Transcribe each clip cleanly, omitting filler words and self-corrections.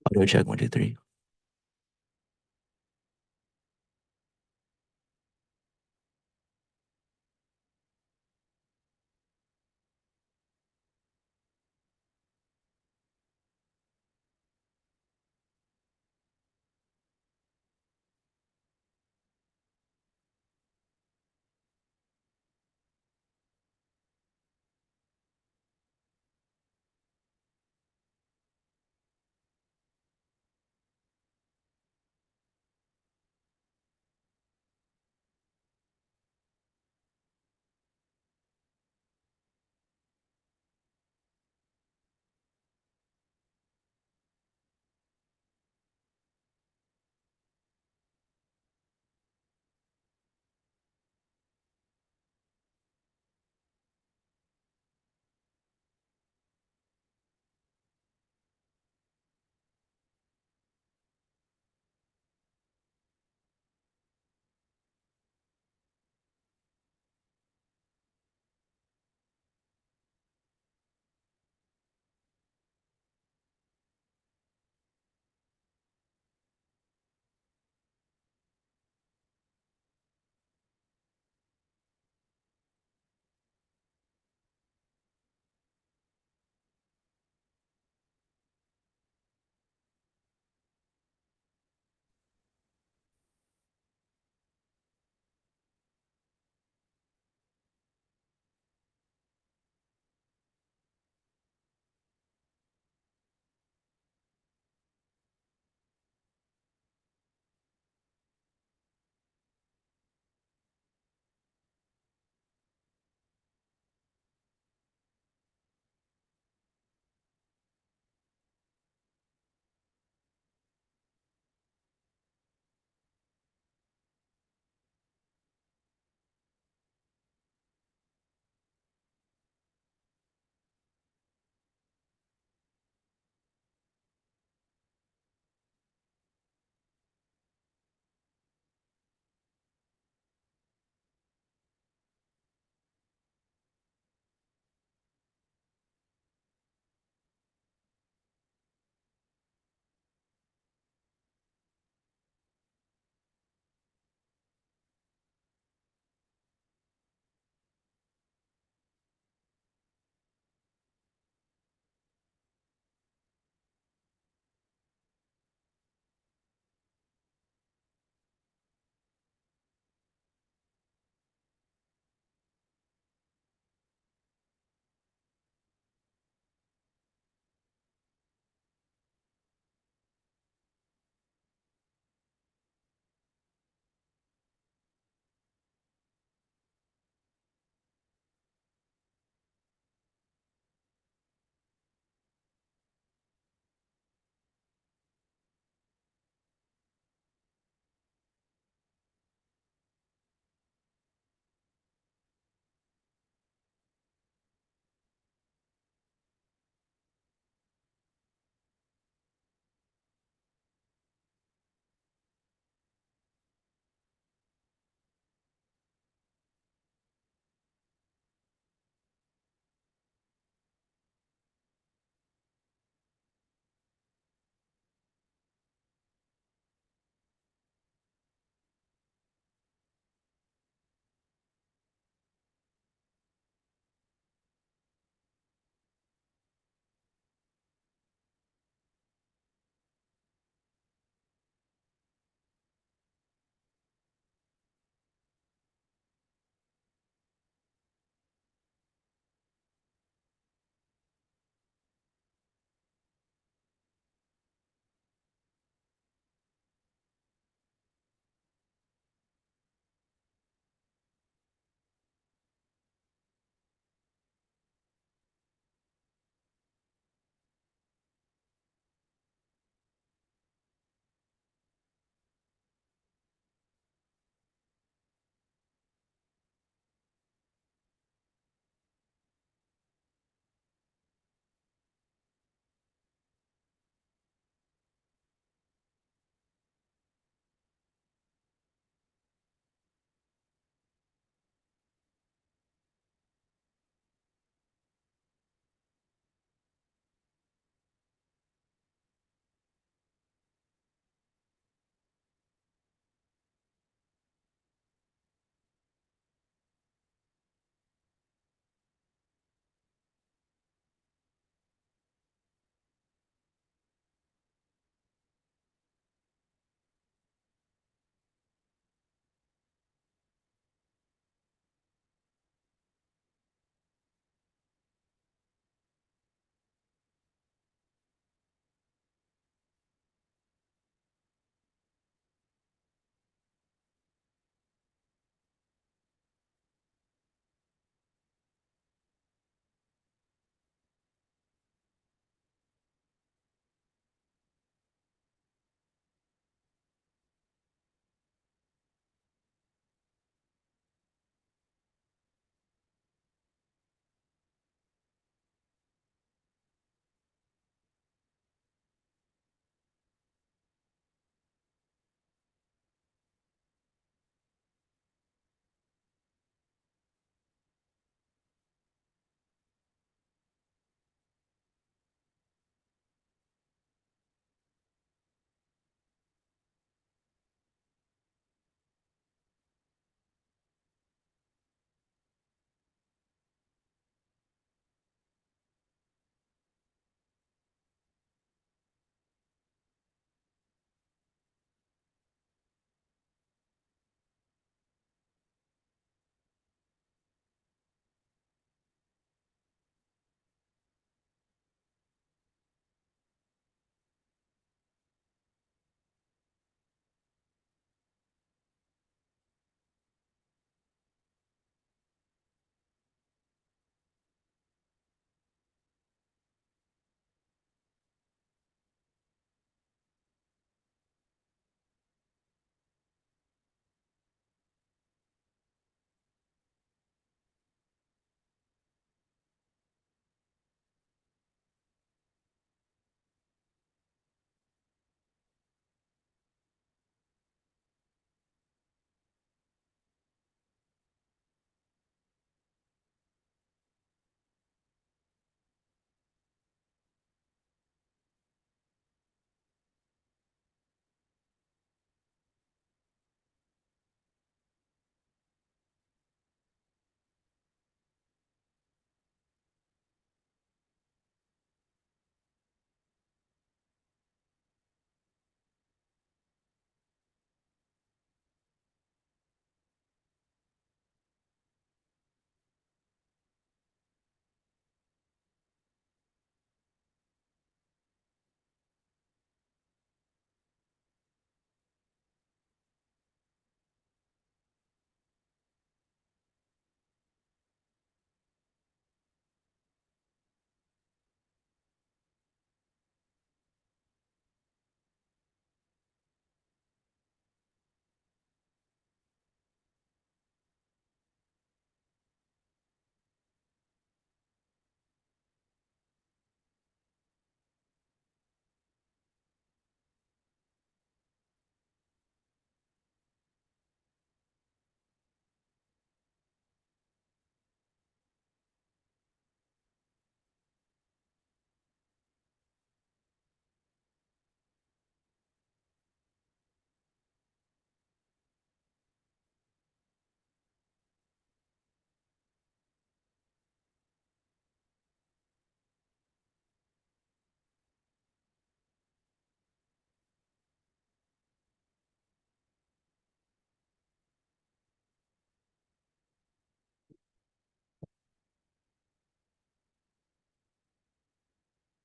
Auto check 1, 2, 3.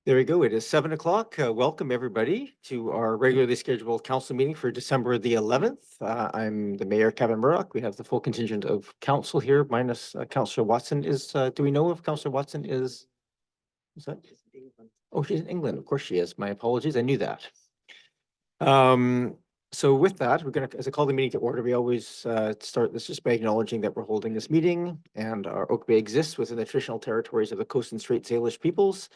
There we go. It is 7 o'clock. Welcome everybody to our regularly scheduled council meeting for December the 11th. I'm the Mayor, Kevin Murdoch. We have the full contingent of council here, minus Councillor Watson. Do we know if Councillor Watson is that? Oh, she's in England. Of course she is. My apologies. I knew that. So with that, we're going to, as I call the meeting to order, we always start this just by acknowledging that we're holding this meeting and our Oak Bay exists within the traditional territories of the Coast and Straits Salish peoples.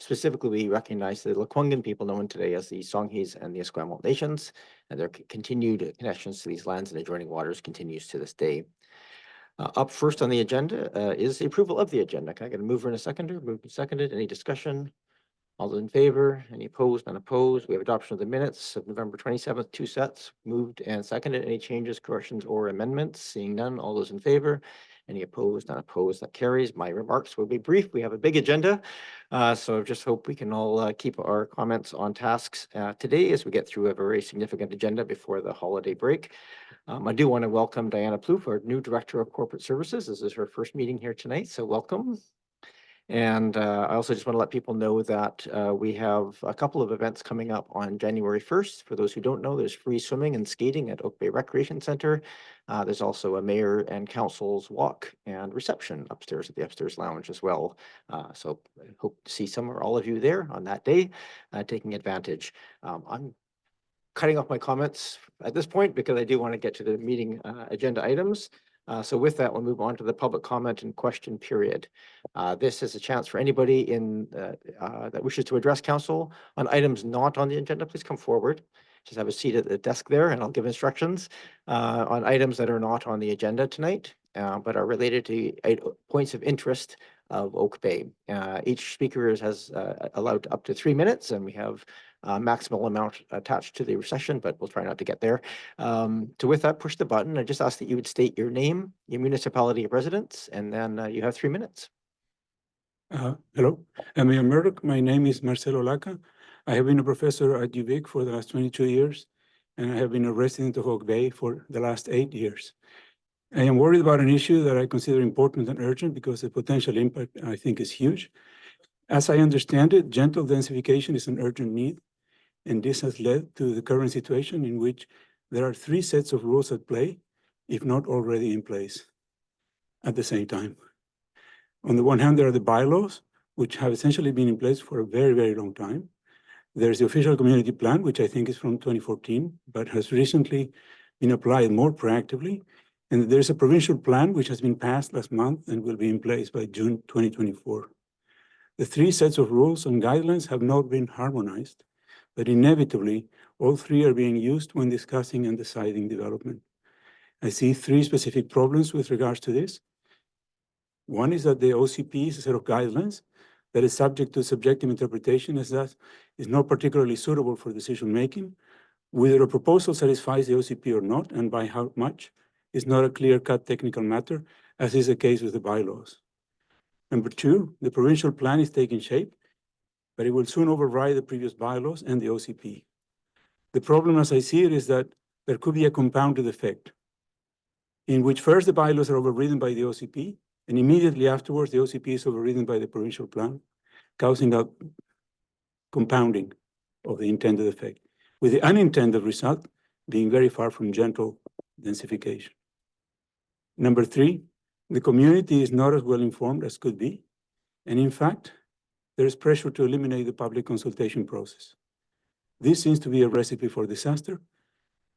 Specifically, we recognize the Lekwungen people known today as the Songhees and the Esquimalt nations, and their continued connections to these lands and adjoining waters continues to this day. Up first on the agenda is the approval of the agenda. Can I get a mover and a seconder? Moved and seconded. Any discussion? All those in favor? Any opposed? None opposed. We have adoption of the minutes of November 27th, 2 sets. Moved and seconded. Any changes, corrections, or amendments? Seeing none. All those in favor? Any opposed? None opposed. That carries. My remarks will be brief. We have a big agenda, so I just hope we can all keep our comments on tasks today as we get through a very significant agenda before the holiday break. I do want to welcome Dianna Plouffe, our new Director of Corporate Services. This is her first meeting here tonight, so welcome. And I also just want to let people know that we have a couple of events coming up on January 1st. For those who don't know, there's free swimming and skating at Oak Bay Recreation Center. There's also a mayor and council's walk and reception upstairs at the upstairs lounge as well. So I hope to see some or all of you there on that day, taking advantage. I'm cutting off my comments at this point because I do want to get to the meeting agenda items. So with that, we'll move on to the public comment and question period. This is a chance for anybody that wishes to address council on items not on the agenda. Please come forward. Just have a seat at the desk there and I'll give instructions on items that are not on the agenda tonight, but are related to points of interest of Oak Bay. Each speaker has allowed up to 3 minutes, and we have maximal amount attached to the session, but we'll try not to get there. So with that, push the button. I just ask that you would state your name, your municipality of residence, and then you have 3 minutes. Hello, I'm Mayor Murdoch. My name is Marcleo Laca. I have been a professor at UVic for the last 22 years, and I have been a resident of Oak Bay for the last 8 years. I am worried about an issue that I consider important and urgent because the potential impact, I think, is huge. As I understand it, gentle densification is an urgent need, and this has led to the current situation in which there are 3 sets of rules at play, if not already in place at the same time. On the one hand, there are the bylaws, which have essentially been in place for a very, very long time. There's the official community plan, which I think is from 2014, but has recently been applied more proactively. And there's a provincial plan, which has been passed last month and will be in place by June 2024. The 3 sets of rules and guidelines have not been harmonized, but inevitably, all 3 are being used when discussing and deciding development. I see 3 specific problems with regards to this. One is that the OCP is a set of guidelines that is subject to subjective interpretation, as that is not particularly suitable for decision-making. Whether a proposal satisfies the OCP or not, and by how much, is not a clear-cut technical matter, as is the case with the bylaws. Number 2, the provincial plan is taking shape, but it will soon override the previous bylaws and the OCP. The problem, as I see it, is that there could be a compounded effect, in which first the bylaws are overridden by the OCP, and immediately afterwards the OCP is overridden by the provincial plan, causing that compounding of the intended effect, with the unintended result being very far from gentle densification. Number 3, the community is not as well informed as could be, and in fact, there is pressure to eliminate the public consultation process. This seems to be a recipe for disaster,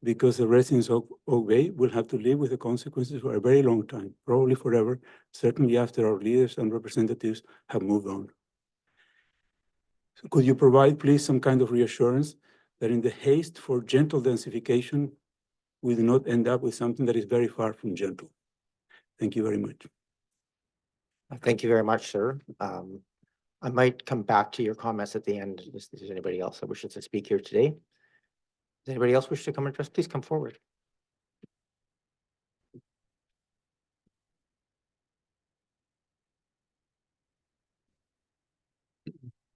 because the residents of Oak Bay will have to live with the consequences for a very long time, probably forever, certainly after our leaders and representatives have moved on. So could you provide, please, some kind of reassurance that in the haste for gentle densification, we do not end up with something that is very far from gentle? Thank you very much. Thank you very much, sir. I might come back to your comments at the end if there's anybody else that wishes to speak here today. Does anybody else wish to come and address? Please come forward.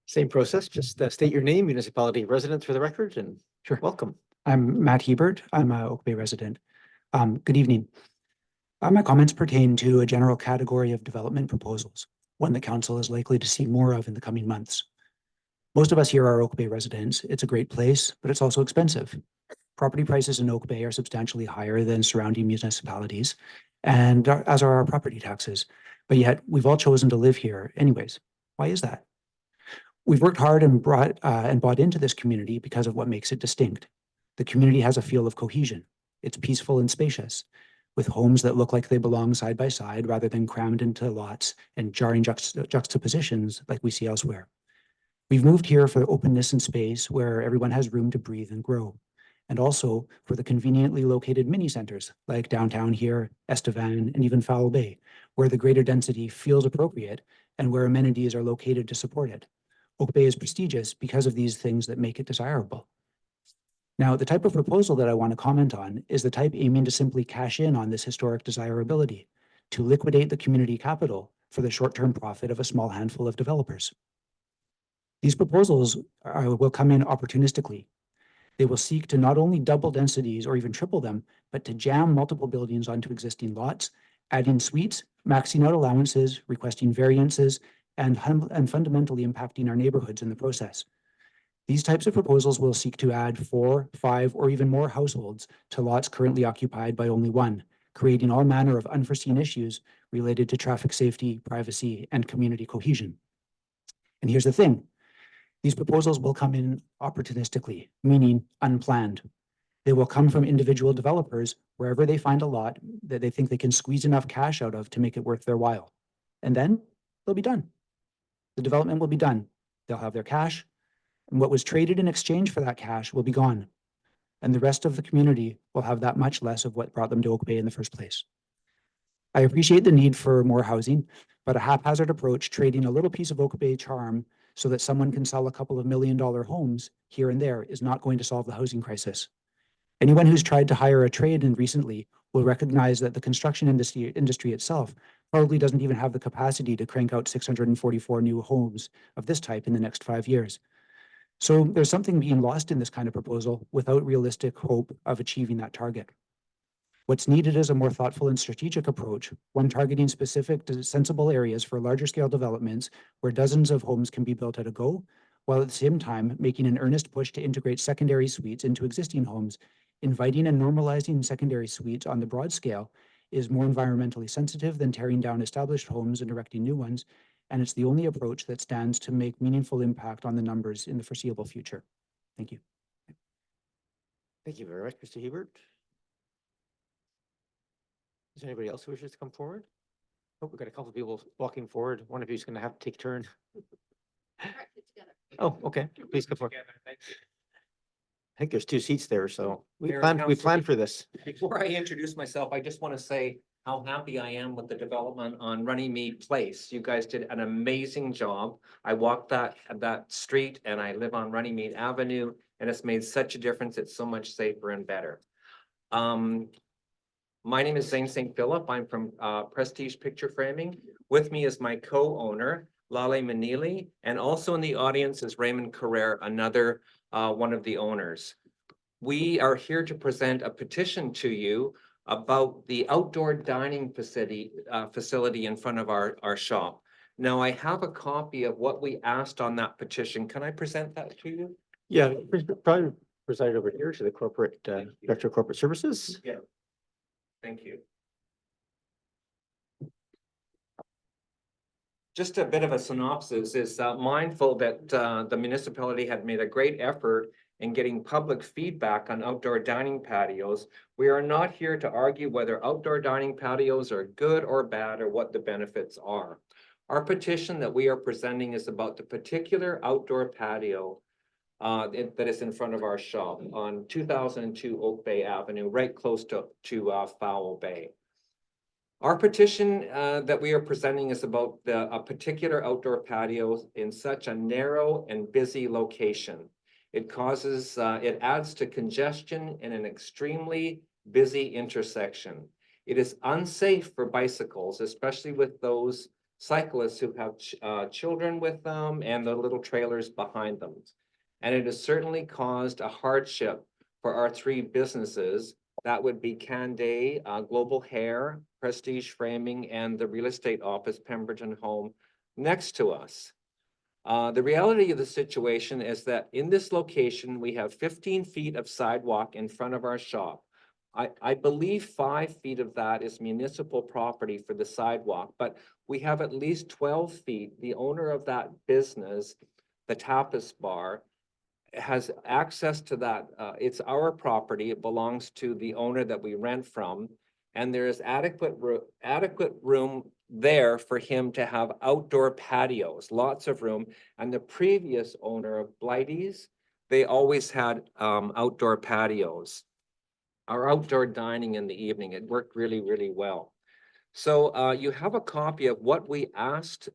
Same process, just state your name, municipality, residence for the record, and Sure. Welcome. I'm Matt Hebert. I'm a Oak Bay resident. Good evening. My comments pertain to a general category of development proposals, one the council is likely to see more of in the coming months. Most of us here are Oak Bay residents. It's a great place, but it's also expensive. Property prices in Oak Bay are substantially higher than surrounding municipalities, and as are our property taxes. But yet we've all chosen to live here anyways. Why is that? We've worked hard and bought into this community because of what makes it distinct. The community has a feel of cohesion. It's peaceful and spacious, with homes that look like they belong side by side rather than crammed into lots and jarring juxtapositions like we see elsewhere. We've moved here for openness and space where everyone has room to breathe and grow, and also for the conveniently located mini centers like downtown here, Estevan, and even Foul Bay, where the greater density feels appropriate and where amenities are located to support it. Oak Bay is prestigious because of these things that make it desirable. Now, the type of proposal that I want to comment on is the type aiming to simply cash in on this historic desirability, to liquidate the community capital for the short-term profit of a small handful of developers. These proposals will come in opportunistically. They will seek to not only double densities or even triple them, but to jam multiple buildings onto existing lots, adding suites, maxing out allowances, requesting variances, and fundamentally impacting our neighborhoods in the process. These types of proposals will seek to add 4, 5, or even more households to lots currently occupied by only one, creating all manner of unforeseen issues related to traffic safety, privacy, and community cohesion. And here's the thing. These proposals will come in opportunistically, meaning unplanned. They will come from individual developers wherever they find a lot that they think they can squeeze enough cash out of to make it worth their while. And then they'll be done. The development will be done. They'll have their cash, and what was traded in exchange for that cash will be gone. And the rest of the community will have that much less of what brought them to Oak Bay in the first place. I appreciate the need for more housing, but a haphazard approach trading a little piece of Oak Bay charm so that someone can sell a couple of $1 million homes here and there is not going to solve the housing crisis. Anyone who's tried to hire a trade in recently will recognize that the construction industry itself probably doesn't even have the capacity to crank out 644 new homes of this type in the next 5 years. So there's something being lost in this kind of proposal without realistic hope of achieving that target. What's needed is a more thoughtful and strategic approach, one targeting specific sensible areas for larger scale developments where dozens of homes can be built at a go, while at the same time making an earnest push to integrate secondary suites into existing homes. Inviting and normalizing secondary suites on the broad scale is more environmentally sensitive than tearing down established homes and erecting new ones, and it's the only approach that stands to make meaningful impact on the numbers in the foreseeable future. Thank you. Thank you very much, Mr. Hebert. Is there anybody else who wishes to come forward? Oh, we've got a couple of people walking forward. One of you is going to have to take a turn. Oh, okay. Please come forward. I think there's 2 seats there, so we Mayor, planned Councilor, for this. Before I introduce myself, I just want to say how happy I am with the development on Runnymede Place. You guys did an amazing job. I walked that street and I live on Runnymede Avenue, and it's made such a difference. It's so much safer and better. My name is Zane St. Philip. I'm from Prestige Picture Framing. With me is my co-owner, Lale Manili, and also in the audience is Raymond Carrere, another one of the owners. We are here to present a petition to you about the outdoor dining facility in front of our shop. Now, I have a copy of what we asked on that petition. Can I present that to you? Yeah, probably preside over here to the corporate Director of Corporate Services. Yeah. Thank you. Just a bit of a synopsis is mindful that the municipality had made a great effort in getting public feedback on outdoor dining patios. We are not here to argue whether outdoor dining patios are good or bad or what the benefits are. Our petition that we are presenting is about the particular outdoor patio that is in front of our shop on 2002 Oak Bay Avenue, right close to Foul Bay. Our petition that we are presenting is about a particular outdoor patio in such a narrow and busy location. It adds to congestion in an extremely busy intersection. It is unsafe for bicycles, especially with those cyclists who have children with them and the little trailers behind them. And it has certainly caused a hardship for our 3 businesses. That would be Canday, Global Hair, Prestige Framing, and the real estate office, Pemberton Home, next to us. The reality of the situation is that in this location, we have 15 feet of sidewalk in front of our shop. I believe 5 feet of that is municipal property for the sidewalk, but we have at least 12 feet. The owner of that business, the Tapas Bar, has access to that. It's our property. It belongs to the owner that we rent from. And there is adequate room there for him to have outdoor patios, lots of room. And the previous owner of Blighty's, they always had outdoor patios or outdoor dining in the evening. It worked really, really well. So you have a copy of what we asked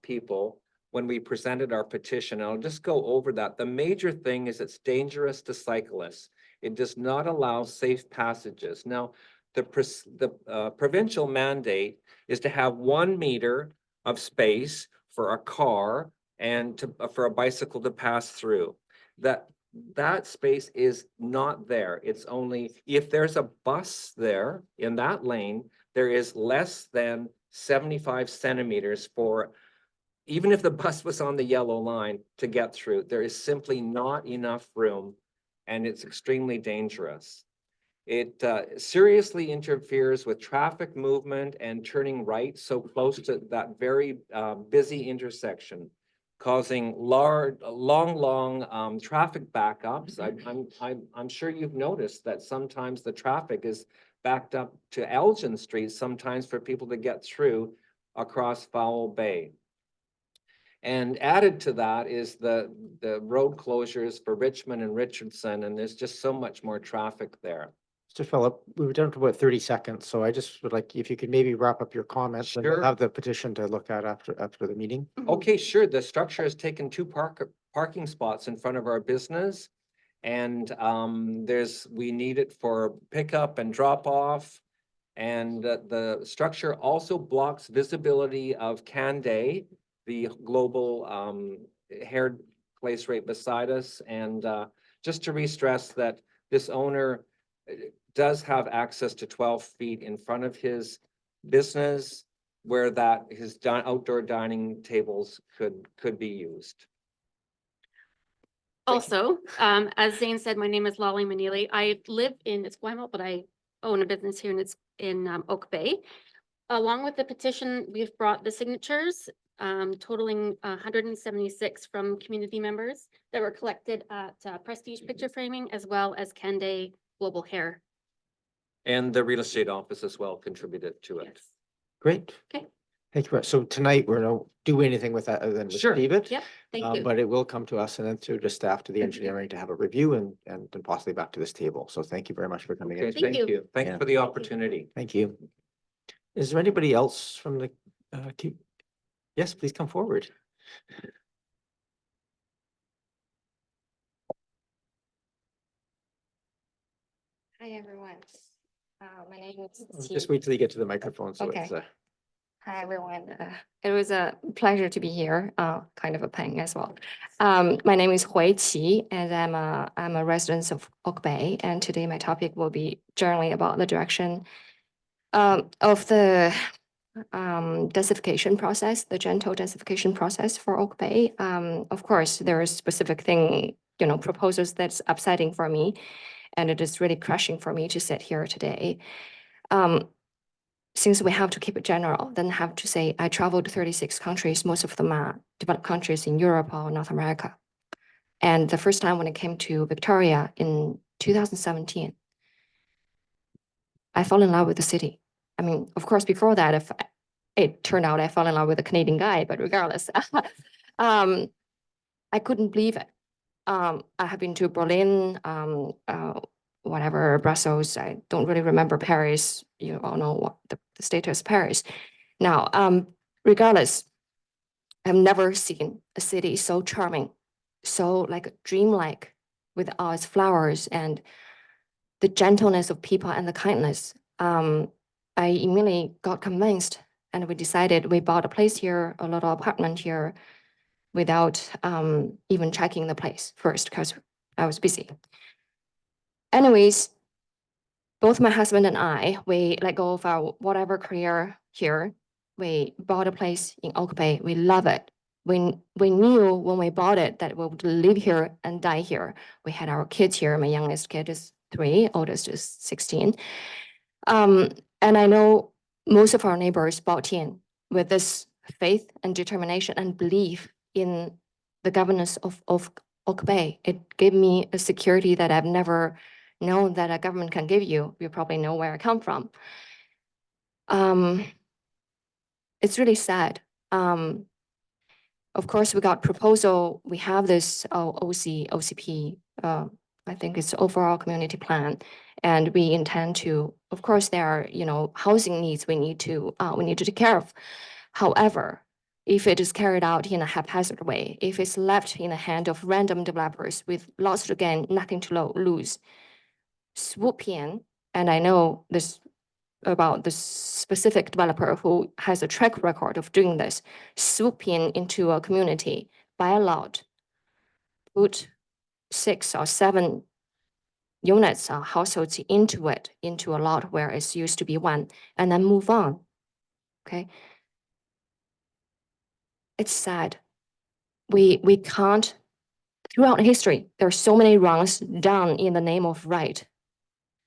people when we presented our petition. I'll just go over that. The major thing is it's dangerous to cyclists. It does not allow safe passages. Now, the provincial mandate is to have 1 meter of space for a car and for a bicycle to pass through. That space is not there. It's only if there's a bus there in that lane, there is less than 75 centimeters for, even if the bus was on the yellow line to get through, there is simply not enough room, and it's extremely dangerous. It seriously interferes with traffic movement and turning right so close to that very busy intersection, causing long traffic backups. I'm sure you've noticed that sometimes the traffic is backed up to Elgin Street, sometimes for people to get through across Foul Bay. And added to that is the road closures for Richmond and Richardson, and there's just so much more traffic there. Mr. Phillip, we were down to about 30 seconds, so I just would like, if you could maybe wrap up your comments and we'll Sure. have the petition to look at after the meeting. Okay, sure. The structure has taken 2 parking spots in front of our business. And we need it for pickup and drop off. And the structure also blocks visibility of Canday, the global hair place right beside us. And just to re-stress that this owner does have access to 12 feet in front of his business where his outdoor dining tables could be used. Also, as Zane said, my name is Lolly Manili. I live in Esquimalt, but I own a business here and it's in Oak Bay. Along with the petition, we've brought the signatures totaling 176 from community members that were collected at Prestige Picture Framing as well as Canday Global Hair. And the real estate office as well contributed to it. Yes. Great. Okay. Thank you. So tonight, we're not do anything with that other than Sure. receive it. Yep. Thank you. But it will come to us and then through the staff to the engineering to have a review and then possibly back to this table. So thank you very much for coming Okay, in. Thank you. Thank you Yeah. for the opportunity. Thank you. Is there anybody else from the, yes, please come forward. Hi, everyone. My name is Just wait till you get to the microphone. So Okay. it's Hi, everyone. It was a pleasure to be here, kind of a pain as well. My name is Hui Qi, and I'm a resident of Oak Bay. And today my topic will be generally about the direction of the densification process, the gentle densification process for Oak Bay. Of course, there is specific thing, proposals that's upsetting for me, and it is really crushing for me to sit here today. Since we have to keep it general, then have to say I traveled to 36 countries. Most of them are developed countries in Europe or North America. And the first time when I came to Victoria in 2017, I fell in love with the city. I mean, of course, before that, if it turned out I fell in love with a Canadian guy, but regardless, I couldn't believe it. I have been to Berlin, whatever, Brussels. I don't really remember Paris. You all know what the status of Paris. Now, regardless, I've never seen a city so charming, so like dreamlike, with all its flowers and the gentleness of people and the kindness. I immediately got convinced, and we decided we bought a place here, a little apartment here, without even checking the place first because I was busy. Anyways, both my husband and I, we let go of our whatever career here. We bought a place in Oak Bay. We love it. we knew when we bought it that we would live here and die here. We had our kids here. My youngest kid is 3, oldest is 16. And I know most of our neighbors bought in with this faith and determination and belief in the governance of Oak Bay. It gave me a security that I've never known that a government can give you. You probably know where I come from. It's really sad. Of course, we got proposal. We have this OCP. I think it's overall community plan, and we intend to. Of course, there are housing needs we need to take care of. However, if it is carried out in a haphazard way, if it's left in the hand of random developers with lots to gain, nothing to lose, swoop in, and I know this about the specific developer who has a track record of doing this, swoop in into a community, buy a lot, put 6 or 7 units or households into it, into a lot where it's used to be 1, and then move on. Okay. It's sad. We can't, throughout history, there are so many wrongs done in the name of right.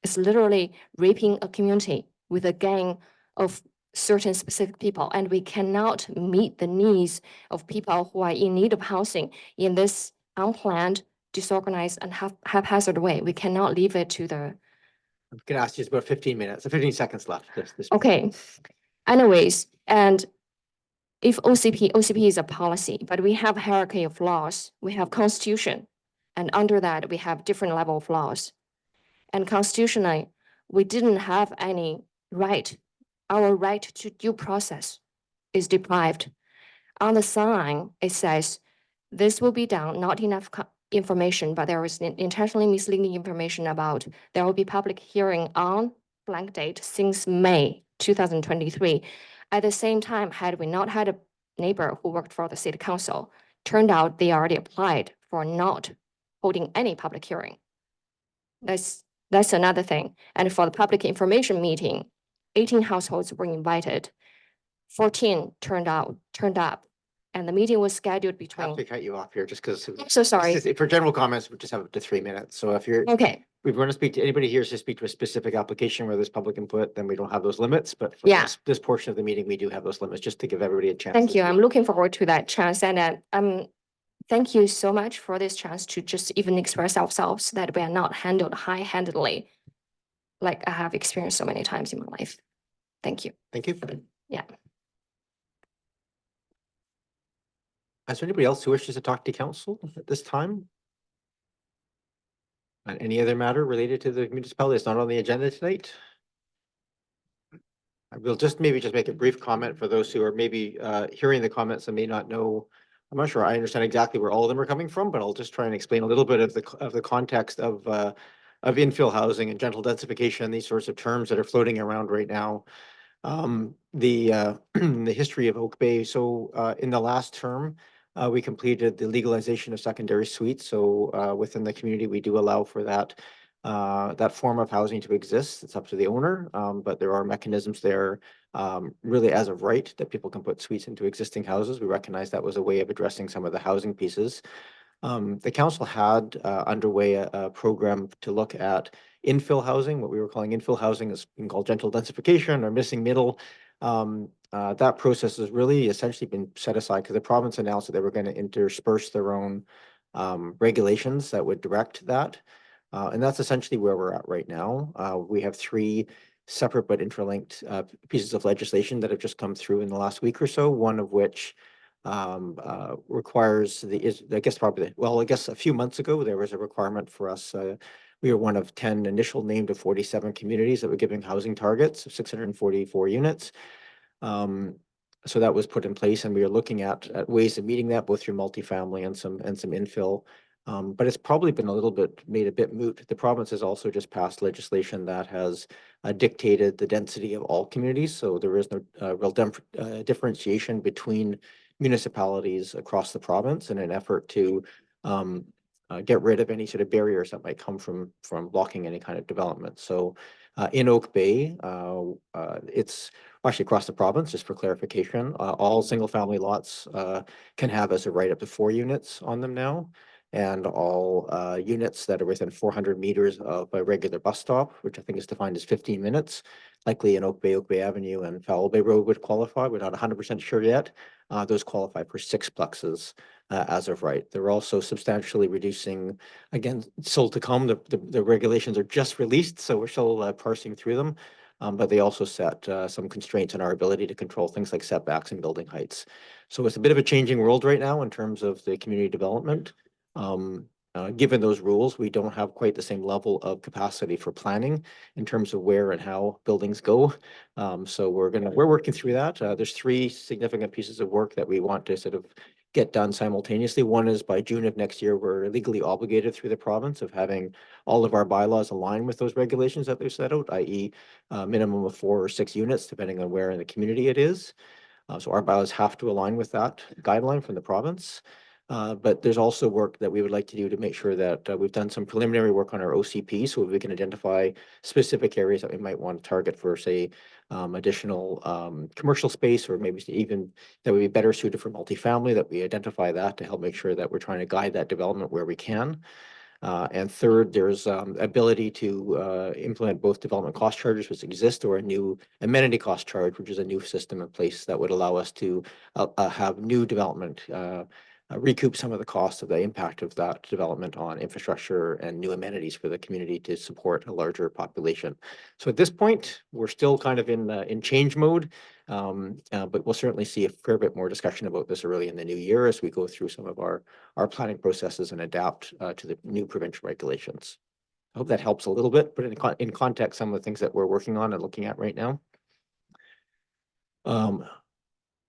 It's literally raping a community with a gang of certain specific people, and we cannot meet the needs of people who are in need of housing in this unplanned, disorganized, and haphazard way. We cannot leave it to the. I'm gonna ask you, it's about 15 minutes, 15 seconds left. Okay. Anyways, and if OCP is a policy, but we have hierarchy of laws, we have constitution, and under that we have different level of laws. And constitutionally, we didn't have any right. Our right to due process is deprived. On the sign, it says, this will be done, not enough information, but there is intentionally misleading information about there will be public hearing on blank date since May 2023. At the same time, had we not had a neighbor who worked for the city council, turned out they already applied for not holding any public hearing. That's another thing. And for the public information meeting, 18 households were invited, 14 turned up, and the meeting was scheduled I have to between. cut you off here just because. I'm so sorry. For general comments, we just have up to 3 minutes. So if you're, Okay, we want to speak to anybody here to speak to a specific application where there's public input, then we don't have those limits. But for Yeah. this portion of the meeting, we do have those limits, just to give everybody a chance. thank to you. speak. I'm looking forward to that chance. And thank you so much for this chance to just even express ourselves that we are not handled high-handedly, like I have experienced so many times in my life. Thank you. Thank you. Yeah. Is there anybody else who wishes to talk to council at this time? On any other matter related to the municipality that's not on the agenda tonight? I will maybe make a brief comment for those who are maybe hearing the comments and may not know. I'm not sure I understand exactly where all of them are coming from, but I'll just try and explain a little bit of the context of infill housing and gentle densification, these sorts of terms that are floating around right now. The history of Oak Bay. So in the last term, we completed the legalization of secondary suites. So within the community, we do allow for that form of housing to exist. It's up to the owner, but there are mechanisms there really as of right that people can put suites into existing houses. We recognize that was a way of addressing some of the housing pieces. The council had underway a program to look at infill housing. What we were calling infill housing is being called gentle densification or missing middle. That process has really essentially been set aside because the province announced that they were going to intersperse their own regulations that would direct that. And that's essentially where we're at right now. We have 3 separate but interlinked pieces of legislation that have just come through in the last week or so, one of which requires I guess a few months ago, there was a requirement for us. We were one of 10 initial named of 47 communities that were giving housing targets of 644 units. So that was put in place, and we are looking at ways of meeting that both through multifamily and some infill. But it's probably been made a bit moot. The province has also just passed legislation that has dictated the density of all communities. So there is no real differentiation between municipalities across the province in an effort to get rid of any sort of barriers that might come from blocking any kind of development. So in Oak Bay, it's actually across the province, just for clarification, all single-family lots can have as a right up to 4 units on them now. And all units that are within 400 meters of a regular bus stop, which I think is defined as 15 minutes, likely in Oak Bay Avenue and Fowl Bay Road would qualify. We're not 100% sure yet. Those qualify for 6 plexes as of right. They're also substantially reducing, again, still to come. The regulations are just released, so we're still parsing through them. But they also set some constraints on our ability to control things like setbacks and building heights. So it's a bit of a changing world right now in terms of the community development. Given those rules, we don't have quite the same level of capacity for planning in terms of where and how buildings go. So we're working through that. There's 3 significant pieces of work that we want to sort of get done simultaneously. One is by June of next year, we're legally obligated through the province of having all of our bylaws align with those regulations that they've set out, i.e. a minimum of 4 or 6 units, depending on where in the community it is. So our bylaws have to align with that guideline from the province. But there's also work that we would like to do to make sure that we've done some preliminary work on our OCP so we can identify specific areas that we might want to target for, say, additional commercial space, or maybe even that would be better suited for multifamily, that we identify that to help make sure that we're trying to guide that development where we can. And third, there's ability to implement both development cost charges which exist, or a new amenity cost charge, which is a new system in place that would allow us to have new development recoup some of the costs of the impact of that development on infrastructure and new amenities for the community to support a larger population. So at this point, we're still kind of in change mode, but we'll certainly see a fair bit more discussion about this early in the new year as we go through some of our planning processes and adapt to the new provincial regulations. I hope that helps a little bit, but in context, some of the things that we're working on and looking at right now.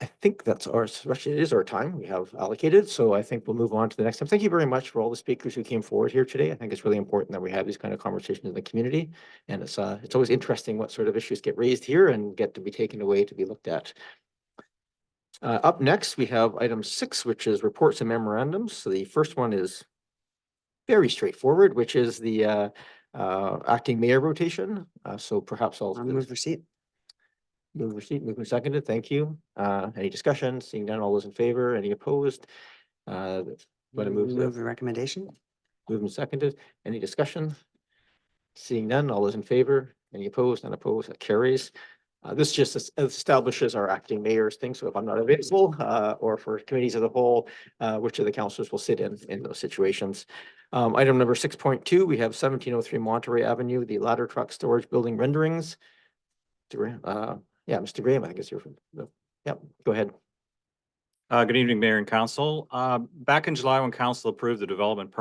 I think that's it is our time we have allocated. So I think we'll move on to the next time. Thank you very much for all the speakers who came forward here today. I think it's really important that we have these kind of conversations in the community. And it's always interesting what sort of issues get raised here and get to be taken away to be looked at. Up next, we have item 6, which is reports and memorandums. So the first one is very straightforward, which is the acting mayor rotation. So perhaps I'll Move receipt. Move receipt, moved and seconded. Thank you. Any discussion? Seeing none, all those in favor? Any opposed? Want to Move the recommendation. Moved and seconded. Any discussion? Seeing none, all those in favor? Any opposed? None opposed? That carries. This just establishes our acting mayor's thing. So if I'm not available, or for committees of the whole, which of the councillors will sit in those situations. Item number 6.2, we have 1703 Monterey Avenue, the ladder truck storage building renderings. Yeah, Mr. Graham, I think it's here from yep, go ahead. Good evening, Mayor and Council. Back in July, when Council approved the development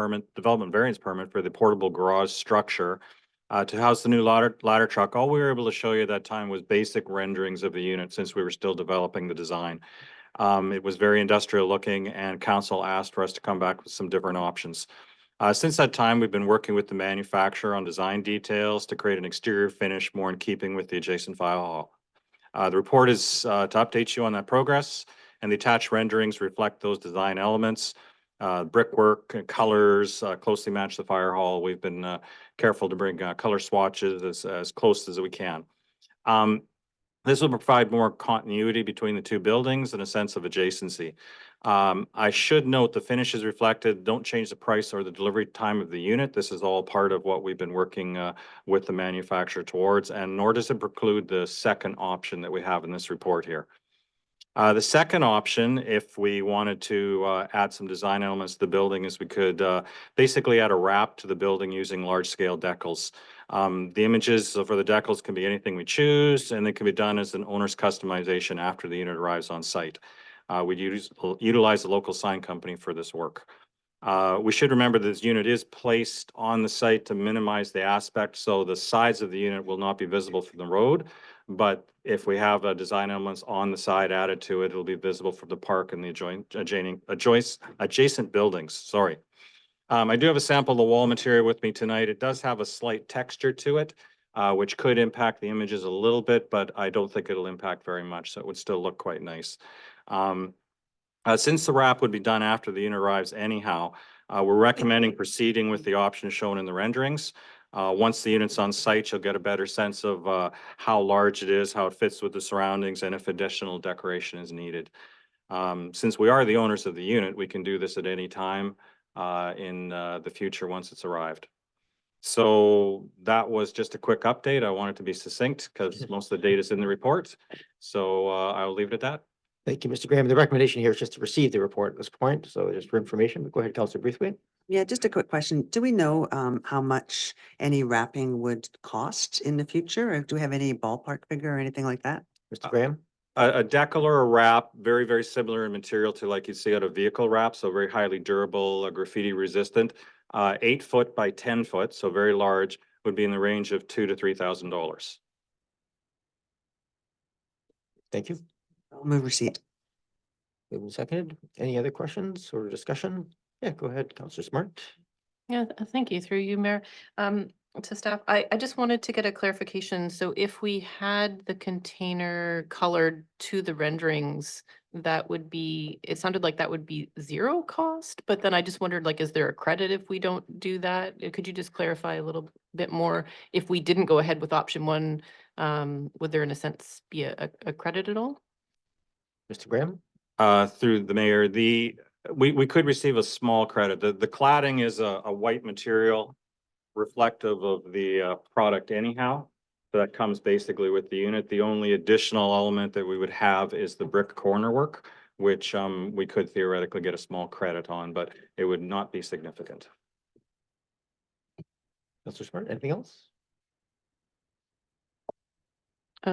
variance permit for the portable garage structure to house the new ladder truck, all we were able to show you at that time was basic renderings of the unit since we were still developing the design. It was very industrial looking, and Council asked for us to come back with some different options. Since that time, we've been working with the manufacturer on design details to create an exterior finish more in keeping with the adjacent file hall. The report is to update you on that progress, and the attached renderings reflect those design elements. Brickwork, colors closely match the fire hall. We've been careful to bring color swatches as close as we can. This will provide more continuity between the 2 buildings and a sense of adjacency. I should note the finishes reflected don't change the price or the delivery time of the unit. This is all part of what we've been working with the manufacturer towards, and nor does it preclude the second option that we have in this report here. The second option, if we wanted to add some design elements to the building, is we could basically add a wrap to the building using large-scale decals. The images for the decals can be anything we choose, and they can be done as an owner's customization after the unit arrives on site. We utilize the local sign company for this work. We should remember this unit is placed on the site to minimize the aspect, so the sides of the unit will not be visible from the road. But if we have design elements on the side added to it, it'll be visible from the park and the adjacent buildings. Sorry. I do have a sample of the wall material with me tonight. It does have a slight texture to it, which could impact the images a little bit, but I don't think it'll impact very much, so it would still look quite nice. Since the wrap would be done after the unit arrives anyhow, we're recommending proceeding with the option shown in the renderings. Once the unit's on site, you'll get a better sense of how large it is, how it fits with the surroundings, and if additional decoration is needed. Since we are the owners of the unit, we can do this at any time in the future once it's arrived. So that was just a quick update. I wanted to be succinct because most of the data is in the report. So I'll leave it at that. Thank you, Mr. Graham. The recommendation here is just to receive the report at this point. So just for information, but go ahead, Councillor Braithwaite. Yeah, just a quick question. Do we know how much any wrapping would cost in the future? Or do we have any ballpark figure or anything like that? Mr. Graham? A decal or a wrap, very, very similar in material to like you'd see out of vehicle wrap, so very highly durable, graffiti resistant. 8 foot by 10 foot, so very large, would be in the range of $2,000 to $3,000. Thank you. I'll move receipt. Moved and seconded. Any other questions or discussion? Yeah, go ahead, Councillor Smart. Yeah, thank you through you, Mayor. To staff, I just wanted to get a clarification. So if we had the container colored to the renderings, that would be, it sounded like that would be zero cost, but then I just wondered, like, is there a credit if we don't do that? Could you just clarify a little bit more? If we didn't go ahead with option one, would there in a sense be a credit at all? Mr. Graham? Through the mayor, we could receive a small credit. The cladding is a white material reflective of the product anyhow. So that comes basically with the unit. The only additional element that we would have is the brick corner work, which we could theoretically get a small credit on, but it would not be significant. Councillor Smart, anything else?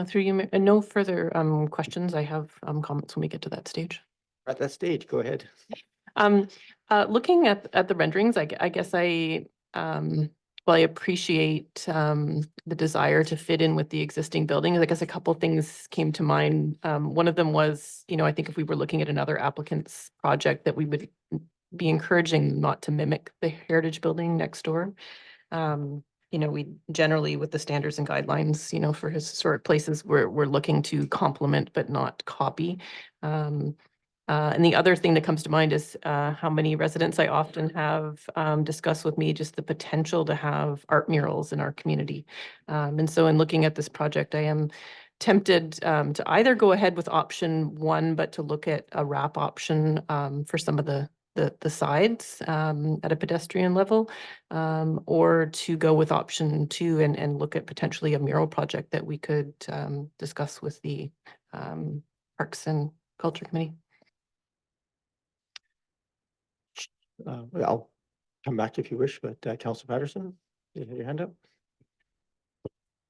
Through you, Mayor, no further questions. I have comments when we get to that stage. At that stage, go ahead. Looking at the renderings, I guess well, I appreciate the desire to fit in with the existing buildings. I guess a couple things came to mind. One of them was, I think if we were looking at another applicant's project, that we would be encouraging not to mimic the heritage building next door. We generally, with the standards and guidelines, for historic places, we're looking to complement but not copy. And the other thing that comes to mind is how many residents I often have discuss with me just the potential to have art murals in our community. And so in looking at this project, I am tempted to either go ahead with option one, but to look at a wrap option for some of the sides at a pedestrian level, or to go with option two and look at potentially a mural project that we could discuss with the Parks and Culture Committee. I'll come back if you wish, but Councillor Patterson, you had your hand up.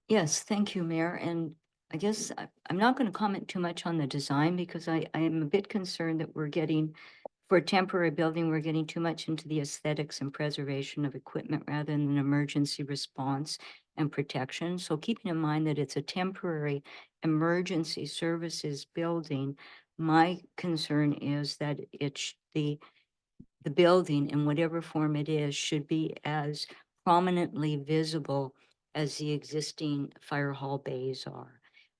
Yes, thank you, Mayor. And I guess I'm not going to comment too much on the design because I am a bit concerned that we're getting, for a temporary building, we're getting too much into the aesthetics and preservation of equipment rather than an emergency response and protection. So keeping in mind that it's a temporary emergency services building, my concern is that the building, in whatever form it is, should be as prominently visible as the existing fire hall bays are.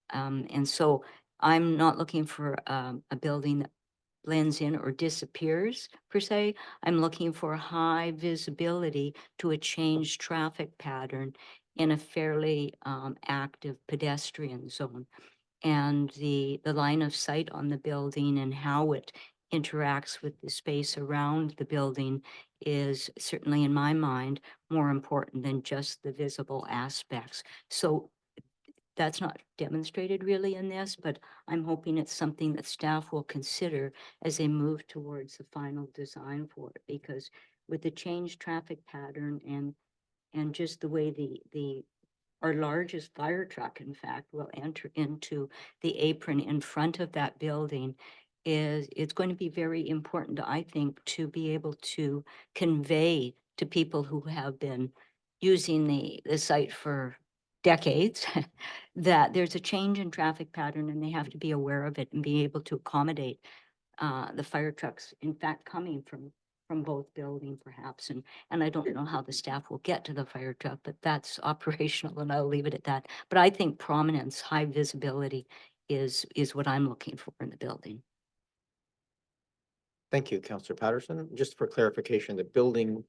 And so I'm not looking for a building that blends in or disappears per se. I'm looking for high visibility to a changed traffic pattern in a fairly active pedestrian zone. And the line of sight on the building and how it interacts with the space around the building is certainly, in my mind, more important than just the visible aspects. So that's not demonstrated really in this, but I'm hoping it's something that staff will consider as they move towards the final design for it, because with the changed traffic pattern and just the way our largest fire truck, in fact, will enter into the apron in front of that building, it's going to be very important, I think, to be able to convey to people who have been using the site for decades that there's a change in traffic pattern and they have to be aware of it and be able to accommodate the fire trucks, in fact, coming from both buildings perhaps. And I don't know how the staff will get to the fire truck, but that's operational and I'll leave it at that. But I think prominence, high visibility is what I'm looking for in the building. Thank you, Councillor Patterson. Just for clarification, the building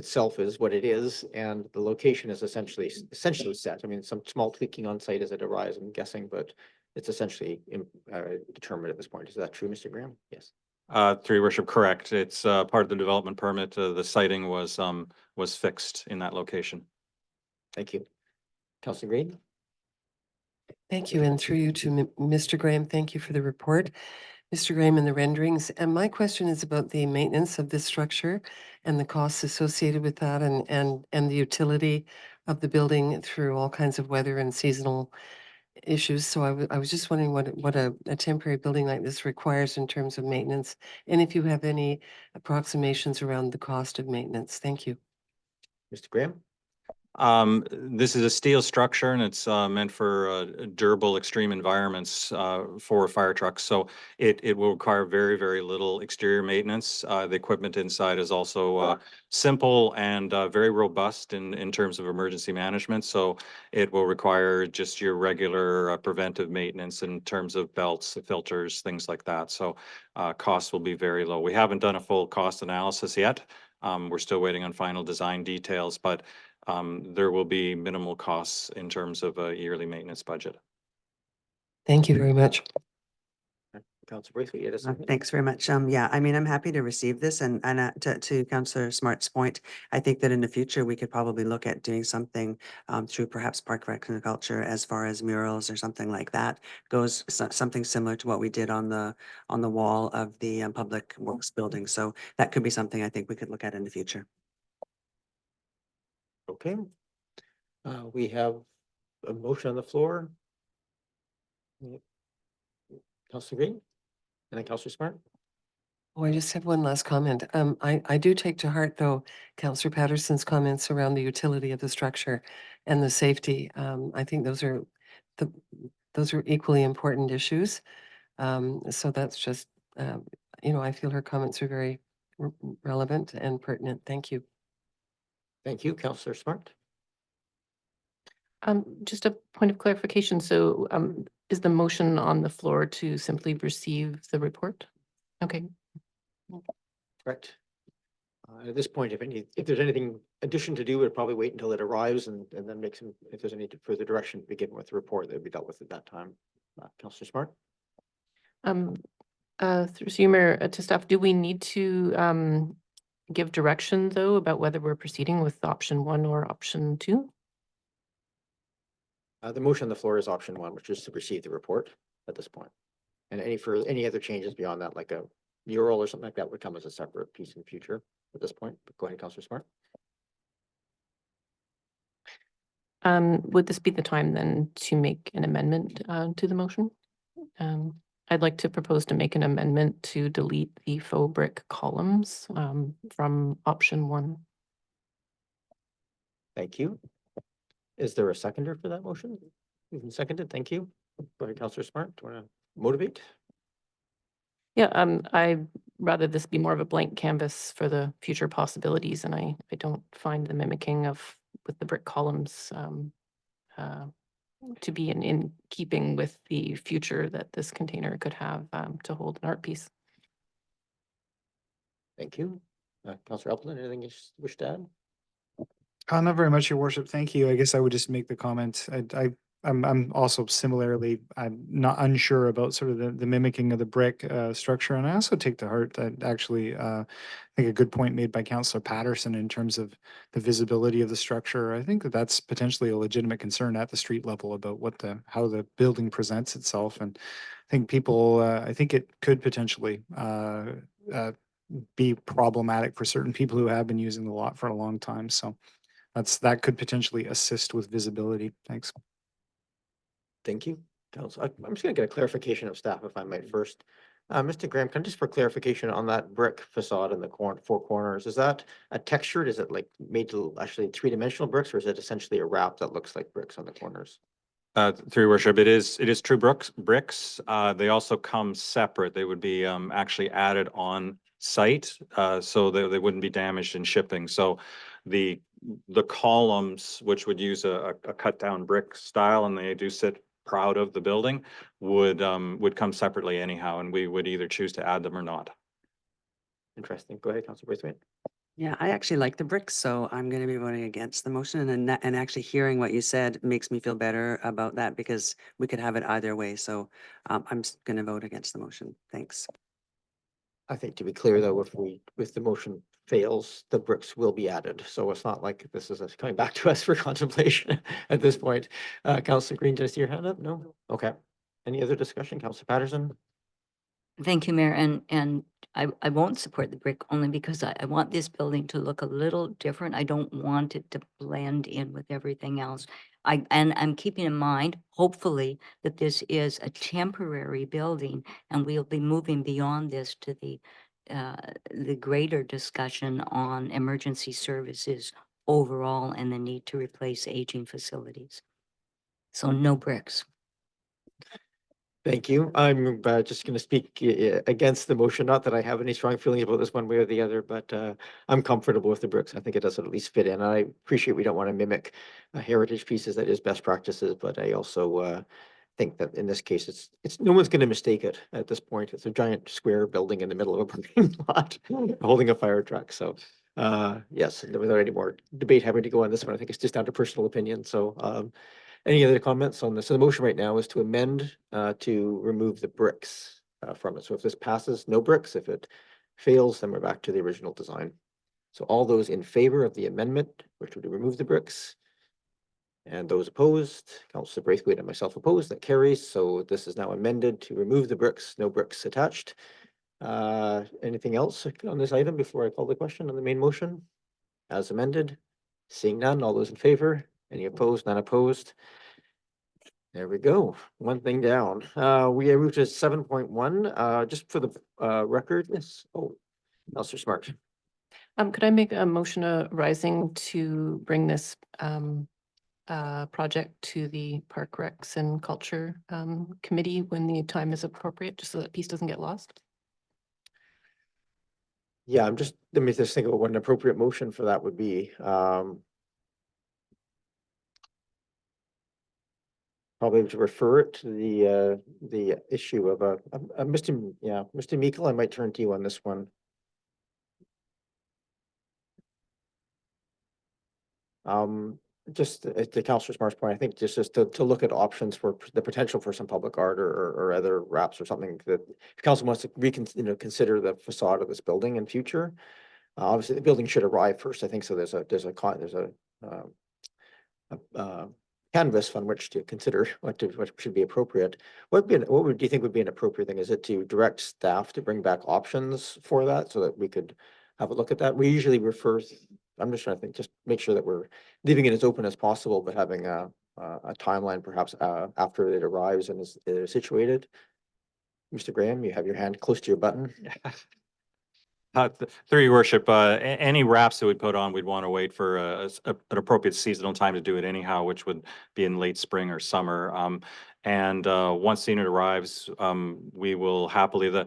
itself is what it is, and the location is essentially set. I mean, some small tweaking on site as it arrives, I'm guessing, but it's essentially determined at this point. Is that true, Mr. Graham? Yes. Through your worship, correct. It's part of the development permit. The siting was fixed in that location. Thank you. Councillor Green? Thank you, and through you to Mr. Graham, thank you for the report. Mr. Graham, and the renderings, and my question is about the maintenance of this structure and the costs associated with that and the utility of the building through all kinds of weather and seasonal issues. So I was just wondering what a temporary building like this requires in terms of maintenance, and if you have any approximations around the cost of maintenance. Thank you. Mr. Graham? This is a steel structure and it's meant for durable extreme environments for fire trucks. So it will require very, very little exterior maintenance. The equipment inside is also simple and very robust in terms of emergency management. So it will require just your regular preventive maintenance in terms of belts, filters, things like that. So costs will be very low. We haven't done a full cost analysis yet. We're still waiting on final design details, but there will be minimal costs in terms of a yearly maintenance budget. Thank you very much. Councillor Braithwaite, it is. Thanks very much. Yeah, I mean, I'm happy to receive this, and to Councillor Smart's point, I think that in the future we could probably look at doing something through perhaps Park Rec and Culture as far as murals or something like that goes, something similar to what we did on the wall of the Public Works building. So that could be something I think we could look at in the future. Okay. We have a motion on the floor. Councillor Green? And then Councillor Smart? Oh, I just have one last comment. I do take to heart, though, Councillor Patterson's comments around the utility of the structure and the safety. I think those are equally important issues. So that's just, I feel her comments are very relevant and pertinent. Thank you. Thank you, Councillor Smart. Just a point of clarification. So, is the motion on the floor to simply receive the report? Okay. Correct. At this point, if there's anything addition to do, we'd probably wait until it arrives and then make some, if there's any further direction to be given with the report, that would be dealt with at that time. Councillor Smart? Through Mayor, to staff, do we need to give direction though about whether we're proceeding with option 1 or option 2? The motion on the floor is option 1, which is to receive the report at this point. And any other changes beyond that, like a mural or something like that, would come as a separate piece in the future at this point. But go ahead, Councillor Smart. Would this be the time then to make an amendment to the motion? I'd like to propose to make an amendment to delete the faux brick columns from option 1. Thank you. Is there a seconder for that motion? You can second it. Thank you. Go ahead, Councillor Smart. Do you want to motivate? Yeah, I'd rather this be more of a blank canvas for the future possibilities, and I don't find the mimicking with the brick columns to be in keeping with the future that this container could have to hold an art piece. Thank you. Councillor Appleton, anything you wish to add? Not very much, Your Worship. Thank you. I guess I would just make the comment. I'm also similarly, I'm not unsure about sort of the mimicking of the brick structure. And I also take to heart that actually, I think a good point made by Councillor Patterson in terms of the visibility of the structure. I think that that's potentially a legitimate concern at the street level about how the building presents itself. And I think I think it could potentially be problematic for certain people who have been using the lot for a long time. So that could potentially assist with visibility. Thanks. Thank you, Council. I'm just going to get a clarification of staff, if I might first. Mr. Graham, can I just for clarification on that brick facade in the four corners, is that a textured? Is it like made to actually 3-dimensional bricks, or is it essentially a wrap that looks like bricks on the corners? Through your worship, it is true bricks. They also come separate. They would be actually added on site, so they wouldn't be damaged in shipping. So the columns, which would use a cut down brick style, and they do sit proud of the building, would come separately anyhow, and we would either choose to add them or not. Interesting. Go ahead, Councillor Braithwaite. Yeah, I actually like the bricks, so I'm going to be voting against the motion. And actually hearing what you said makes me feel better about that because we could have it either way. So I'm going to vote against the motion. Thanks. I think to be clear though, if the motion fails, the bricks will be added. So it's not like this is coming back to us for contemplation at this point. Councillor Green, did I see your hand up? No? Okay. Any other discussion? Councillor Patterson? Thank you, Mayor. And I won't support the brick only because I want this building to look a little different. I don't want it to blend in with everything else. And I'm keeping in mind, hopefully, that this is a temporary building and we'll be moving beyond this to the greater discussion on emergency services overall and the need to replace aging facilities. So no bricks. Thank you. I'm just going to speak against the motion. Not that I have any strong feelings about this one way or the other, but I'm comfortable with the bricks. I think it does at least fit in. I appreciate we don't want to mimic heritage pieces. That is best practices, but I also think that in this case, it's no one's going to mistake it at this point. It's a giant square building in the middle of a parking lot holding a fire truck. So yes, without any more debate having to go on this one, I think it's just down to personal opinion. So any other comments on this? So the motion right now is to amend to remove the bricks from it. So if this passes, no bricks. If it fails, then we're back to the original design. So all those in favor of the amendment, which would remove the bricks, and those opposed, Councillor Braithwaite and myself opposed, that carries. So this is now amended to remove the bricks, no bricks attached. Anything else on this item before I call the question on the main motion? As amended, seeing none, all those in favor, any opposed, none opposed. There we go. One thing down. We are moved to 7.1. Just for the record, yes. Oh, Councillor Smart. Could I make a motion arising to bring this project to the Park Recs and Culture Committee when the time is appropriate, just so that piece doesn't get lost? Yeah, let me just think about what an appropriate motion for that would be. Probably to refer it to the issue of Mr. Meikle, I might turn to you on this one. Just to Councillor Smart's point, I think just to look at options for the potential for some public art or other wraps or something that if council wants to consider the facade of this building in future. Obviously, the building should arrive first. I think so. There's a canvas on which to consider what should be appropriate. What do you think would be an appropriate thing? Is it to direct staff to bring back options for that so that we could have a look at that? We usually refer. I'm just trying to think, just make sure that we're leaving it as open as possible, but having a timeline perhaps after it arrives and is situated. Mr. Graham, you have your hand close to your button. Through your worship, any wraps that we put on, we'd want to wait for an appropriate seasonal time to do it anyhow, which would be in late spring or summer. And once the unit arrives, we will happily,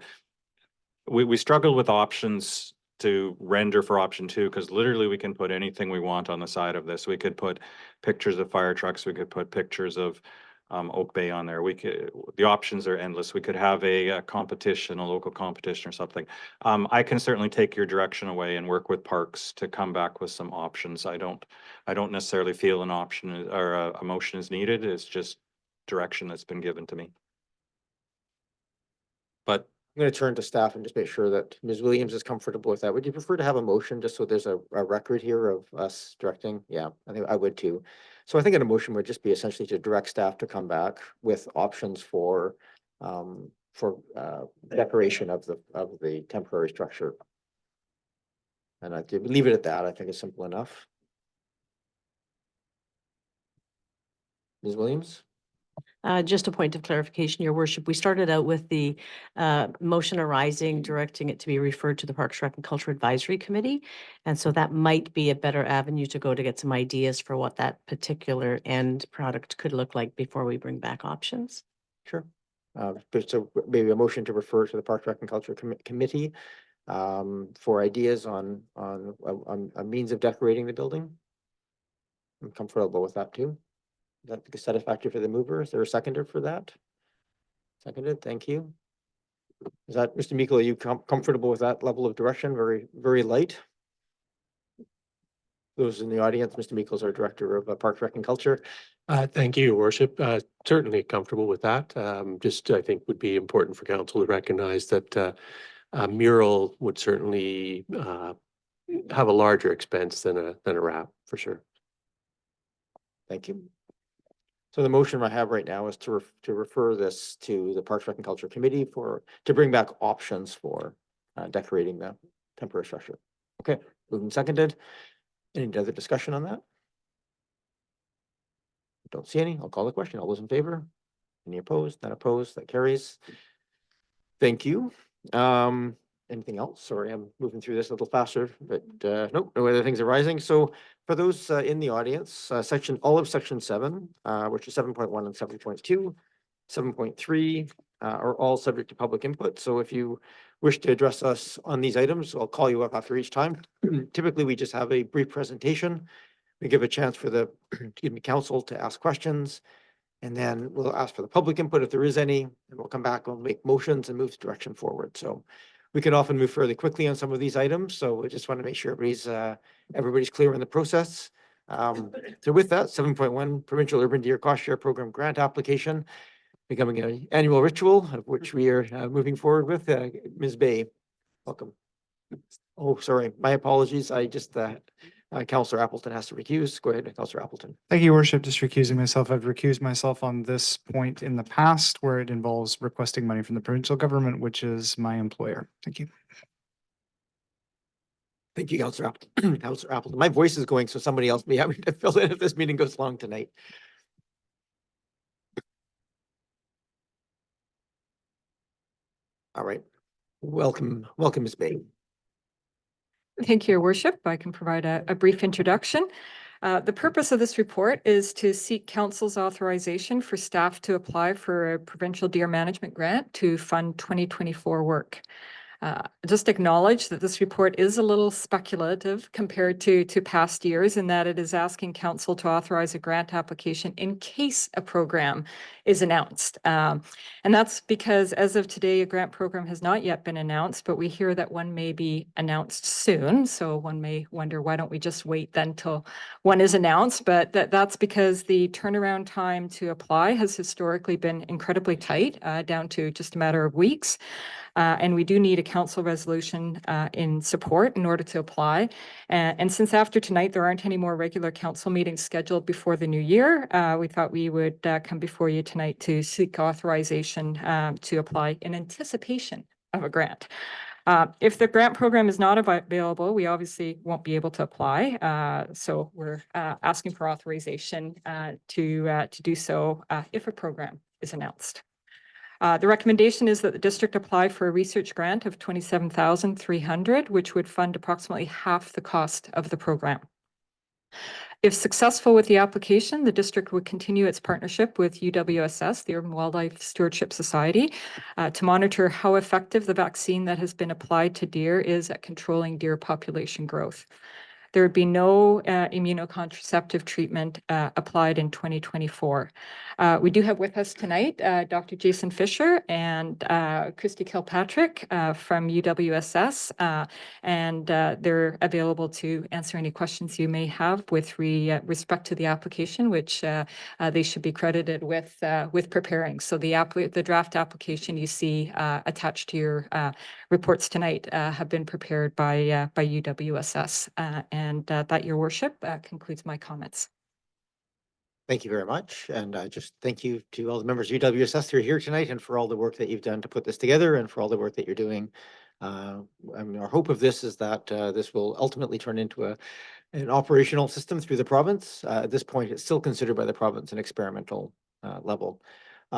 we struggled with options to render for option 2 because literally we can put anything we want on the side of this. We could put pictures of fire trucks. We could put pictures of Oak Bay on there. The options are endless. We could have a competition, a local competition or something. I can certainly take your direction away and work with parks to come back with some options. I don't necessarily feel an option or a motion is needed. It's just direction that's been given to me. But I'm going to turn to staff and just make sure that Ms. Williams is comfortable with that. Would you prefer to have a motion just so there's a record here of us directing? Yeah, I think I would too. So I think a motion would just be essentially to direct staff to come back with options for decoration of the temporary structure. And I did leave it at that. I think it's simple enough. Ms. Williams? Just a point of clarification, Your Worship. We started out with the motion arising, directing it to be referred to the Parks, Rec and Culture Advisory Committee. And so that might be a better avenue to go to get some ideas for what that particular end product could look like before we bring back options. Sure. So maybe a motion to refer to the Parks, Rec and Culture Committee for ideas on a means of decorating the building. I'm comfortable with that too. Is that satisfactory for the mover? Is there a seconder for that? Seconded, thank you. Is that, Mr. Meikle, are you comfortable with that level of direction? Very, very light? Those in the audience, Mr. Meikle is our Director of Parks, Rec and Culture. Thank you, Your Worship. Certainly comfortable with that. Just I think would be important for council to recognize that a mural would certainly have a larger expense than a wrap, for sure. Thank you. So the motion I have right now is to refer this to the Parks, Rec and Culture Committee to bring back options for decorating the temporary structure. Okay, moved and seconded. Any other discussion on that? Don't see any. I'll call the question. All those in favor? Any opposed? None opposed? That carries. Thank you. Anything else? Sorry, I'm moving through this a little faster, but nope, no other things arising. So for those in the audience, all of section 7, which is 7.1 and 7.2, 7.3 are all subject to public input. So if you wish to address us on these items, I'll call you up after each time. Typically, we just have a brief presentation. We give a chance for the council to ask questions, and then we'll ask for the public input if there is any, and we'll come back, we'll make motions and move the direction forward. So we can often move fairly quickly on some of these items. So we just want to make sure everybody's clear in the process. So with that, 7.1 Provincial Urban Deer Cost Share Program grant application becoming an annual ritual, of which we are moving forward with. Ms. Bay, welcome. Oh, sorry, my apologies. I just Councillor Appleton has to recuse. Go ahead, Councillor Appleton. Thank you, Your Worship. Just recusing myself. I've recused myself on this point in the past where it involves requesting money from the provincial government, which is my employer. Thank you. Thank you, Councillor Appleton. Councillor Appleton. My voice is going, so somebody else may have to fill in if this meeting goes long tonight. All right. Welcome, Ms. Bay. Thank you, Your Worship. I can provide a brief introduction. The purpose of this report is to seek Council's authorization for staff to apply for a provincial deer management grant to fund 2024 work. Just acknowledge that this report is a little speculative compared to past years in that it is asking Council to authorize a grant application in case a program is announced. And that's because as of today, a grant program has not yet been announced, but we hear that one may be announced soon. So one may wonder, why don't we just wait then till one is announced? But that's because the turnaround time to apply has historically been incredibly tight, down to just a matter of weeks. And we do need a council resolution in support in order to apply. And since after tonight, there aren't any more regular council meetings scheduled before the new year, we thought we would come before you tonight to seek authorization to apply in anticipation of a grant. If the grant program is not available, we obviously won't be able to apply. So we're asking for authorization to do so if a program is announced. The recommendation is that the district apply for a research grant of $27,300, which would fund approximately half the cost of the program. If successful with the application, the district would continue its partnership with UWSS, the Urban Wildlife Stewardship Society, to monitor how effective the vaccine that has been applied to deer is at controlling deer population growth. There would be no immunocontraceptive treatment applied in 2024. We do have with us tonight Dr. Jason Fisher and Christy Kilpatrick from UWSS, and they're available to answer any questions you may have with respect to the application, which they should be credited with preparing. So the draft application you see attached to your reports tonight have been prepared by UWSS. And that, Your Worship, concludes my comments. Thank you very much. And just thank you to all the members of UWSS who are here tonight and for all the work that you've done to put this together and for all the work that you're doing. I mean, our hope of this is that this will ultimately turn into an operational system through the province. At this point, it's still considered by the province an experimental level.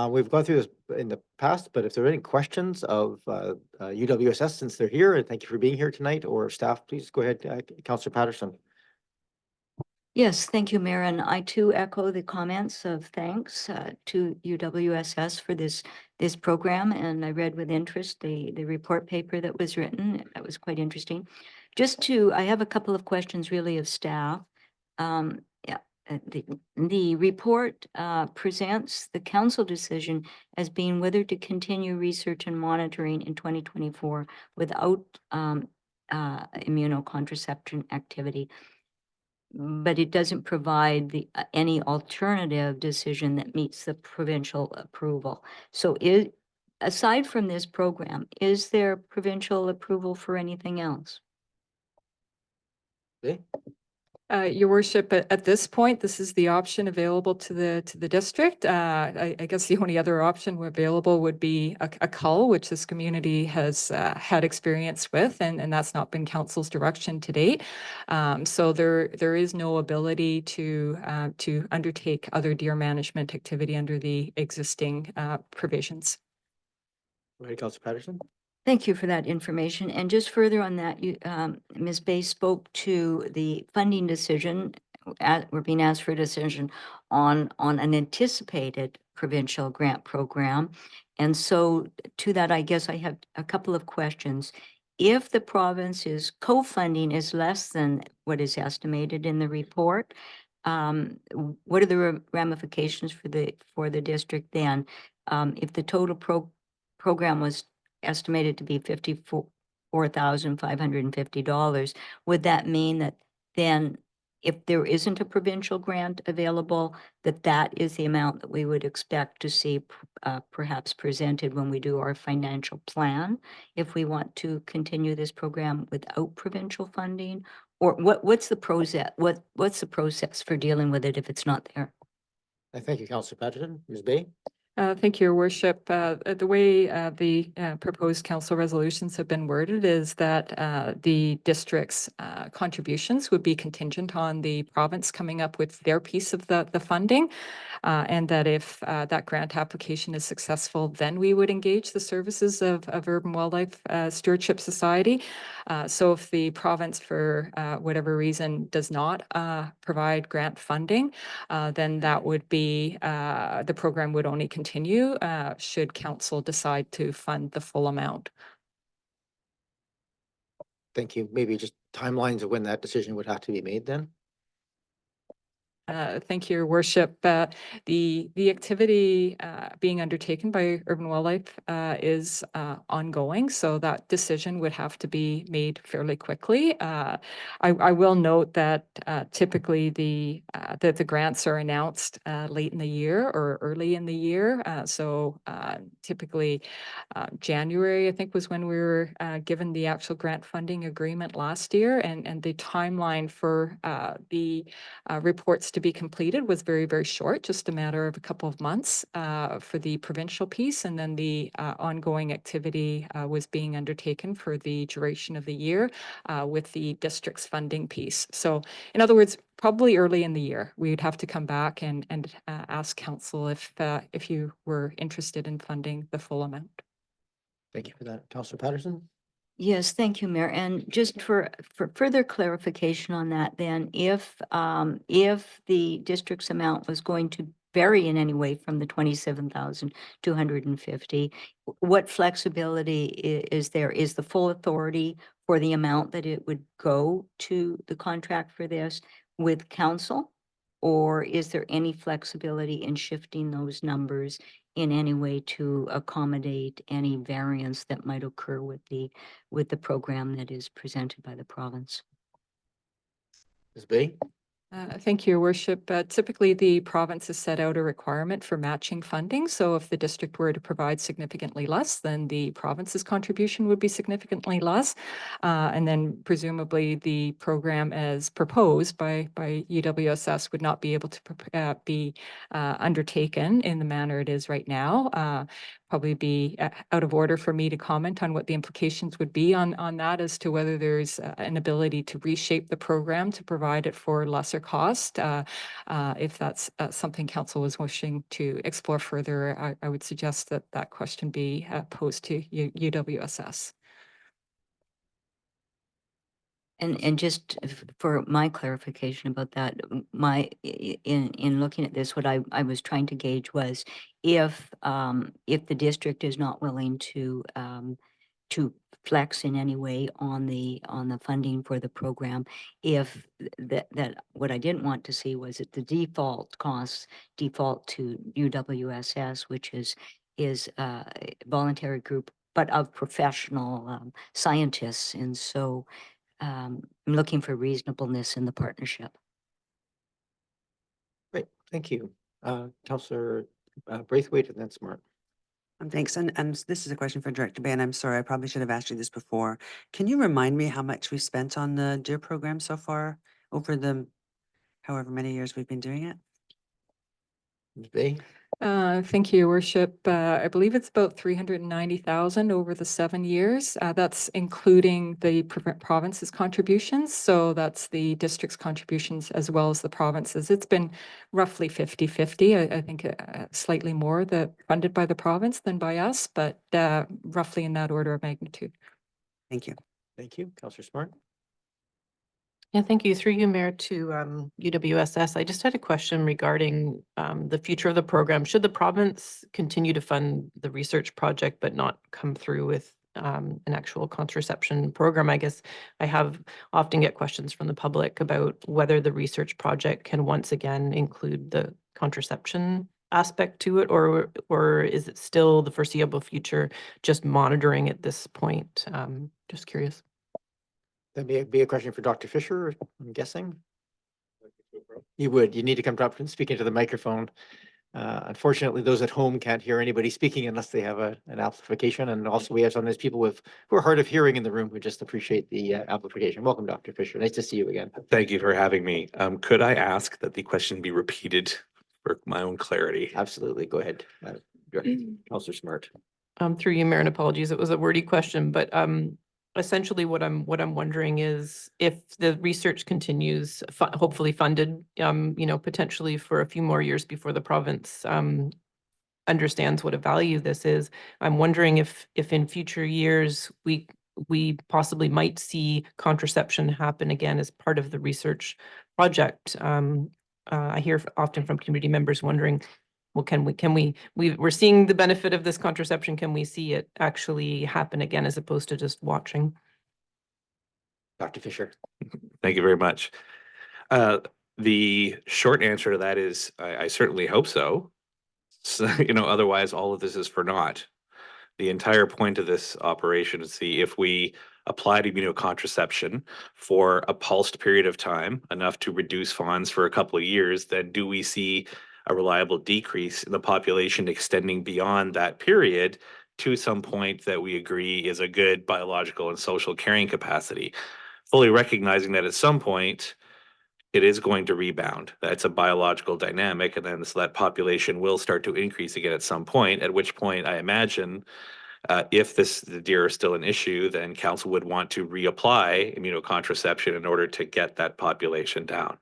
We've gone through this in the past, but if there are any questions of UWSS since they're here, and thank you for being here tonight, or staff, please go ahead, Councillor Patterson. Yes, thank you, Mayor. And I too echo the comments of thanks to UWSS for this program. And I read with interest the report paper that was written. That was quite interesting. I have a couple of questions really of staff. The report presents the council decision as being whether to continue research and monitoring in 2024 without immunocontraception activity. but it doesn't provide any alternative decision that meets the provincial approval. So aside from this program, is there provincial approval for anything else? Okay. Your worship, at this point, this is the option available to the district. I guess the only other option available would be a cull, which this community has had experience with, and that's not been council's direction to date. So there is no ability to undertake other deer management activity under the existing provisions. Right, Councillor Patterson? Thank you for that information. And just further on that, Ms. Bay spoke to the funding decision. We're being asked for a decision on an anticipated provincial grant program. And so to that, I guess I have a couple of questions. If the province's co-funding is less than what is estimated in the report, what are the ramifications for the district then? If the total program was estimated to be $54,550. Would that mean that then if there isn't a provincial grant available, that is the amount that we would expect to see perhaps presented when we do our financial plan, if we want to continue this program without provincial funding? Or what's the process? What's the process for dealing with it if it's not there? I thank you, Councillor Patterson. Ms. Bay? Thank you, Your Worship. The way the proposed council resolutions have been worded is that the district's contributions would be contingent on the province coming up with their piece of the funding, and that if that grant application is successful, then we would engage the services of Urban Wildlife Stewardship Society. So if the province, for whatever reason, does not provide grant funding, then that would be, the program would only continue should council decide to fund the full amount. Thank you. Maybe just timelines of when that decision would have to be made then? Thank you, Your Worship. The activity being undertaken by Urban Wildlife is ongoing, so that decision would have to be made fairly quickly. I will note that typically the grants are announced late in the year or early in the year. So typically January, I think, was when we were given the actual grant funding agreement last year, and the timeline for the reports to be completed was very, very short, just a matter of a couple of months for the provincial piece. And then the ongoing activity was being undertaken for the duration of the year with the district's funding piece. So in other words, probably early in the year, we'd have to come back and ask council if you were interested in funding the full amount. Thank you for that. Councillor Patterson? Yes, thank you, Mayor. And just for further clarification on that, then, if the district's amount was going to vary in any way from the 27,250, what flexibility is there? Is the full authority for the amount that it would go to the contract for this with council? Or is there any flexibility in shifting those numbers in any way to accommodate any variance that might occur with the program that is presented by the province? Ms. Bay? Thank you, Your Worship. Typically, the province has set out a requirement for matching funding. So if the district were to provide significantly less, then the province's contribution would be significantly less. And then presumably the program as proposed by UWSS would not be able to be undertaken in the manner it is right now. Probably be out of order for me to comment on what the implications would be on that, as to whether there's an ability to reshape the program to provide it for lesser cost. If that's something council was wishing to explore further, I would suggest that that question be posed to UWSS. And just for my clarification about that, in looking at this, what I was trying to gauge was if the district is not willing to flex in any way on the funding for the program, if that what I didn't want to see was that the default costs default to UWSS, which is a voluntary group, but of professional scientists. And so I'm looking for reasonableness in the partnership. Thank you. Councillor Braithwaite and then Smart. Thanks. And this is a question for Director Bay, and I'm sorry, I probably should have asked you this before. Can you remind me how much we spent on the deer program so far over the however many years we've been doing it? Ms. Bay? Thank you, Your Worship. I believe it's about 390,000 over the 7 years. That's including the province's contributions. So that's the district's contributions as well as the provinces. It's been roughly 50-50. I think slightly more funded by the province than by us, but roughly in that order of magnitude. Thank you. Thank you. Councillor Smart? Yeah, thank you. Through you, Mayor, to UWSS. I just had a question regarding the future of the program. Should the province continue to fund the research project but not come through with an actual contraception program? I guess I often get questions from the public about whether the research project can once again include the contraception aspect to it, or is it still the foreseeable future just monitoring at this point? Just curious. That'd be a question for Dr. Fisher, I'm guessing. You would. You need to come up and speak into the microphone. Unfortunately, those at home can't hear anybody speaking unless they have an amplification. And also we have sometimes people who are hard of hearing in the room who just appreciate the amplification. Welcome, Dr. Fisher. Nice to see you again. Thank you for having me. Could I ask that the question be repeated for my own clarity? Absolutely. Go ahead. Councillor Smart. Through you, Mayor, and apologies, it was a wordy question, but essentially what I'm wondering is if the research continues, hopefully funded, potentially for a few more years before the province understands what a value this is. I'm wondering if in future years we possibly might see contraception happen again as part of the research project. I hear often from community members wondering, well, we're seeing the benefit of this contraception. Can we see it actually happen again as opposed to just watching? Dr. Fisher. Thank you very much. The short answer to that is I certainly hope so. So, otherwise all of this is for naught. The entire point of this operation is see if we applied immunocontraception for a pulsed period of time, enough to reduce fawns for a couple of years, then do we see a reliable decrease in the population extending beyond that period to some point that we agree is a good biological and social carrying capacity, fully recognizing that at some point it is going to rebound. That's a biological dynamic, and then so that population will start to increase again at some point, at which point I imagine if the deer are still an issue, then council would want to reapply immunocontraception in order to get that population down.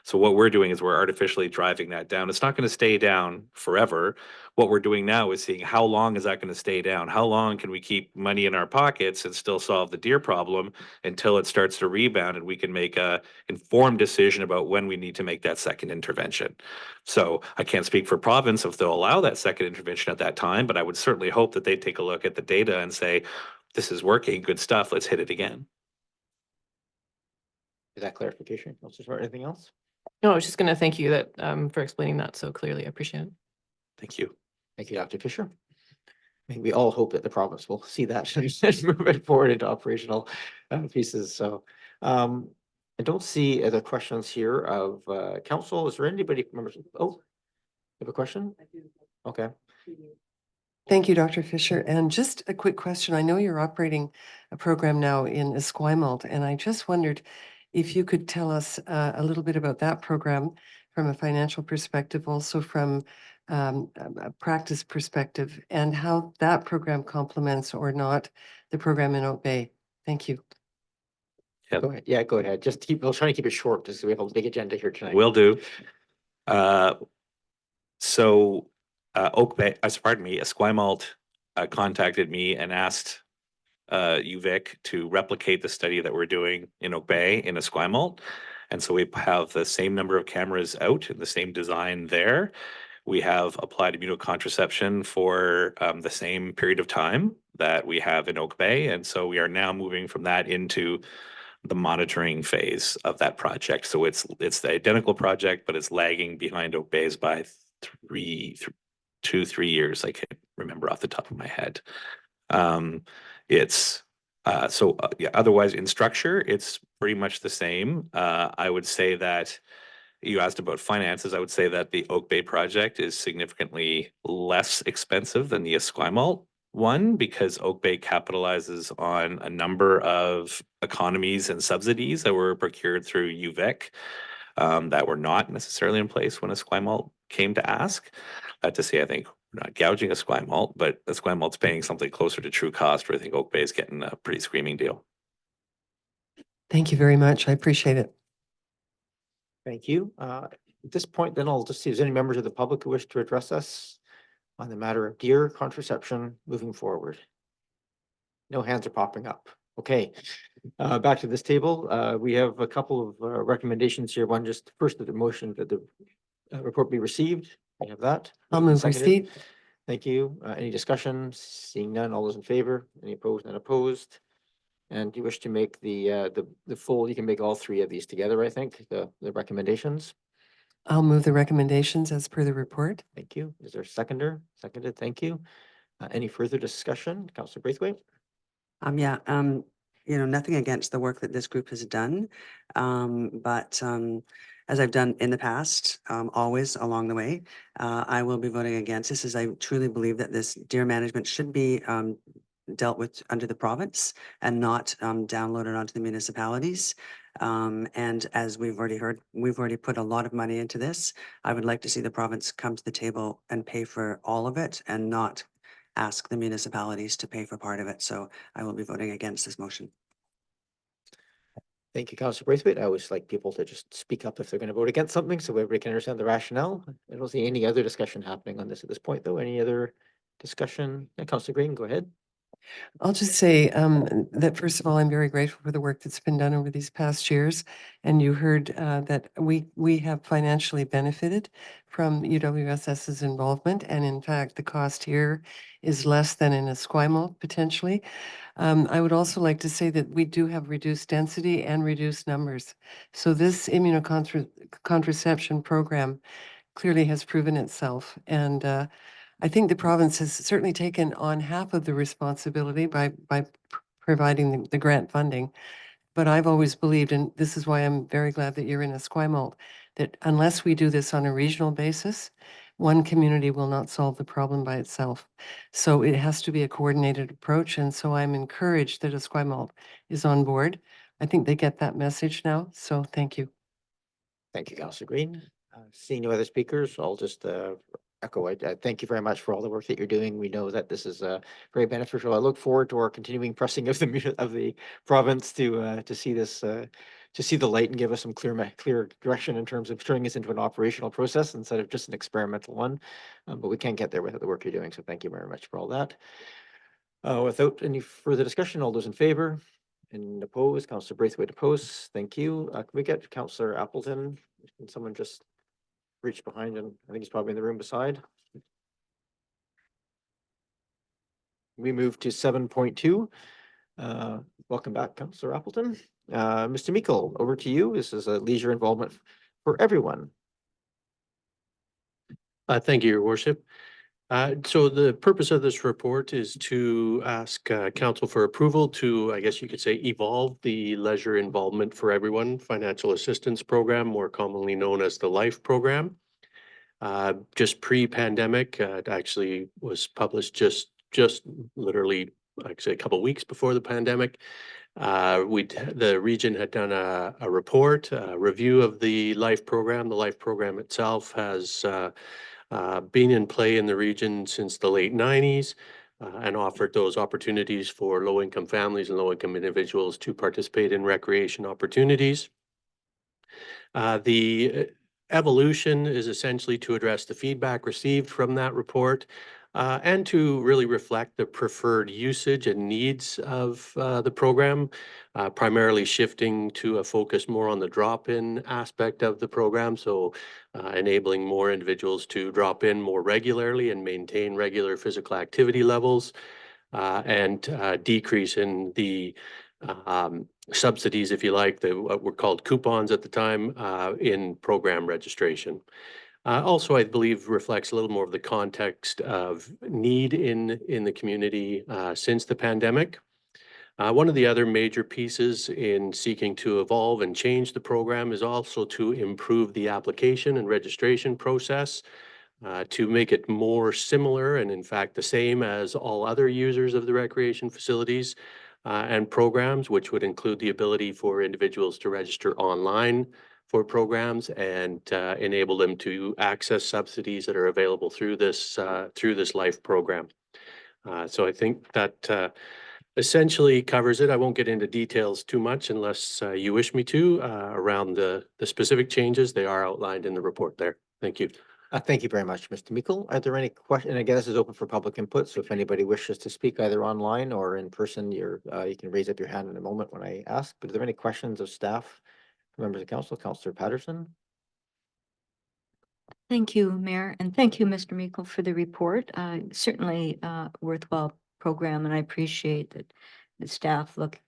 So what we're doing is we're artificially driving that down. It's not going to stay down forever. What we're doing now is seeing how long is that going to stay down? How long can we keep money in our pockets and still solve the deer problem until it starts to rebound and we can make a informed decision about when we need to make that second intervention. So I can't speak for province if they'll allow that second intervention at that time, but I would certainly hope that they take a look at the data and say, this is working, good stuff, let's hit it again. Is that clarification? Councillor Smart, anything else? No, I was just going to thank you for explaining that so clearly. I appreciate it. Thank you. Thank you, Dr. Fisher. I think we all hope that the province will see that and move it forward into operational pieces. So I don't see other questions here of council. Is there anybody members? Oh, you have a question? Okay. Thank you, Dr. Fisher. And just a quick question. I know you're operating a program now in Esquimalt, and I just wondered if you could tell us a little bit about that program from a financial perspective, also from a practice perspective, and how that program complements or not the program in Oak Bay. Thank you. Yeah. Go ahead. Yeah, go ahead. We'll try to keep it short just so we have a big agenda here tonight. Will do. So Oak Bay, pardon me, Esquimalt contacted me and asked UVic to replicate the study that we're doing in Oak Bay in Esquimalt. And so we have the same number of cameras out and the same design there. We have applied immunocontraception for the same period of time that we have in Oak Bay. And so we are now moving from that into the monitoring phase of that project. So it's the identical project, but it's lagging behind Oak Bay's by 3 years. I can't remember off the top of my head. Otherwise in structure, it's pretty much the same. I would say that you asked about finances, I would say that the Oak Bay project is significantly less expensive than the Esquimalt one, because Oak Bay capitalizes on a number of economies and subsidies that were procured through UVic that were not necessarily in place when Esquimalt came to ask. To say, I think we're not gouging Esquimalt, but Esquimalt's paying something closer to true cost, where I think Oak Bay is getting a pretty screaming deal. Thank you very much. I appreciate it. Thank you. At this point, then I'll just see if there's any members of the public who wish to address us on the matter of deer contraception moving forward. No hands are popping up. Okay, back to this table. We have a couple of recommendations here. One, just first that the motion that the report be received. We have that. I'll Moved and move seconded. receipt. Thank you. Any discussion? Seeing none, all those in favor? Any opposed? None opposed? And do you wish to make the full, you can make all three of these together, I think, the recommendations. I'll move the recommendations as per the report. Thank you. Is there a seconder? Seconded, thank you. Any further discussion? Councillor Braithwaite? Yeah, you know, nothing against the work that this group has done. But as I've done in the past, always along the way, I will be voting against this, as I truly believe that this deer management should be dealt with under the province and not downloaded onto the municipalities. And as we've already heard, we've already put a lot of money into this. I would like to see the province come to the table and pay for all of it and not ask the municipalities to pay for part of it. So I will be voting against this motion. Thank you, Councillor Braithwaite. I always like people to just speak up if they're going to vote against something, so everybody can understand the rationale. I don't see any other discussion happening on this at this point, though. Any other discussion? Councillor Green, go ahead. I'll just say that first of all, I'm very grateful for the work that's been done over these past years. And you heard that we have financially benefited from UWSS's involvement. And in fact, the cost here is less than in Esquimalt potentially. I would also like to say that we do have reduced density and reduced numbers. So this immunocontraception program clearly has proven itself. And I think the province has certainly taken on half of the responsibility by providing the grant funding. But I've always believed, and this is why I'm very glad that you're in Esquimalt, that unless we do this on a regional basis, one community will not solve the problem by itself. So it has to be a coordinated approach. And so I'm encouraged that Esquimalt is on board. I think they get that message now. So thank you. Thank you, Councillor Green. Seeing no other speakers, I'll just echo. I thank you very much for all the work that you're doing. We know that this is very beneficial. I look forward to our continuing pressing of the province to see this to see the light and give us some clear direction in terms of turning this into an operational process instead of just an experimental one. But we can't get there without the work you're doing. So thank you very much for all that. Without any further discussion, all those in favor? And opposed? Councillor Braithwaite opposed. Thank you. Can we get Councillor Appleton? Can someone just reach behind him? I think he's probably in the room beside. We move to 7.2. Welcome back, Councillor Appleton. Mr. Meikle, over to you. This is a leisure involvement for everyone. Thank you, Your Worship. So the purpose of this report is to ask council for approval to, I guess you could say, evolve the Leisure Involvement for Everyone Financial Assistance Program, more commonly known as the LIFE program. Just pre-pandemic, it actually was published just literally, actually a couple of weeks before the pandemic. The region had done a report, a review of the LIFE program. The LIFE program itself has been in play in the region since the late 90s and offered those opportunities for low-income families and low-income individuals to participate in recreation opportunities. The evolution is essentially to address the feedback received from that report and to really reflect the preferred usage and needs of the program, primarily shifting to a focus more on the drop-in aspect of the program. So enabling more individuals to drop in more regularly and maintain regular physical activity levels and decrease in the subsidies, if you like, what were called coupons at the time in program registration. Also, I believe reflects a little more of the context of need in the community since the pandemic. One of the other major pieces in seeking to evolve and change the program is also to improve the application and registration process to make it more similar and in fact the same as all other users of the recreation facilities and programs, which would include the ability for individuals to register online for programs and enable them to access subsidies that are available through this LIFE program. So I think that essentially covers it. I won't get into details too much unless you wish me to around the specific changes. They are outlined in the report there. Thank you. Thank you very much, Mr. Meikle. Are there any questions? And again, this is open for public input, so if anybody wishes to speak either online or in person, you can raise up your hand in a moment when I ask. But are there any questions of staff, members of council? Councillor Patterson? Thank you, Mayor, and thank you, Mr. Meikle, for the report. Certainly worthwhile program, and I appreciate that the staff work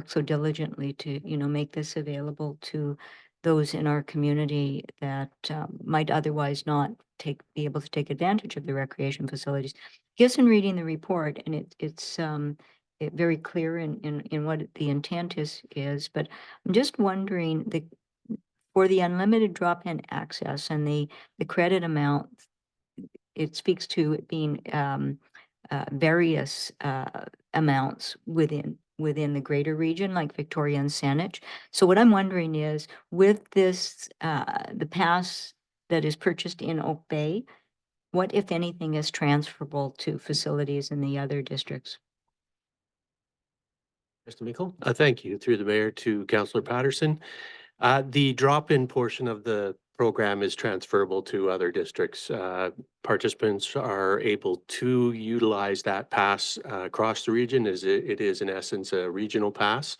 so diligently to, make this available to those in our community that might otherwise not be able to take advantage of the recreation facilities. Yes, in reading the report, and it's very clear in what the intent is, but I'm just wondering for the unlimited drop-in access and the credit amount, it speaks to it being various amounts within the greater region, like Victoria and Saanich. So what I'm wondering is, with this, the pass that is purchased in Oak Bay, what, if anything, is transferable to facilities in the other districts? Mr. Meikle? Thank you. Through the mayor to Councillor Patterson. The drop-in portion of the program is transferable to other districts. Participants are able to utilize that pass across the region as it is in essence a regional pass.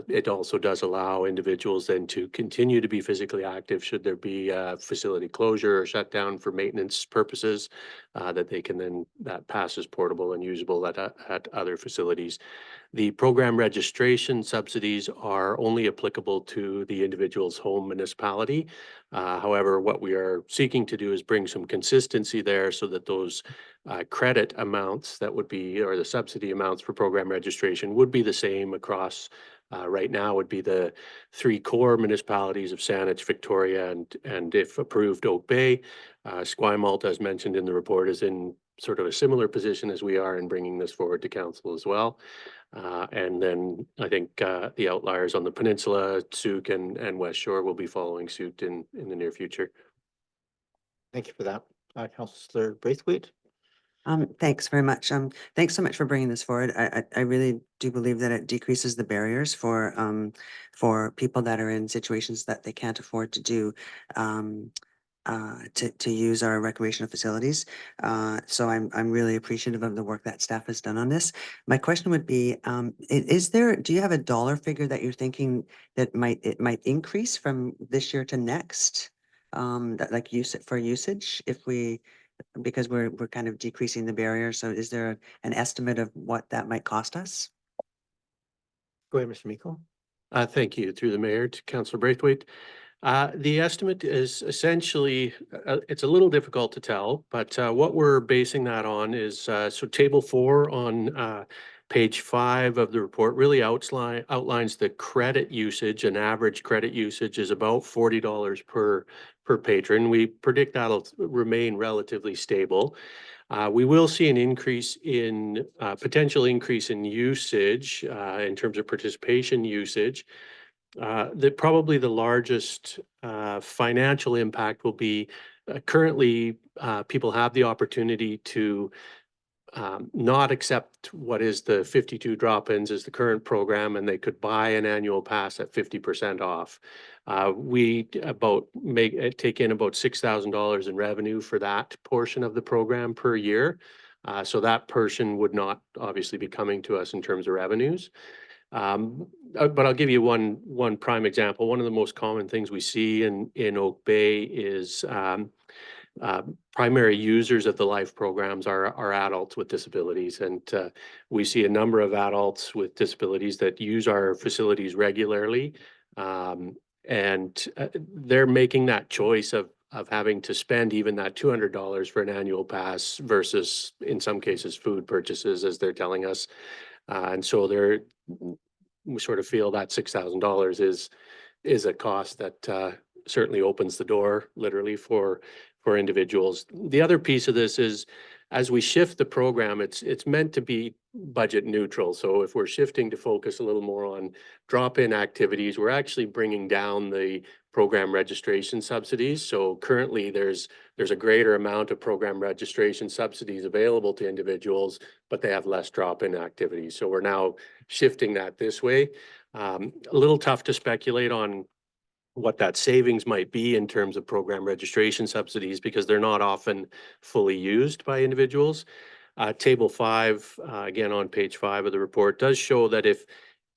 It also does allow individuals then to continue to be physically active should there be a facility closure or shutdown for maintenance purposes, that pass is portable and usable at other facilities. The program registration subsidies are only applicable to the individual's home municipality. However, what we are seeking to do is bring some consistency there so that those credit amounts that would be, or the subsidy amounts for program registration would be the same across. Right now would be the 3 core municipalities of Saanich, Victoria, and if approved, Oak Bay. Esquimalt, as mentioned in the report, is in sort of a similar position as we are in bringing this forward to council as well. And then I think the outliers on the peninsula, Sooke and West Shore will be following suit in the near future. Thank you for that. Councillor Braithwaite? Thanks very much. Thanks so much for bringing this forward. I really do believe that it decreases the barriers for people that are in situations that they can't afford to do to use our recreational facilities. So I'm really appreciative of the work that staff has done on this. My question would be, do you have a dollar figure that you're thinking that it might increase from this year to next? That like usage because we're kind of decreasing the barrier. So is there an estimate of what that might cost us? Go ahead, Mr. Meikle. Thank you. Through the mayor to Councillor Braithwaite. The estimate is essentially, it's a little difficult to tell, but what we're basing that on is, so table 4 on page 5 of the report really outlines the credit usage. An average credit usage is about $40 per patron. We predict that'll remain relatively stable. We will see an increase in potential increase in usage in terms of participation usage. Probably the largest financial impact will be currently people have the opportunity to not accept what is the 52 drop-ins as the current program, and they could buy an annual pass at 50% off. We take in about $6,000 in revenue for that portion of the program per year. So that person would not obviously be coming to us in terms of revenues. But I'll give you one prime example. One of the most common things we see in Oak Bay is primary users of the LIFE programs are adults with disabilities, and we see a number of adults with disabilities that use our facilities regularly, and they're making that choice of having to spend even that $200 for an annual pass versus, in some cases, food purchases, as they're telling us. And so we sort of feel that $6,000 is a cost that certainly opens the door literally for individuals. The other piece of this is, as we shift the program, it's meant to be budget neutral. So if we're shifting to focus a little more on drop-in activities, we're actually bringing down the program registration subsidies. So currently there's a greater amount of program registration subsidies available to individuals, but they have less drop-in activities. So we're now shifting that this way. A little tough to speculate on what that savings might be in terms of program registration subsidies because they're not often fully used by individuals. Table 5, again on page 5 of the report, does show that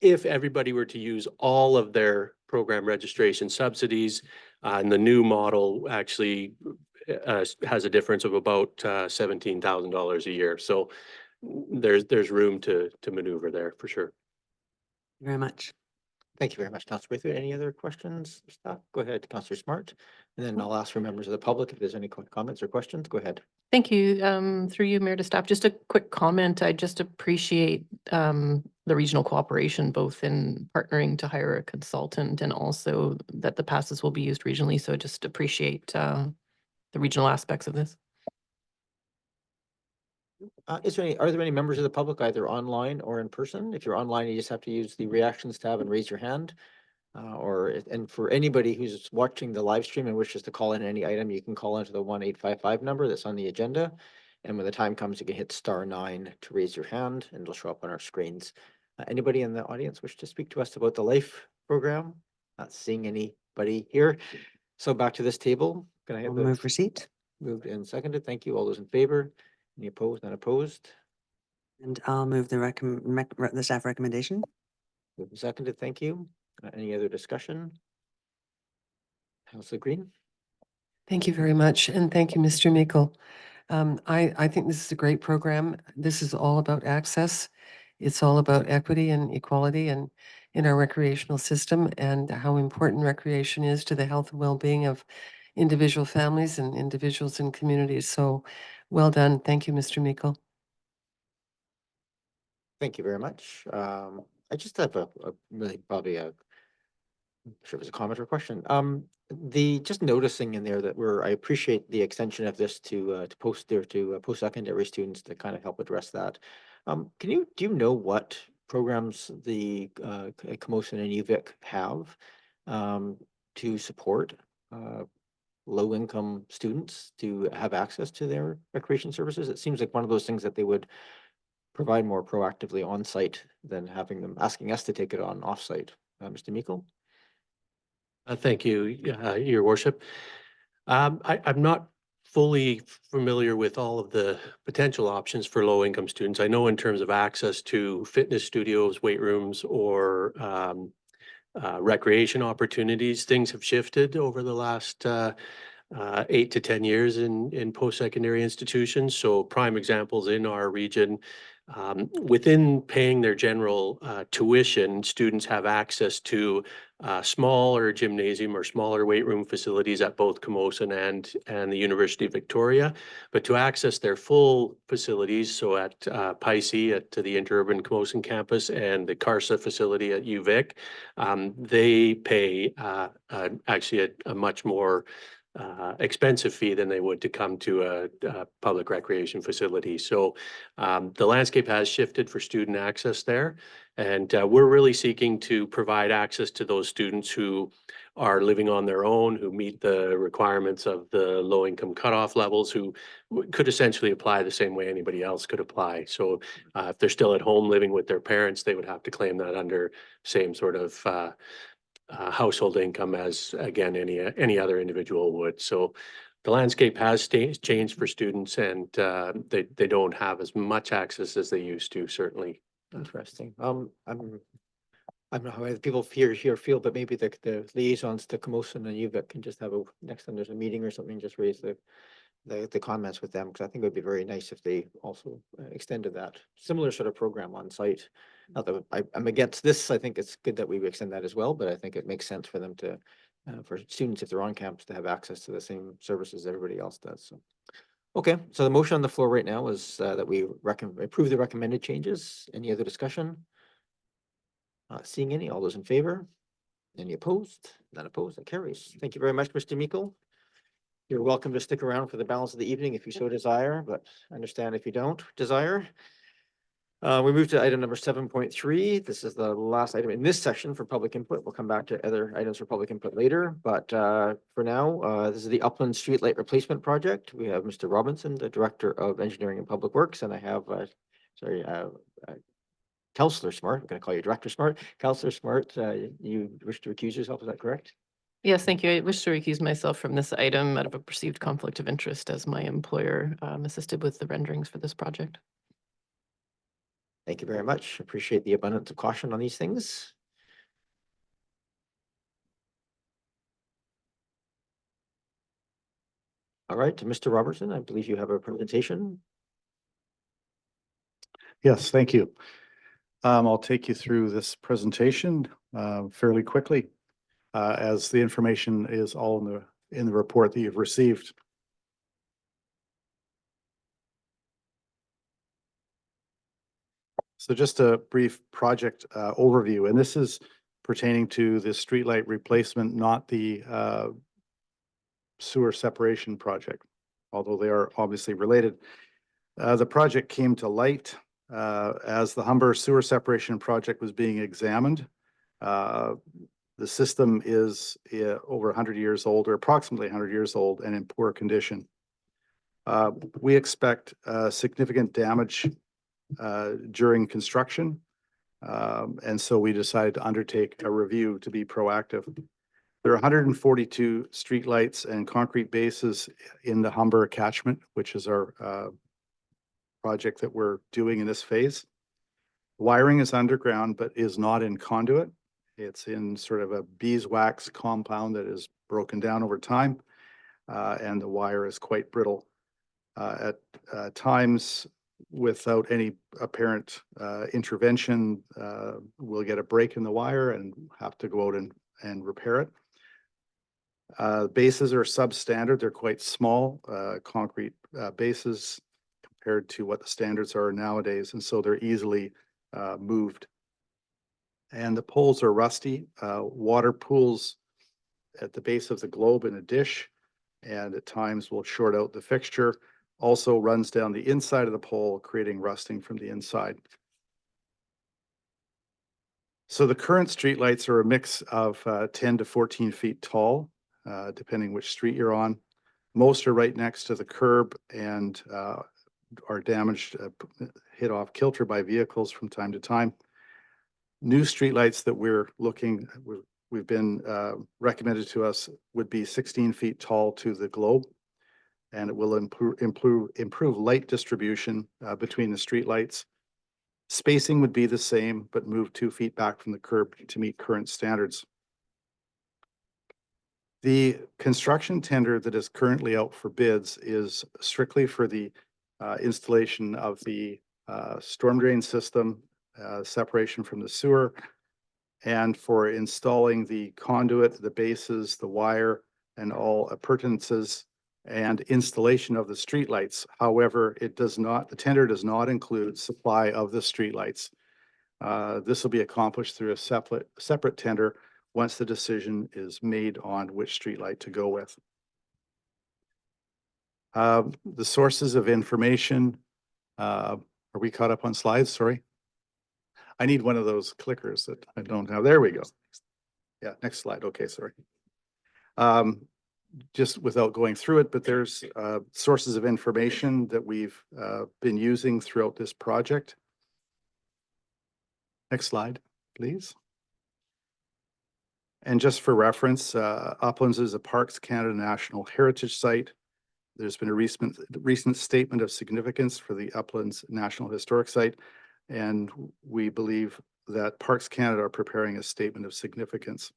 if everybody were to use all of their program registration subsidies, and the new model actually has a difference of about $17,000 a year. So there's room to maneuver there for sure. Very much. Thank you very much, Councillor Braithwaite. Any other questions, staff? Go ahead, Councillor Smart. And then I'll ask for members of the public if there's any comments or questions. Go ahead. Thank you. Through you, Mayor to staff, just a quick comment. I just appreciate the regional cooperation, both in partnering to hire a consultant and also that the passes will be used regionally. So I just appreciate the regional aspects of this. Are there any members of the public either online or in person? If you're online, you just have to use the reactions tab and raise your hand. And for anybody who's watching the live stream and wishes to call in any item, you can call into the 1-855 number that's on the agenda. And when the time comes, you can hit *9 to raise your hand and it'll show up on our screens. Anybody in the audience wish to speak to us about the LIFE program? Not seeing anybody here. So back to this table. Can I have I'll move receipt. moved and seconded? Thank you. All those in favor? Any opposed? None opposed? And I'll move the staff recommendation. Moved and seconded. Thank you. Any other discussion? Councillor Green? Thank you very much. And thank you, Mr. Meikle. I think this is a great program. This is all about access. It's all about equity and equality and in our recreational system and how important recreation is to the health and well-being of individual families and individuals and communities. So well done. Thank you, Mr. Meikle. Thank you very much. I just have a really probably a I'm sure it was a comment or question. Just noticing in there that I appreciate the extension of this to post-secondary students to kind of help address that. Do you know what programs the Camosun and UVic have to support low-income students to have access to their recreation services? It seems like one of those things that they would provide more proactively on site than asking us to take it on off site. Mr. Meikle? Thank you, Your Worship. I'm not fully familiar with all of the potential options for low-income students. I know in terms of access to fitness studios, weight rooms, or recreation opportunities, things have shifted over the last 8 to 10 years in post-secondary institutions. So prime examples in our region, within paying their general tuition, students have access to smaller gymnasium or smaller weight room facilities at both Camosun and the University of Victoria. But to access their full facilities, so at Pisces, at the Interurban Camosun campus, and the CARSA facility at UVic, they pay actually a much more expensive fee than they would to come to a public recreation facility. So the landscape has shifted for student access there. And we're really seeking to provide access to those students who are living on their own, who meet the requirements of the low income cutoff levels, who could essentially apply the same way anybody else could apply. So if they're still at home living with their parents, they would have to claim that under same sort of household income as, again, any other individual would. So the landscape has changed for students, and they don't have as much access as they used to, certainly. Interesting. I don't know how other people here feel, but maybe the liaisons to Camosun and UVic can just have next time there's a meeting or something, just raise the comments with them, because I think it would be very nice if they also extended that similar sort of program on site. Not that I'm against this. I think it's good that we extend that as well, but I think it makes sense for them for students, if they're on campus, to have access to the same services everybody else does. So Okay, so the motion on the floor right now is that we approve the recommended changes. Any other discussion? Not seeing any. All those in favor? Any opposed? None opposed. That carries. Thank you very much, Mr. Meikle. You're welcome to stick around for the balance of the evening if you so desire, but I understand if you don't desire. We move to item number 7.3. This is the last item in this section for public input. We'll come back to other items for public input later, but for now, this is the Upland Streetlight Replacement Project. We have Mr. Robinson, the Director of Engineering and Public Works, and I have, Councillor Smart. I'm going to call you Director Smart. Councillor Smart, you wish to recuse yourself, is that correct? Yes, thank you. I wish to recuse myself from this item out of a perceived conflict of interest as my employer assisted with the renderings for this project. Thank you very much. Appreciate the abundance of caution on these things. All right, to Mr. Robertson, I believe you have a presentation. Yes, thank you. I'll take you through this presentation fairly quickly, as the information is all in the report that you've received. So just a brief project overview, and this is pertaining to the streetlight replacement, not the sewer separation project, although they are obviously related. The project came to light as the Humber sewer separation project was being examined. The system is over 100 years old, or approximately 100 years old, and in poor condition. We expect significant damage during construction, and so we decided to undertake a review to be proactive. There are 142 streetlights and concrete bases in the Humber catchment, which is our project that we're doing in this phase. Wiring is underground, but is not in conduit. It's in sort of a beeswax compound that is broken down over time, and the wire is quite brittle. At times, without any apparent intervention, we'll get a break in the wire and have to go out and repair it. Bases are substandard. They're quite small concrete bases compared to what the standards are nowadays, and so they're easily moved. And the poles are rusty. Water pools at the base of the globe in a dish, and at times will short out the fixture. Also runs down the inside of the pole, creating rusting from the inside. So the current streetlights are a mix of 10 to 14 feet tall, depending which street you're on. Most are right next to the curb and are damaged, hit off kilter by vehicles from time to time. New streetlights that we've been recommended to us would be 16 feet tall to the globe, and it will improve light distribution between the streetlights. Spacing would be the same, but move 2 feet back from the curb to meet current standards. The construction tender that is currently out for bids is strictly for the installation of the storm drain system, separation from the sewer, and for installing the conduit, the bases, the wire, and all appurtenances and installation of the streetlights. However, the tender does not include supply of the streetlights. This will be accomplished through a separate tender once the decision is made on which streetlight to go with. The sources of information, are we caught up on slides? Sorry. I need one of those clickers that I don't have. There we go. Yeah, next slide. Okay, sorry. Just without going through it, but there's sources of information that we've been using throughout this project. Next slide, please. And just for reference, Uplands is a Parks Canada National Heritage Site. There's been a recent statement of significance for the Uplands National Historic Site, and we believe that Parks Canada are preparing a statement of significance.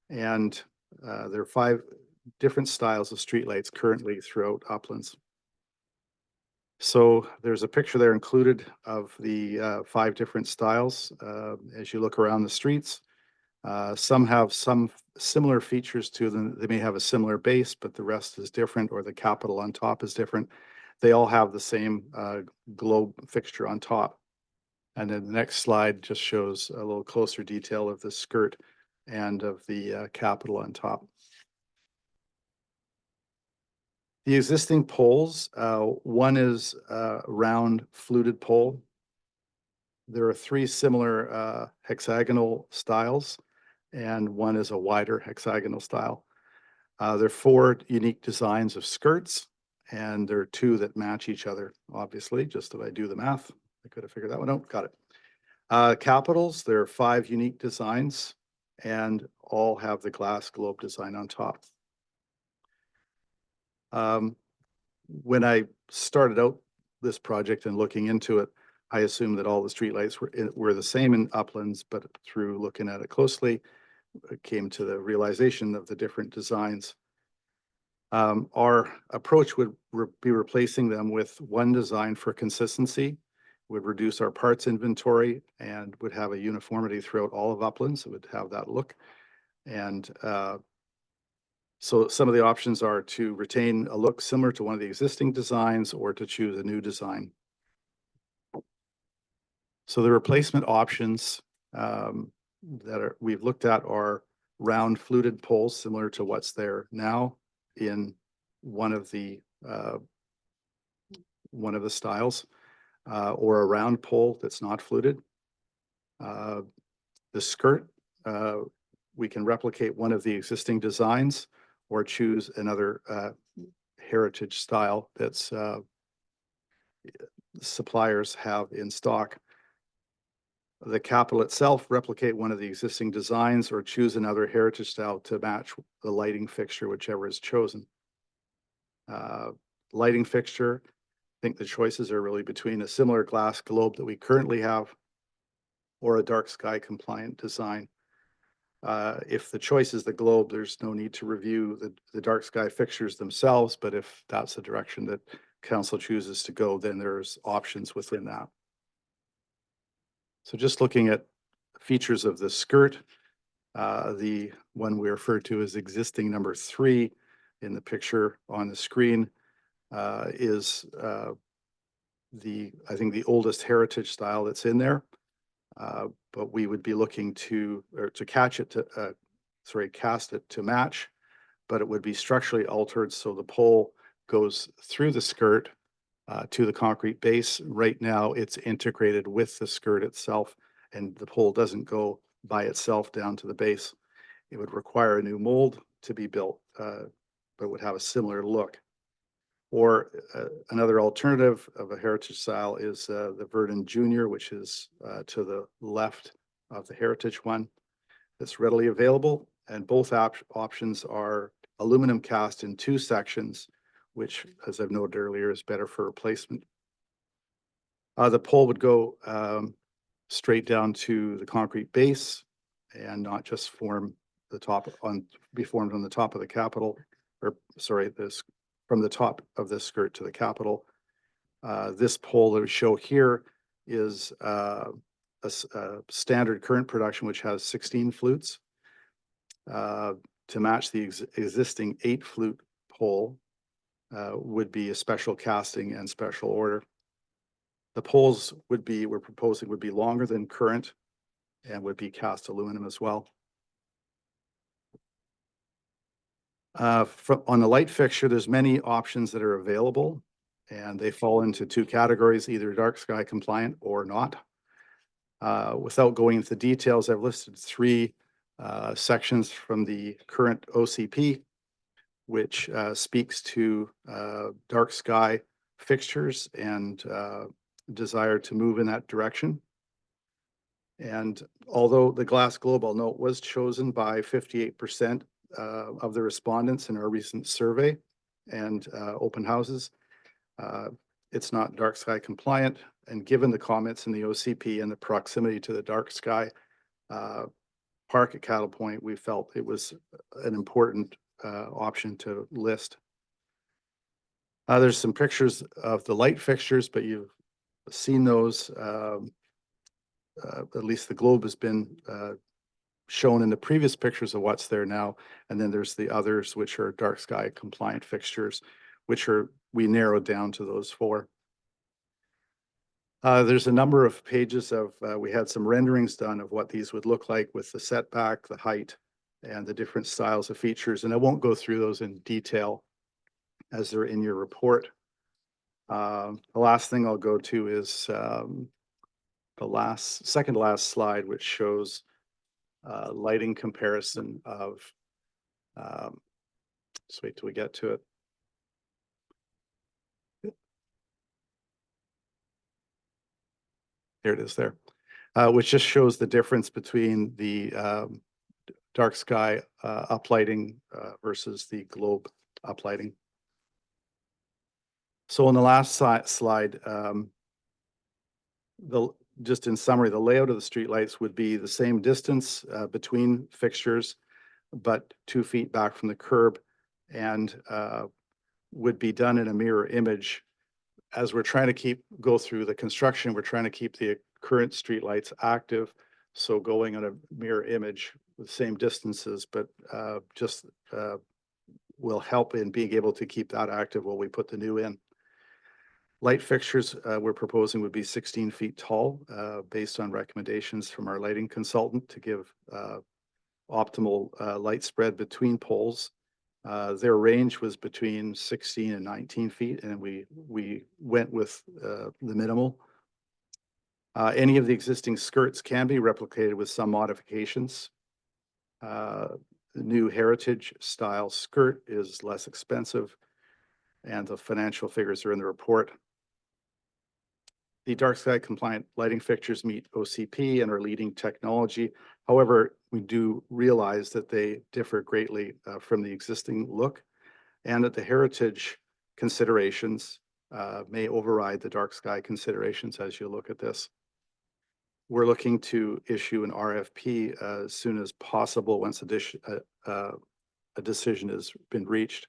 And there are 5 different styles of streetlights currently throughout Uplands. So there's a picture there included of the 5 different styles as you look around the streets. Some have some similar features to them. They may have a similar base, but the rest is different, or the capital on top is different. They all have the same globe fixture on top. And then the next slide just shows a little closer detail of the skirt and of the capital on top. The existing poles, one is a round fluted pole. There are three similar hexagonal styles, and one is a wider hexagonal style. There are four unique designs of skirts, and there are two that match each other, obviously, just if I do the math. I could have figured that one out. Got it. Capitals, there are five unique designs, and all have the glass globe design on top. When I started out this project and looking into it, I assumed that all the streetlights were the same in Uplands, but through looking at it closely, it came to the realization of the different designs. Our approach would be replacing them with one design for consistency, would reduce our parts inventory, and would have a uniformity throughout all of Uplands. It would have that look. And so some of the options are to retain a look similar to one of the existing designs or to choose a new design. So the replacement options we've looked at are round fluted poles similar to what's there now in one of the styles, or a round pole that's not fluted. The skirt, we can replicate one of the existing designs or choose another heritage style that's suppliers have in stock. The capital itself, replicate one of the existing designs or choose another heritage style to match the lighting fixture, whichever is chosen. Lighting fixture, I think the choices are really between a similar glass globe that we currently have or a dark sky compliant design. If the choice is the globe, there's no need to review the dark sky fixtures themselves, but if that's the direction that council chooses to go, then there's options within that. So just looking at features of the skirt, the one we refer to as existing number 3 in the picture on the screen is I think the oldest heritage style that's in there. But we would be looking to cast it to match, but it would be structurally altered. So the pole goes through the skirt to the concrete base. Right now it's integrated with the skirt itself, and the pole doesn't go by itself down to the base. It would require a new mold to be built, but would have a similar look. Or another alternative of a heritage style is the Verdun Junior, which is to the left of the heritage one. That's readily available, and both options are aluminum cast in 2 sections, which, as I've noted earlier, is better for replacement. The pole would go straight down to the concrete base and not just be formed on the top of the capital, or sorry, from the top of this skirt to the capital. This pole that we show here is a standard current production, which has 16 flutes. To match the existing 8 flute pole would be a special casting and special order. The poles we're proposing would be longer than current and would be cast aluminum as well. On the light fixture, there's many options that are available, and they fall into 2 categories, either dark sky compliant or not. Without going into the details, I've listed 3 sections from the current OCP, which speaks to dark sky fixtures and desire to move in that direction. And although the glass globe, I'll note, was chosen by 58% of the respondents in our recent survey and open houses, it's not dark sky compliant. And given the comments in the OCP and the proximity to the dark sky park at Cattle Point, we felt it was an important option to list. There's some pictures of the light fixtures, but you've seen those. At least the globe has been shown in the previous pictures of what's there now. And then there's the others, which are dark sky compliant fixtures, which we narrowed down to those 4. There's a number of pages of, we had some renderings done of what these would look like with the setback, the height, and the different styles of features. And I won't go through those in detail as they're in your report. The last thing I'll go to is the second to last slide, which shows lighting comparison of, just wait till we get to it. There it is there, which just shows the difference between the dark sky uplighting versus the globe uplighting. So on the last slide, just in summary, the layout of the streetlights would be the same distance between fixtures, but 2 feet back from the curb, and would be done in a mirror image. As we're trying to go through the construction, we're trying to keep the current streetlights active. So going on a mirror image with the same distances, but just will help in being able to keep that active while we put the new in. Light fixtures we're proposing would be 16 feet tall, based on recommendations from our lighting consultant to give optimal light spread between poles. Their range was between 16 and 19 feet, and we went with the minimal. Any of the existing skirts can be replicated with some modifications. The new heritage style skirt is less expensive, and the financial figures are in the report. The dark sky compliant lighting fixtures meet OCP and are leading technology. However, we do realize that they differ greatly from the existing look, and that the heritage considerations may override the dark sky considerations as you look at this. We're looking to issue an RFP as soon as possible once a decision has been reached.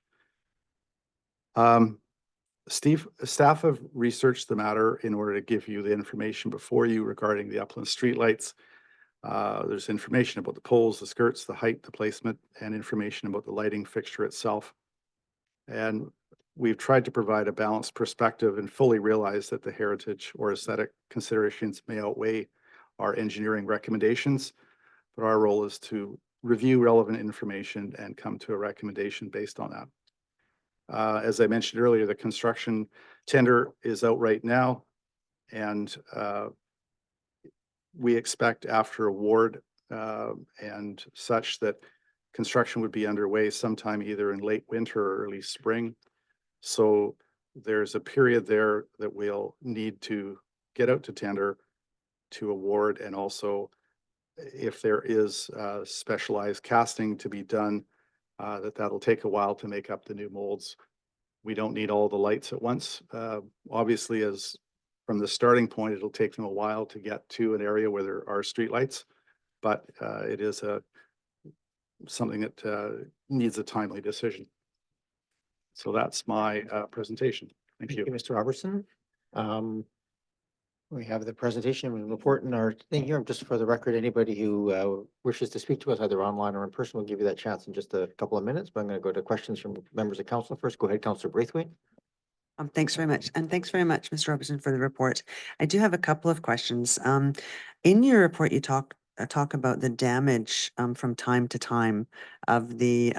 Staff have researched the matter in order to give you the information before you regarding the upland streetlights. There's information about the poles, the skirts, the height, the placement, and information about the lighting fixture itself. And we've tried to provide a balanced perspective and fully realize that the heritage or aesthetic considerations may outweigh our engineering recommendations, but our role is to review relevant information and come to a recommendation based on that. As I mentioned earlier, the construction tender is out right now, and we expect after award and such that construction would be underway sometime either in late winter or early spring. So there's a period there that we'll need to get out to tender to award, and also if there is specialized casting to be done, that'll take a while to make up the new molds. We don't need all the lights at once. Obviously, as from the starting point, it'll take them a while to get to an area where there are streetlights, but it is something that needs a timely decision. So that's my presentation. Thank you. Mr. Robertson. We have the presentation and report in our thing here. Just for the record, anybody who wishes to speak to us either online or in person, we'll give you that chance in just a couple of minutes. But I'm going to go to questions from members of council first. Go ahead, Councillor Braithwaite. Thanks very much. And thanks very much, Mr. Robertson, for the report. I do have a couple of questions. In your report, you talk about the damage from time to time of the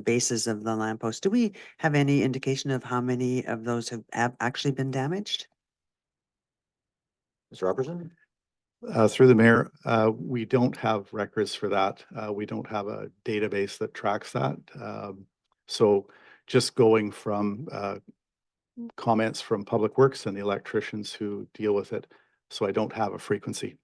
bases of the lampposts. Do we have any indication of how many of those have actually been damaged? Mr. Robertson. Through the mayor, we don't have records for that. We don't have a database that tracks that. So just going from comments from Public Works and the electricians who deal with it. So I don't have a frequency.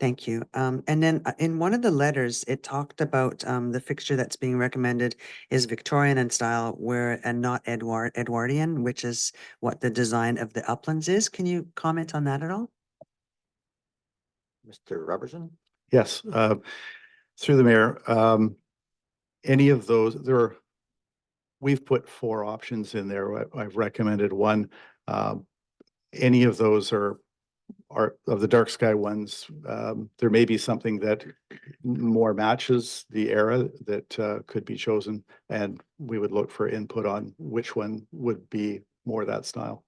Thank you. And then in one of the letters, it talked about the fixture that's being recommended is Victorian in style, and not Edwardian, which is what the design of the uplands is. Can you comment on that at all? Mr. Robertson. Yes, through the mayor. Any of those, we've put 4 options in there. I've recommended one. Any of those are of the dark sky ones, there may be something that more matches the era that could be chosen, and we would look for input on which one would be more that style.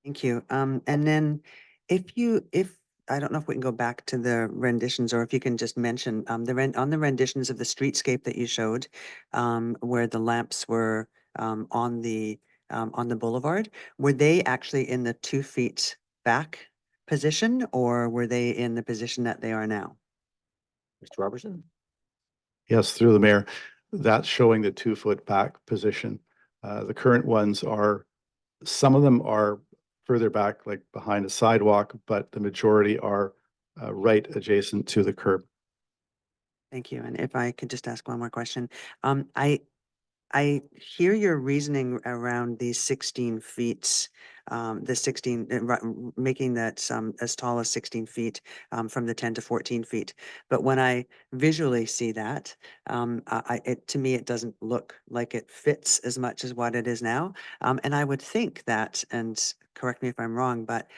Thank you. And then if I don't know if we can go back to the renditions, or if you can just mention on the renditions of the streetscape that you showed, where the lamps were on the boulevard, were they actually in the 2 feet back position, or were they in the position that they are now? Mr. Robertson? Yes, through the mayor, that's showing the 2-foot back position. The current ones are, some of them are further back, like behind a sidewalk, but the majority are right adjacent to the curb. Thank you. And if I could just ask one more question. I hear your reasoning around these 16 feet, the 16, making that as tall as 16 feet from the 10 to 14 feet. But when I visually see that, to me, it doesn't look like it fits as much as what it is now. And I would think that, and correct me if I'm wrong, but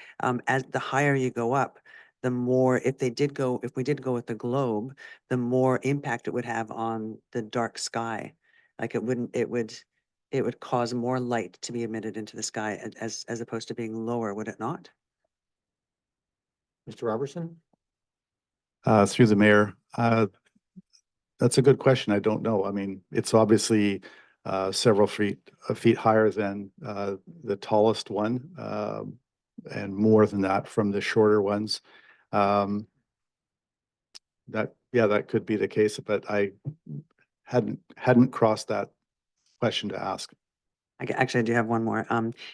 as the higher you go up, the more, if we did go with the globe, the more impact it would have on the dark sky. Like it would cause more light to be emitted into the sky as opposed to being lower, would it not? Mr. Robertson? Through the mayor, that's a good question. I don't know. I mean, it's obviously several feet higher than the tallest one, and more than that from the shorter ones. That could be the case, but I hadn't crossed that question to ask. Actually, I do have one more,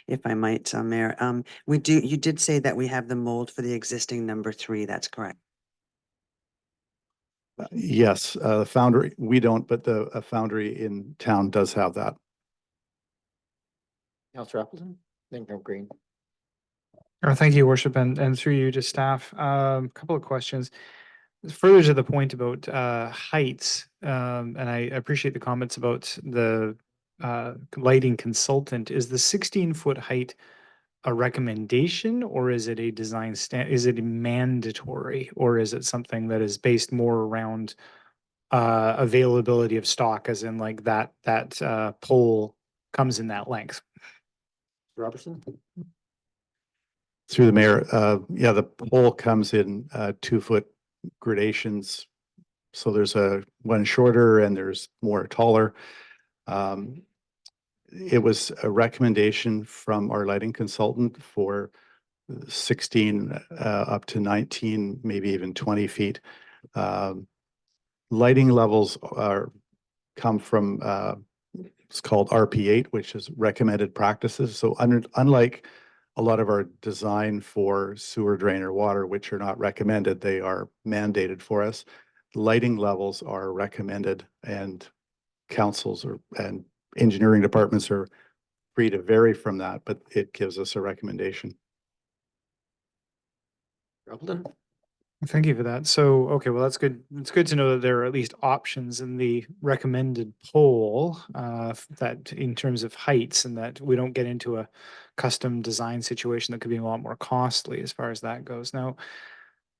if I might, Mayor. You did say that we have the mold for the existing number 3. That's correct. Yes, the foundry, we don't, but a foundry in town does have that. Councillor Appleton? Then from Green. Thank you, Worship, and through you to staff. Couple of questions. Further to the point about heights, and I appreciate the comments about the lighting consultant. Is the 16-foot height a recommendation, or is it a design is it mandatory, or is it something that is based more around availability of stock, as in like that pole comes in that length? Robertson? Through the mayor, the pole comes in 2-foot gradations. So there's one shorter and there's more taller. It was a recommendation from our lighting consultant for 16 up to 19, maybe even 20 feet. Lighting levels come from it's called RP8, which is recommended practices. So unlike a lot of our design for sewer drain or water, which are not recommended, they are mandated for us. Lighting levels are recommended, and councils and engineering departments are free to vary from that, but it gives us a recommendation. Appleton? Thank you for that. So, okay, well, that's good. It's good to know that there are at least options in the recommended poll that in terms of heights, and that we don't get into a custom design situation that could be a lot more costly as far as that goes. Now,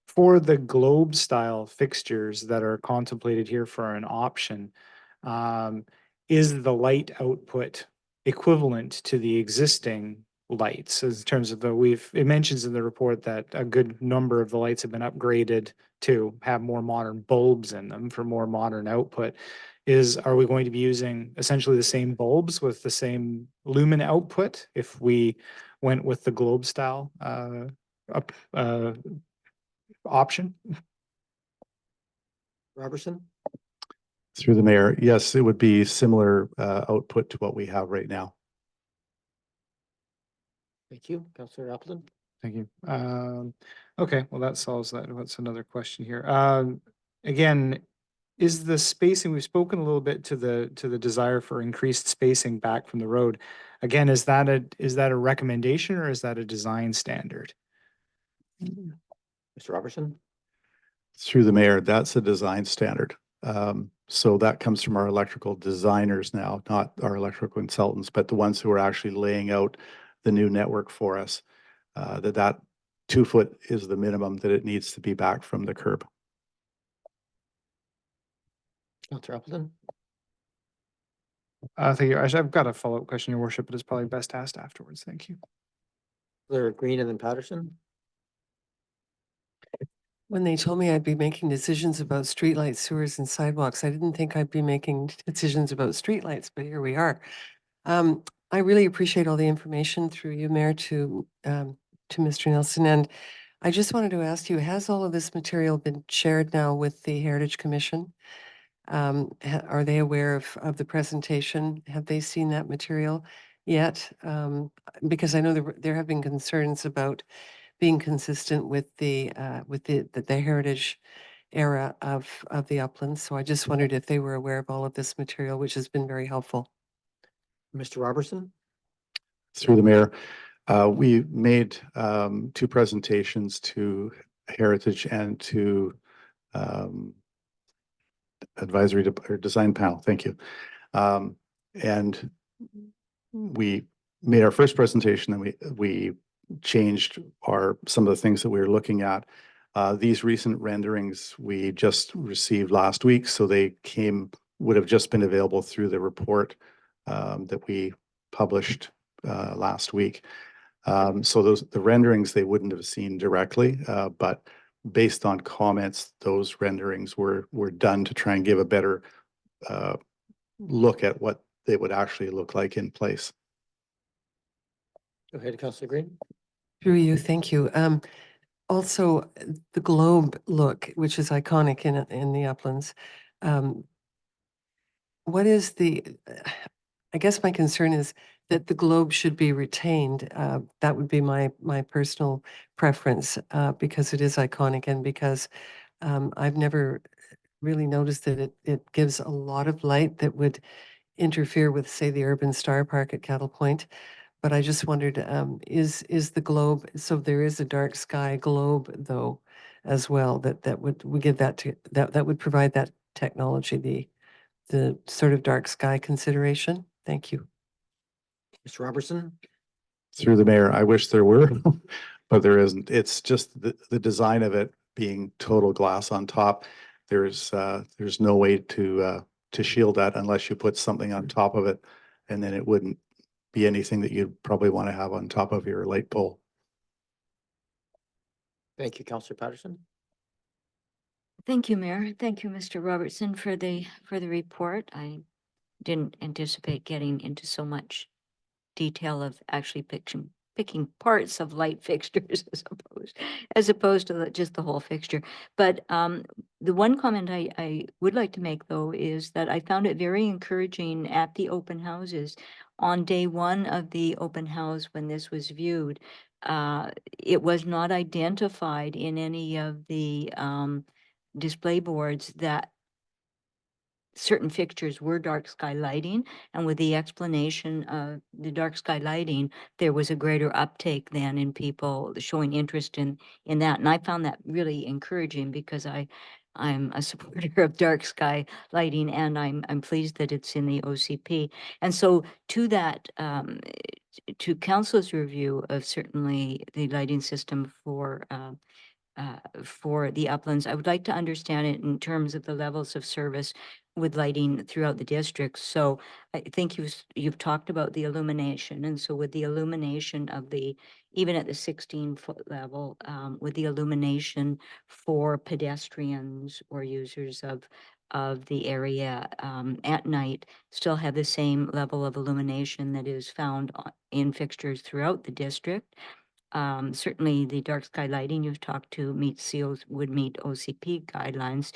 for the globe style fixtures that are contemplated here for an option, is the light output equivalent to the existing lights in terms of it mentions in the report that a good number of the lights have been upgraded to have more modern bulbs in them for more modern output. Are we going to be using essentially the same bulbs with the same lumen output if we went with the globe style option? Robertson? Through the mayor, yes, it would be similar output to what we have right now. Thank you. Councillor Appleton? Thank you. Okay, well, that solves that. What's another question here? Again, is the spacing, we've spoken a little bit to the desire for increased spacing back from the road. Again, is that a recommendation, or is that a design standard? Mr. Robertson? Through the mayor, that's a design standard. So that comes from our electrical designers now, not our electrical consultants, but the ones who are actually laying out the new network for us. That 2 foot is the minimum that it needs to be back from the curb. Councillor Appleton? Thank you. Actually, I've got a follow-up question, Your Worship, but it's probably best asked afterwards. Thank you. Councillor Green and then Patterson? When they told me I'd be making decisions about streetlights, sewers and sidewalks, I didn't think I'd be making decisions about streetlights, but here we are. I really appreciate all the information through you, Mayor, to Mr. Nelson. And I just wanted to ask you, has all of this material been shared now with the Heritage Commission? Are they aware of the presentation? Have they seen that material yet? Because I know there have been concerns about being consistent with the heritage era of the uplands. So I just wondered if they were aware of all of this material, which has been very helpful. Mr. Robertson? Through the mayor, we made 2 presentations to Heritage and to or design panel. Thank you. And we made our first presentation, and we changed some of the things that we were looking at. These recent renderings we just received last week, so they would have just been available through the report that we published last week. So the renderings they wouldn't have seen directly, but based on comments, those renderings were done to try and give a better look at what they would actually look like in place. Go ahead, Councillor Green. Through you, thank you. Also, the globe look, which is iconic in the uplands. What is I guess my concern is that the globe should be retained. That would be my personal preference because it is iconic and because I've never really noticed that it gives a lot of light that would interfere with, say, the Urban Star Park at Cattle Point. But I just wondered, is the globe, so there is a dark sky globe though, as well, that would give that would provide that technology, the sort of dark sky consideration? Thank you. Mr. Robertson? Through the mayor, I wish there were, but there isn't. It's just the design of it being total glass on top. There's no way to shield that unless you put something on top of it, and then it wouldn't be anything that you'd probably want to have on top of your light pole. Thank you, Councillor Patterson. Thank you, Mayor. Thank you, Mr. Robertson, for the report. I didn't anticipate getting into so much detail of actually picking parts of light fixtures as opposed to just the whole fixture. But the one comment I would like to make, though, is that I found it very encouraging at the open houses. On day 1 of the open house, when this was viewed, it was not identified in any of the display boards that certain fixtures were dark sky lighting, and with the explanation of the dark sky lighting, there was a greater uptake than in people showing interest in that. And I found that really encouraging because I'm a supporter of dark sky lighting, and I'm pleased that it's in the OCP. And so to that, to Council's review of certainly the lighting system for the uplands, I would like to understand it in terms of the levels of service with lighting throughout the district. So I think you've talked about the illumination, and so with the illumination of even at the 16-foot level, with the illumination for pedestrians or users of the area at night, still have the same level of illumination that is found in fixtures throughout the district. Certainly the dark sky lighting you've talked to would meet OCP guidelines.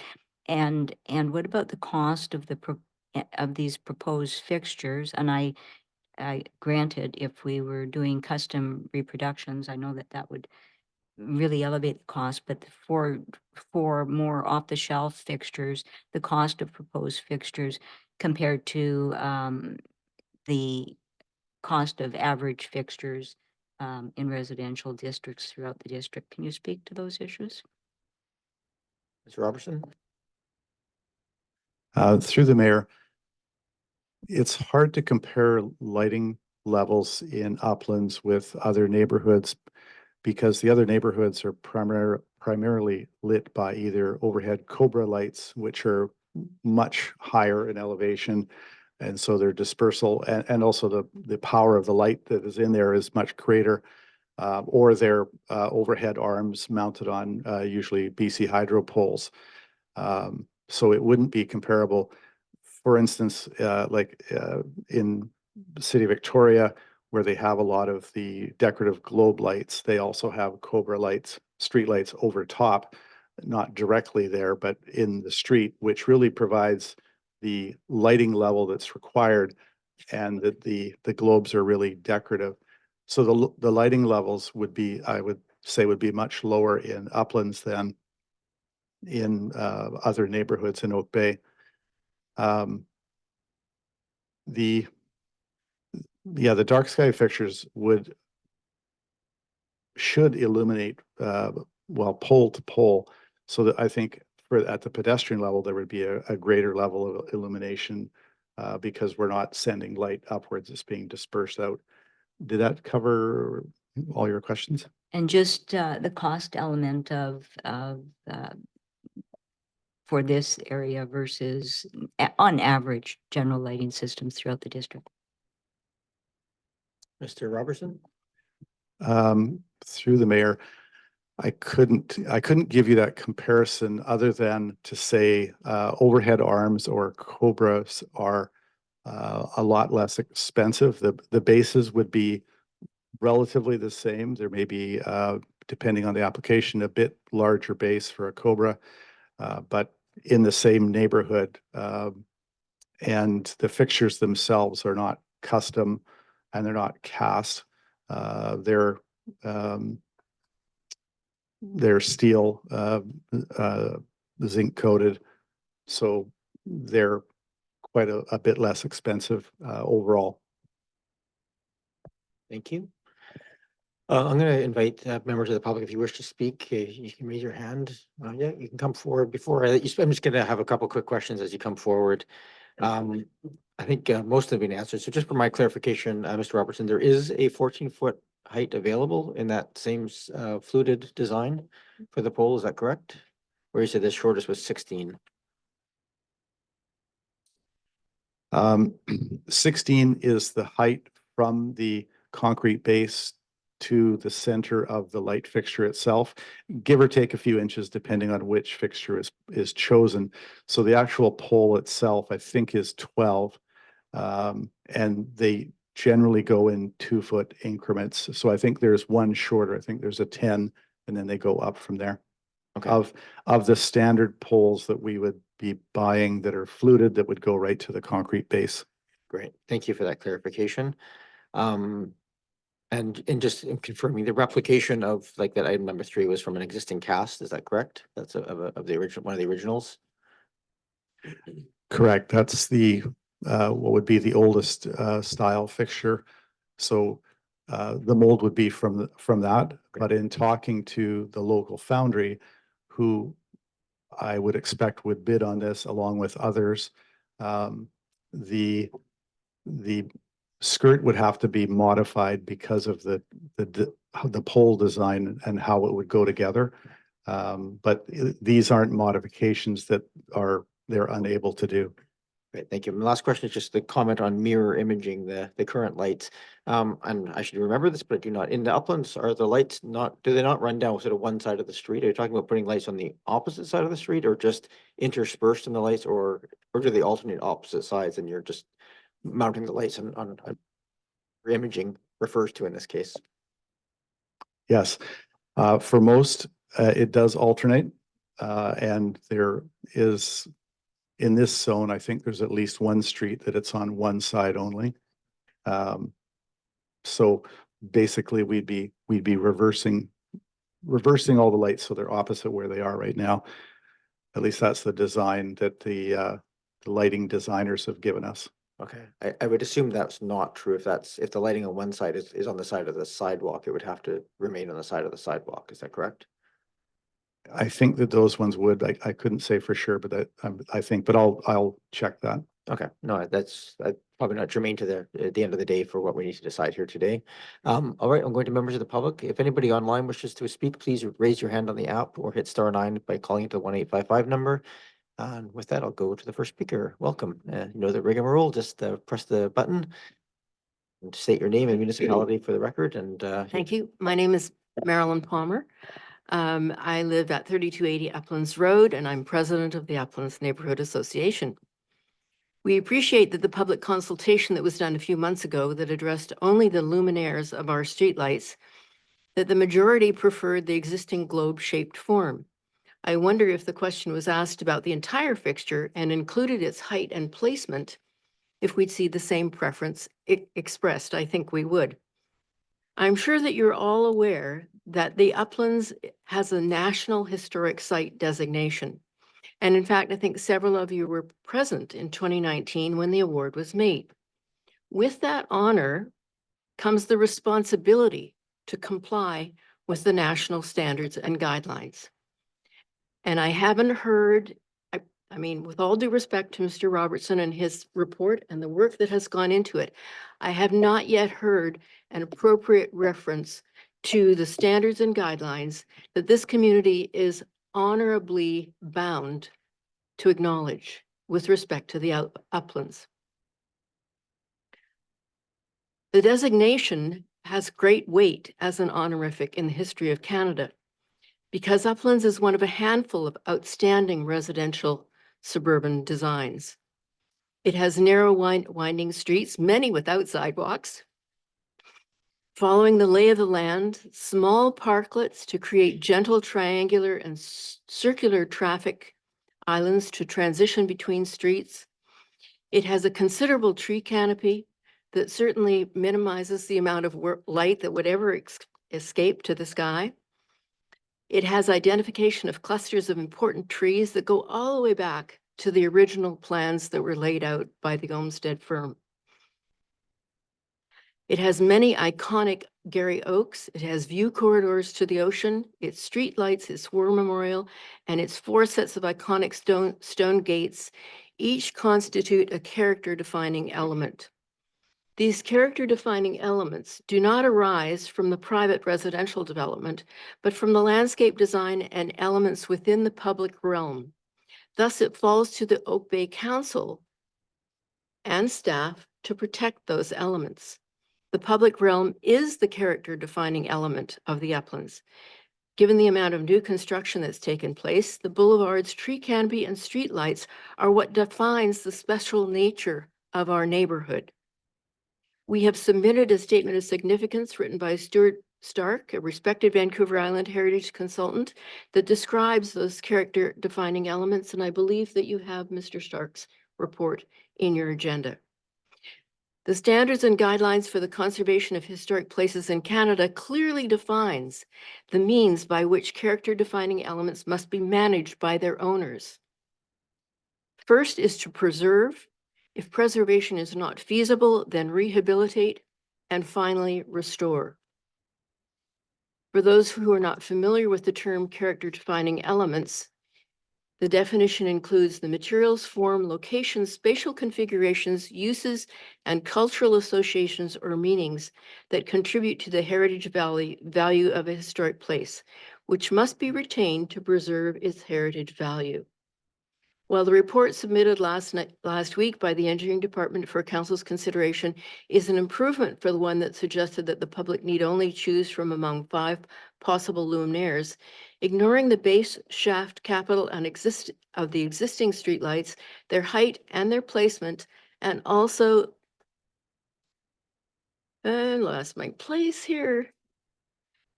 And what about the cost of of these proposed fixtures? And I granted, if we were doing custom reproductions, I know that would really elevate the cost, but for more off-the-shelf fixtures, the cost of proposed fixtures compared to the cost of average fixtures in residential districts throughout the district. Can you speak to those issues? Mr. Robertson? Through the mayor, it's hard to compare lighting levels in uplands with other neighborhoods because the other neighborhoods are primarily lit by either overhead Cobra lights, which are much higher in elevation. And so their dispersal and also the power of the light that is in there is much greater. Or their overhead arms mounted on usually BC Hydro poles. So it wouldn't be comparable. For instance, in the city of Victoria, where they have a lot of the decorative globe lights, they also have Cobra lights, street lights over top, not directly there, but in the street, which really provides the lighting level that's required, and that the globes are really decorative. So the lighting levels would be, I would say, would be much lower in Uplands than in other neighborhoods in Oak Bay. The dark sky fixtures should illuminate pole to pole, so that I think at the pedestrian level there would be a greater level of illumination because we're not sending light upwards; it's being dispersed out. Did that cover all your questions? And just the cost element of for this area versus on average general lighting systems throughout the district. Mr. Robertson? Through the mayor, I couldn't give you that comparison other than to say overhead arms or Cobras are a lot less expensive. The bases would be relatively the same. There may be, depending on the application, a bit larger base for a Cobra, but in the same neighborhood. And the fixtures themselves are not custom and they're not cast. They're steel, zinc coated, so they're quite a bit less expensive overall. Thank you. I'm going to invite members of the public, if you wish to speak, you can raise your hand. Yeah, you can come forward. Before I'm just going to have a couple quick questions as you come forward. I think most have been answered. So just for my clarification, Mr. Robertson, there is a 14-foot height available in that same fluted design for the pole. Is that correct? Or you said the shortest was 16? 16 is the height from the concrete base to the center of the light fixture itself, give or take a few inches depending on which fixture is chosen. So the actual pole itself, I think, is 12, and they generally go in 2-foot increments. So I think there's one shorter. I think there's a 10, and then they go up from there. Okay. Of the standard poles that we would be buying that are fluted, that would go right to the concrete base. Great. Thank you for that clarification. And just confirming, the replication of like that item number 3 was from an existing cast. Is that correct? That's of the original, one of the originals. Correct. That's the what would be the oldest style fixture. So the mold would be from that. But in talking to the local foundry, who I would expect would bid on this along with others, the skirt would have to be modified because of the pole design and how it would go together. But these aren't modifications that they're unable to do. Great, thank you. My last question is just the comment on mirror imaging the current lights. And I should remember this, but I do not. In the uplands, are the lights do they not run down sort of one side of the street? Are you talking about putting lights on the opposite side of the street, or just interspersed in the lights, or do they alternate opposite sides and you're just mounting the lights on imaging refers to in this case? Yes, for most, it does alternate, and there is, in this zone, I think there's at least one street that it's on one side only. So basically, we'd be reversing all the lights so they're opposite where they are right now. At least that's the design that the lighting designers have given us. Okay, I would assume that's not true. If the lighting on one side is on the side of the sidewalk, it would have to remain on the side of the sidewalk. Is that correct? I think that those ones would, I couldn't say for sure, but I think, but I'll check that. Okay, no, that's probably not germane to at the end of the day for what we need to decide here today. All right, I'm going to members of the public. If anybody online wishes to speak, please raise your hand on the app or hit *9 by calling it the 1-855 number. And with that, I'll go to the first speaker. Welcome. You know the rigmarole, just press the button and state your name and municipality for the record. And Thank you. My name is Marilyn Palmer. I live at 3280 Uplands Road, and I'm president of the Uplands Neighborhood Association. We appreciate that the public consultation that was done a few months ago that addressed only the luminaires of our streetlights, that the majority preferred the existing globe-shaped form. I wonder if the question was asked about the entire fixture and included its height and placement, if we'd see the same preference expressed. I think we would. I'm sure that you're all aware that the Uplands has a National Historic Site designation. And in fact, I think several of you were present in 2019 when the award was made. With that honor comes the responsibility to comply with the national standards and guidelines. And I haven't heard, I mean, with all due respect to Mr. Robertson and his report and the work that has gone into it, I have not yet heard an appropriate reference to the standards and guidelines that this community is honorably bound to acknowledge with respect to the Uplands. The designation has great weight as an honorific in the history of Canada because Uplands is one of a handful of outstanding residential suburban designs. It has narrow winding streets, many without sidewalks. Following the lay of the land, small parklets to create gentle triangular and circular traffic islands to transition between streets. It has a considerable tree canopy that certainly minimizes the amount of light that would ever escape to the sky. It has identification of clusters of important trees that go all the way back to the original plans that were laid out by the Olmsted firm. It has many iconic Gary oaks. It has view corridors to the ocean, its street lights, its war memorial, and its 4 sets of iconic stone gates, each constitute a character-defining element. These character-defining elements do not arise from the private residential development, but from the landscape design and elements within the public realm. Thus, it falls to the Oak Bay Council and staff to protect those elements. The public realm is the character-defining element of the Uplands. Given the amount of new construction that's taken place, the boulevard's tree canopy and streetlights are what defines the special nature of our neighborhood. We have submitted a statement of significance written by Stuart Stark, a respected Vancouver Island heritage consultant, that describes those character-defining elements, and I believe that you have Mr. Stark's report in your agenda. The standards and guidelines for the conservation of historic places in Canada clearly defines the means by which character-defining elements must be managed by their owners. First is to preserve. If preservation is not feasible, then rehabilitate, and finally restore. For those who are not familiar with the term character-defining elements, the definition includes the materials, form, locations, spatial configurations, uses, and cultural associations or meanings that contribute to the heritage value of a historic place, which must be retained to preserve its heritage value. While the report submitted last week by the Engineering Department for Council's consideration is an improvement for the one that suggested that the public need only choose from among 5 possible luminaires, ignoring the base shaft capital and of the existing streetlights, their height and their placement, and also, I lost my place here,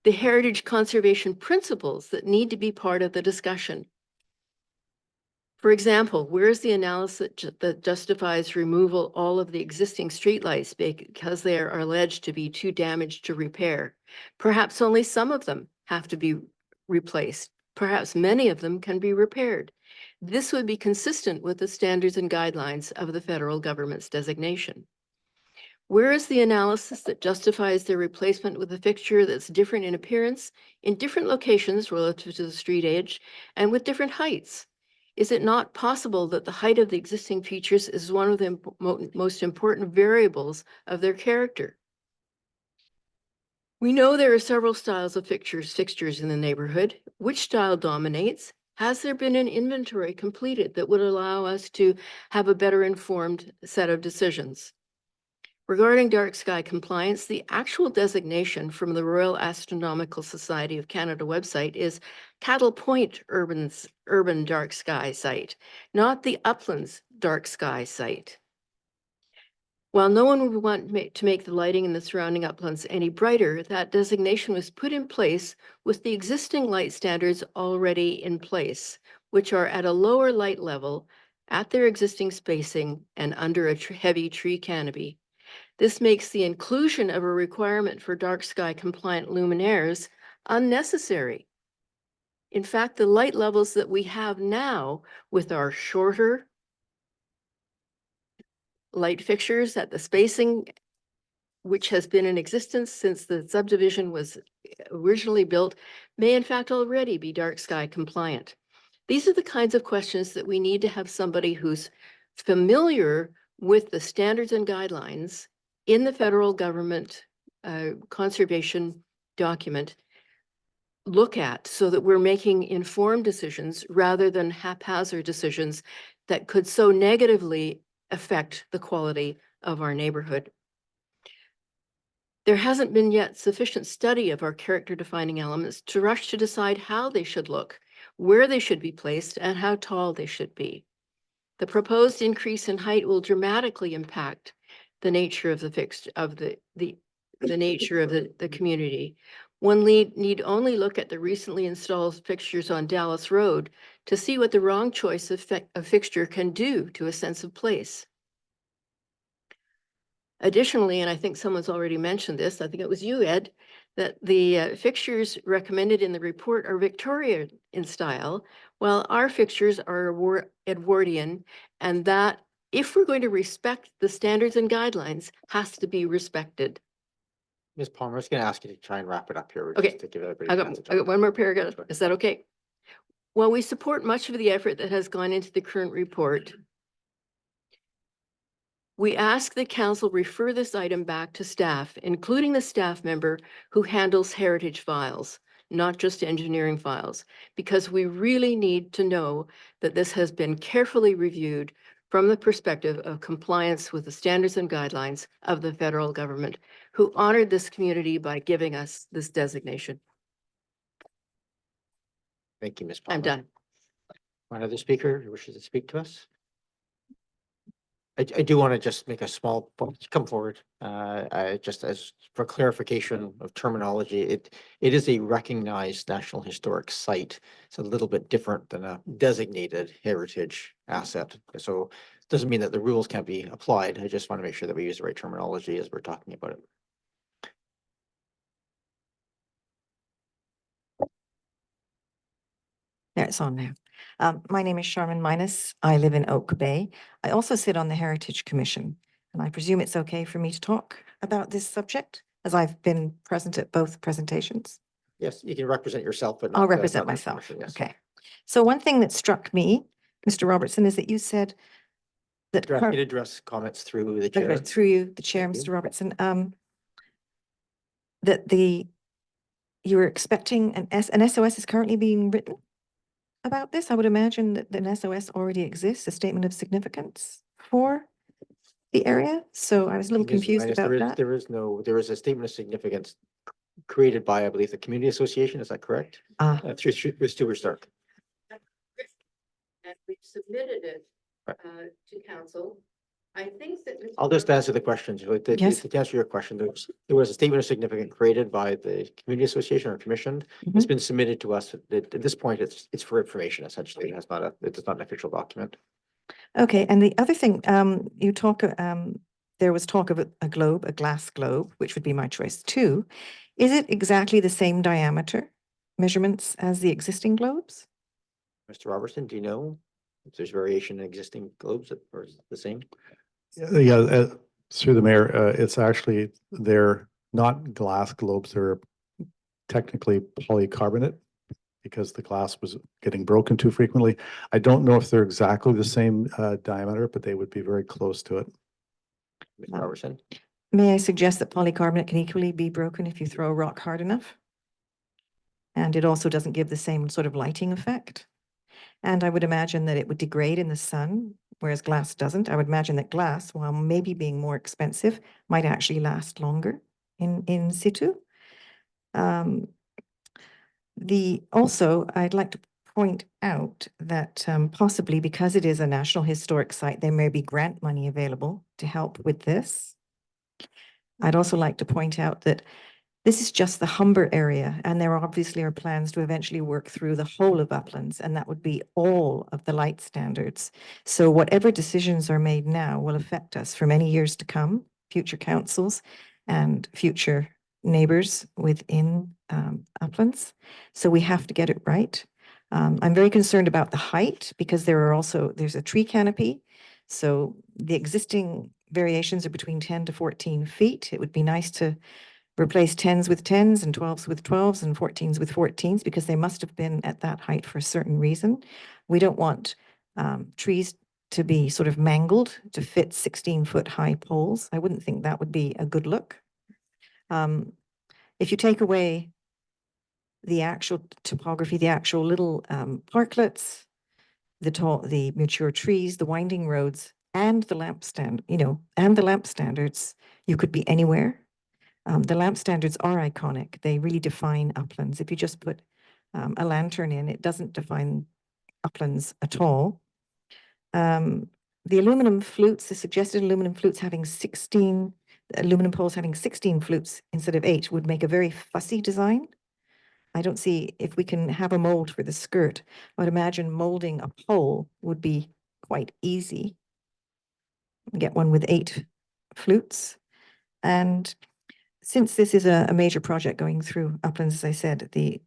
the heritage conservation principles that need to be part of the discussion. For example, where's the analysis that justifies removal all of the existing streetlights because they are alleged to be too damaged to repair? Perhaps only some of them have to be replaced. Perhaps many of them can be repaired. This would be consistent with the standards and guidelines of the federal government's designation. Where is the analysis that justifies their replacement with a fixture that's different in appearance, in different locations relative to the street edge, and with different heights? Is it not possible that the height of the existing features is one of the most important variables of their character? We know there are several styles of fixtures in the neighborhood. Which style dominates? Has there been an inventory completed that would allow us to have a better informed set of decisions? Regarding dark sky compliance, the actual designation from the Royal Astronomical Society of Canada website is Cattle Point Urban Dark Sky Site, not the Uplands Dark Sky Site. While no one would want to make the lighting in the surrounding uplands any brighter, that designation was put in place with the existing light standards already in place, which are at a lower light level, at their existing spacing, and under a heavy tree canopy. This makes the inclusion of a requirement for dark sky compliant luminaires unnecessary. In fact, the light levels that we have now with our shorter light fixtures at the spacing, which has been in existence since the subdivision was originally built, may in fact already be dark sky compliant. These are the kinds of questions that we need to have somebody who's familiar with the standards and guidelines in the federal government conservation document look at, so that we're making informed decisions rather than haphazard decisions that could so negatively affect the quality of our neighborhood. There hasn't been yet sufficient study of our character defining elements to rush to decide how they should look, where they should be placed, and how tall they should be. The proposed increase in height will dramatically impact the nature of the nature of the community. One need only look at the recently installed fixtures on Dallas Road to see what the wrong choice of fixture can do to a sense of place. Additionally, and I think someone's already mentioned this, I think it was you, Ed, that the fixtures recommended in the report are Victorian in style, while our fixtures are Edwardian, and that if we're going to respect the standards and guidelines, has to be respected. Ms. Palmer, I was going to ask you to try and wrap it up here. Okay. Just to give everybody I a got, chance to I got talk. one more paragraph. Is that okay? While we support much of the effort that has gone into the current report, we ask that council refer this item back to staff, including the staff member who handles heritage files, not just engineering files, because we really need to know that this has been carefully reviewed from the perspective of compliance with the standards and guidelines of the federal government, who honored this community by giving us this designation. Thank you, Ms. Palmer. I'm done. One other speaker who wishes to speak to us? I do want to just make a small point. Come forward. I just as for clarification of terminology, it is a recognized National Historic Site. It's a little bit different than a designated heritage asset. So it doesn't mean that the rules can't be applied. I just want to make sure that we use the right terminology as we're talking about it. There, it's on now. My name is Sharman Minus. I live in Oak Bay. I also sit on the Heritage Commission, and I presume it's okay for me to talk about this subject, as I've been present at both presentations. Yes, you can represent yourself, but I'll not represent not the myself. commission, yes. Okay. So one thing that struck me, Mr. Robertson, is that you said that Address, you address comments through the chair. through you, the chair, Thank you. Mr. Robertson, that you were expecting an SOS is currently being written about this. I would imagine that an SOS already exists, a statement of significance for the area. So I was a little Ms. confused Minus, about there that. there is a statement of significance created by, I believe, the community association. Is that correct? Through Stuart Stark. And we've submitted it to council. I think that. I'll just answer the questions. Yes. To answer your question, there was a statement of significance created by the community association or commissioned. It's been submitted to us. At this point, it's for information essentially. It's not an official document. Okay, and the other thing, you talk, there was talk of a globe, a glass globe, which would be my choice too. Is it exactly the same diameter measurements as the existing globes? Mr. Robertson, do you know if there's variation in existing globes or is it the same? Yeah, Through the mayor, it's actually, they're not glass globes, they're technically polycarbonate because the glass was getting broken too frequently. I don't know if they're exactly the same diameter, but they would be very close to it. Ms. Robertson? May I suggest that polycarbonate can equally be broken if you throw a rock hard enough? And it also doesn't give the same sort of lighting effect. And I would imagine that it would degrade in the sun, whereas glass doesn't. I would imagine that glass, while maybe being more expensive, might actually last longer in situ. Also, I'd like to point out that possibly because it is a National Historic Site, there may be grant money available to help with this. I'd also like to point out that this is just the Humber area, and there obviously are plans to eventually work through the whole of Uplands, and that would be all of the light standards. So whatever decisions are made now will affect us for many years to come, future councils and future neighbors within Uplands. So we have to get it right. I'm very concerned about the height because there's a tree canopy. So the existing variations are between 10 to 14 feet. It would be nice to replace 10s with 10s and 12s with 12s and 14s with 14s because they must have been at that height for a certain reason. We don't want trees to be sort of mangled to fit 16-foot high poles. I wouldn't think that would be a good look. If you take away the actual topography, the actual little parklets, the mature trees, the winding roads, and the lamp stand, and the lamp standards, you could be anywhere. The lamp standards are iconic. They really define Uplands. If you just put a lantern in, it doesn't define Uplands at all. The aluminum flutes, the suggested aluminum flutes having 16, aluminum poles having 16 flutes instead of 8 would make a very fussy design. I don't see if we can have a mold for the skirt. I would imagine molding a pole would be quite easy. Get one with 8 flutes. And since this is a major project going through Uplands, as I said, the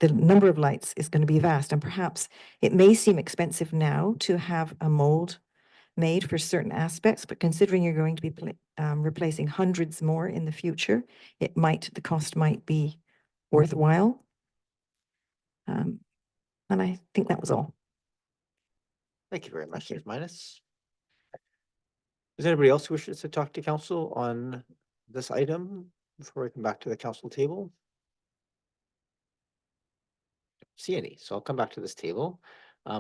number of lights is going to be vast, and perhaps it may seem expensive now to have a mold made for certain aspects, but considering you're going to be replacing hundreds more in the future, the cost might be worthwhile. And I think that was all. Thank you very much, Ms. Minus. Does anybody else wish to talk to council on this item before we come back to the council table? See any, so I'll come back to this table.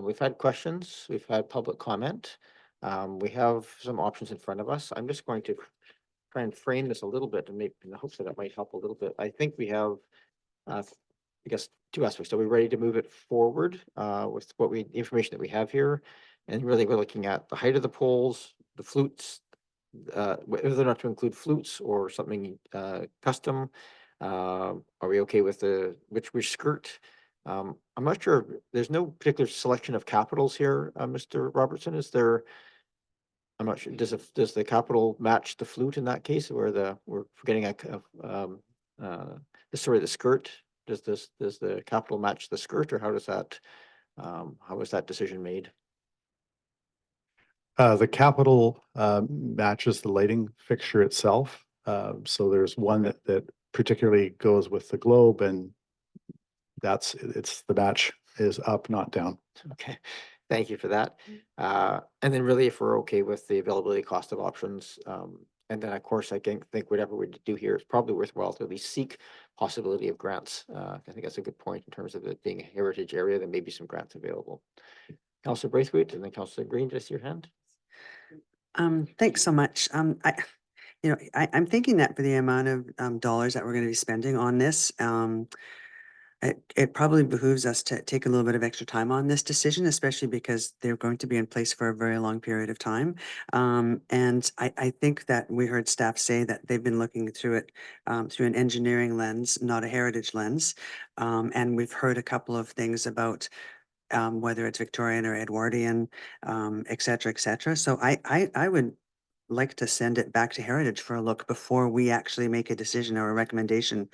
We've had questions, we've had public comment. We have some options in front of us. I'm just going to try and frame this a little bit and maybe in the hopes that it might help a little bit. I think we have, I guess, 2 aspects. Are we ready to move it forward with information that we have here? And really, we're looking at the height of the poles, the flutes, whether or not to include flutes or something custom. Are we okay with which skirt? I'm not sure. There's no particular selection of capitals here, Mr. Robertson. Is there? I'm not sure. Does the capital match the flute in that case, where we're getting the skirt? Does the capital match the skirt, or how is that decision made? The capital matches the lighting fixture itself. So there's one that particularly goes with the globe, and the match is up, not down. Okay, thank you for that. And then really, if we're okay with the availability cost of options, and then of course, I think whatever we do here is probably worthwhile to at least seek possibility of grants. I think that's a good point in terms of it being a heritage area. There may be some grants available. Councillor Braithwaite and then Councillor Green, just your hand. Thanks so much. I'm thinking that for the amount of dollars that we're going to be spending on this, it probably behooves us to take a little bit of extra time on this decision, especially because they're going to be in place for a very long period of time. And I think that we heard staff say that they've been looking through it through an engineering lens, not a heritage lens. And we've heard a couple of things about whether it's Victorian or Edwardian, et cetera, et cetera. So I would like to send it back to Heritage for a look before we actually make a decision or a recommendation,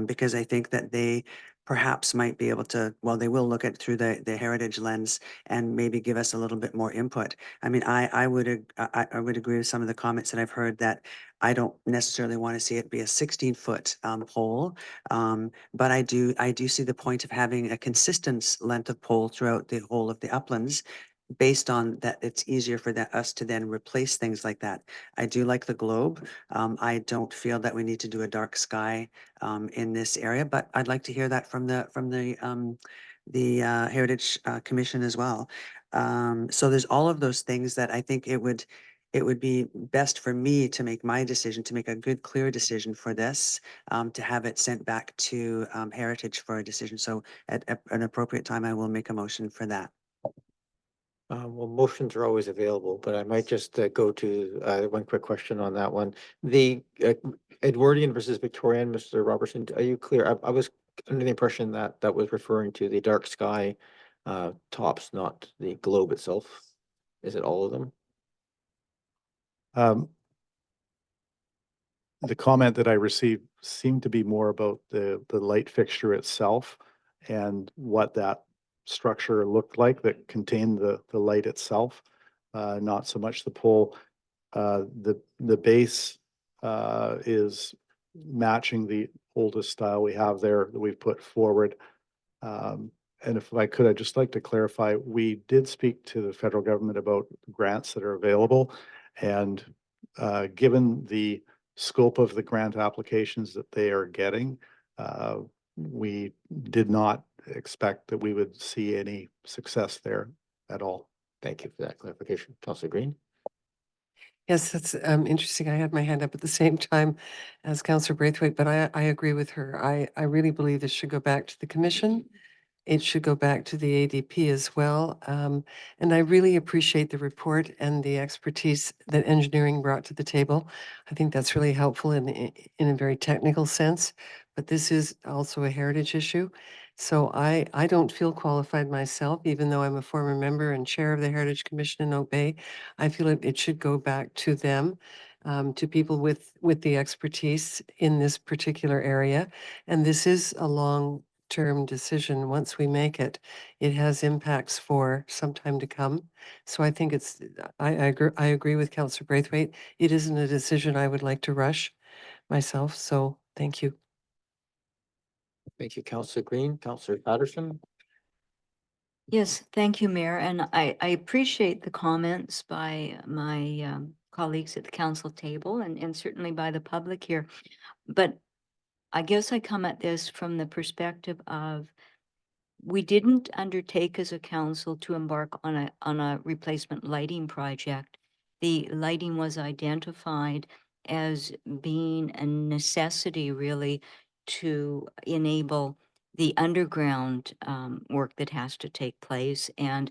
because I think that they perhaps might be able to, well, they will look at through the heritage lens and maybe give us a little bit more input. I mean, I would agree with some of the comments that I've heard that I don't necessarily want to see it be a 16-foot pole, but I do see the point of having a consistent length of pole throughout the whole of the uplands, based on that it's easier for us to then replace things like that. I do like the globe. I don't feel that we need to do a dark sky in this area, but I'd like to hear that from the Heritage Commission as well. So there's all of those things that I think it would be best for me to make my decision, to make a good, clear decision for this, to have it sent back to Heritage for a decision. So at an appropriate time, I will make a motion for that. Well, motions are always available, but I might just go to one quick question on that one. The Edwardian versus Victorian, Mr. Robertson, are you clear? I was under the impression that that was referring to the dark sky tops, not the globe itself. Is it all of them? The comment that I received seemed to be more about the light fixture itself and what that structure looked like that contained the light itself, not so much the pole. The base is matching the oldest style we have there that we've put forward. And if I could, I'd just like to clarify, we did speak to the federal government about grants that are available. And given the scope of the grant applications that they are getting, we did not expect that we would see any success there at all. Thank you for that clarification. Councillor Green. Yes, that's interesting. I had my hand up at the same time as Councillor Braithwaite, but I agree with her. I really believe this should go back to the commission. It should go back to the ADP as well. And I really appreciate the report and the expertise that engineering brought to the table. I think that's really helpful in a very technical sense, but this is also a heritage issue. So I don't feel qualified myself, even though I'm a former member and chair of the Heritage Commission in Oak Bay. I feel it should go back to them, to people with the expertise in this particular area. And this is a long-term decision. Once we make it, it has impacts for some time to come. So I think I agree with Councillor Braithwaite. It isn't a decision I would like to rush myself. So thank you. Thank you, Councillor Green. Councillor Patterson. Yes, thank you, Mayor. And I appreciate the comments by my colleagues at the council table and certainly by the public here. But I guess I come at this from the perspective of we didn't undertake as a council to embark on a replacement lighting project. The lighting was identified as being a necessity really to enable the underground work that has to take place and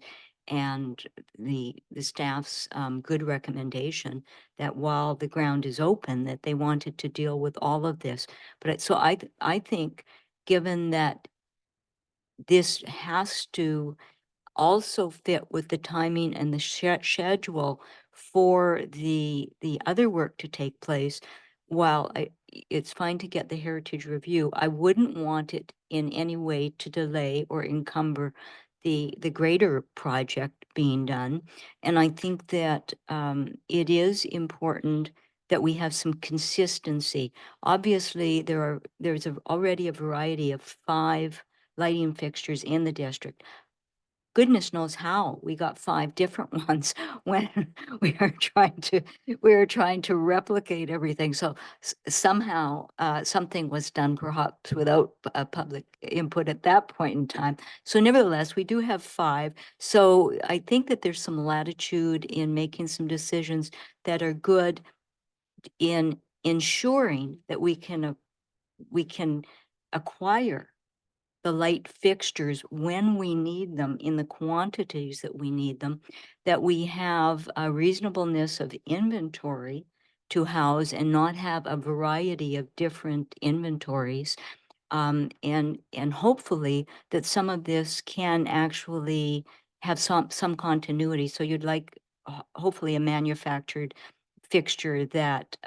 the staff's good recommendation that while the ground is open, that they wanted to deal with all of this. But so I think given that this has to also fit with the timing and the schedule for the other work to take place. While it's fine to get the heritage review, I wouldn't want it in any way to delay or encumber the greater project being done. And I think that it is important that we have some consistency. Obviously, there's already a variety of 5 lighting fixtures in the district. Goodness knows how we got 5 different ones when we are trying to replicate everything. So somehow something was done, perhaps without public input at that point in time. So nevertheless, we do have 5. So I think that there's some latitude in making some decisions that are good in ensuring that we can acquire the light fixtures when we need them in the quantities that we need them, that we have a reasonableness of inventory to house and not have a variety of different inventories. And hopefully that some of this can actually have some continuity. So you'd like hopefully a manufactured fixture that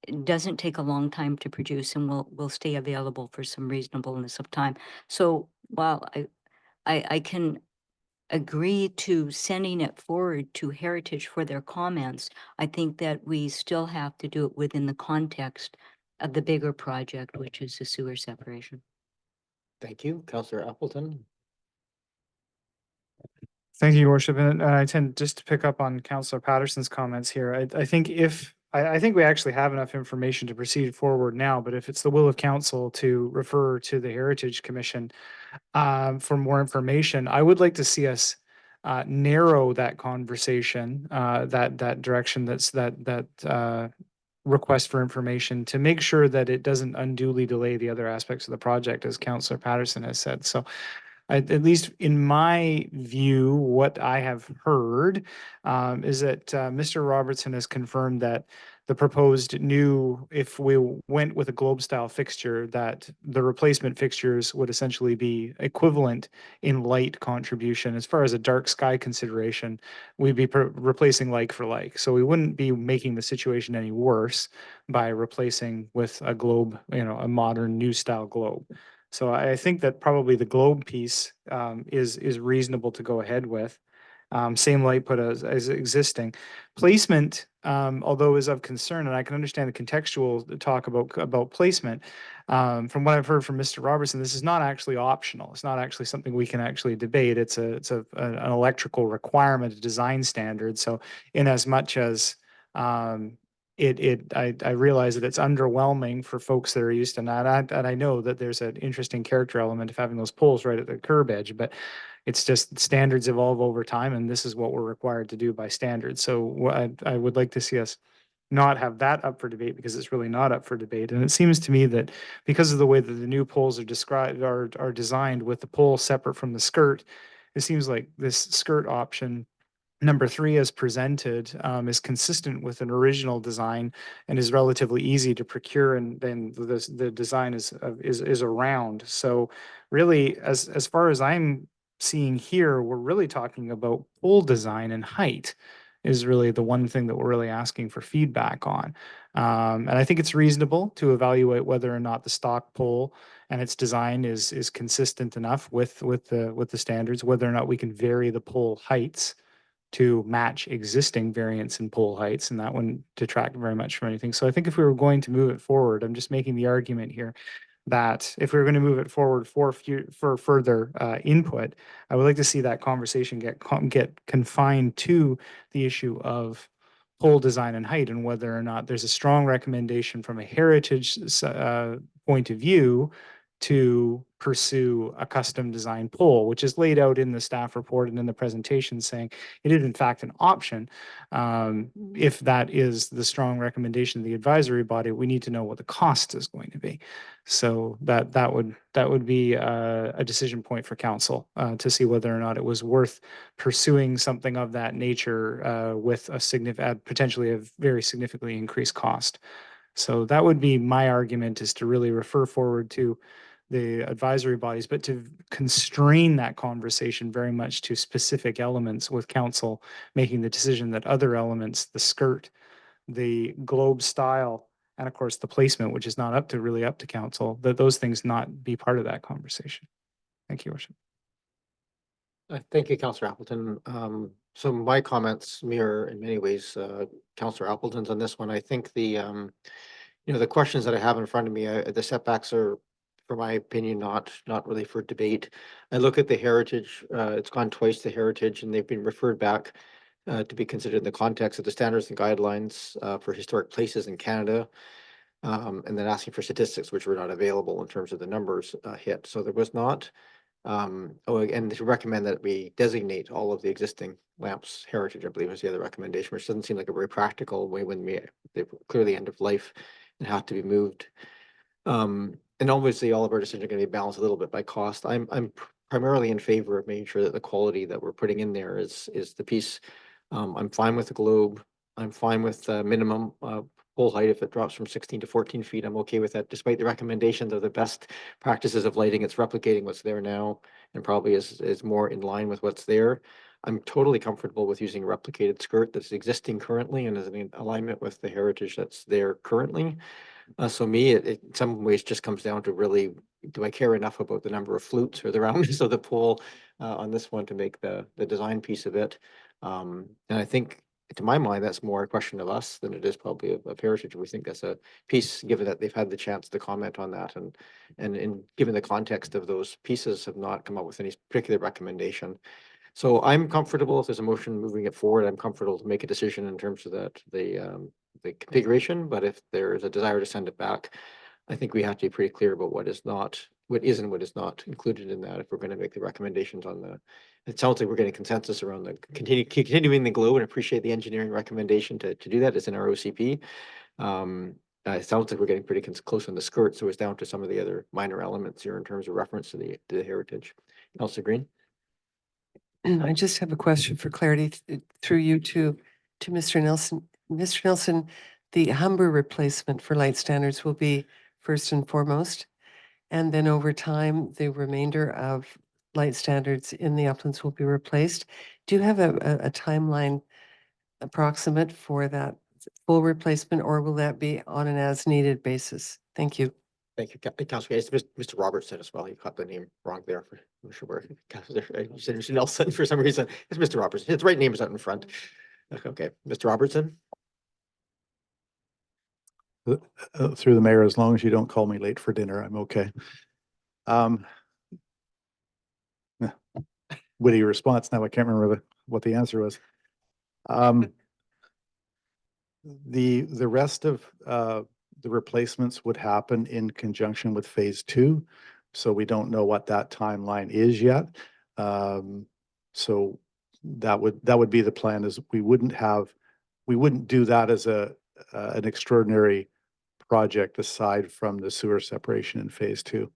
it doesn't take a long time to produce and will stay available for some reasonableness of time. So while I can agree to sending it forward to Heritage for their comments, I think that we still have to do it within the context of the bigger project, which is the sewer separation. Thank you, Councillor Appleton. Thank you, Your Worship. And I tend just to pick up on Councillor Patterson's comments here. I think I think we actually have enough information to proceed forward now, but if it's the will of council to refer to the Heritage Commission for more information, I would like to see us narrow that conversation, that direction, that request for information, to make sure that it doesn't unduly delay the other aspects of the project, as Councillor Patterson has said. So at least in my view, what I have heard is that Mr. Robertson has confirmed that the proposed new, if we went with a globe style fixture, that the replacement fixtures would essentially be equivalent in light contribution. As far as a dark sky consideration, we'd be replacing like for like. So we wouldn't be making the situation any worse by replacing with a globe, a modern new style globe. So I think that probably the globe piece is reasonable to go ahead with. Same light put as existing. Placement, although is of concern, and I can understand the contextual talk about placement. From what I've heard from Mr. Robertson, this is not actually optional. It's not actually something we can actually debate. It's an electrical requirement, a design standard. So in as much as I realize that it's underwhelming for folks that are used to that, and I know that there's an interesting character element of having those poles right at the curb edge, but it's just standards evolve over time, and this is what we're required to do by standards. So I would like to see us not have that up for debate, because it's really not up for debate. And it seems to me that because of the way that the new poles are designed with the pole separate from the skirt, it seems like this skirt option number 3 as presented is consistent with an original design and is relatively easy to procure, and then the design is around. So really, as far as I'm seeing here, we're really talking about pole design and height is really the one thing that we're really asking for feedback on. And I think it's reasonable to evaluate whether or not the stock pole and its design is consistent enough with the standards, whether or not we can vary the pole heights to match existing variants in pole heights, and that wouldn't detract very much from anything. So I think if we were going to move it forward, I'm just making the argument here that if we were going to move it forward for further input, I would like to see that conversation get confined to the issue of pole design and height, and whether or not there's a strong recommendation from a heritage point of view to pursue a custom designed pole, which is laid out in the staff report and in the presentation, saying it is in fact an option. If that is the strong recommendation of the advisory body, we need to know what the cost is going to be. So that would be a decision point for council to see whether or not it was worth pursuing something of that nature with a potentially a very significantly increased cost. So that would be my argument, is to really refer forward to the advisory bodies, but to constrain that conversation very much to specific elements, with council making the decision that other elements, the skirt, the globe style, and of course the placement, which is not really up to council, that those things not be part of that conversation. Thank you, Worship. Thank you, Councillor Appleton. So my comments mirror in many ways Councillor Appleton's on this one. I think the questions that I have in front of me, the setbacks are, for my opinion, not really for debate. I look at the heritage, it's gone twice to heritage, and they've been referred back to be considered in the context of the standards and guidelines for historic places in Canada, and then asking for statistics which were not available in terms of the numbers hit. So there was not, and to recommend that we designate all of the existing lamps heritage, I believe, is the other recommendation, which doesn't seem like a very practical way when they're clearly end of life and have to be moved. And obviously all of our decisions are going to be balanced a little bit by cost. I'm primarily in favor of making sure that the quality that we're putting in there is the piece. I'm fine with the globe. I'm fine with minimum pole height, if it drops from 16 to 14 feet, I'm okay with that, despite the recommendations of the best practices of lighting. It's replicating what's there now and probably is more in line with what's there. I'm totally comfortable with using a replicated skirt that's existing currently and is in alignment with the heritage that's there currently. So me, it in some ways just comes down to really, do I care enough about the number of flutes or the roundness of the pole on this one to make the design piece of it? And I think, to my mind, that's more a question of us than it is probably of heritage. We think that's a piece, given that they've had the chance to comment on that, and given the context of those pieces have not come up with any particular recommendation. So I'm comfortable if there's a motion moving it forward. I'm comfortable to make a decision in terms of that, the configuration, but if there's a desire to send it back, I think we have to be pretty clear about what is not, what is and what is not included in that if we're going to make the recommendations on the, it sounds like we're getting consensus around the continuing the glow, and appreciate the engineering recommendation to do that. It's in our OCP. It sounds like we're getting pretty close on the skirt, so it's down to some of the other minor elements here in terms of reference to the heritage. Councillor Green? I just have a question for clarity through you to Mr. Nelson. Mr. Nelson, the Humber replacement for light standards will be first and foremost, and then over time, the remainder of light standards in the uplands will be replaced. Do you have a timeline approximate for that full replacement, or will that be on an as-needed basis? Thank you. Thank you, Councillor. It's Mr. Robertson as well. You caught the name wrong there. I'm sure where Councillor, you said Mr. Nelson for some reason. It's Mr. Robertson. His right name is out in front. Okay, Mr. Robertson? Through the mayor, as long as you don't call me late for dinner, I'm okay. Yeah. Witty response. Now I can't remember what the answer was. The rest of the replacements would happen in conjunction with phase 2. So we don't know what that timeline is yet. So that would be the plan, is we wouldn't do that as an extraordinary project aside from the sewer separation in phase 2.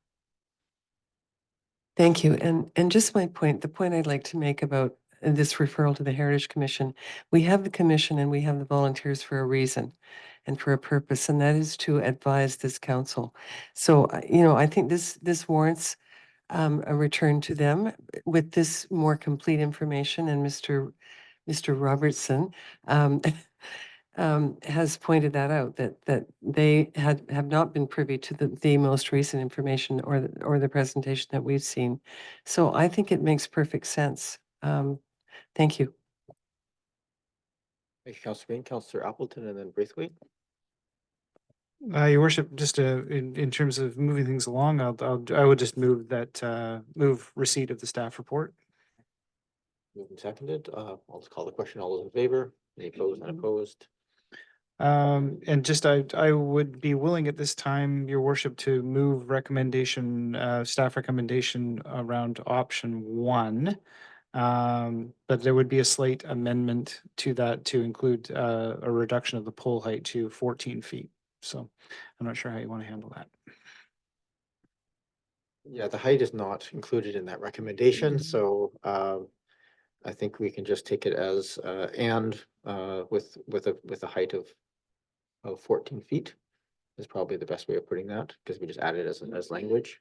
Thank you. And just my point, the point I'd like to make about this referral to the Heritage Commission, we have the commission and we have the volunteers for a reason and for a purpose, and that is to advise this council. So, I think this warrants a return to them with this more complete information, and Mr. Robertson has pointed that out, that they have not been privy to the most recent information or the presentation that we've seen. So I think it makes perfect sense. Thank you. Thank you, Councillor Green. Councillor Appleton and then Braithwaite. Your worship, just in terms of moving things along, I would just move that, move receipt of the staff report. Moved and seconded. I'll just call the question. All those in favor? Any opposed, unopposed? And just, I would be willing at this time, your worship, to move recommendation, staff recommendation around option 1. But there would be a slight amendment to that to include a reduction of the pole height to 14 feet. So I'm not sure how you want to handle that. Yeah, the height is not included in that recommendation, so I think we can just take it as with a height of 14 feet is probably the best way of putting that, because we just add it as language.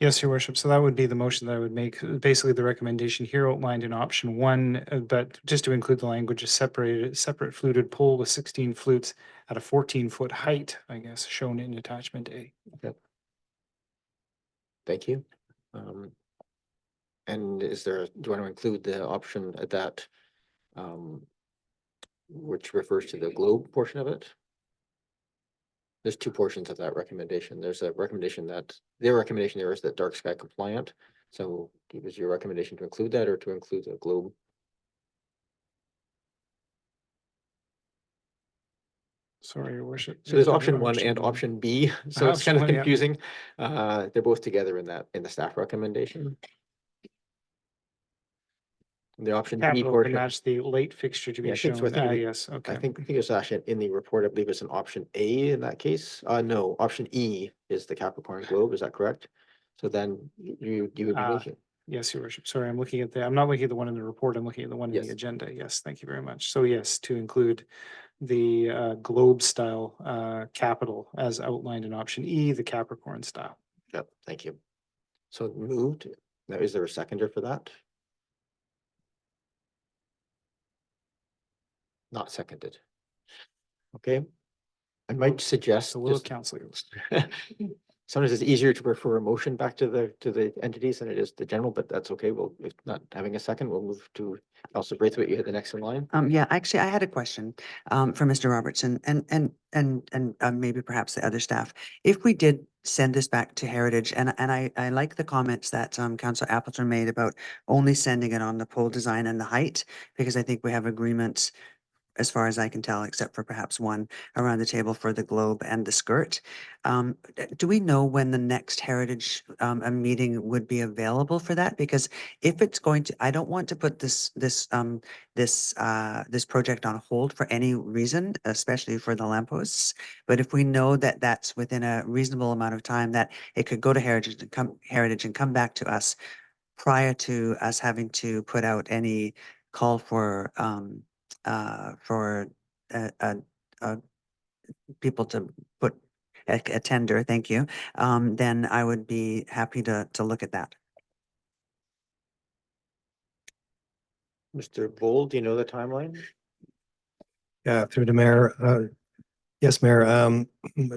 Yes, your worship. So that would be the motion that I would make. Basically, the recommendation here outlined in option 1, but just to include the language, a separate fluted pole with 16 flutes at a 14-foot height, I guess, shown in attachment A. Okay. Thank you. And do you want to include the option at that, which refers to the globe portion of it? There's 2 portions of that recommendation. There's a recommendation that their recommendation there is that dark sky compliant. So was your recommendation to include that or to include the globe? Sorry, your worship. So there's option 1 and option B. So it's kind of confusing. They're both together in the staff recommendation. The option B Capital to portion. match the late fixture to be Yeah, I think so. shown. Yes, okay. I think it's actually in the report. I believe it's an option A in that case. No, option E is the Capricorn globe. Is that correct? So then you would be making. Yes, your worship. Sorry, I'm not looking at the one in the report. I'm looking at the one in Yes. the agenda. Yes, thank you very much. So yes, to include the globe style capital as outlined in option E, the Capricorn style. Yep, thank you. So moved. Now, is there a seconder for that? Not seconded. Okay. I might suggest A little just- counseling. sometimes it's easier to refer a motion back to the entities than it is the general, but that's okay. We'll, if not having a second, we'll move to Councilor Braithwaite. You had the next in line. Yeah, actually, I had a question for Mr. Robertson and maybe perhaps the other staff. If we did send this back to Heritage, and I like the comments that Councillor Appleton made about only sending it on the pole design and the height, because I think we have agreement, as far as I can tell, except for perhaps one around the table for the globe and the skirt. Do we know when the next Heritage meeting would be available for that? Because if it's going to, I don't want to put this project on hold for any reason, especially for the lampposts. But if we know that that's within a reasonable amount of time, that it could go to Heritage and come back to us prior to us having to put out any call for people to put a tender, thank you, then I would be happy to look at that. Mr. Bold, do you know the timeline? Yeah, through the mayor. Yes, Mayor,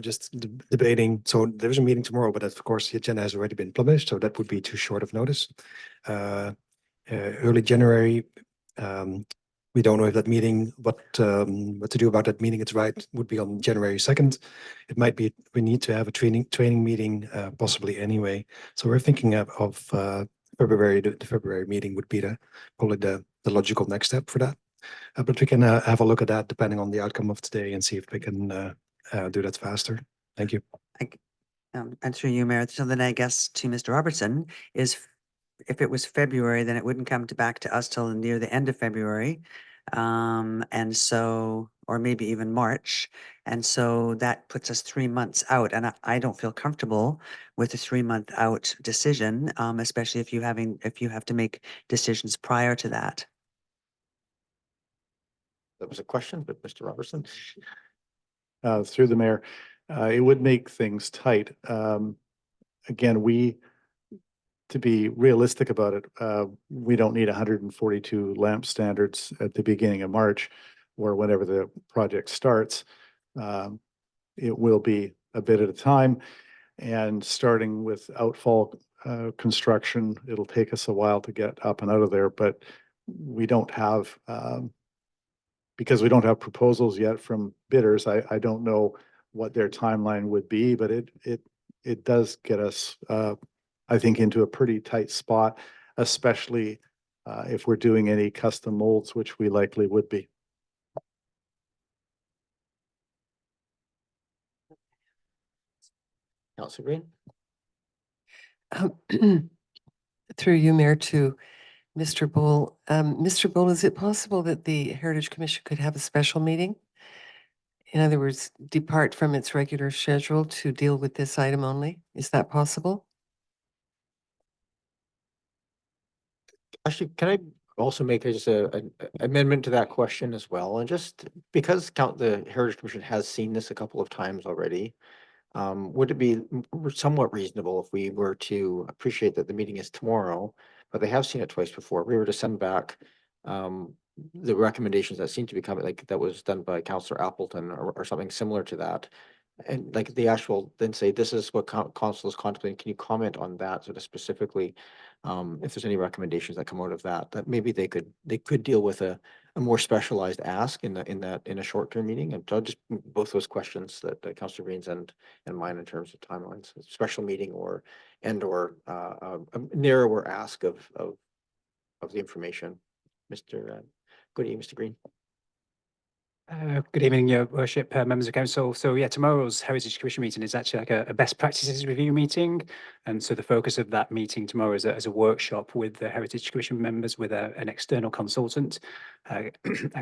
just debating. So there's a meeting tomorrow, but of course the agenda has already been published, so that would be too short of notice. Early January, we don't know if that meeting, what to do about that meeting. It's right, would be on January 2nd. It might be, we need to have a training meeting possibly anyway. So we're thinking of February, the February meeting would be probably the logical next step for that. But we can have a look at that depending on the outcome of today and see if we can do that faster. Thank you. And through you, Mayor, so then I guess to Mr. Robertson is, if it was February, then it wouldn't come back to us till near the end of February. And so, or maybe even March. And so that puts us 3 months out. And I don't feel comfortable with a 3-month out decision, especially if you have to make decisions prior to that. That was a question, but Mr. Robertson. Through the mayor, it would make things tight. Again, to be realistic about it, we don't need 142 lamp standards at the beginning of March or whenever the project starts. It will be a bit at a time, and starting with outfall construction, it'll take us a while to get up and out of there, but we don't have because we don't have proposals yet from bidders. I don't know what their timeline would be, but it does get us, I think, into a pretty tight spot, especially if we're doing any custom molds, which we likely would be. Councilor Green. Through you, Mayor, to Mr. Bull. Mr. Bull, is it possible that the Heritage Commission could have a special meeting? In other words, depart from its regular schedule to deal with this item only? Is that possible? Actually, can I also make just an amendment to that question as well? And just because the Heritage Commission has seen this a couple of times already, would it be somewhat reasonable if we were to appreciate that the meeting is tomorrow, but they have seen it twice before, we were to send back the recommendations that seem to be coming, like that was done by Councillor Appleton or something similar to that, and like the actual, then say, this is what council is contemplating. Can you comment on that sort of specifically? If there's any recommendations that come out of that, that maybe they could deal with a more specialized ask in a short-term meeting. And so just both those questions that Councillor Green's and mine in terms of timelines, a special meeting or a narrower ask of the information. Good evening, Mr. Green. Good evening, Your Worship, members of council. So yeah, tomorrow's Heritage Commission meeting is actually like a best practices review meeting. And so the focus of that meeting tomorrow is as a workshop with the Heritage Commission members with an external consultant. I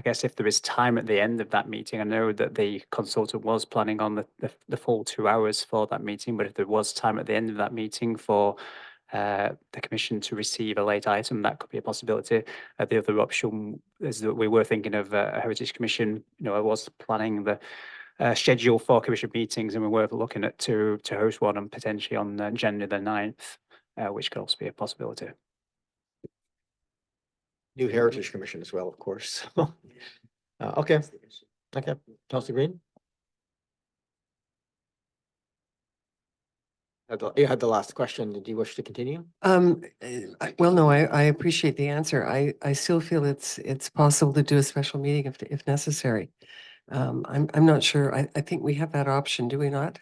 guess if there is time at the end of that meeting, I know that the consultant was planning on the full 2 hours for that meeting, but if there was time at the end of that meeting for the commission to receive a late item. That could be a possibility. The other option is that we were thinking of a Heritage Commission. I was planning the schedule for commission meetings, and we were looking at to host one and potentially on January the 9th, which could also be a possibility. New Heritage Commission as well, of course. Okay, Councillor Green? You had the last question. Did you wish to continue? Well, no, I appreciate the answer. I still feel it's possible to do a special meeting if necessary. I'm not sure. I think we have that option, do we not?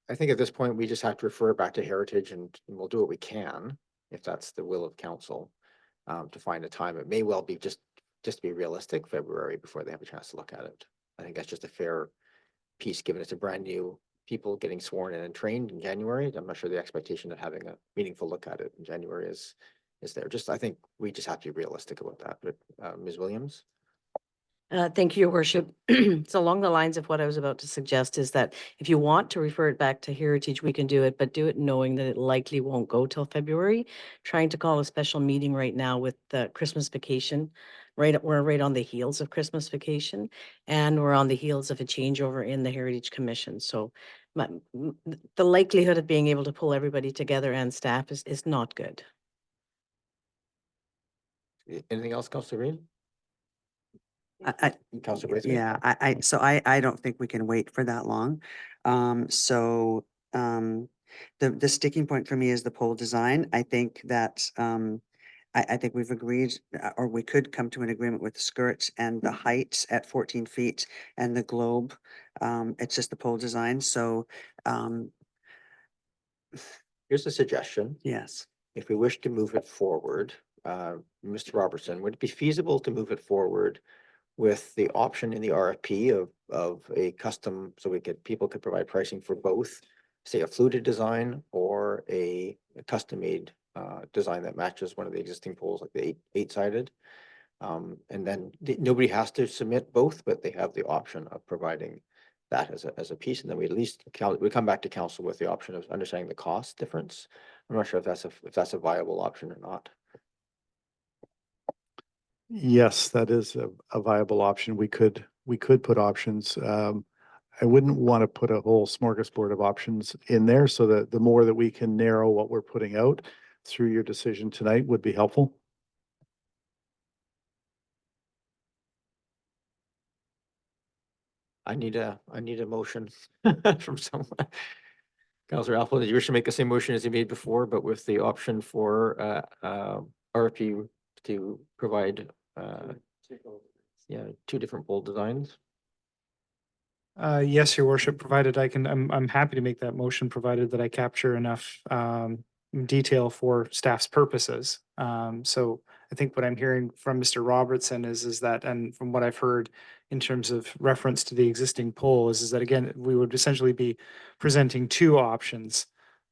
I think at this point, we just have to refer back to Heritage and we'll do what we can, if that's the will of council, to find a time. It may well be just to be realistic, February before they have a chance to look at it. I think that's just a fair piece, given it's a brand new people getting sworn in and trained in January. I'm not sure the expectation of having a meaningful look at it in January is there. I think we just have to be realistic about that. But Ms. Williams? Thank you, Your Worship. So along the lines of what I was about to suggest is that if you want to refer it back to Heritage, we can do it, but do it knowing that it likely won't go till February. Trying to call a special meeting right now with the Christmas vacation, we're right on the heels of Christmas vacation, and we're on the heels of a changeover in the Heritage Commission. So the likelihood of being able to pull everybody together and staff is not good. Anything else, Councillor Green? Councillor Braithwaite? Yeah, so I don't think we can wait for that long. The sticking point for me is the pole design. I think that, I think we've agreed, or we could come to an agreement with the skirt and the height at 14 feet and the globe. It's just the pole design, so, Here's a suggestion. yes. If we wish to move it forward, Mr. Robertson, would it be feasible to move it forward with the option in the RFP of a custom, so people could provide pricing for both, say a fluted design or a custom-made design that matches one of the existing poles, like the eight-sided. And then nobody has to submit both, but they have the option of providing that as a piece, and then we at least we come back to council with the option of understanding the cost difference. I'm not sure if that's a viable option or not. Yes, that is a viable option. We could put options. I wouldn't want to put a whole smorgasbord of options in there, so that the more that we can narrow what we're putting out through your decision tonight would be helpful. I need a motion from someone. Councillor Alpha, did you wish to make the same motion as you made before, but with the option for RFP to provide two different pole designs? Yes, Your Worship, provided I'm happy to make that motion, provided that I capture enough detail for staff's purposes. So I think what I'm hearing from Mr. Robertson is that, and from what I've heard in terms of reference to the existing pole, is that again, we would essentially be presenting two options.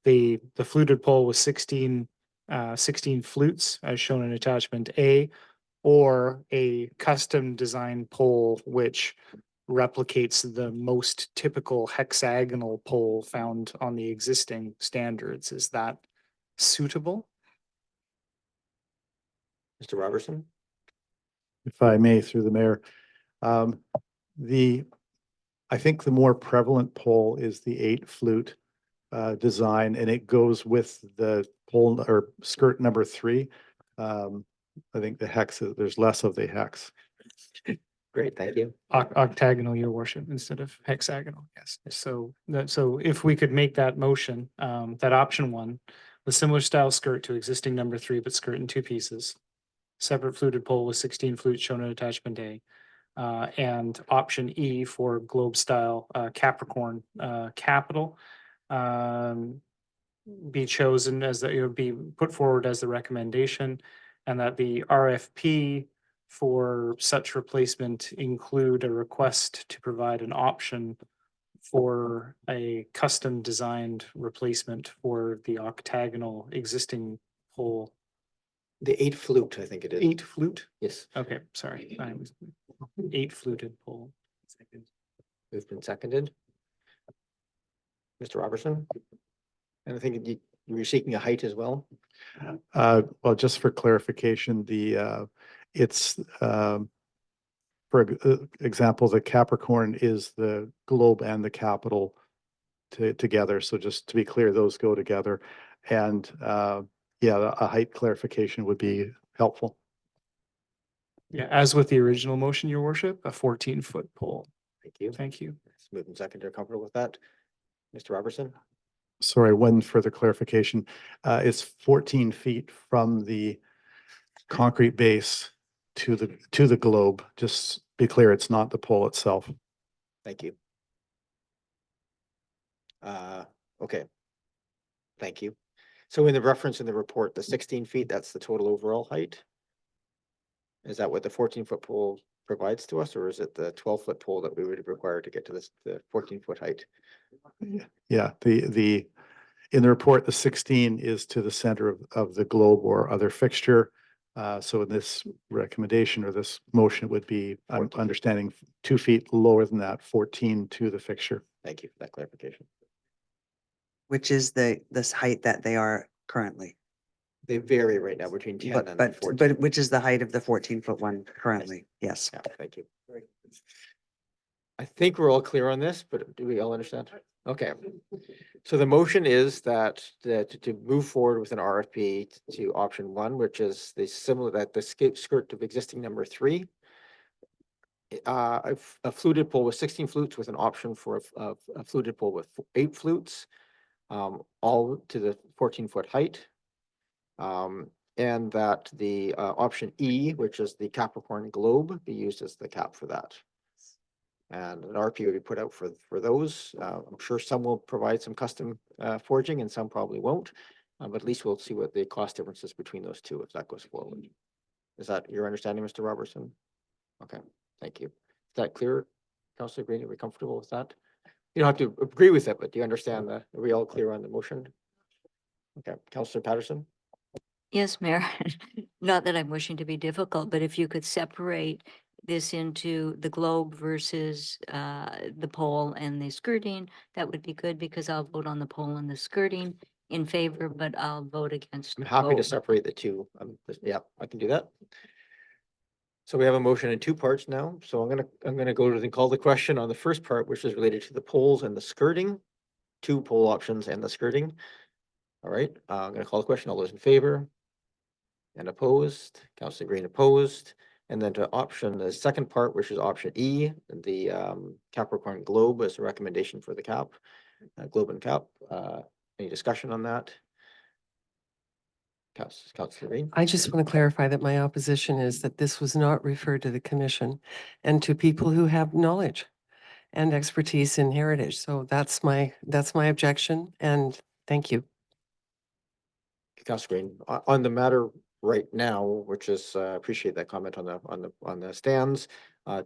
The fluted pole with 16 flutes as shown in attachment A, or a custom designed pole which replicates the most typical hexagonal pole found on the existing standards. Is that suitable? Mr. Robertson? If I may, through the mayor, I think the more prevalent pole is the 8 flute design, and it goes with the pole or skirt number 3. I think the hex, there's less of the hex. Great, thank you. Octagonal, Your Worship, instead of hexagonal, yes. So if we could make that motion, that option 1, the similar style skirt to existing number 3, but skirt in 2 pieces. Separate fluted pole with 16 flutes shown in attachment A. And option E for globe style Capricorn capital be chosen as be put forward as the recommendation, and that the RFP for such replacement include a request to provide an option for a custom designed replacement for the octagonal existing pole. The 8 flute, I think it is. 8 flute? Yes. Okay, sorry. I was 8 fluted pole. It's been seconded. Mr. Robertson? And I think You're seeking a height as well? Well, just for clarification, it's, for example, the Capricorn is the globe and the capital together. So just to be clear, those go together. And yeah, a height clarification would be helpful. Yeah, as with the original motion, your worship, a 14-foot pole. Thank you. Thank you. Moved and seconded. Are comfortable with that? Mr. Robertson? Sorry, one further clarification. It's 14 feet from the concrete base to the globe. Just be clear, it's not the pole itself. Thank you. Okay. Thank you. So in the reference in the report, the 16 feet, that's the total overall height? Is that what the 14-foot pole provides to us, or is it the 12-foot pole that we would require to get to this, the 14-foot height? Yeah, in the report, the 16 is to the center of the globe or other fixture. So in this recommendation or this motion would be, I'm understanding 2 feet lower than that, 14 to the fixture. Thank you for that clarification. Which is this height that they are currently. They vary right now between 10 and 14. But which is the height of the 14-foot one currently? Yes. Yeah, thank you. I think we're all clear on this, but do we all understand? Okay. So the motion is that to move forward with an RFP to option 1, which is the skirt of existing number 3. A fluted pole with 16 flutes with an option for a fluted pole with 8 flutes, all to the 14-foot height. And that the option E, which is the Capricorn globe, be used as the cap for that. And an RFP will be put out for those. I'm sure some will provide some custom forging and some probably won't. But at least we'll see what the cost difference is between those two if that goes forward. Is that your understanding, Mr. Robertson? Okay, thank you. Is that clear, Councillor Green? Are we comfortable with that? You don't have to agree with it, but do you understand that? Are we all clear on the motion? Okay, Councillor Patterson? Yes, Mayor. Not that I'm wishing to be difficult, but if you could separate this into the globe versus the pole and the skirting, that would be good because I'll vote on the pole and the skirting in favor, but I'll vote against. I'm happy to both. separate the two. Yeah, I can do that. So we have a motion in 2 parts now. So I'm gonna go to call the question on the first part, which is related to the poles and the skirting, 2 pole options and the skirting. All right, I'm gonna call the question. All those in favor? And opposed? Councillor Green opposed. And then to option the second part, which is option E, the Capricorn globe as a recommendation for the cap, globe and cap. Any discussion on that? Councillor Green? I just want to clarify that my opposition is that this was not referred to the commission and to people who have knowledge and expertise in heritage. So that's my objection, and thank you. Councillor Green, on the matter right now, which is appreciate that comment on the stands,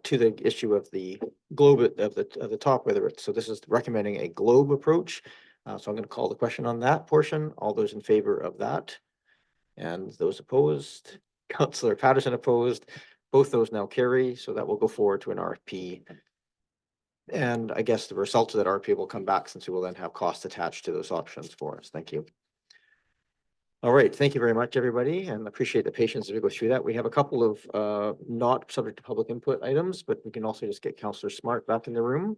to the issue of the globe of the top, whether it's, so this is recommending a globe approach. So I'm going to call the question on that portion. All those in favor of that? And those opposed? Councillor Patterson opposed. Both those now carry, so that will go forward to an RFP. And I guess the results of that RFP will come back since we will then have costs attached to those options for us. Thank you. All right, thank you very much, everybody, and appreciate the patience as we go through that. We have a couple of not subject to public input items, but we can also just get Councillor Smart back in the room.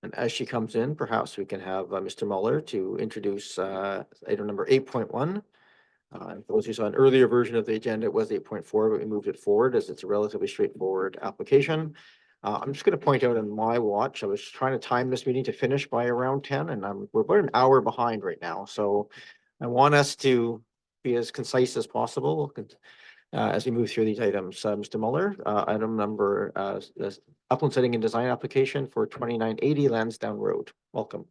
And as she comes in, perhaps we can have Mr. Muller to introduce item number 8.1. For those who saw an earlier version of the agenda, it was 8.4, but we moved it forward as it's a relatively straightforward application. I'm just going to point out on my watch, I was trying to time this meeting to finish by around 10, and we're about an hour behind right now. So I want us to be as concise as possible as we move through these items. Mr. Muller, item number upland setting and design application for 2980 Lansdowne Road. Welcome.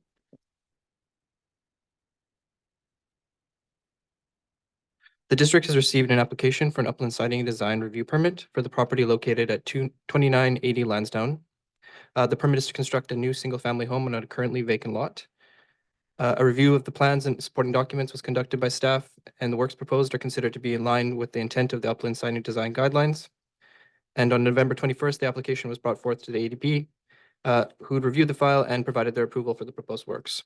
The district has received an application for an upland siting and design review permit for the property located at 2980 Lansdowne. The permit is to construct a new single-family home on a currently vacant lot. A review of the plans and supporting documents was conducted by staff, and the works proposed are considered to be in line with the intent of the upland siting design guidelines. And on November 21st, the application was brought forth to the ADP, who reviewed the file and provided their approval for the proposed works.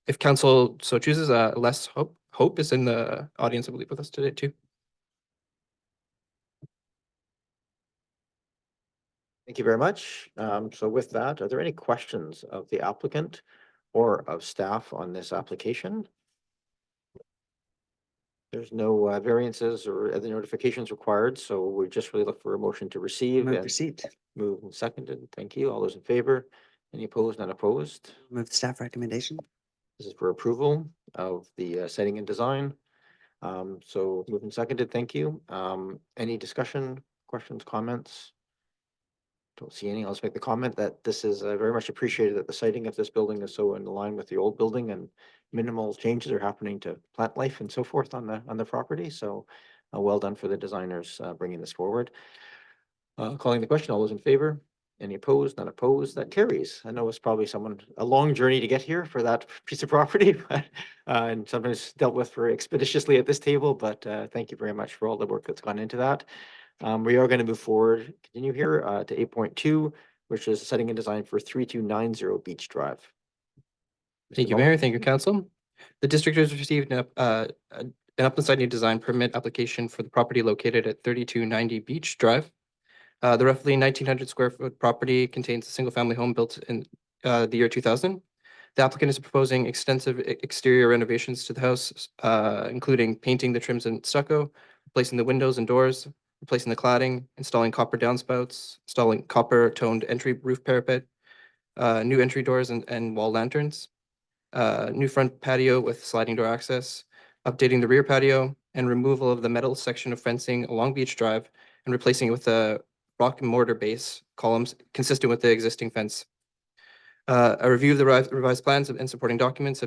If council so chooses, Les Hope is in the audience, I believe, with us today too. Thank you very much. So with that, are there any questions of the applicant or of staff on this application? There's no variances or other notifications required, so we just really look for a motion to receive. Move and receipt. Moved and seconded. Thank you. All those in favor? Any opposed? None opposed? Move the staff recommendation. This is for approval of the setting and design. So moved and seconded. Thank you. Any discussion, questions, comments? Don't see any. I'll just make the comment that this is very much appreciated that the siting of this building is so in line with the old building, and minimal changes are happening to plant life and so forth on the property. So well done for the designers bringing this forward. Calling the question, all those in favor? Any opposed? None opposed? That carries. I know it's probably a long journey to get here for that piece of property, but and sometimes dealt with very expeditiously at this table, but thank you very much for all the work that's gone into that. We are going to move forward, continue here to 8.2, which is setting and design for 3290 Beach Drive. Thank you, Mayor. Thank you, Council. The district has received an upland siting design permit application for the property located at 3290 Beach Drive. The roughly 1,900 square foot property contains a single family home built in the year 2000. The applicant is proposing extensive exterior renovations to the house, including painting the trims and stucco, replacing the windows and doors, replacing the cladding, installing copper downspouts, installing copper toned entry roof parapet, new entry doors and wall lanterns, new front patio with sliding door access, updating the rear patio, and removal of the metal section of fencing along Beach Drive and replacing it with a rock and mortar base columns consistent with the existing fence. A review of the revised plans and supporting documents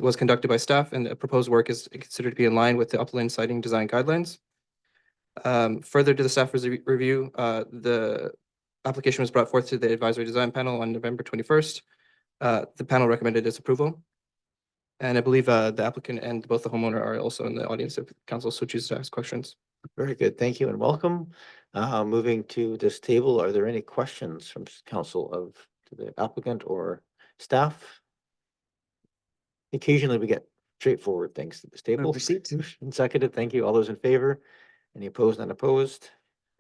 was conducted by staff, and the proposed work is considered to be in line with the upland siting design guidelines. Further to the staff review, the application was brought forth to the advisory design panel on November 21st. The panel recommended its approval. And I believe the applicant and both the homeowner are also in the audience if council so chooses to ask questions. Very good. Thank you and welcome. Moving to this table, are there any questions from council to the applicant or staff? Occasionally we get straightforward things to this table. Receipt. And seconded. Thank you. All those in favor? Any opposed? None opposed?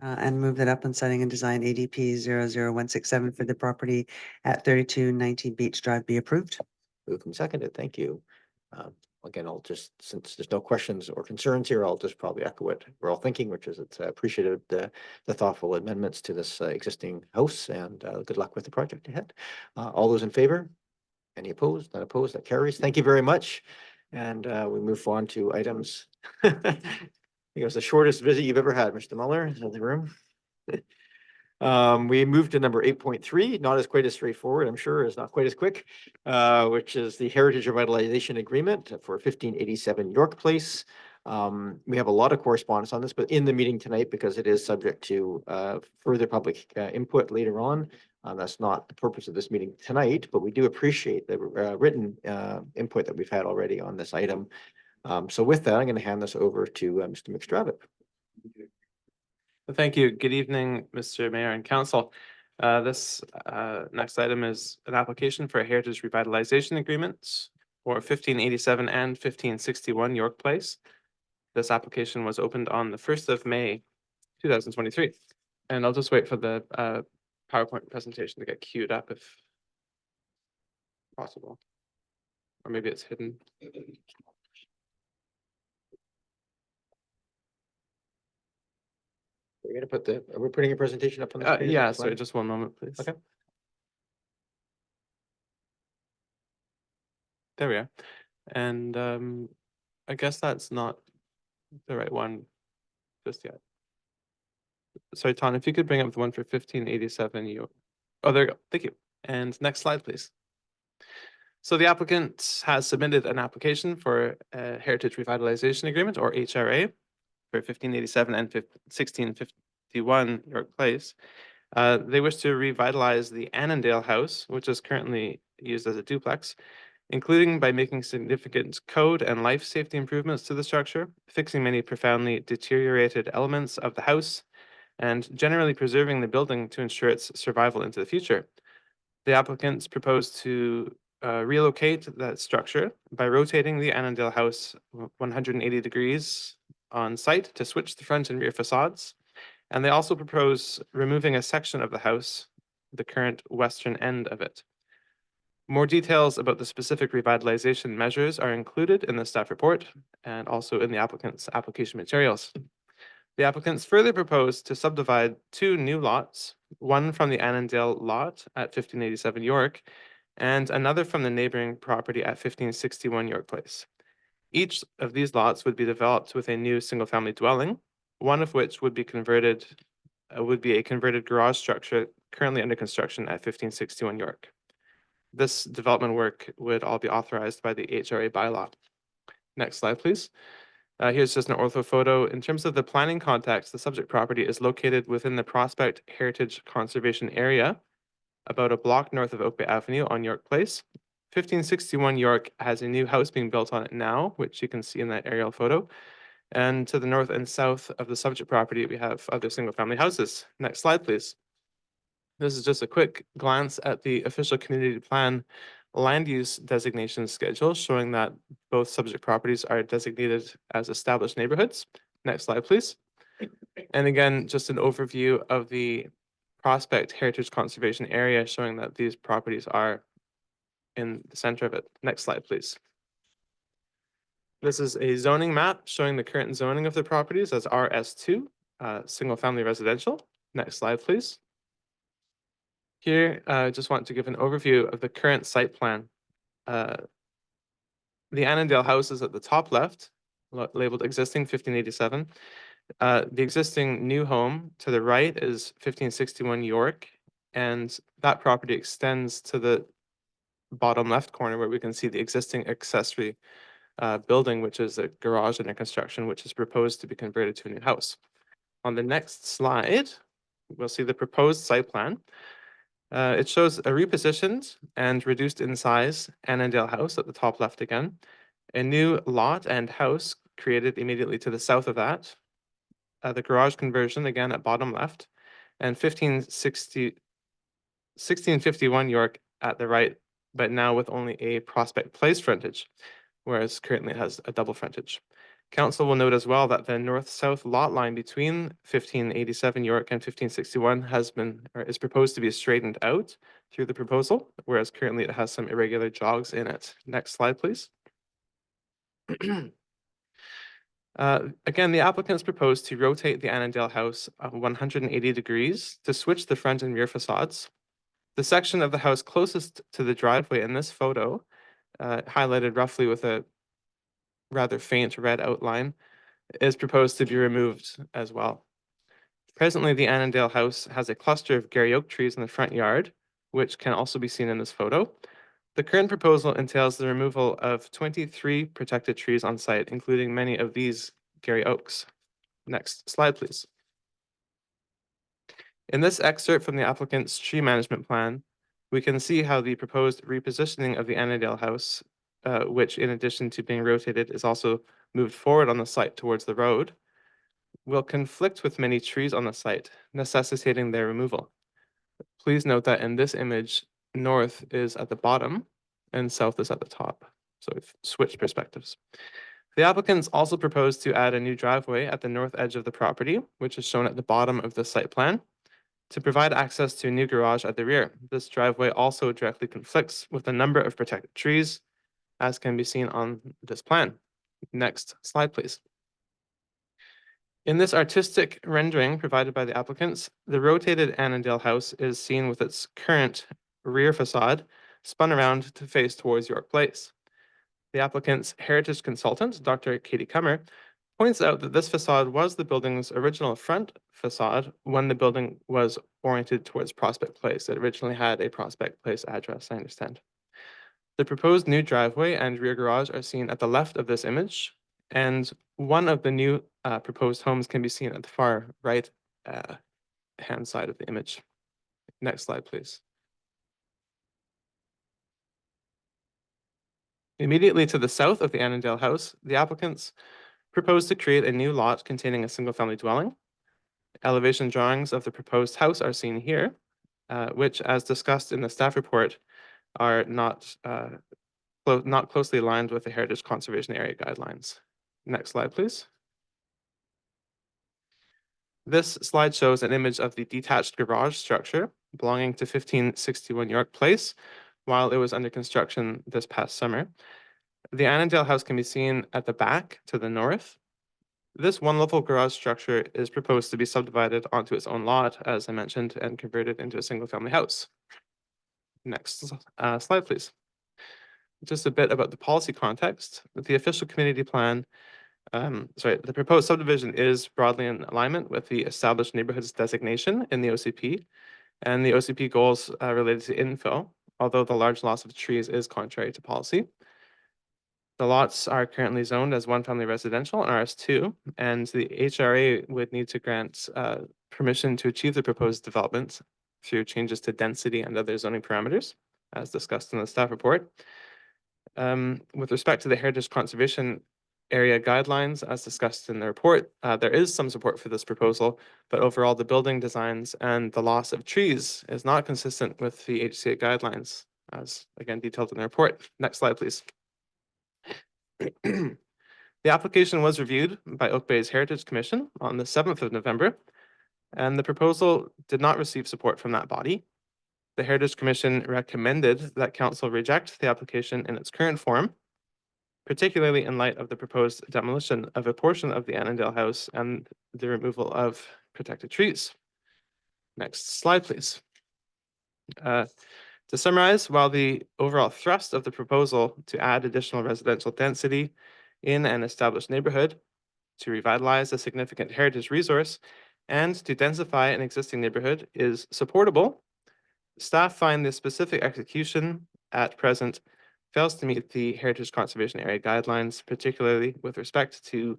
And move that upland siting and design ADP 00167 for the property at 3219 Beach Drive be approved. Moved and seconded. Thank you. Again, I'll just, since there's no questions or concerns here, I'll just probably echo what we're all thinking, which is it's appreciated the thoughtful amendments to this existing house, and good luck with the project ahead. All those in favor? Any opposed? None opposed? That carries. Thank you very much. And we move on to items. I think it was the shortest visit you've ever had, Mr. Muller, in the room. We moved to number 8.3, not as quite as straightforward, I'm sure, it's not quite as quick, which is the Heritage Revitalization Agreement for 1587 York Place. We have a lot of correspondence on this, but in the meeting tonight, because it is subject to further public input later on, that's not the purpose of this meeting tonight, but we do appreciate the written input that we've had already on this item. So with that, I'm going to hand this over to Mr. McStravitt. Thank you. Good evening, Mr. Mayor and Council. This next item is an application for a heritage revitalization agreement for 1587 and 1561 York Place. This application was opened on the 1st of May, 2023. And I'll just wait for the PowerPoint presentation to get queued up if possible. Or maybe it's hidden. We're going to put are we putting a presentation up on the screen? Yeah, sorry, just one moment, please. Okay. There we are. And I guess that's not the right one just yet. Sorry, Ton, if you could bring up the one for 1587. Oh, there you go. Thank you. And next slide, please. So the applicant has submitted an application for a Heritage Revitalization Agreement, or HRA, for 1587 and 1651 York Place. They wish to revitalize the Annandale House, which is currently used as a duplex, including by making significant code and life safety improvements to the structure, fixing many profoundly deteriorated elements of the house, and generally preserving the building to ensure its survival into the future. The applicants propose to relocate that structure by rotating the Annandale House 180 degrees on site to switch the front and rear facades. And they also propose removing a section of the house, the current western end of it. More details about the specific revitalization measures are included in the staff report and also in the applicant's application materials. The applicants further propose to subdivide 2 new lots, one from the Annandale lot at 1587 York and another from the neighboring property at 1561 York Place. Each of these lots would be developed with a new single-family dwelling, one of which would be a converted garage structure currently under construction at 1561 York. This development work would all be authorized by the HRA bylaw. Next slide, please. Here's just an ortho photo. In terms of the planning context, the subject property is located within the Prospect Heritage Conservation Area, about a block north of Oak Bay Avenue on York Place. 1561 York has a new house being built on it now, which you can see in that aerial photo. And to the north and south of the subject property, we have other single-family houses. Next slide, please. This is just a quick glance at the official community plan land use designation schedule, showing that both subject properties are designated as established neighborhoods. Next slide, please. And again, just an overview of the Prospect Heritage Conservation Area, showing that these properties are in the center of it. Next slide, please. This is a zoning map showing the current zoning of the properties as RS2, single-family residential. Next slide, please. Here, I just want to give an overview of the current site plan. The Annandale house is at the top left, labeled existing 1587. The existing new home to the right is 1561 York, and that property extends to the bottom left corner where we can see the existing accessory building, which is a garage under construction, which is proposed to be converted to a new house. On the next slide, we'll see the proposed site plan. It shows a repositioned and reduced in size Annandale house at the top left again, a new lot and house created immediately to the south of that, the garage conversion again at bottom left, and 1651 York at the right, but now with only a Prospect Place frontage, whereas currently it has a double frontage. Council will note as well that the north-south lot line between 1587 York and 1561 has been, or is proposed to be straightened out through the proposal, whereas currently it has some irregular jogs in it. Next slide, please. Again, the applicants propose to rotate the Annandale house 180 degrees to switch the front and rear facades. The section of the house closest to the driveway in this photo, highlighted roughly with a rather faint red outline, is proposed to be removed as well. Presently, the Annandale house has a cluster of Gary oak trees in the front yard, which can also be seen in this photo. The current proposal entails the removal of 23 protected trees on site, including many of these Gary oaks. Next slide, please. In this excerpt from the applicant's tree management plan, we can see how the proposed repositioning of the Annandale house, which in addition to being rotated is also moved forward on the site towards the road, will conflict with many trees on the site, necessitating their removal. Please note that in this image, north is at the bottom and south is at the top. So we've switched perspectives. The applicants also propose to add a new driveway at the north edge of the property, which is shown at the bottom of the site plan, to provide access to a new garage at the rear. This driveway also directly conflicts with a number of protected trees, as can be seen on this plan. Next slide, please. In this artistic rendering provided by the applicants, the rotated Annandale house is seen with its current rear facade spun around to face towards York Place. The applicant's heritage consultant, Dr. Katie Kummer, points out that this facade was the building's original front facade when the building was oriented towards Prospect Place. It originally had a Prospect Place address, I understand. The proposed new driveway and rear garage are seen at the left of this image, and one of the new proposed homes can be seen at the far right hand side of the image. Next slide, please. Immediately to the south of the Annandale house, the applicants propose to create a new lot containing a single-family dwelling. Elevation drawings of the proposed house are seen here, which, as discussed in the staff report, are not closely aligned with the Heritage Conservation Area guidelines. Next slide, please. This slide shows an image of the detached garage structure belonging to 1561 York Place while it was under construction this past summer. The Annandale House can be seen at the back to the north. This one-level garage structure is proposed to be subdivided onto its own lot, as I mentioned, and converted into a single-family house. Next slide, please. Just a bit about the policy context. The official community plan, the proposed subdivision is broadly in alignment with the established neighborhoods designation in the OCP and the OCP goals related to infill, although the large loss of trees is contrary to policy. The lots are currently zoned as one-family residential and RS2, and the HRA would need to grant permission to achieve the proposed development through changes to density and other zoning parameters, as discussed in the staff report. With respect to the Heritage Conservation Area guidelines, as discussed in the report, there is some support for this proposal, but overall the building designs and the loss of trees is not consistent with the HCA guidelines, as again detailed in the report. Next slide, please. The application was reviewed by Oak Bay's Heritage Commission on the 7th of November, and the proposal did not receive support from that body. The Heritage Commission recommended that council reject the application in its current form, particularly in light of the proposed demolition of a portion of the Annandale House and the removal of protected trees. Next slide, please. To summarize, while the overall thrust of the proposal to add additional residential density in an established neighborhood, to revitalize a significant heritage resource, and to densify an existing neighborhood is supportable, staff find the specific execution at present fails to meet the Heritage Conservation Area guidelines, particularly with respect to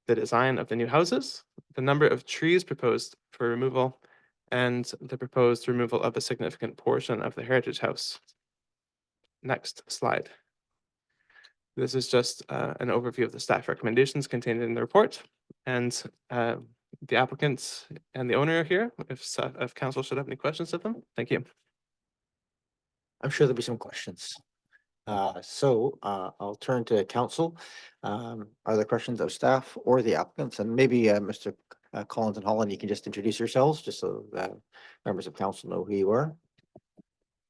the design of the new houses, the number of trees proposed for removal, and the proposed removal of a significant portion of the heritage house. Next slide. This is just an overview of the staff recommendations contained in the report, and the applicants and the owner are here if council should have any questions of them. Thank you. I'm sure there'll be some questions. I'll turn to council. Are there questions of staff or the applicants? And maybe Mr. Collins and Holland, you can just introduce yourselves just so that members of council know who you are.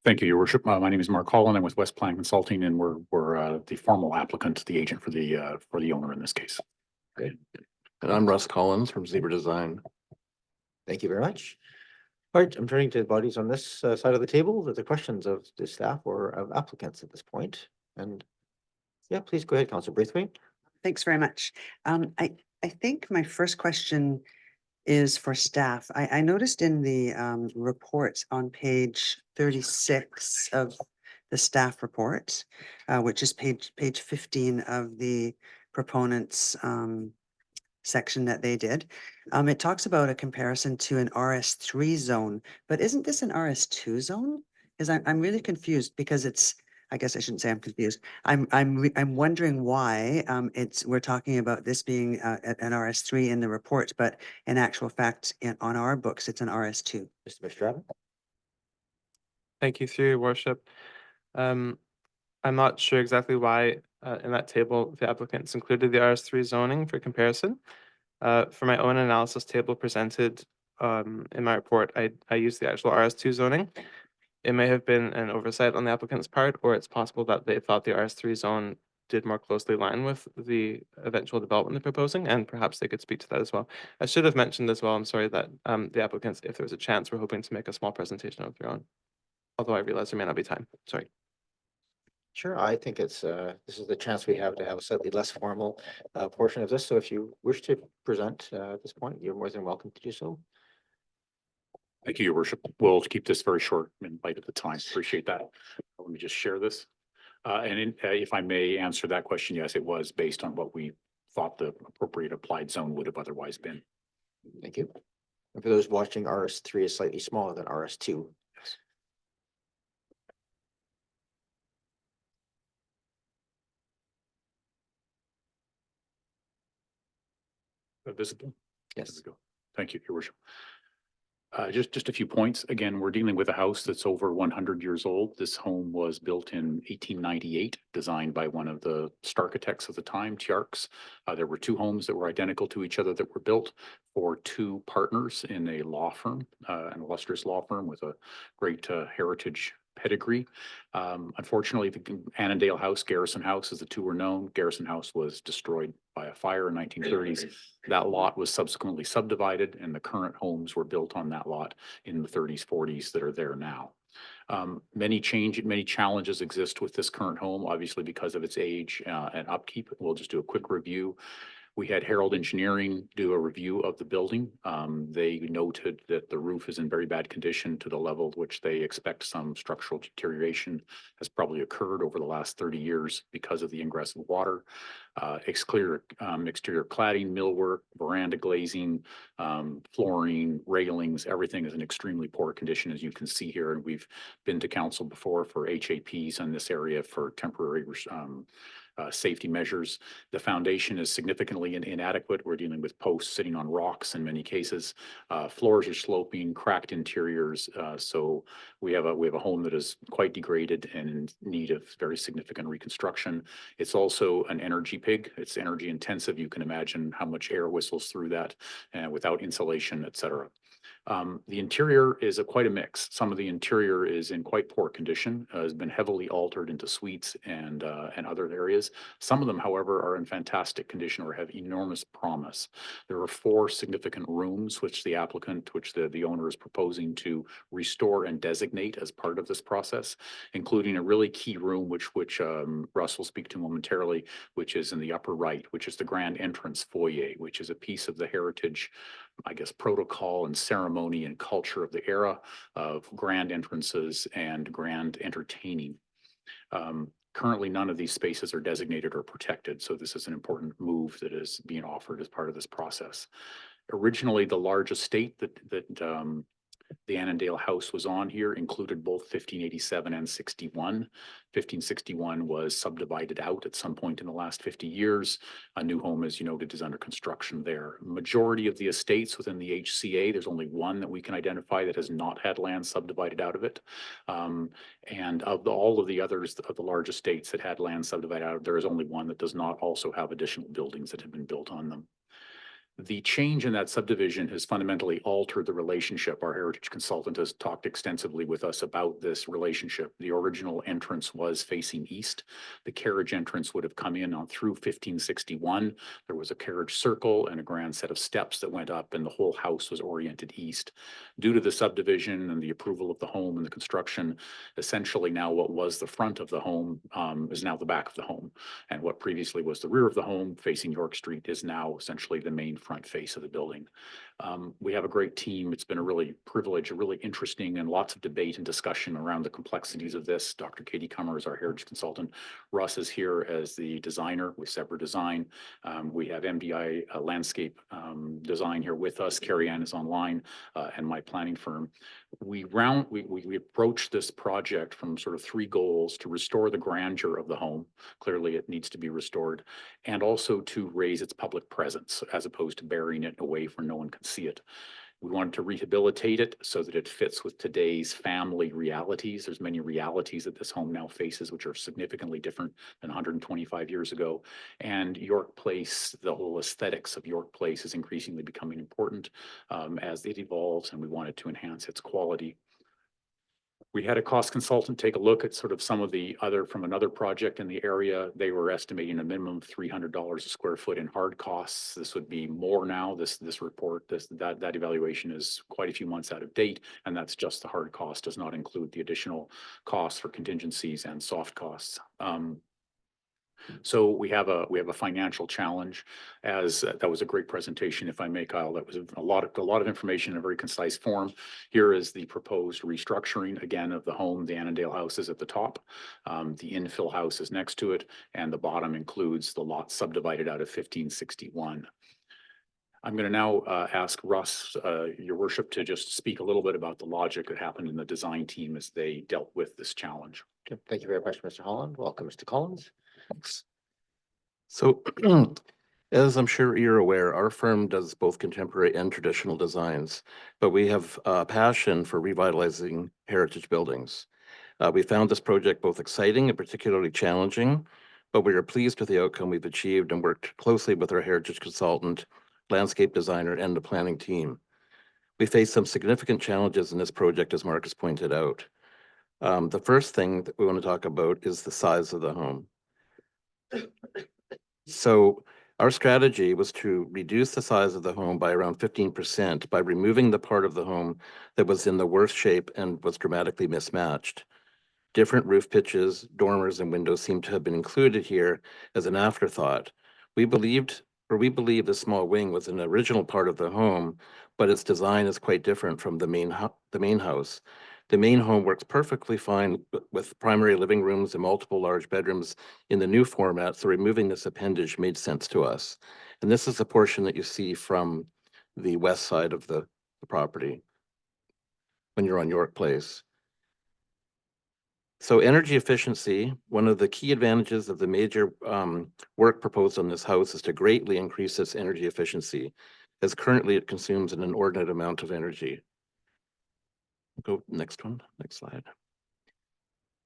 Thank you, Your Worship. My name is Mark Holland. I'm with West Plan Consulting, and we're the formal applicant, the agent for the owner in this case. Okay. And I'm Russ Collins from Zebra Design. Thank you very much. All right, I'm turning to the bodies on this side of the table. Are there questions of the staff or of applicants at this point? And yeah, please go ahead, Councillor Braithwaite. Thanks very much. I think my first question is for staff. I noticed in the report on page 36 of the staff report, which is page 15 of the proponents section that they did. It talks about a comparison to an RS3 zone, but isn't this an RS2 zone? Because I'm really confused because I guess I shouldn't say I'm confused. I'm wondering why we're talking about this being an RS3 in the report, but in actual fact, on our books, it's an RS2. Mr. Mistrada. Thank you, through your worship. I'm not sure exactly why in that table the applicants included the RS3 zoning for comparison. For my own analysis table presented in my report, I used the actual RS2 zoning. It may have been an oversight on the applicant's part, or it's possible that they thought the RS3 zone did more closely align with the eventual development they're proposing, and perhaps they could speak to that as well. I should have mentioned as well, I'm sorry, that the applicants, if there was a chance, were hoping to make a small presentation of their own. Although I realize there may not be time. Sorry. Sure, I think it's this is the chance we have to have a slightly less formal portion of this. So if you wish to present at this point, you're more than welcome to do so. Thank you, Your Worship. We'll keep this very short in light of the time. Appreciate that. Let me just share this. If I may answer that question, yes, it was based on what we thought the appropriate applied zone would have otherwise been. Thank you. And for those watching, RS3 is slightly smaller than RS2. Yes. Visible? Yes. Thank you, Your Worship. Just a few points. Again, we're dealing with a house that's over 100 years old. This home was built in 1898, designed by one of the architects of the time, Tiarks. There were two homes that were identical to each other that were built for two partners in a law firm, an illustrious law firm with a great heritage pedigree. Unfortunately, the Annandale House, Garrison House, as the two were known, Garrison House was destroyed by a fire in 1930s. That lot was subsequently subdivided, and the current homes were built on that lot in the 30s, 40s that are there now. Many challenges exist with this current home, obviously because of its age and upkeep. We'll just do a quick review. We had Herald Engineering do a review of the building. They noted that the roof is in very bad condition to the level which they expect some structural deterioration has probably occurred over the last 30 years because of the ingress of water. Exterior cladding, millwork, veranda glazing, flooring, railings, everything is in extremely poor condition, as you can see here. And we've been to council before for HAPs in this area for temporary safety measures. The foundation is significantly inadequate. We're dealing with posts sitting on rocks in many cases. Floors are sloping, cracked interiors. So we have a home that is quite degraded and in need of very significant reconstruction. It's also an energy pig. It's energy intensive. You can imagine how much air whistles through that without insulation, et cetera. The interior is quite a mix. Some of the interior is in quite poor condition, has been heavily altered into suites and other areas. Some of them, however, are in fantastic condition or have enormous promise. There are 4 significant rooms which the owner is proposing to restore and designate as part of this process, including a really key room, which Russ will speak to momentarily, which is in the upper right, which is the grand entrance foyer, which is a piece of the heritage, I guess, protocol and ceremony and culture of the era of grand entrances and grand entertaining. Currently, none of these spaces are designated or protected, so this is an important move that is being offered as part of this process. Originally, the large estate that the Annandale House was on here included both 1587 and 61. 1561 was subdivided out at some point in the last 50 years. A new home, as you noted, is under construction there. Majority of the estates within the HCA, there's only one that we can identify that has not had land subdivided out of it. And of all of the others, of the large estates that had land subdivided out, there is only one that does not also have additional buildings that have been built on them. The change in that subdivision has fundamentally altered the relationship. Our heritage consultant has talked extensively with us about this relationship. The original entrance was facing east. The carriage entrance would have come in on through 1561. There was a carriage circle and a grand set of steps that went up, and the whole house was oriented east. Due to the subdivision and the approval of the home and the construction, essentially now what was the front of the home is now the back of the home. And what previously was the rear of the home facing York Street is now essentially the main front face of the building. We have a great team. It's been a really privilege, a really interesting and lots of debate and discussion around the complexities of this. Dr. Katie Kummer is our heritage consultant. Russ is here as the designer with Zebra Design. We have MDI Landscape Design here with us. Carrie Ann is online and my planning firm. We approach this project from sort of 3 goals: to restore the grandeur of the home. Clearly it needs to be restored, and also to raise its public presence as opposed to burying it away where no one can see it. We wanted to rehabilitate it so that it fits with today's family realities. There's many realities that this home now faces, which are significantly different than 125 years ago. And York Place, the whole aesthetics of York Place is increasingly becoming important as it evolves, and we wanted to enhance its quality. We had a cost consultant take a look at sort of some of the other from another project in the area. They were estimating a minimum of $300 a square foot in hard costs. This would be more now. This report, that evaluation is quite a few months out of date, and that's just the hard cost, does not include the additional costs for contingencies and soft costs. So we have a financial challenge. As that was a great presentation, if I may, Kyle. That was a lot of information in a very concise form. Here is the proposed restructuring again of the home. The Annandale House is at the top. The infill house is next to it, and the bottom includes the lot subdivided out of 1561. I'm going to now ask Russ, Your Worship, to just speak a little bit about the logic that happened in the design team as they dealt with this challenge. Okay, thank you very much, Mr. Holland. Welcome, Mr. Collins. So As I'm sure you're aware, our firm does both contemporary and traditional designs, but we have a passion for revitalizing heritage buildings. We found this project both exciting and particularly challenging, but we are pleased with the outcome we've achieved and worked closely with our heritage consultant, landscape designer, and the planning team. We faced some significant challenges in this project, as Marcus pointed out. The first thing that we want to talk about is the size of the home. So our strategy was to reduce the size of the home by around 15% by removing the part of the home that was in the worst shape and was dramatically mismatched. Different roof pitches, dormers, and windows seem to have been included here as an afterthought. We believe the small wing was an original part of the home, but its design is quite different from the main house. The main home works perfectly fine with primary living rooms and multiple large bedrooms in the new format, so removing this appendage made sense to us. And this is the portion that you see from the west side of the property when you're on York Place. So energy efficiency, one of the key advantages of the major work proposed on this house is to greatly increase its energy efficiency, as currently it consumes an inordinate amount of energy. Go next one, next slide.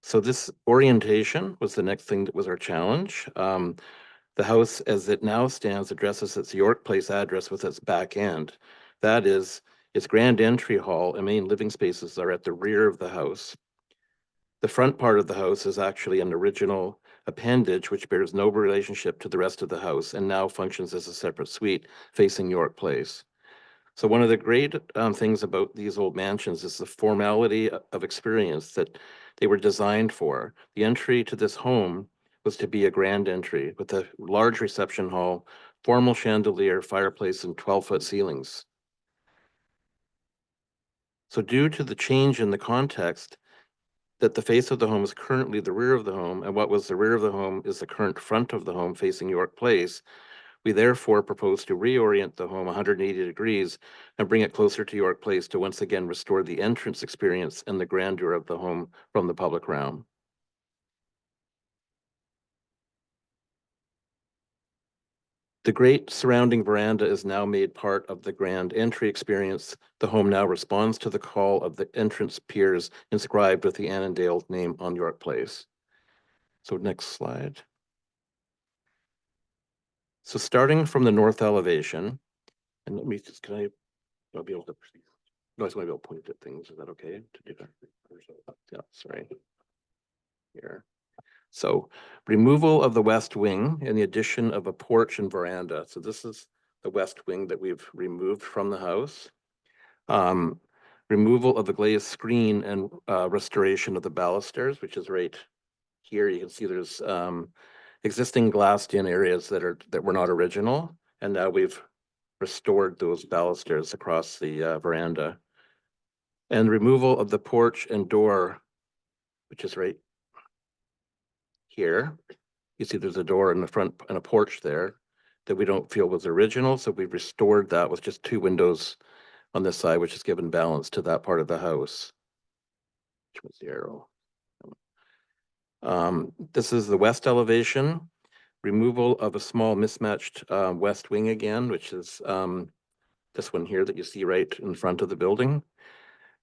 So this orientation was the next thing that was our challenge. The house, as it now stands, addresses its York Place address with its back end. That is, its grand entry hall and main living spaces are at the rear of the house. The front part of the house is actually an original appendage which bears no relationship to the rest of the house and now functions as a separate suite facing York Place. So one of the great things about these old mansions is the formality of experience that they were designed for. The entry to this home was to be a grand entry with a large reception hall, formal chandelier, fireplace, and 12-foot ceilings. So due to the change in the context, that the face of the home is currently the rear of the home, and what was the rear of the home is the current front of the home facing York Place, we therefore propose to reorient the home 180 degrees and bring it closer to York Place to once again restore the entrance experience and the grandeur of the home from the public realm. The great surrounding veranda is now made part of the grand entry experience. The home now responds to the call of the entrance piers inscribed with the Annandale name on York Place. So next slide. So starting from the north elevation, and let me just, I'll be able to, no, I just want to be able to point at things. Is that okay to do that? Yeah, sorry. Here. So removal of the west wing and the addition of a porch and veranda. So this is the west wing that we've removed from the house. Removal of the glazed screen and restoration of the balusters, which is right here. You can see there's existing glassed in areas that were not original, and now we've restored those balusters across the veranda. And removal of the porch and door, which is right here. You see there's a door in the front and a porch there that we don't feel was original, so we've restored that with just 2 windows on this side, which has given balance to that part of the house. Which was the arrow. This is the west elevation. Removal of a small mismatched west wing again, which is this one here that you see right in front of the building.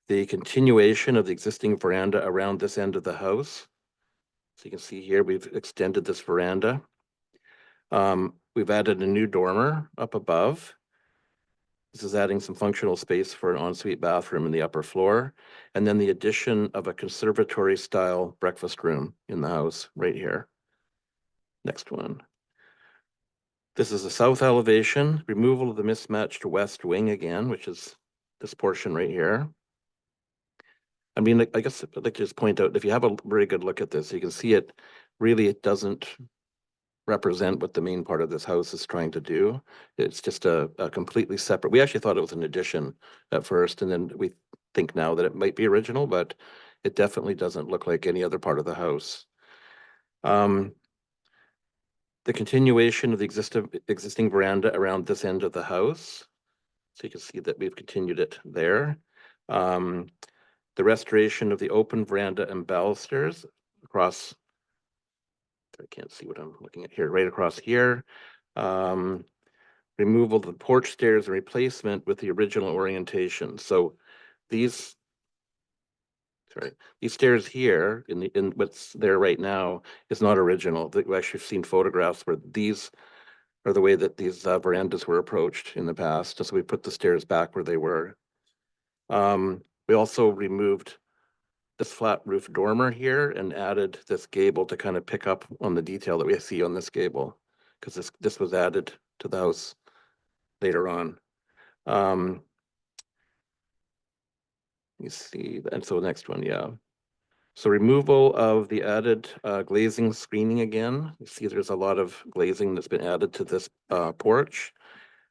The continuation of the existing veranda around this end of the house. So you can see here, we've extended this veranda. We've added a new dormer up above. This is adding some functional space for an ensuite bathroom in the upper floor. And then the addition of a conservatory style breakfast room in the house right here. Next one. This is the south elevation, removal of the mismatched west wing again, which is this portion right here. I mean, I guess I'd like to just point out, if you have a very good look at this, you can see it doesn't represent what the main part of this house is trying to do. It's just a completely separate, we actually thought it was an addition at first, and then we think now that it might be original, but it definitely doesn't look like any other part of the house. The continuation of the existing veranda around this end of the house. So you can see that we've continued it there. The restoration of the open veranda and balusters across, I can't see what I'm looking at here, right across here. removal of the porch stairs and replacement with the original orientation. So these, sorry, these stairs here in what's there right now is not original. We've actually seen photographs where these are the way that these verandas were approached in the past. So we put the stairs back where they were. We also removed this flat roof dormer here and added this gable to kind of pick up on the detail that we see on this gable, because this was added to the house later on. You see, and so the next one, yeah. So removal of the added glazing screening again. You see there's a lot of glazing that's been added to this porch.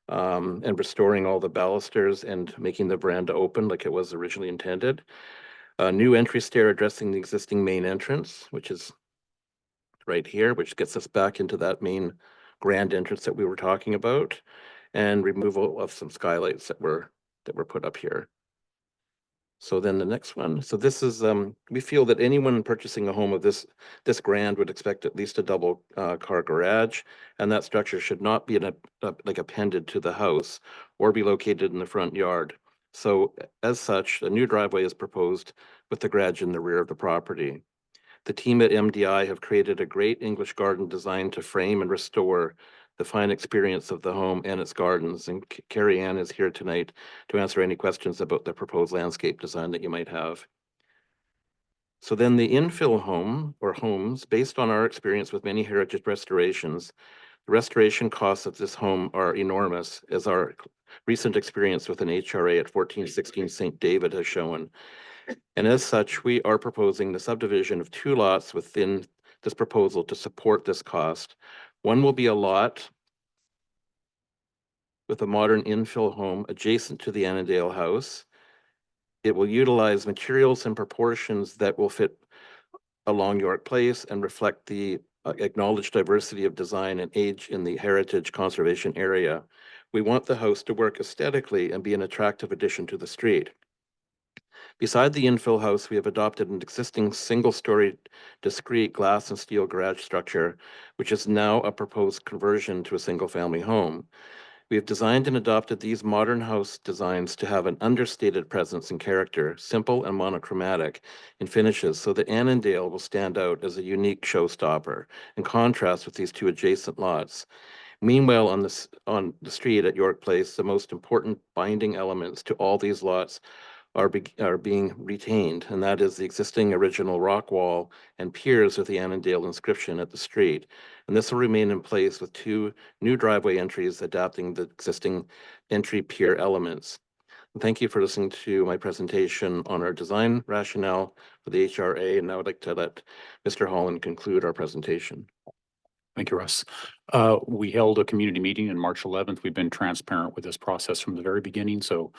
And restoring all the balusters and making the veranda open like it was originally intended. A new entry stair addressing the existing main entrance, which is right here, which gets us back into that main grand entrance that we were talking about, and removal of some skylights that were put up here. So then the next one, so this is, we feel that anyone purchasing a home of this grand would expect at least a double car garage, and that structure should not be like appended to the house or be located in the front yard. So as such, a new driveway is proposed with the garage in the rear of the property. The team at MDI have created a great English garden designed to frame and restore the fine experience of the home and its gardens. And Carrie Ann is here tonight to answer any questions about the proposed landscape design that you might have. So then the infill home or homes, based on our experience with many heritage restorations, the restoration costs of this home are enormous, as our recent experience with an HRA at 1416 St. David has shown. And as such, we are proposing the subdivision of 2 lots within this proposal to support this cost. One will be a lot with a modern infill home adjacent to the Annandale house. It will utilize materials and proportions that will fit along York Place and reflect the acknowledged diversity of design and age in the heritage conservation area. We want the house to work aesthetically and be an attractive addition to the street. Beside the infill house, we have adopted an existing single-story discrete glass and steel garage structure, which is now a proposed conversion to a single-family home. We have designed and adopted these modern house designs to have an understated presence and character, simple and monochromatic in finishes, so that Annandale will stand out as a unique showstopper in contrast with these 2 adjacent lots. Meanwhile, on the street at York Place, the most important binding elements to all these lots are being retained, and that is the existing original rock wall and piers with the Annandale inscription at the street. And this will remain in place with 2 new driveway entries adapting the existing entry pier elements. And thank you for listening to my presentation on our design rationale for the HRA, and now I'd like to let Mr. Holland conclude our presentation. Thank you, Russ. We held a community meeting on March 11th. We've been transparent with this process from the very beginning, so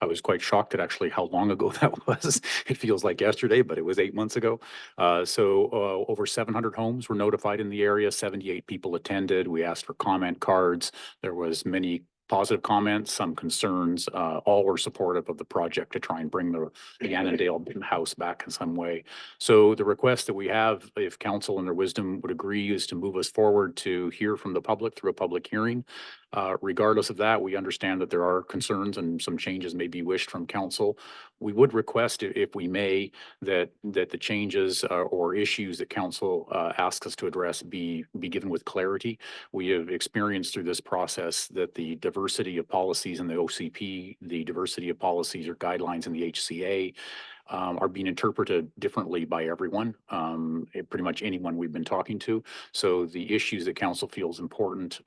I was quite shocked at actually how long ago that was. It feels like yesterday, but it was 8 months ago. Over 700 homes were notified in the area. 78 people attended. We asked for comment cards. There was many positive comments, some concerns. All were supportive of the project to try and bring the Annandale house back in some way. So the request that we have, if council in their wisdom would agree, is to move us forward to hear from the public through a public hearing. Regardless of that, we understand that there are concerns and some changes may be wished from council. We would request, if we may, that the changes or issues that council asks us to address be given with clarity. We have experienced through this process that the diversity of policies in the OCP, the diversity of policies or guidelines in the HCA, are being interpreted differently by everyone, pretty much anyone we've been talking to. So the issues that council feels important,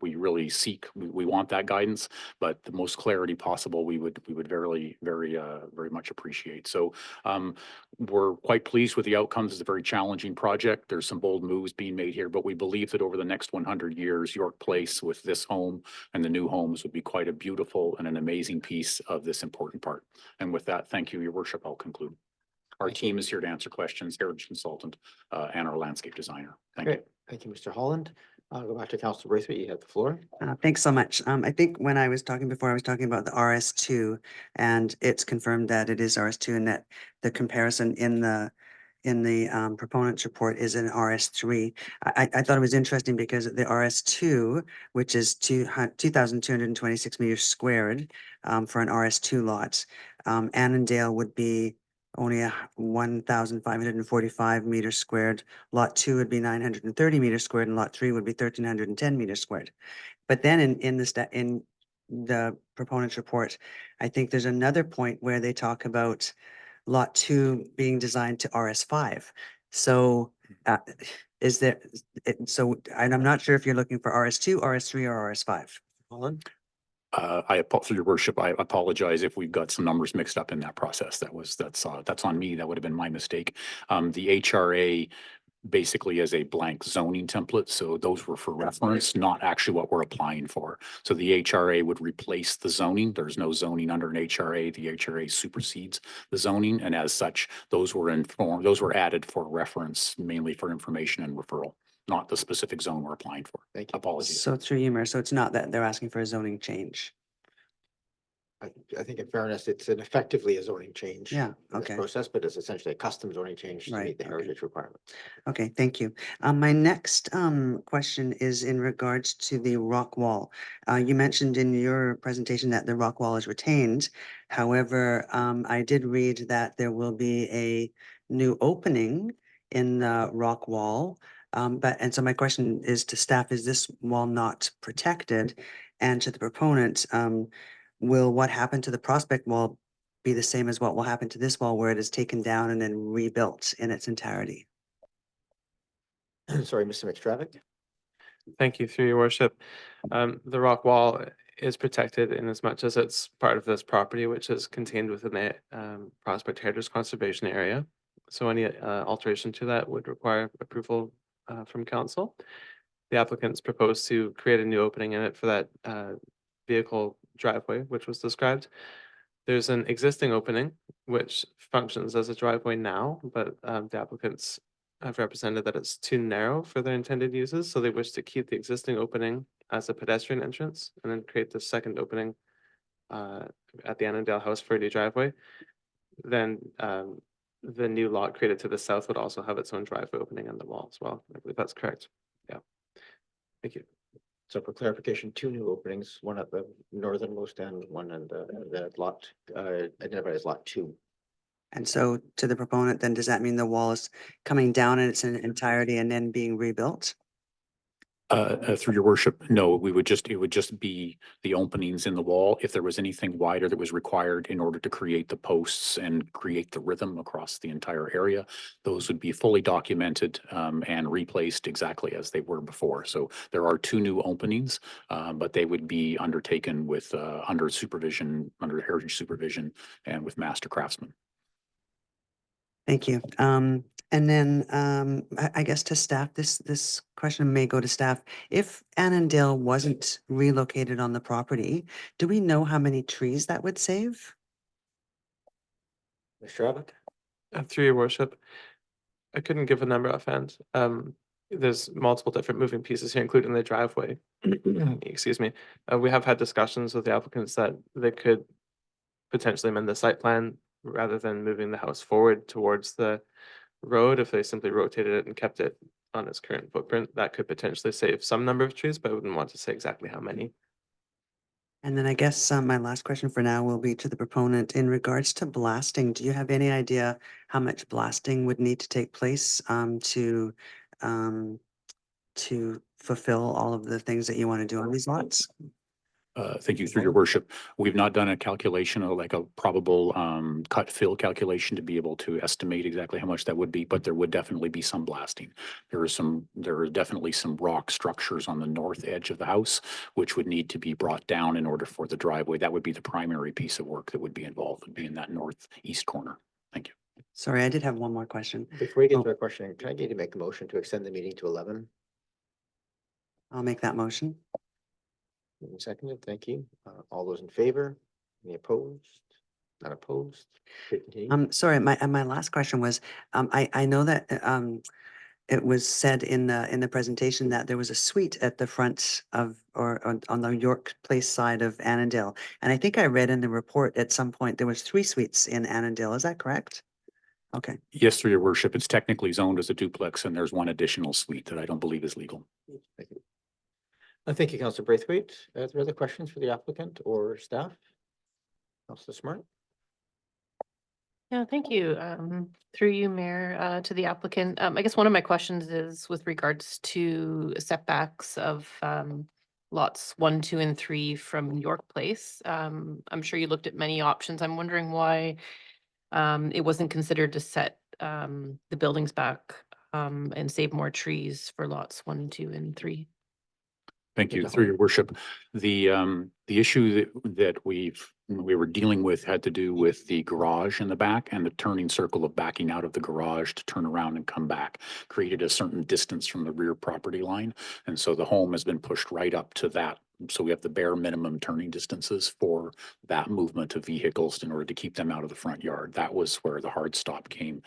we really seek, we want that guidance, but the most clarity possible, we would very much appreciate. So we're quite pleased with the outcomes. It's a very challenging project. There's some bold moves being made here, but we believe that over the next 100 years, York Place with this home and the new homes would be quite a beautiful and an amazing piece of this important part. And with that, thank you, Your Worship. I'll conclude. Our team is here to answer questions, heritage consultant and our landscape designer. Thank you. Thank you, Mr. Holland. I'll go back to Councilor Braithwaite. You have the floor. Thanks so much. I think when I was talking before, I was talking about the RS2, and it's confirmed that it is RS2 and that the comparison in the in the proponent's report is an RS3. I thought it was interesting because the RS2, which is 2,226 meters squared for an RS2 lot, Annandale would be only 1,545 meters squared. Lot 2 would be 930 meters squared, and Lot 3 would be 1,310 meters squared. But then in the proponent's report, I think there's another point where they talk about Lot 2 being designed to RS5. So is there, and I'm not sure if you're looking for RS2, RS3, or RS5. Colin? Through your worship, I apologize if we've got some numbers mixed up in that process. That's on me. That would have been my mistake. The HRA basically as a blank zoning template. So those were for reference, not actually what we're applying for. So the HRA would replace the zoning. There's no zoning under an HRA. The HRA supersedes the zoning. And as such, those were added for reference, mainly for information and referral, not the specific zone we're applying for. Thank you. Apologies. So through you, Mayor, so it's not that they're asking for a zoning change. I think in fairness, it's effectively a zoning change. Yeah, in this okay. process, but it's essentially a custom zoning change to Right, meet the okay. heritage requirement. Okay, thank you. My next question is in regards to the rock wall. You mentioned in your presentation that the rock wall is retained. However, I did read that there will be a new opening in the rock wall. And so my question is to staff, is this wall not protected? And to the proponent, will what happened to the prospect wall be the same as what will happen to this wall where it is taken down and then rebuilt in its entirety? Sorry, Mr. McStravick. Thank you, through your worship. The rock wall is protected in as much as it's part of this property, which is contained within the Prospect Heritage Conservation Area. So any alteration to that would require approval from council. The applicants propose to create a new opening in it for that vehicle driveway, which was described. There's an existing opening which functions as a driveway now, but the applicants have represented that it's too narrow for their intended uses, so they wish to keep the existing opening as a pedestrian entrance and then create the second opening at the Annandale House for a new driveway. Then the new lot created to the south would also have its own driveway opening on the wall as well. I believe that's correct. Yeah. Thank you. So for clarification, two new openings, one at the northernmost end, one in the lot identified as lot 2. And so to the proponent, then does that mean the wall is coming down in its entirety and then being rebuilt? Through your worship, no, it would just be the openings in the wall. If there was anything wider that was required in order to create the posts and create the rhythm across the entire area, those would be fully documented and replaced exactly as they were before. So there are two new openings, but they would be undertaken with under supervision, under heritage supervision, and with master craftsmen. Thank you. And then I guess to staff, this question may go to staff. If Annandale wasn't relocated on the property, do we know how many trees that would save? Mr. Abbott? Through your worship, I couldn't give a number offhand. There's multiple different moving pieces here, including the driveway. Excuse me. We have had discussions with the applicants that they could potentially amend the site plan rather than moving the house forward towards the road. If they simply rotated it and kept it on its current footprint, that could potentially save some number of trees, but I wouldn't want to say exactly how many. And then I guess my last question for now will be to the proponent in regards to blasting. Do you have any idea how much blasting would need to take place to fulfill all of the things that you want to do on these lots? Thank you, through your worship. We've not done a calculation of like a probable cut fill calculation to be able to estimate exactly how much that would be, but there would definitely be some blasting. There are definitely some rock structures on the north edge of the house, which would need to be brought down in order for the driveway. That would be the primary piece of work that would be involved, would be in that northeast corner. Thank you. Sorry, I did have one more question. Before you get to that question, can I get you to make a motion to extend the meeting to 11? I'll make that motion. Seconded, thank you. All those in favor? Any opposed? Not opposed? Continue. Sorry, my last question was, I know that it was said in the presentation that there was a suite at the front of or on the York Place side of Annandale. And I think I read in the report at some point there was 3 suites in Annandale. Is that correct? Okay. Yes, through your worship, it's technically zoned as a duplex and there's one additional suite that I don't believe is legal. Thank you. Thank you, Councillor Braithwaite. Are there other questions for the applicant or staff? Councillor Smart? Yeah, thank you. Through you, Mayor, to the applicant. I guess one of my questions is with regards to setbacks of lots 1, 2, and 3 from York Place. I'm sure you looked at many options. I'm wondering why it wasn't considered to set the buildings back and save more trees for lots 1, 2, and 3. Thank you. Through your worship, the issue that we were dealing with had to do with the garage in the back and the turning circle of backing out of the garage to turn around and come back, created a certain distance from the rear property line. And so the home has been pushed right up to that. So we have the bare minimum turning distances for that movement of vehicles in order to keep them out of the front yard. That was where the hard stop came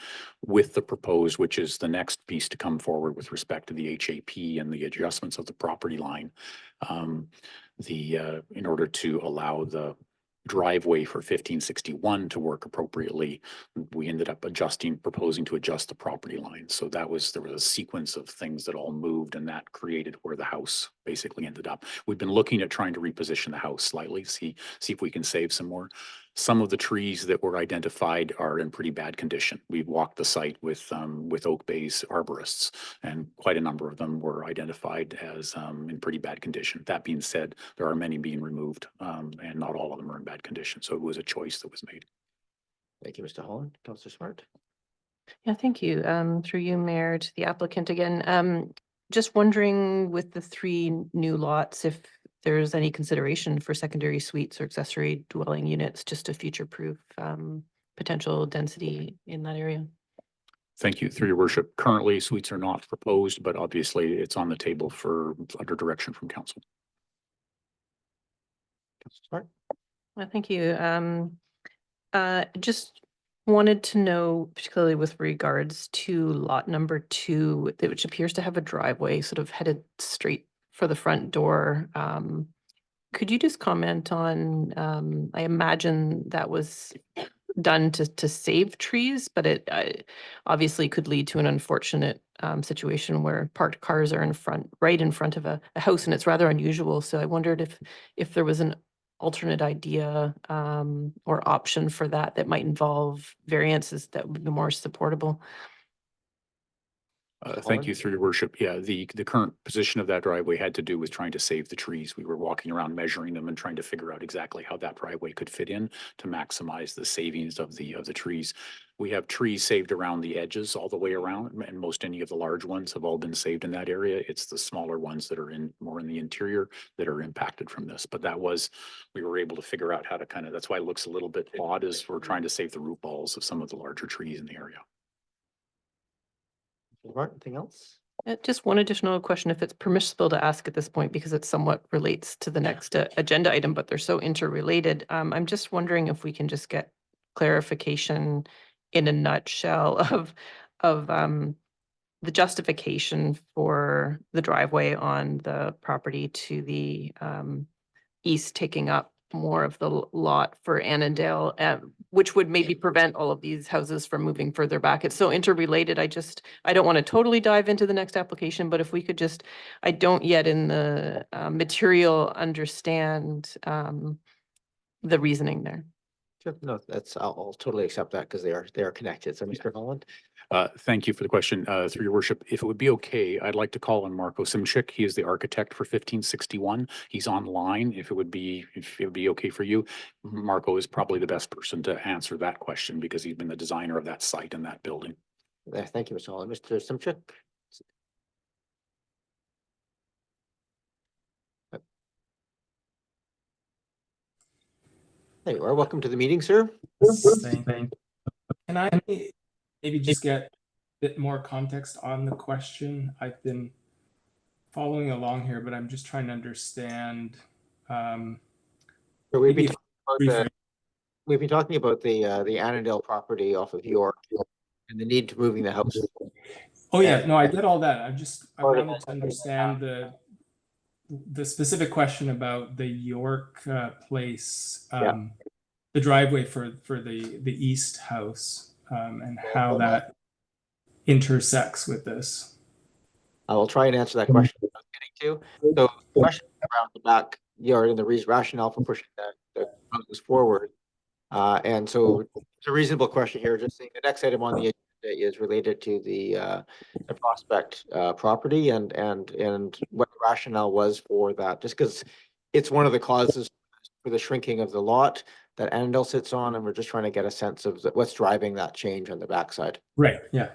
with the proposed, which is the next piece to come forward with respect to the HAP and the adjustments of the property line. In order to allow the driveway for 1561 to work appropriately, we ended up proposing to adjust the property line. So there was a sequence of things that all moved, and that created where the house basically ended up. We've been looking at trying to reposition the house slightly, see if we can save some more. Some of the trees that were identified are in pretty bad condition. We've walked the site with Oak Bay's arborists, and quite a number of them were identified as in pretty bad condition. That being said, there are many being removed, and not all of them are in bad condition. So it was a choice that was made. Thank you, Mr. Holland. Councillor Smart? Yeah, thank you. Through you, Mayor, to the applicant again. Just wondering with the 3 new lots, if there's any consideration for secondary suites or accessory dwelling units just to future-proof potential density in that area. Thank you. Through your worship, currently suites are not proposed, but obviously it's on the table for under direction from council. Councillor Smart? Thank you. Just wanted to know, particularly with regards to lot number 2, which appears to have a driveway sort of headed straight for the front door. Could you just comment on, I imagine that was done to save trees, but it obviously could lead to an unfortunate situation where parked cars are right in front of a house, and it's rather unusual. So I wondered if there was an alternate idea or option for that might involve variances that would be more supportable. Thank you, through your worship. Yeah, the current position of that driveway had to do with trying to save the trees. We were walking around measuring them and trying to figure out exactly how that driveway could fit in to maximize the savings of the trees. We have trees saved around the edges all the way around, and any of the large ones have all been saved in that area. It's the smaller ones that are more in the interior that are impacted from this. But we were able to figure out how to that's why it looks a little bit odd, as we're trying to save the root balls of some of the larger trees in the area. Anything else? Just one additional question, if it's permissible to ask at this point, because it somewhat relates to the next agenda item, but they're so interrelated. I'm just wondering if we can just get clarification in a nutshell of the justification for the driveway on the property to the east taking up more of the lot for Annandale, which would maybe prevent all of these houses from moving further back. It's so interrelated. I don't want to totally dive into the next application, but if we could I don't yet in the material understand the reasoning there. Sure. No, I'll totally accept that because they are connected. So, Mr. Holland? Thank you for the question. Through your worship, if it would be okay, I'd like to call on Marco Simchik. He is the architect for 1561. He's online. If it would be okay for you, Marco is probably the best person to answer that question because he's been the designer of that site and that building. Thank you, Mr. Holland. Mr. Simchik? There you are. Welcome to the meeting, sir. Thank you. Can I maybe just get a bit more context on the question? I've been following along here, but I'm just trying to understand. So we've been talking about the Annandale property off of York and the need to moving the house. Oh yeah, no, I get all that. I wanted to understand the specific question about the York place, the driveway for the east house. and how that intersects with this. I will try and answer that question I was getting to. So the question around the backyard and the rationale for pushing the houses forward. And so it's a reasonable question here. Just saying the next item on the agenda is related to the prospect property and what the rationale was for that. Just because it's one of the causes for the shrinking of the lot that Annandale sits on, and we're just trying to get a sense of what's driving that change on the backside. Right. Yeah.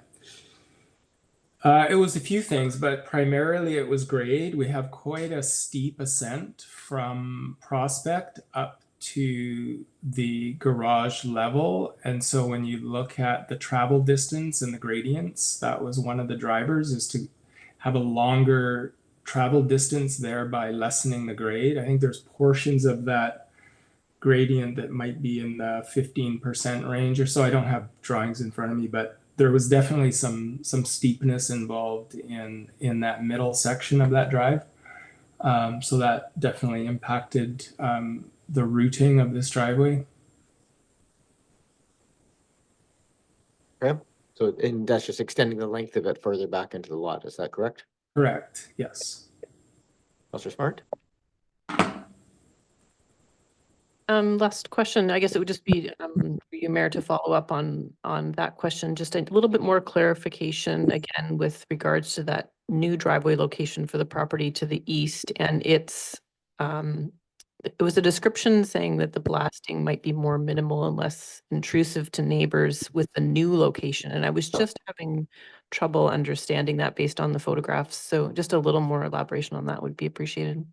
It was a few things, but primarily it was grade. We have quite a steep ascent from Prospect up to the garage level. And so when you look at the travel distance and the gradients, that was one of the drivers, is to have a longer travel distance, thereby lessening the grade. I think there's portions of that gradient that might be in the 15% range or so. I don't have drawings in front of me, but there was definitely some steepness involved in that middle section of that drive. So that definitely impacted the routing of this driveway. Okay. So, and that's just extending the length of it further back into the lot. Is that correct? Correct. Yes. Councillor Smart? Last question, I guess it would just be for you, Mayor, to follow up on that question. Just a little bit more clarification again with regards to that new driveway location for the property to the east, and it was a description saying that the blasting might be more minimal and less intrusive to neighbors with the new location, and I was just having trouble understanding that based on the photographs. So just a little more elaboration on that would be appreciated.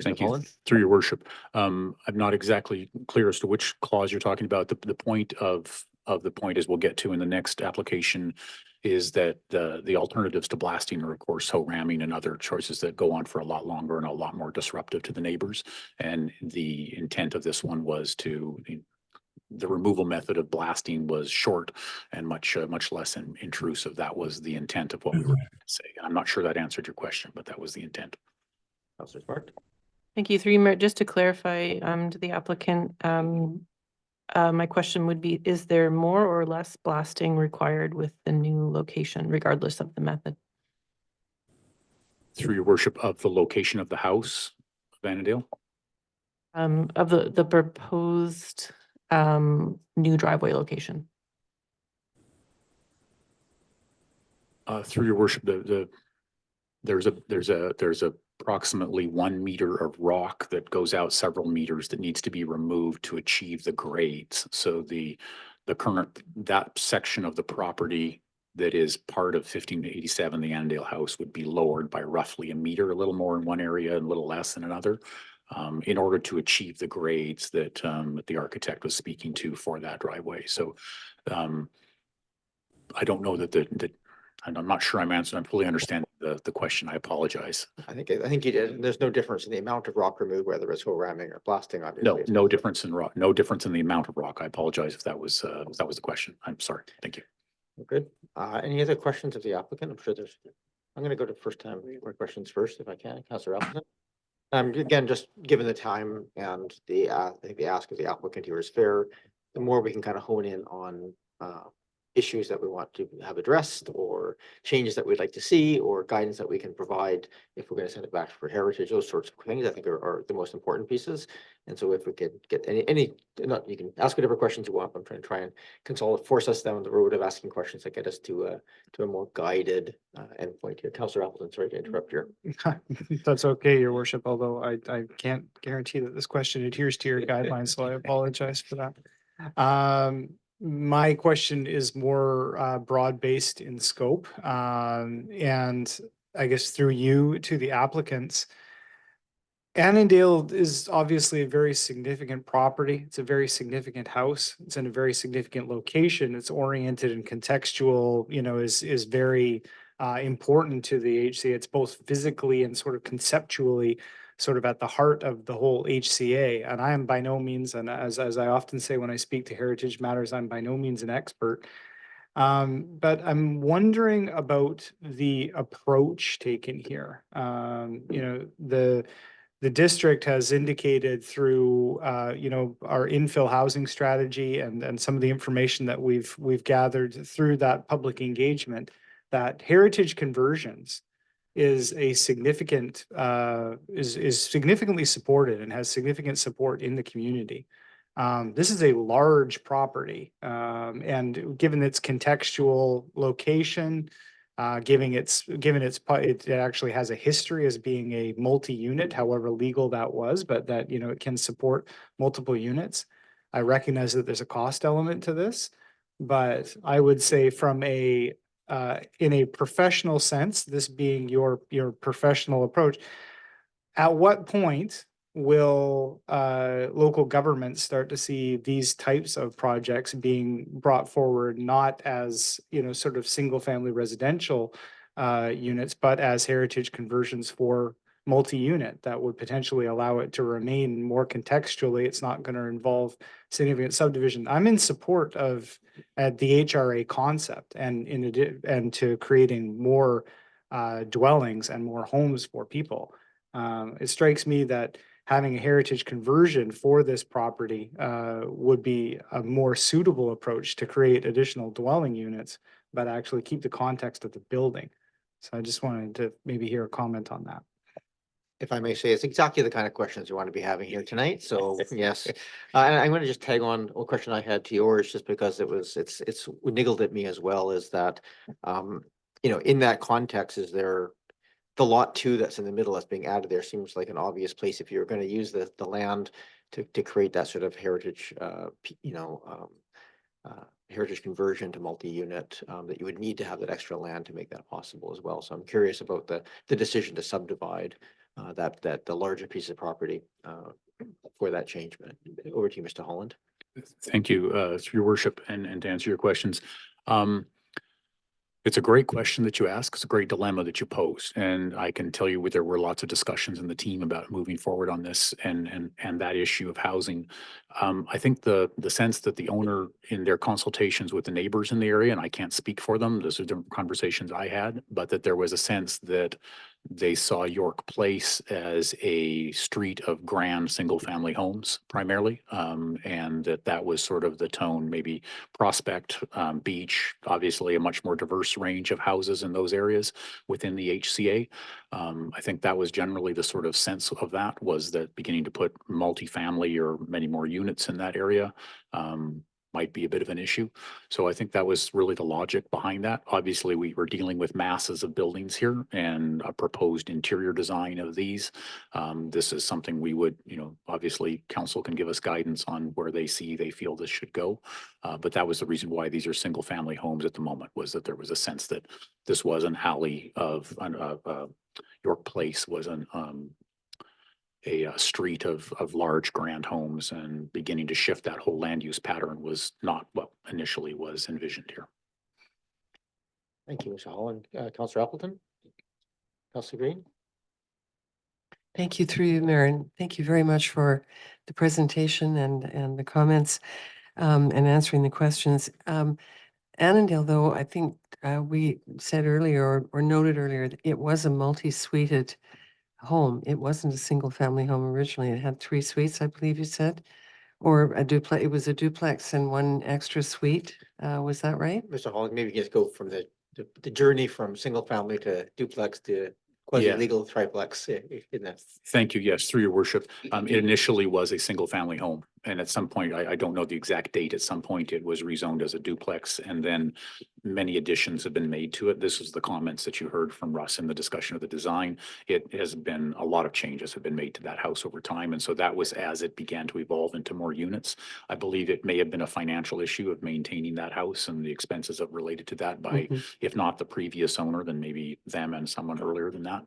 Thank you. Through your worship. I'm not exactly clear as to which clause you're talking about. The point of the point, as we'll get to in the next application, is that the alternatives to blasting are, of course, hoe ramming and other choices that go on for a lot longer and a lot more disruptive to the neighbors. And the intent of this one was the removal method of blasting was short and much less intrusive. That was the intent of what we were saying. I'm not sure that answered your question, but that was the intent. Councillor Smart? Thank you. Just to clarify to the applicant, my question would be, is there more or less blasting required with the new location, regardless of the method? Through your worship, of the location of the house of Annandale? Of the proposed new driveway location. Through your worship, there's approximately 1 meter of rock that goes out several meters that needs to be removed to achieve the grades. So that section of the property that is part of 1587, the Annandale house, would be lowered by roughly 1 meter, a little more in one area and a little less in another, in order to achieve the grades that the architect was speaking to for that driveway. So I don't know that and I'm not sure I'm answering. I fully understand the question. I apologize. I think you did. There's no difference in the amount of rock removed, whether it's hoe ramming or blasting, obviously. No difference in rock. No difference in the amount of rock. I apologize if that was the question. I'm sorry. Thank you. Good. Any other questions of the applicant? I'm going to go to first time questions first, if I can. Councillor Appleton. Again, just given the time and I think the ask of the applicant here is fair. The more we can kind of hone in on issues that we want to have addressed, or changes that we'd like to see, or guidance that we can provide if we're going to send it back for heritage, those sorts of things I think are the most important pieces. And so if we could get any you can ask whatever questions you want. I'm trying and force us down the road of asking questions that get us to a more guided endpoint here. Councillor Appleton, sorry to interrupt you. That's okay, Your Worship, although I can't guarantee that this question adheres to your guidelines, so I apologize for that. My question is more broad-based in scope, and I guess through you to the applicants. Annandale is obviously a very significant property. It's a very significant house. It's in a very significant location. It's oriented and contextual, is very important to the HCA. It's both physically and sort of conceptually sort of at the heart of the whole HCA. And I am by no means, and as I often say when I speak to heritage matters, I'm by no means an expert. But I'm wondering about the approach taken here. the district has indicated through, you know, our infill housing strategy and some of the information that we've gathered through that public engagement, that heritage conversions is a significant, is significantly supported and has significant support in the community. This is a large property, and given its contextual location, it actually has a history as being a multi-unit, however legal that was, but that, you know, it can support multiple units. I recognize that there's a cost element to this, but I would say from a in a professional sense, this being your professional approach, at what point will local governments start to see these types of projects being brought forward, not as, you know, sort of single family residential units, but as heritage conversions for multi-unit that would potentially allow it to remain more contextually? It's not going to involve significant subdivision. I'm in support of the HRA concept and to creating more dwellings and more homes for people. It strikes me that having a heritage conversion for this property would be a more suitable approach to create additional dwelling units, but actually keep the context of the building. So I just wanted to maybe hear a comment on that. If I may say, it's exactly the kind of questions we want to be having here tonight. So yes, and I'm going to just tag on a question I had to yours, just because it's niggled at me as well. Is that, you know, in that context, is there the lot 2 that's in the middle that's being added there seems like an obvious place if you're going to use the land to create that sort of heritage, you know, heritage conversion to multi-unit, that you would need to have that extra land to make that possible as well. So I'm curious about the decision to subdivide that the larger piece of property for that change. Over to you, Mr. Holland. Thank you, your worship, and to answer your questions. It's a great question that you ask. It's a great dilemma that you pose. And I can tell you there were lots of discussions in the team about moving forward on this and that issue of housing. I think the sense that the owner in their consultations with the neighbors in the area, and I can't speak for them, those are the conversations I had, but that there was a sense that they saw York Place as a street of grand single-family homes primarily, and that was sort of the tone. Maybe Prospect, Beach, obviously a much more diverse range of houses in those areas within the HCA. I think that was generally the sort of sense of that, was that beginning to put multifamily or many more units in that area might be a bit of an issue. So I think that was really the logic behind that. Obviously, we were dealing with masses of buildings here and a proposed interior design of these. This is something we would, you know, obviously council can give us guidance on where they feel this should go. But that was the reason why these are single family homes at the moment, was that there was a sense that this was an alley of York Place was a street of large grand homes, and beginning to shift that whole land use pattern was not what initially was envisioned here. Thank you, Mr. Holland. Councillor Appleton? Councillor Green? Thank you, through you, Mayor, and thank you very much for the presentation and the comments and answering the questions. Annandale, though, I think we said earlier or noted earlier that it was a multi-suited home. It wasn't a single family home originally. It had 3 suites, I believe you said, or a duplex. It was a duplex and 1 extra suite. Was that right? Mr. Holland, maybe you just go from the journey from single family to duplex to quasi-legal triplex in that. Thank you. Yes, through your worship. It initially was a single family home. And at some point, I don't know the exact date, at some point it was rezoned as a duplex, and then many additions have been made to it. This is the comments that you heard from Russ in the discussion of the design. It has been, a lot of changes have been made to that house over time. And so that was as it began to evolve into more units. I believe it may have been a financial issue of maintaining that house and the expenses that related to that by, if not the previous owner, then maybe them and someone earlier than that,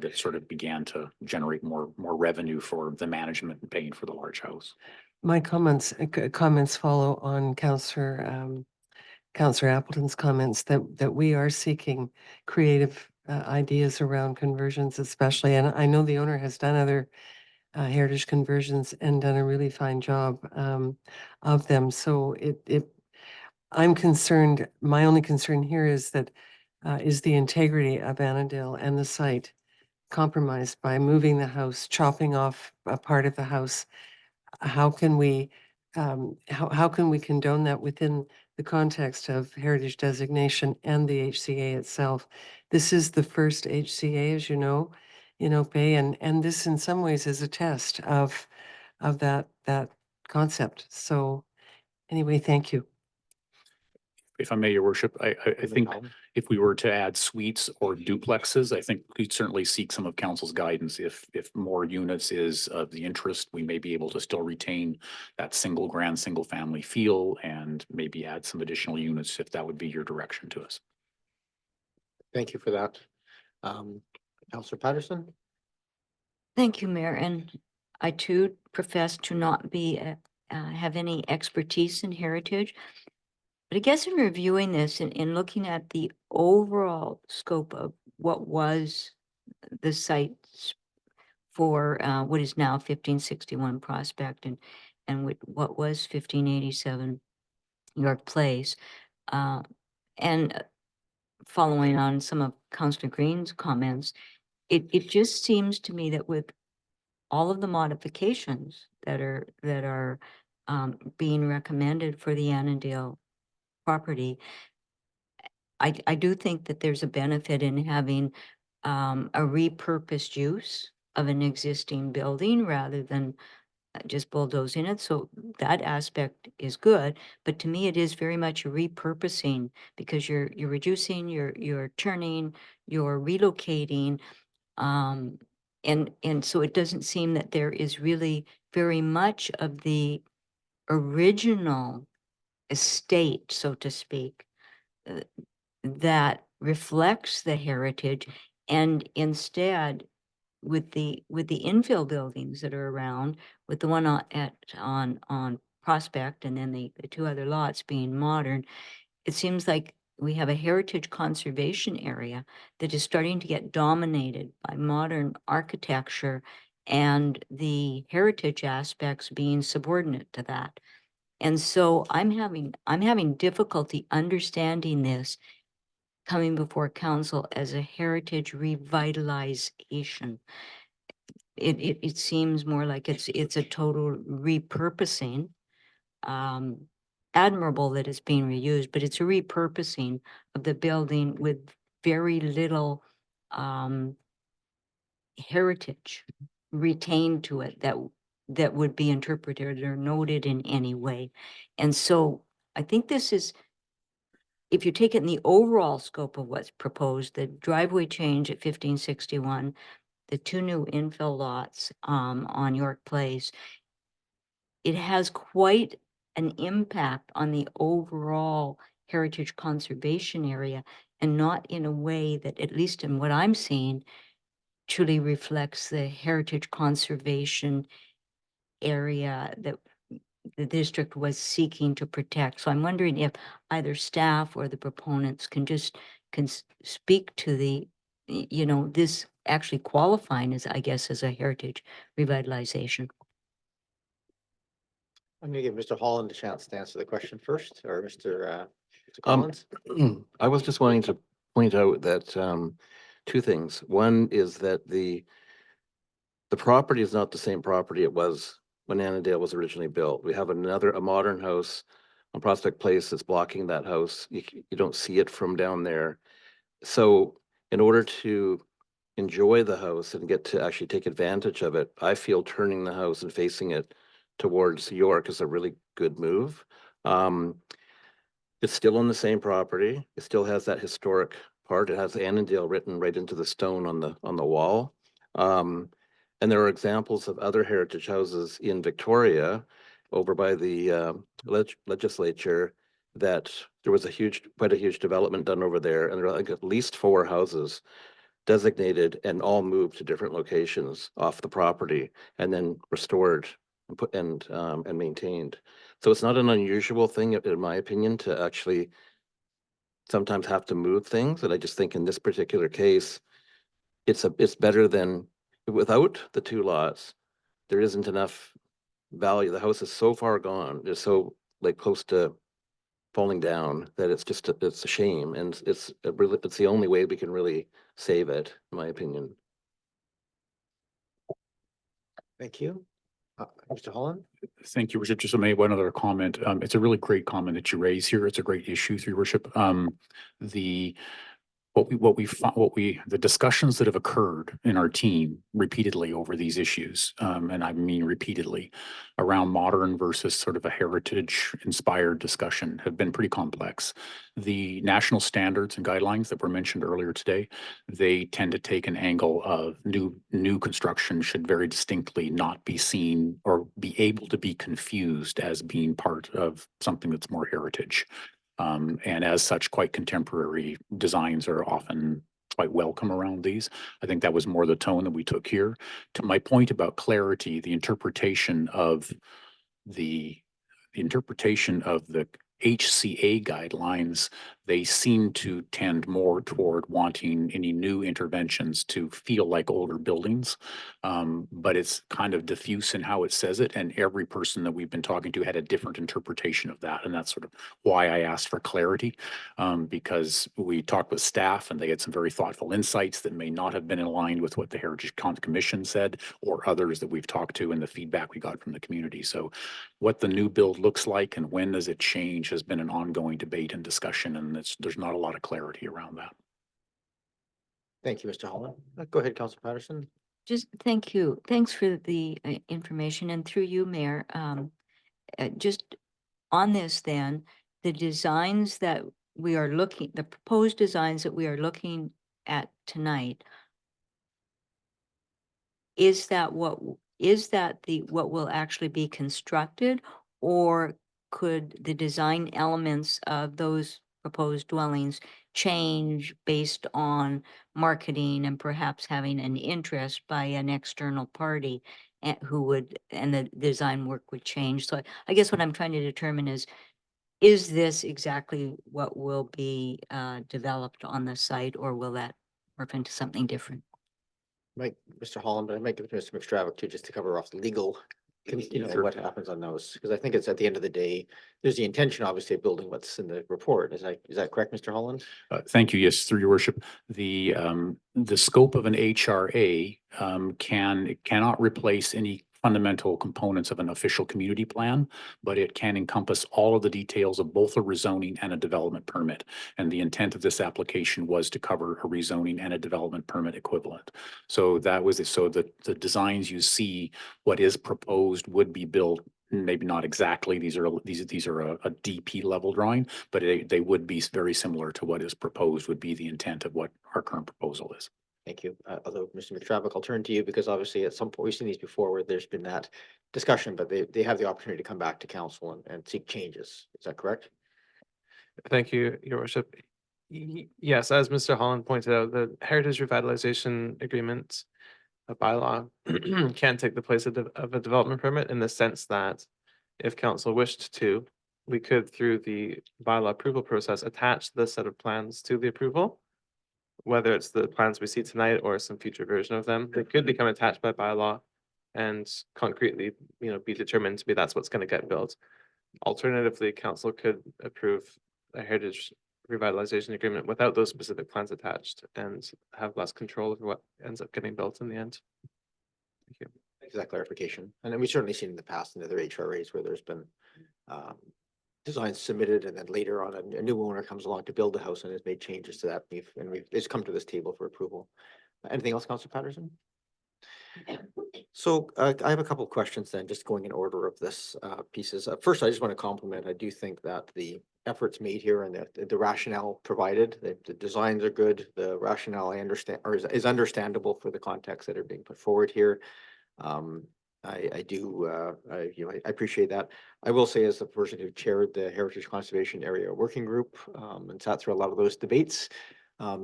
that sort of began to generate more revenue for the management and paying for the large house. My comments follow on Councillor Appleton's comments that we are seeking creative ideas around conversions, especially. And I know the owner has done other heritage conversions and done a really fine job of them. So I'm concerned. My only concern here is that is the integrity of Annandale and the site compromised by moving the house, chopping off a part of the house. How can we, how can we condone that within the context of heritage designation and the HCA itself? This is the first HCA, as you know, in Oak Bay, and this in some ways is a test of that concept. So anyway, thank you. If I may, your worship, I think if we were to add suites or duplexes, I think we'd certainly seek some of council's guidance. If more units is of the interest, we may be able to still retain that single family feel and maybe add some additional units if that would be your direction to us. Thank you for that. Councillor Patterson? Thank you, Mayor. And I too profess to not be, have any expertise in heritage. But I guess in reviewing this and in looking at the overall scope of what was the site for what is now 1561 Prospect and what was 1587 York Place, and following on some of Councillor Green's comments, it just seems to me that with all of the modifications that are being recommended for the Annandale property, I do think that there's a benefit in having a repurposed use of an existing building rather than just bulldozing it. So that aspect is good, but to me, it is very much a repurposing because you're reducing, you're turning, you're relocating, and so it doesn't seem that there is really very much of the original estate, so to speak, that reflects the heritage, and instead with the infill buildings that are around, with the one on Prospect and then the two other lots being modern, it seems like we have a heritage conservation area that is starting to get dominated by modern architecture and the heritage aspects being subordinate to that. And so I'm having difficulty understanding this coming before council as a heritage revitalization. It seems more like it's a total repurposing. Admirable that it's being reused, but it's a repurposing of the building with very little heritage retained to it that would be interpreted or noted in any way. And so I think this is, if you take it in the overall scope of what's proposed, the driveway change at 1561, the two new infill lots on York Place, it has quite an impact on the overall heritage conservation area, and not in a way that, at least in what I'm seeing, truly reflects the heritage conservation area that the district was seeking to protect. So I'm wondering if either staff or the proponents can speak to the, this actually qualifying as, I guess, as a heritage revitalization. I'm going to give Mr. Holland a chance to answer the question first, or Mr. Collins. I was just wanting to point out that two things. One is that the property is not the same property it was when Annandale was originally built. We have a modern house on Prospect Place that's blocking that house. You don't see it from down there. So in order to enjoy the house and get to actually take advantage of it, I feel turning the house and facing it towards York is a really good move. It's still on the same property. It still has that historic part. It has Annandale written right into the stone on the wall. And there are examples of other heritage houses in Victoria over by the legislature that there was quite a huge development done over there. And there are like at least 4 houses designated and all moved to different locations off the property and then restored and put and maintained. So it's not an unusual thing, in my opinion, to actually sometimes have to move things. And I just think in this particular case, it's better than without the 2 lots. There isn't enough value. The house is so far gone. It's so like close to falling down that it's a shame. And it's the only way we can really save it, in my opinion. Thank you. Mr. Holland? Thank you, Worship. Just made one other comment. It's a really great comment that you raise here. It's a great issue, through Worship. The the discussions that have occurred in our team repeatedly over these issues, and I mean repeatedly, around modern versus sort of a heritage inspired discussion have been pretty complex. The national standards and guidelines that were mentioned earlier today, they tend to take an angle of new construction should very distinctly not be seen or be able to be confused as being part of something that's more heritage. And as such, quite contemporary designs are often quite welcome around these. I think that was more the tone that we took here. To my point about clarity, the interpretation of the HCA guidelines, they seem to tend more toward wanting any new interventions to feel like older buildings. But it's kind of diffuse in how it says it, and every person that we've been talking to had a different interpretation of that. And that's sort of why I asked for clarity, because we talked with staff and they had some very thoughtful insights that may not have been aligned with what the Heritage Commission said or others that we've talked to and the feedback we got from the community. So what the new build looks like and when does it change has been an ongoing debate and discussion, and there's not a lot of clarity around that. Thank you, Mr. Holland. Go ahead, Councilor Patterson. Just thank you. Thanks for the information, and through you, Mayor. Just on this then, the designs that we are looking, the proposed designs that we are looking at tonight, is that what will actually be constructed, or could the design elements of those proposed dwellings change based on marketing and perhaps having an interest by an external party and the design work would change? So I guess what I'm trying to determine is this exactly what will be developed on the site, or will that morph into something different? Mr. Holland, but I might give it to Mr. McStravick too, just to cover off the legal, what happens on those, because I think it's at the end of the day, there's the intention, obviously, of building what's in the report. Is that correct, Mr. Holland? Thank you. Yes, through your worship, the scope of an HRA cannot replace any fundamental components of an official community plan, but it can encompass all of the details of both a rezoning and a development permit. And the intent of this application was to cover a rezoning and a development permit equivalent. So that was so the designs you see, what is proposed would be built. Maybe not exactly. These are a DP level drawing, but they would be very similar to what is proposed. Would be the intent of what our current proposal is. Thank you. Although, Mr. McTravick, I'll turn to you because obviously at some point, we've seen these before where there's been that discussion, but they have the opportunity to come back to council and seek changes. Is that correct? Thank you, Your Worship. Yes, as Mr. Holland pointed out, the Heritage Revitalization Agreement, a bylaw, can take the place of a development permit, in the sense that if council wished to, we could, through the bylaw approval process, attach the set of plans to the approval. Whether it's the plans we see tonight or some future version of them, they could become attached by bylaw and concretely, be determined to be that's what's going to get built. Alternatively, council could approve a Heritage Revitalization Agreement without those specific plans attached and have less control over what ends up getting built in the end. Thank you. Thanks for that clarification. And then we've certainly seen in the past in other HRAs where there's been designs submitted, and then later on a new owner comes along to build the house and has made changes to that. It's come to this table for approval. Anything else, Councilor Patterson? So I have a couple of questions then, just going in order of this pieces. First, I just want to compliment. I do think that the efforts made here and the rationale provided, the designs are good. The rationale I understand is understandable for the context that are being put forward here. I appreciate that. I will say, as the person who chaired the Heritage Conservation Area Working Group and sat through a lot of those debates,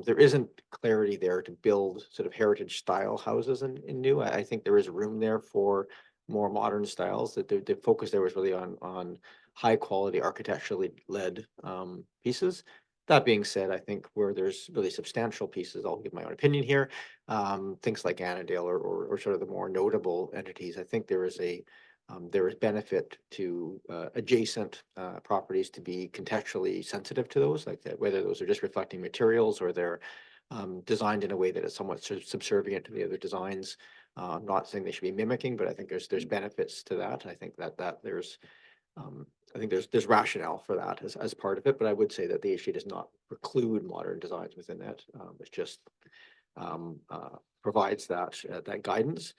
there isn't clarity there to build sort of heritage style houses in new. I think there is room there for more modern styles. That the focus there was really on high quality architecturally led pieces. That being said, I think where there's really substantial pieces, I'll give my own opinion here, things like Annandale or sort of the more notable entities, I think there is benefit to adjacent properties to be contextually sensitive to those, like that, whether those are just reflecting materials or they're designed in a way that is somewhat subservient to the other designs. I'm not saying they should be mimicking, but I think there's benefits to that. I think that there's I think there's rationale for that as part of it, but I would say that the HA does not preclude modern designs within that. It just provides that guidance.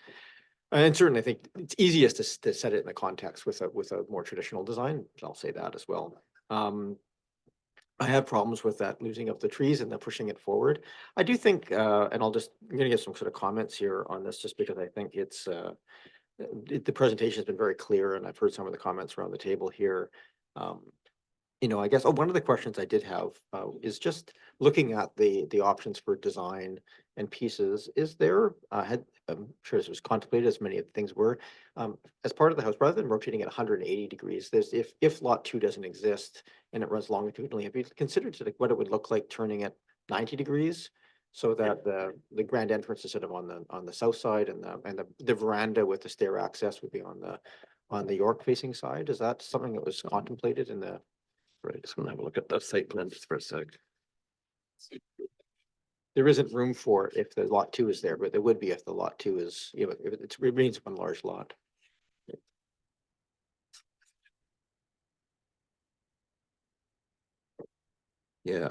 And certainly, I think it's easiest to set it in the context with a more traditional design. I'll say that as well. I have problems with that losing of the trees and then pushing it forward. I do think, and I'm going to get some sort of comments here on this, just because I think it's the presentation has been very clear, and I've heard some of the comments around the table here. I guess one of the questions I did have is just looking at the options for design and pieces. Is there, I'm sure this was contemplated, as many of the things were, as part of the house, rather than rotating at 180 degrees, there's if lot 2 doesn't exist and it runs longitudinally, have you considered what it would look like turning it 90 degrees? So that the grand entrance is sort of on the south side, and the veranda with the stair access would be on the York facing side. Is that something that was contemplated in the? Right, just gonna have a look at the site plan just for a sec. There isn't room for it if the lot 2 is there, but there would be if the lot 2 is, if it remains one large lot. Yeah,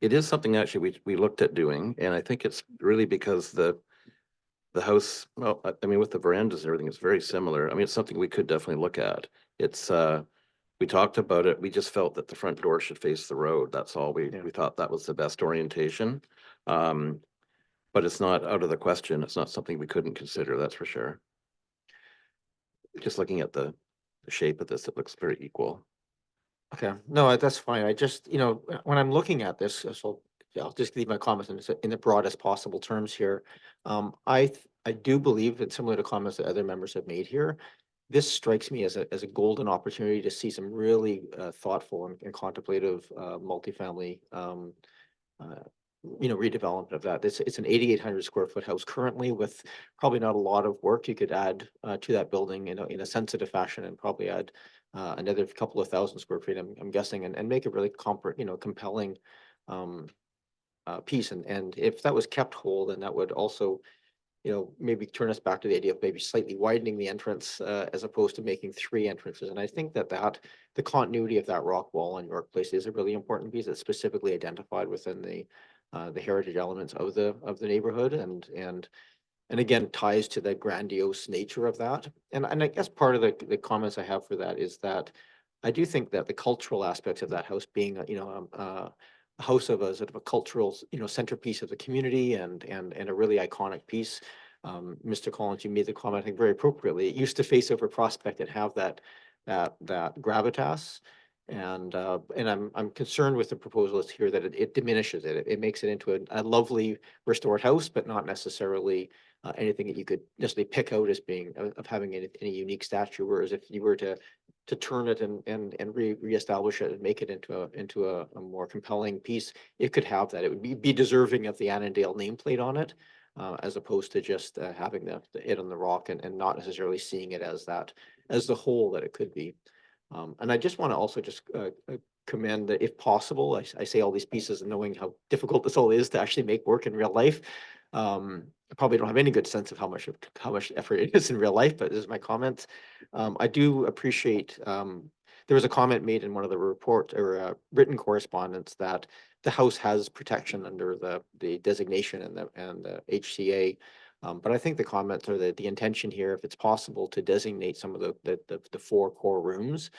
it is something actually we looked at doing, and I think it's really because the house, well, I mean, with the verandas and everything, it's very similar. I mean, it's something we could definitely look at. It's, we talked about it. We just felt that the front door should face the road. That's all. We thought that was the best orientation. But it's not out of the question. It's not something we couldn't consider, that's for sure. Just looking at the shape of this, it looks very equal. Okay, no, that's fine. I just, when I'm looking at this, so I'll just leave my comments in the broadest possible terms here. I do believe that, similar to comments that other members have made here, this strikes me as a golden opportunity to see some really thoughtful and contemplative multifamily redevelopment of that. It's an 8,800 square foot house currently, with probably not a lot of work you could add to that building in a sensitive fashion, and probably add another couple of thousand square feet, I'm guessing, and make a really compelling piece. And if that was kept whole, then that would also maybe turn us back to the idea of maybe slightly widening the entrance as opposed to making 3 entrances. And I think that the continuity of that rock wall on York Place is a really important piece that's specifically identified within the heritage elements of the neighborhood, and again ties to the grandiose nature of that. And I guess part of the comments I have for that is that I do think that the cultural aspects of that house being a house of a sort of a cultural centerpiece of the community, and a really iconic piece. Mr. Collins, you made the comment, I think, very appropriately. It used to face over Prospect and have that gravitas. And I'm concerned with the proposal here that it diminishes it. It makes it into a lovely restored house, but not necessarily anything that you could necessarily pick out as being of having any unique statue. Whereas if you were to turn it and reestablish it and make it into a more compelling piece, it could have that. It would be deserving of the Annandale nameplate on it, as opposed to just having the it on the rock, and not necessarily seeing it as the whole that it could be. And I just want to also just commend that, if possible, I say all these pieces and knowing how difficult this all is to actually make work in real life. I probably don't have any good sense of how much effort it is in real life, but this is my comments. I do appreciate, there was a comment made in one of the report or written correspondence that the house has protection under the designation and the HCA. But I think the comments are that the intention here, if it's possible to designate some of the 4 core rooms,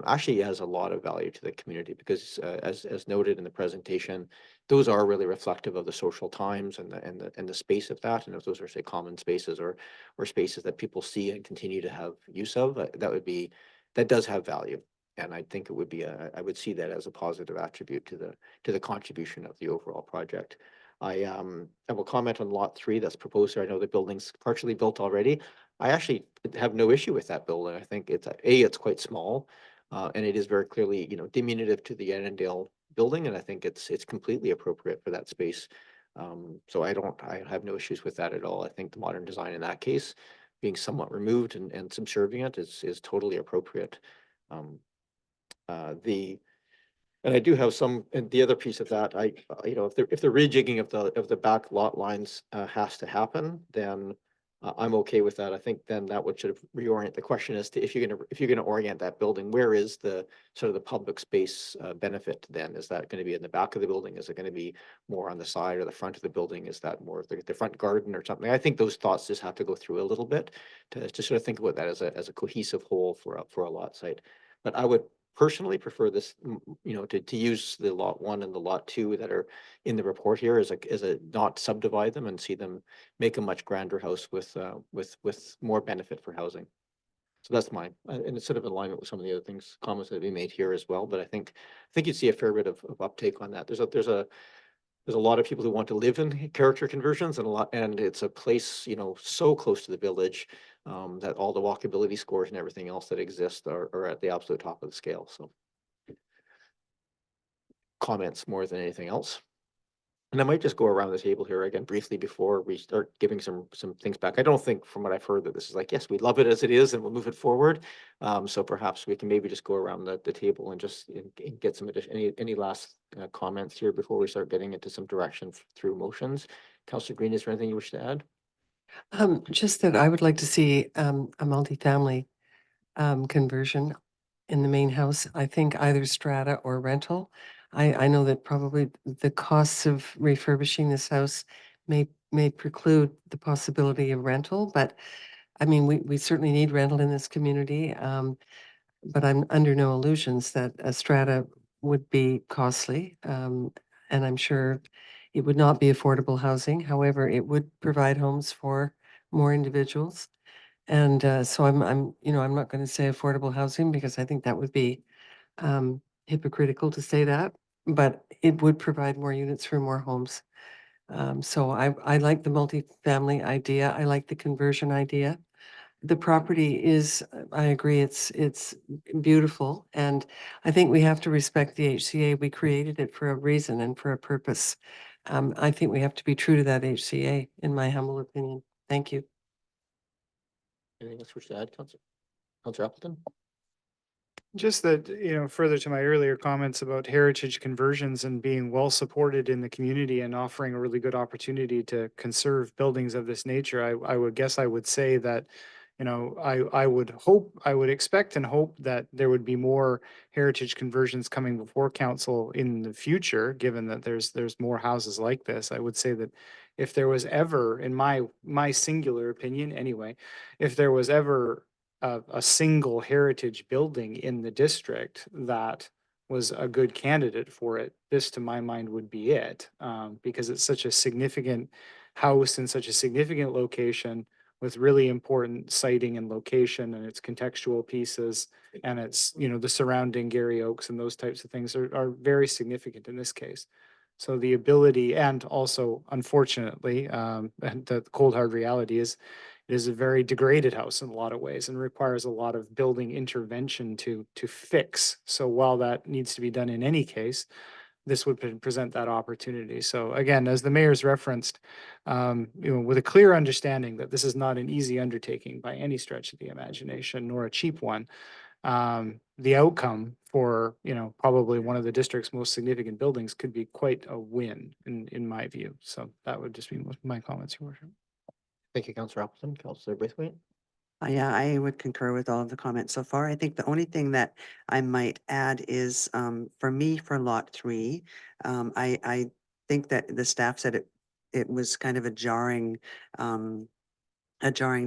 actually has a lot of value to the community, because as noted in the presentation, those are really reflective of the social times and the space of that. And if those are, say, common spaces or spaces that people see and continue to have use of, that does have value. And I think it would be I would see that as a positive attribute to the contribution of the overall project. I will comment on lot 3 that's proposed here. I know the building's partially built already. I actually have no issue with that building. I think it's quite small, and it is very clearly diminutive to the Annandale building, and I think it's completely appropriate for that space. So I have no issues with that at all. I think the modern design in that case, being somewhat removed and subservient, is totally appropriate. And I do have some, and the other piece of that, you know, if the rejigging of the back lot lines has to happen, then I'm okay with that. I think then that would sort of reorient the question as to if you're gonna orient that building, where is the sort of the public space benefit then? Is that gonna be in the back of the building? Is it gonna be more on the side or the front of the building? Is that more of the front garden or something? I think those thoughts just have to go through a little bit to sort of think about that as a cohesive whole for a lot site. But I would personally prefer this, you know, to use the lot 1 and the lot 2 that are in the report here as a not subdivide them and see them make a much grander house with more benefit for housing. So that's mine, and it's sort of in alignment with some of the other things, comments that we made here as well. But I think you'd see a fair bit of uptake on that. There's a lot of people who want to live in character conversions, and it's a place, you know, so close to the village that all the walkability scores and everything else that exist are at the absolute top of the scale. So comments more than anything else. And I might just go around the table here again briefly before we start giving some things back. I don't think, from what I've heard, that this is like, yes, we love it as it is and we'll move it forward. So perhaps we can maybe just go around the table and just get some addition, any last comments here before we start getting into some direction through motions. Councillor Green, is there anything you wish to add? Just that I would like to see a multifamily conversion in the main house. I think either strata or rental. I know that probably the costs of refurbishing this house may preclude the possibility of rental, but I mean, we certainly need rental in this community. But I'm under no illusions that a strata would be costly. And I'm sure it would not be affordable housing. However, it would provide homes for more individuals. And so I'm, you know, I'm not going to say affordable housing because I think that would be hypocritical to say that, but it would provide more units for more homes. So I like the multifamily idea. I like the conversion idea. The property is, I agree, it's beautiful. And I think we have to respect the HCA. We created it for a reason and for a purpose. I think we have to be true to that HCA, in my humble opinion. Thank you. Anything else you wish to add, Councillor Appleton? Just that, you know, further to my earlier comments about heritage conversions and being well supported in the community and offering a really good opportunity to conserve buildings of this nature, I would say that, you know, I would expect and hope that there would be more heritage conversions coming before council in the future, given that there's more houses like this. I would say that if there was ever, in my singular opinion anyway, if there was ever a single heritage building in the district that was a good candidate for it, this to my mind would be it, because it's such a significant house in such a significant location with really important siting and location and its contextual pieces and its, you know, the surrounding Gary Oaks and those types of things are very significant in this case. So the ability, and also unfortunately, and the cold hard reality is, it is a very degraded house in a lot of ways and requires a lot of building intervention to fix. So while that needs to be done in any case, this would present that opportunity. So again, as the mayor's referenced, you know, with a clear understanding that this is not an easy undertaking by any stretch of the imagination, nor a cheap one, the outcome for, you know, probably one of the district's most significant buildings could be quite a win in my view. So that would just be my comments, Your Worship. Thank you, Councillor Appleton. Councillor Braithwaite? Yeah, I would concur with all of the comments so far. I think the only thing that I might add is, for me, for lot 3, I think that the staff said it was kind of a jarring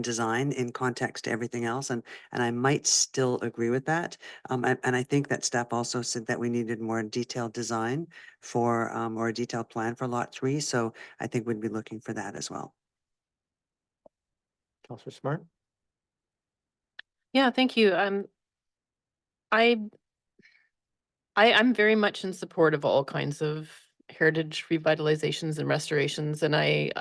design in context to everything else, and I might still agree with that. And I think that staff also said that we needed more detailed design for, or a detailed plan for lot 3. So I think we'd be looking for that as well. Councillor Smart? Yeah, thank you. I'm very much in support of all kinds of heritage revitalizations and restorations, and I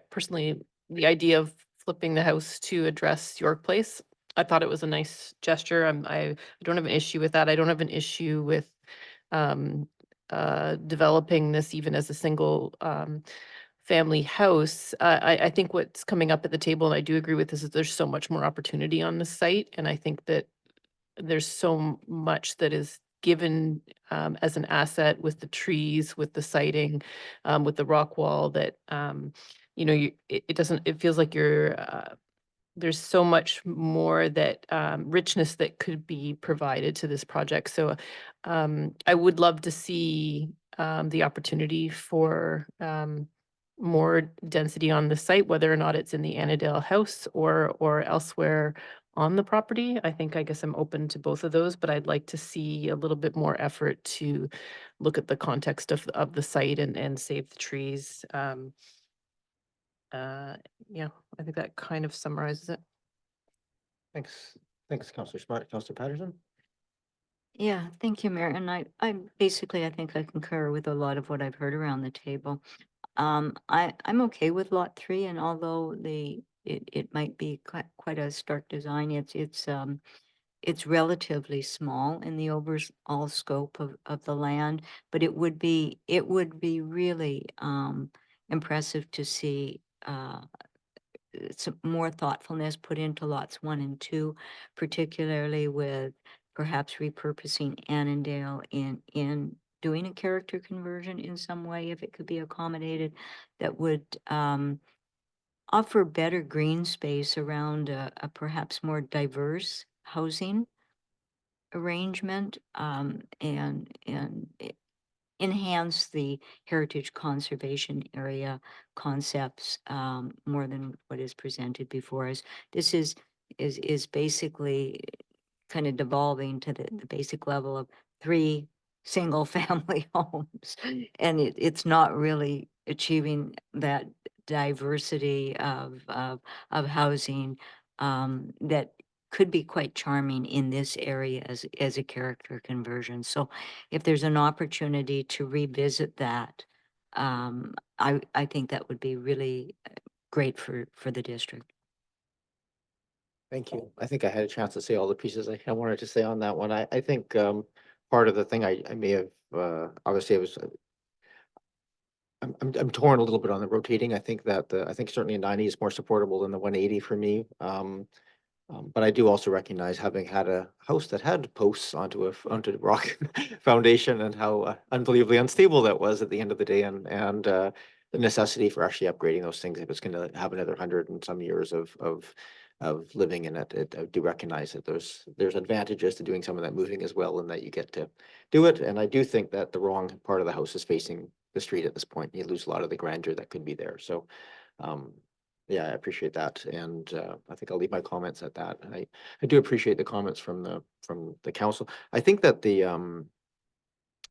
personally, the idea of flipping the house to address York Place, I thought it was a nice gesture. I don't have an issue with that. I don't have an issue with developing this even as a single family house. I think what's coming up at the table, and I do agree with this, is there's so much more opportunity on this site, and I think that there's so much that is given as an asset with the trees, with the siting, with the rock wall that, you know, it doesn't, it feels like you're, there's so much more that richness that could be provided to this project. So I would love to see the opportunity for more density on the site, whether or not it's in the Annandale house or elsewhere on the property. I guess I'm open to both of those, but I'd like to see a little bit more effort to look at the context of the site and save the trees. Yeah, I think that kind of summarizes it. Thanks. Thanks, Councillor Smart. Councillor Patterson? Yeah, thank you, Mayor. And I basically, I think I concur with a lot of what I've heard around the table. I'm okay with lot 3, and although it might be quite a stark design, it's relatively small in the overall scope of the land, but it would be really impressive to see some more thoughtfulness put into lots 1 and 2, particularly with perhaps repurposing Annandale in doing a character conversion in some way, if it could be accommodated, that would offer better green space around a perhaps more diverse housing arrangement, and enhance the heritage conservation area concepts more than what is presented before us. This is basically kind of devolving to the basic level of 3 single family homes, and it's not really achieving that diversity of housing that could be quite charming in this area as a character conversion. So if there's an opportunity to revisit that, I think that would be really great for the district. Thank you. I think I had a chance to say all the pieces I wanted to say on that one. I think part of the thing I may have, obviously I was, I'm torn a little bit on the rotating. I think that I think certainly a 90 is more supportable than the 180 for me. But I do also recognize, having had a house that had posts onto the rock foundation, and how unbelievably unstable that was at the end of the day, and the necessity for actually upgrading those things if it's going to have another 100 and some years of living in it. I do recognize that there's advantages to doing some of that moving as well, and that you get to do it. And I do think that the wrong part of the house is facing the street at this point. You lose a lot of the grandeur that could be there. So yeah, I appreciate that, and I think I'll leave my comments at that. And I do appreciate the comments from the council. I think that the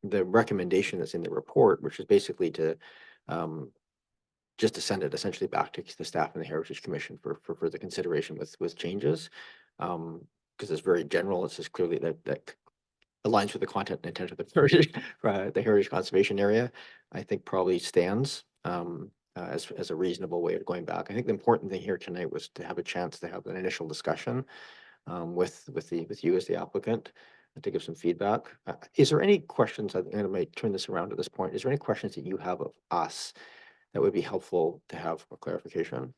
recommendation that's in the report, which is basically to just to send it essentially back to the staff and the Heritage Commission for further consideration with changes, because it's very general. It's just clearly that aligns with the content and intent of the Heritage Conservation Area. I think probably stands as a reasonable way of going back. I think the important thing here tonight was to have a chance to have an initial discussion with you as the applicant, and to give some feedback. Is there any questions? I might turn this around at this point. Is there any questions that you have of us that would be helpful to have for clarification?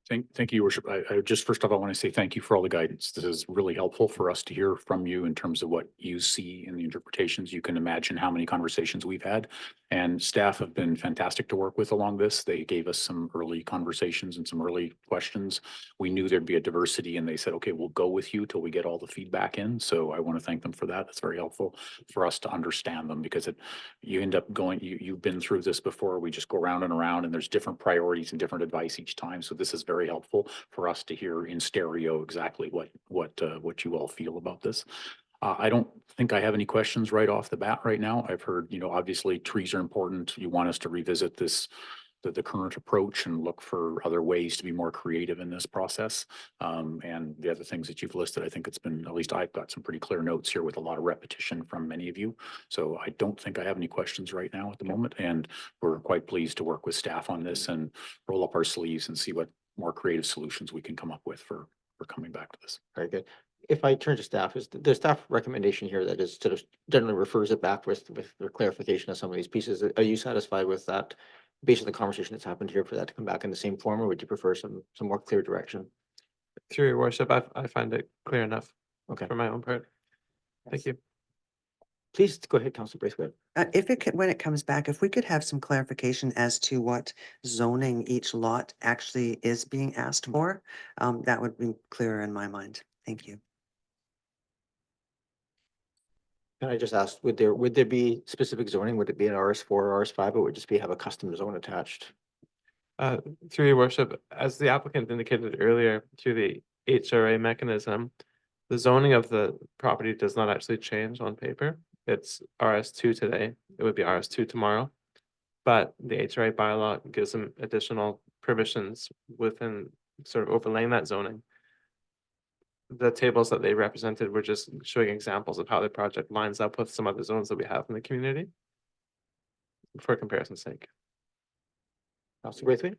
Thank you, Your Worship. I just, first off, I want to say thank you for all the guidance. This is really helpful for us to hear from you in terms of what you see in the interpretations. You can imagine how many conversations we've had, and staff have been fantastic to work with along this. They gave us some early conversations and some early questions. We knew there'd be a diversity, and they said, okay, we'll go with you till we get all the feedback in. So I want to thank them for that. That's very helpful for us to understand them, because you end up going, you've been through this before. We just go around, and there's different priorities and different advice each time. So this is very helpful for us to hear in stereo exactly what you all feel about this. I don't think I have any questions right off the bat right now. I've heard, obviously trees are important. You want us to revisit this, the current approach, and look for other ways to be more creative in this process. And the other things that you've listed, I think it's been, at least I've got some pretty clear notes here with a lot of repetition from many of you. So I don't think I have any questions right now at the moment. And we're quite pleased to work with staff on this and roll up our sleeves and see what more creative solutions we can come up with for coming back to this. Very good. If I turn to staff, is the staff recommendation here that is sort of generally refers it back with the clarification of some of these pieces? Are you satisfied with that, based on the conversation that's happened here, for that to come back in the same form, or would you prefer some more clear direction? Through your worship, I find it clear enough Okay, for my own part. Thank you. please go ahead, Councillor Braithwaite. If it could, when it comes back, if we could have some clarification as to what zoning each lot actually is being asked for, that would be clearer in my mind. Thank you. Can I just ask, would there be specific zoning? Would it be an RS4 or RS5, or would it just be have a custom zone attached? Through your worship, as the applicant indicated earlier, through the HRA mechanism, the zoning of the property does not actually change on paper. It's RS2 today. It would be RS2 tomorrow. But the HRA bylaw gives them additional permissions within sort of overlaying that zoning. The tables that they represented were just showing examples of how the project lines up with some other zones that we have in the community for comparison's sake. Councillor Braithwaite?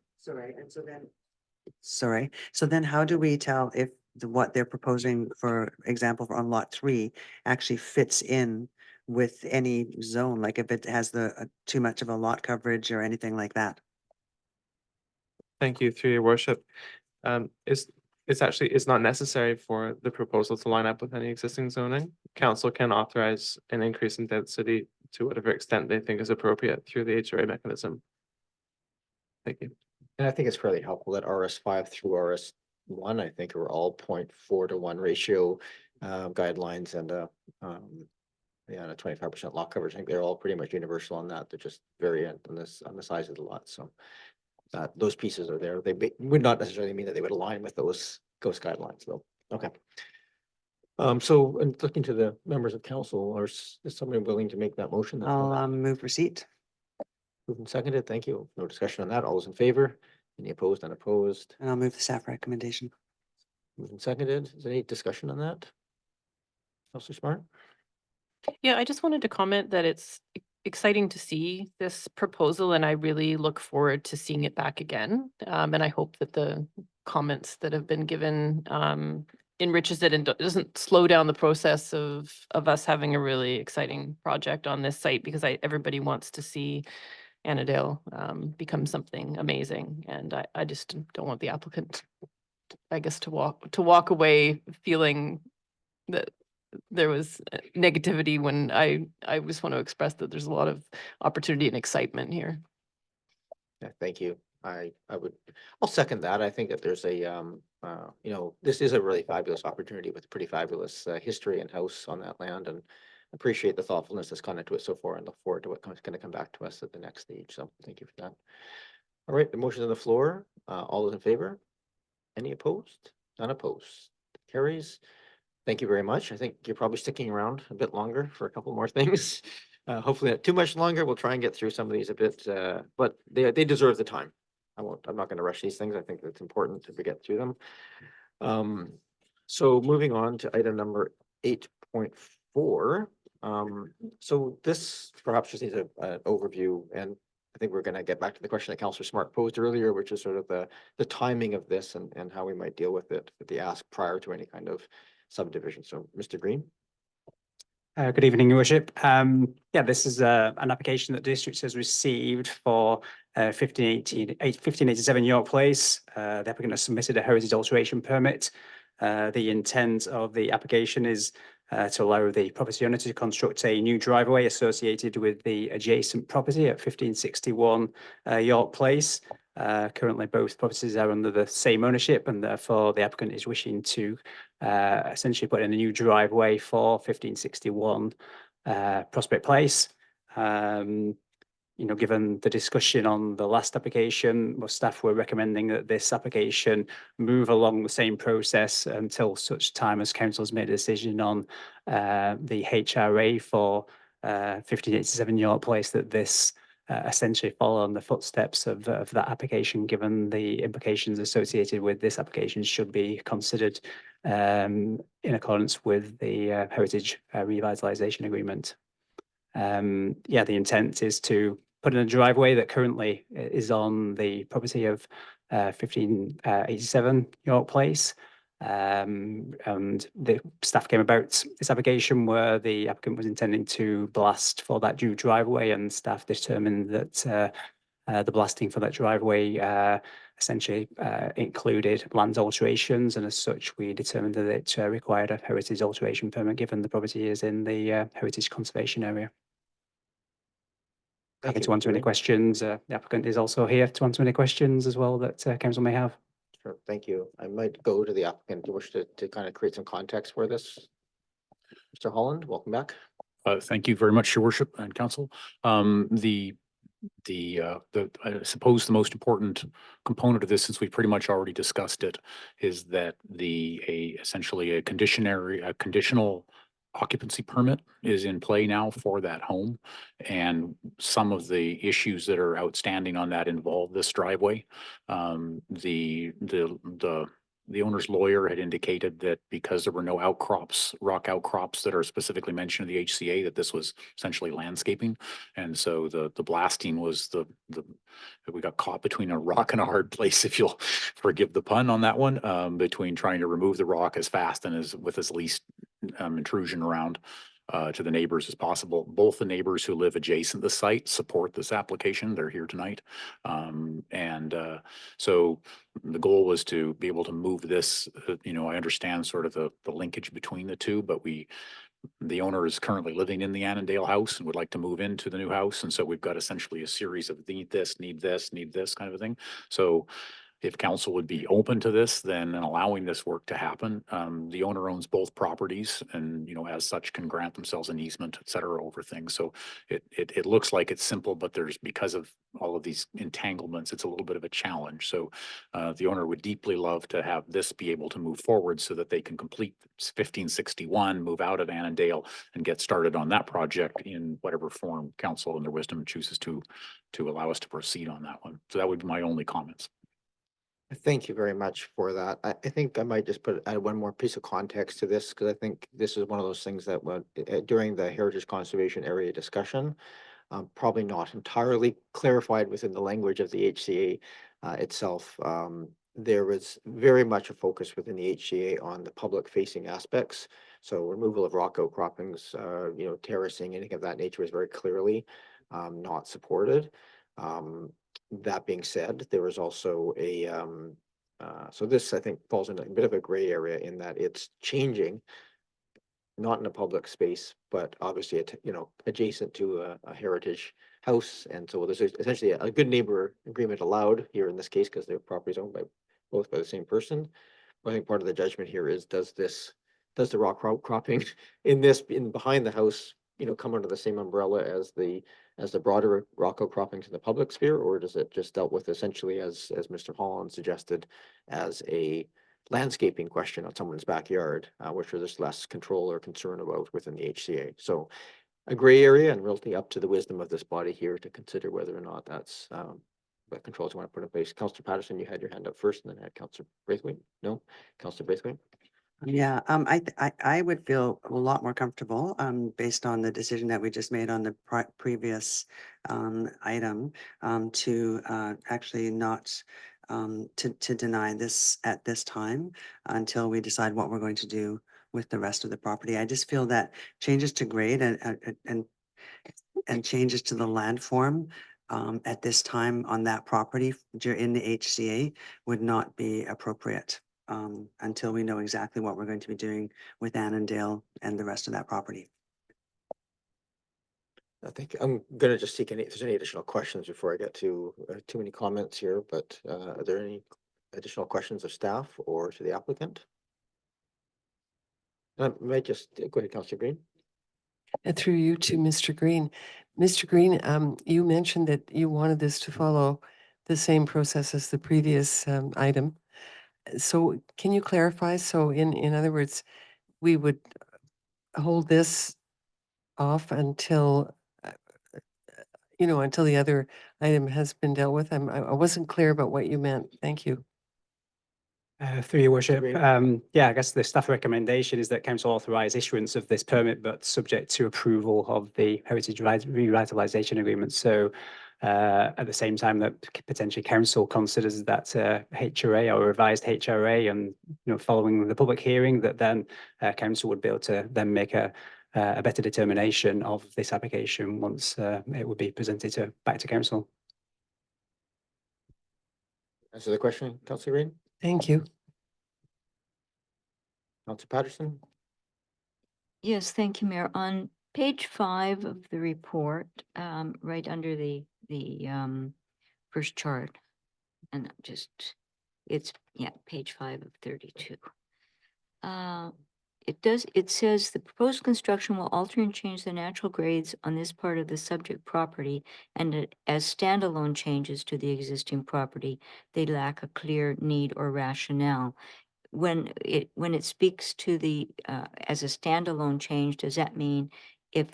Sorry, so then how do we tell if what they're proposing, for example, on lot 3 actually fits in with any zone, like if it has too much of a lot coverage or anything like that? Thank you, through your worship. It's not necessary for the proposal to line up with any existing zoning. Council can authorize an increase in density to whatever extent they think is appropriate through the HRA mechanism. Thank you. And I think it's fairly helpful that RS5 through RS1, I think, are all 0.4:1 ratio guidelines, and yeah, a 25% lot coverage. I think they're all pretty much universal on that. They're just variant on the size of the lot. So those pieces are there. They would not necessarily mean that they would align with those guidelines, though. Okay. So in looking to the members of council, is somebody willing to make that motion? I'll move receipt. Moved and seconded. Thank you. No discussion on that. All those in favor? Any opposed? Unopposed? And I'll move the staff recommendation. Moved and seconded. Is there any discussion on that? Councillor Smart? Yeah, I just wanted to comment that it's exciting to see this proposal, and I really look forward to seeing it back again. And I hope that the comments that have been given enriches it and doesn't slow down the process of us having a really exciting project on this site, because everybody wants to see Annandale become something amazing. And I just don't want the applicant, I guess, to walk away feeling that there was negativity, when I just want to express that there's a lot of opportunity and excitement here. Yeah, thank you. I'll second that. I think that there's this is a really fabulous opportunity with pretty fabulous history and house on that land, and appreciate the thoughtfulness that's gone into it so far, and look forward to what's going to come back to us at the next stage. So thank you for that. All right, the motion on the floor. All those in favor? Any opposed? None opposed. Carries. Thank you very much. I think you're probably sticking around a bit longer for a couple more things. Hopefully not too much longer. We'll try and get through some of these a bit, but they deserve the time. I'm not going to rush these things. I think it's important to get through them. So moving on to item number 8.4. So this perhaps just needs an overview, and I think we're going to get back to the question that Councillor Smart posed earlier, which is sort of the timing of this and how we might deal with it, with the ask prior to any kind of subdivision. So Mr. Green. Good evening, Your Worship. Yeah, this is an application that district has received for 1587 York Place. The applicant has submitted a heritage alteration permit. The intent of the application is to allow the property owner to construct a new driveway associated with the adjacent property at 1561 York Place. Currently, both properties are under the same ownership, and therefore the applicant is wishing to essentially put in a new driveway for 1561 Prospect Place. Given the discussion on the last application, most staff were recommending that this application move along the same process until such time as council has made a decision on the HRA for 1587 York Place, that this essentially follow on the footsteps of that application, given the implications associated with this application should be considered in accordance with the Heritage Revitalisation Agreement. Yeah, the intent is to put in a driveway that currently is on the property of 1587 York Place. And the staff came about this application where the applicant was intending to blast for that new driveway, and staff determined that the blasting for that driveway essentially included land alterations, and as such, we determined that it required a heritage alteration permit, given the property is in the heritage conservation area. Happy to answer any questions. The applicant is also here to answer any questions as well that council may have. Sure, thank you. I might go to the applicant. Do you wish to kind of create some context for this? Mr. Holland, welcome back. Thank you very much, Your Worship and Council. I suppose the most important component of this, since we pretty much already discussed it, is that essentially a conditional occupancy permit is in play now for that home. And some of the issues that are outstanding on that involve this driveway. The owner's lawyer had indicated that because there were no outcrops, rock outcrops that are specifically mentioned in the HCA, that this was essentially landscaping. And so the blasting was we got caught between a rock and a hard place, if you'll forgive the pun on that one, between trying to remove the rock as fast and with as least intrusion around to the neighbors as possible. Both the neighbors who live adjacent to the site support this application. They're here tonight. So the goal was to be able to move this, I understand sort of the linkage between the two, but the owner is currently living in the Annandale house and would like to move into the new house. And so we've got essentially a series of need this kind of a thing. So if council would be open to this, then allowing this work to happen, the owner owns both properties and, as such can grant themselves an easement, et cetera, over things. So it looks like it's simple, but because of all of these entanglements, it's a little bit of a challenge. So the owner would deeply love to have this be able to move forward so that they can complete 1561, move out of Annandale and get started on that project in whatever form council in their wisdom chooses to allow us to proceed on that one. So that would be my only comments. Thank you very much for that. I think I might just add one more piece of context to this, because I think this is one of those things that during the Heritage Conservation Area discussion, probably not entirely clarified within the language of the HCA itself. There was very much a focus within the HCA on the public facing aspects. So removal of rock outcroppings, terracing, anything of that nature is very clearly not supported. That being said, there was also so this, I think, falls in a bit of a gray area in that it's changing, not in a public space, but obviously, adjacent to a heritage house. And so there's essentially a good neighbor agreement allowed here in this case, because the property is owned both by the same person. I think part of the judgment here is, does the rock cropping in behind the house, come under the same umbrella as the broader rock outcroppings in the public sphere, or does it just dealt with essentially, as Mr. Holland suggested, as a landscaping question on someone's backyard, which there's less control or concern about within the HCA. So a gray area, and really up to the wisdom of this body here to consider whether or not that's what controls you want to put in place. Councillor Patterson, you had your hand up first, and then I had Councillor Braithwaite. No, Councillor Braithwaite. Yeah, I would feel a lot more comfortable, based on the decision that we just made on the previous item, to actually not to deny this at this time until we decide what we're going to do with the rest of the property. I just feel that changes to grade and changes to the landform at this time on that property in the HCA would not be appropriate. Until we know exactly what we're going to be doing with Annandale and the rest of that property. I think I'm going to just seek if there's any additional questions before I get to too many comments here, but are there any additional questions of staff or to the applicant? I might just go ahead, Councillor Green. Through you to Mr. Green. Mr. Green, you mentioned that you wanted this to follow the same process as the previous item. So can you clarify? So in other words, we would hold this off until, until the other item has been dealt with? I wasn't clear about what you meant. Thank you. Through your worship, I guess the staff recommendation is that council authorise issuance of this permit, but subject to approval of the heritage revitalisation agreement. So at the same time that potentially council considers that HRA or revised HRA, and following the public hearing, that then council would be able to then make a better determination of this application once it would be presented back to council. Answer the question, Councillor Green, Thank you. Councillor Patterson. Yes, thank you, Mayor. On page 5 of the report, right under the first chart, and it's, yeah, page 5 of 32. It says the proposed construction will alter and change the natural grades on this part of the subject property, and as standalone changes to the existing property, they lack a clear need or rationale. When it speaks to the as a standalone change, does that mean if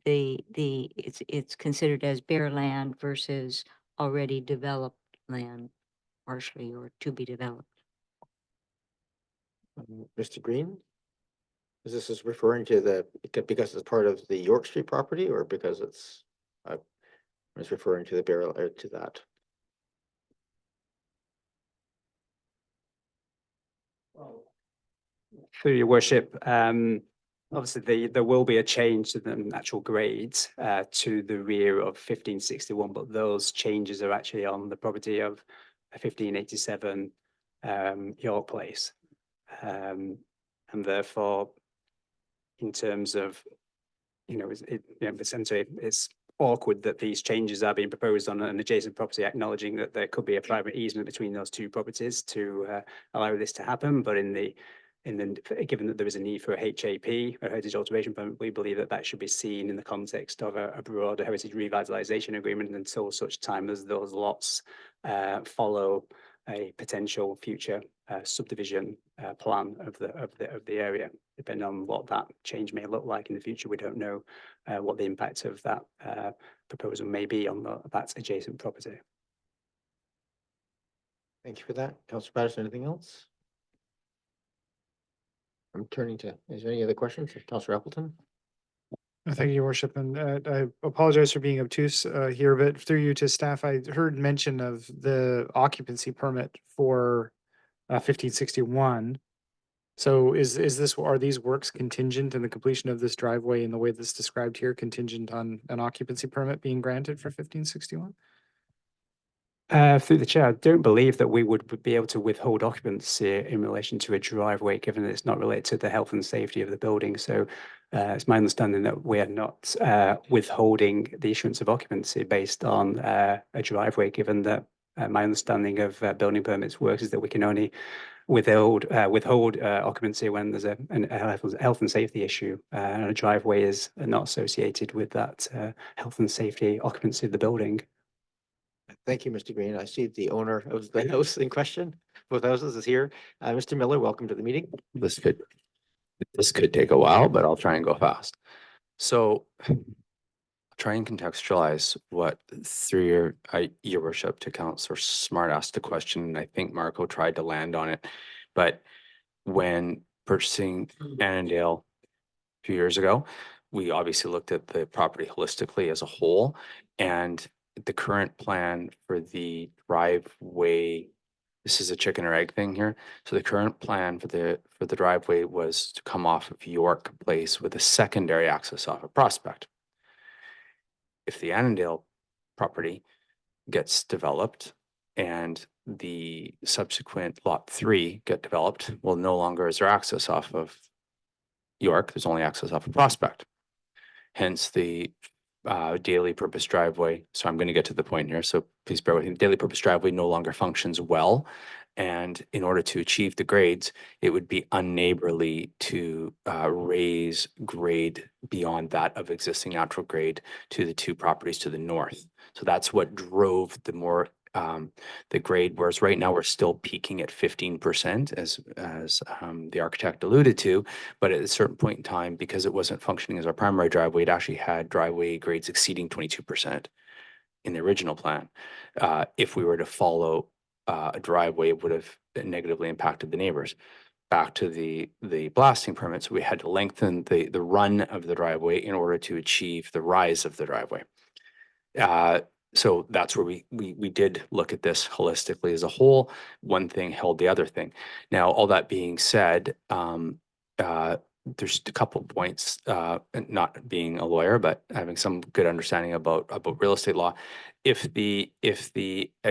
it's considered as bare land versus already developed land, partially or to be developed? Mr. Green? Is this referring to because it's part of the York Street property or because it's referring to the barrel or to that? Through your worship, obviously there will be a change to the natural grades to the rear of 1561, but those changes are actually on the property of 1587 York Place. And therefore, in terms of, essentially it's awkward that these changes are being proposed on an adjacent property, acknowledging that there could be a private easement between those two properties to allow this to happen. But given that there is a need for a HAP, a heritage alteration permit, we believe that that should be seen in the context of a broader heritage revitalization agreement until such time as those lots follow a potential future subdivision plan of the area. Depending on what that change may look like in the future, we don't know what the impact of that proposal may be on that adjacent property. Thank you for that. Councillor Patterson, anything else? I'm turning to, is there any other questions? Councillor Appleton? Thank you, Your Worship, and I apologize for being obtuse here, but through you to staff, I heard mention of the occupancy permit for 1561. So are these works contingent in the completion of this driveway in the way that's described here, contingent on an occupancy permit being granted for 1561? Through the chair, I don't believe that we would be able to withhold occupancy in relation to a driveway, given that it's not related to the health and safety of the building. So it's my understanding that we are not withholding the issuance of occupancy based on a driveway, given that my understanding of building permits works is that we can only withhold occupancy when there's a health and safety issue, and a driveway is not associated with that health and safety occupancy of the building. Thank you, Mr. Green. I see the owner of the house in question, both houses, is here. Mr. Miller, welcome to the meeting. This could take a while, but I'll try and go fast. So try and contextualize what through your worship to Councillor Smart asked a question, and I think Marco tried to land on it. But when purchasing Annandale a few years ago, we obviously looked at the property holistically as a whole, and the current plan for the driveway, this is a chicken or egg thing here. So the current plan for the driveway was to come off of York Place with a secondary access off of Prospect. If the Annandale property gets developed and the subsequent lot 3 get developed, well, no longer is there access off of York, there's only access off of Prospect. Hence the daily purpose driveway. So I'm going to get to the point here, so please bear with me. Daily purpose driveway no longer functions well, and in order to achieve the grades, it would be unneighborly to raise grade beyond that of existing natural grade to the two properties to the north. So that's what drove the grade, whereas right now we're still peaking at 15%, as the architect alluded to, but at a certain point in time, because it wasn't functioning as our primary driveway, it actually had driveway grades exceeding 22% in the original plan. If we were to follow a driveway, it would have negatively impacted the neighbors. Back to the blasting permits, we had to lengthen the run of the driveway in order to achieve the rise of the driveway. So that's where we did look at this holistically as a whole. One thing held the other thing. Now, all that being said, there's a couple points, and not being a lawyer, but having some good understanding about real estate law. If the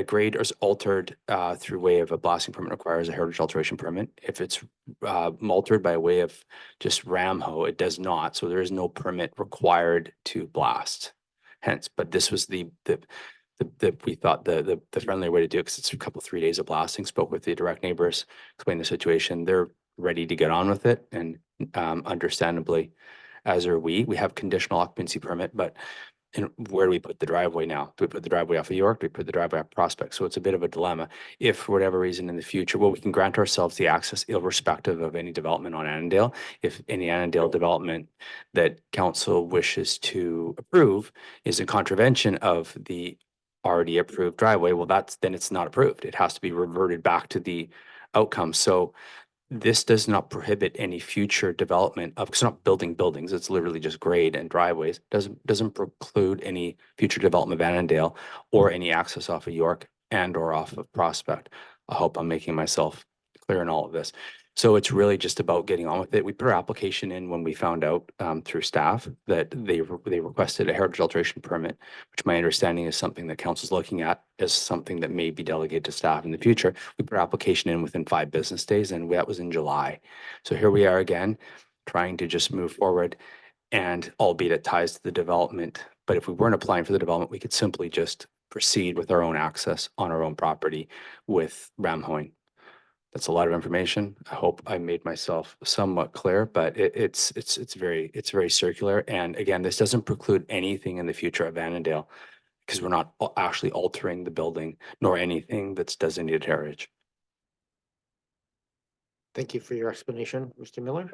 grade is altered through way of a blasting permit requires a heritage alteration permit. If it's altered by way of just ramho, it does not. So there is no permit required to blast. Hence, but this was we thought the friendlier way to do it, because it's a couple 3 days of blasting. Spoke with the direct neighbors, explained the situation. They're ready to get on with it, and understandably, as are we. We have conditional occupancy permit, but where do we put the driveway now? Do we put the driveway off of York? Do we put the driveway off Prospect? So it's a bit of a dilemma. If for whatever reason in the future, well, we can grant ourselves the access irrespective of any development on Annandale. If any Annandale development that council wishes to approve is a contravention of the already approved driveway, well, then it's not approved. It has to be reverted back to the outcome. So this does not prohibit any future development of, it's not building buildings, it's literally just grade and driveways. Doesn't preclude any future development of Annandale or any access off of York and or off of Prospect. I hope I'm making myself clear in all of this. So it's really just about getting on with it. We put our application in when we found out through staff that they requested a heritage alteration permit, which my understanding is something that council's looking at as something that may be delegated to staff in the future. We put our application in within 5 business days, and that was in July. So here we are again, trying to just move forward, and albeit it ties to the development. But if we weren't applying for the development, we could simply just proceed with our own access on our own property with ramhoing. That's a lot of information. I hope I made myself somewhat clear, but it's very circular. And again, this doesn't preclude anything in the future of Annandale, because we're not actually altering the building nor anything that's designated heritage. Thank you for your explanation, Mr. Miller.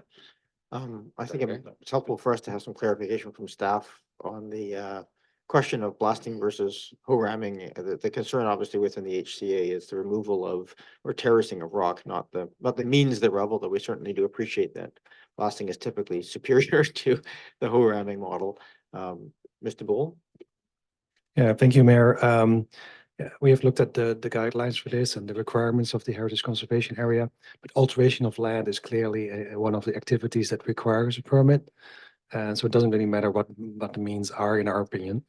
I think it's helpful for us to have some clarification from staff on the question of blasting versus ramming. The concern obviously within the HCA is the removal of or terracing of rock, not the means thereof, though we certainly do appreciate that blasting is typically superior to the ramming model. Mr. Bull? Yeah, thank you, Mayor. Yeah, we have looked at the guidelines for this and the requirements of the heritage conservation area, but alteration of land is clearly one of the activities that requires a permit. And so it doesn't really matter what the means are, in our opinion.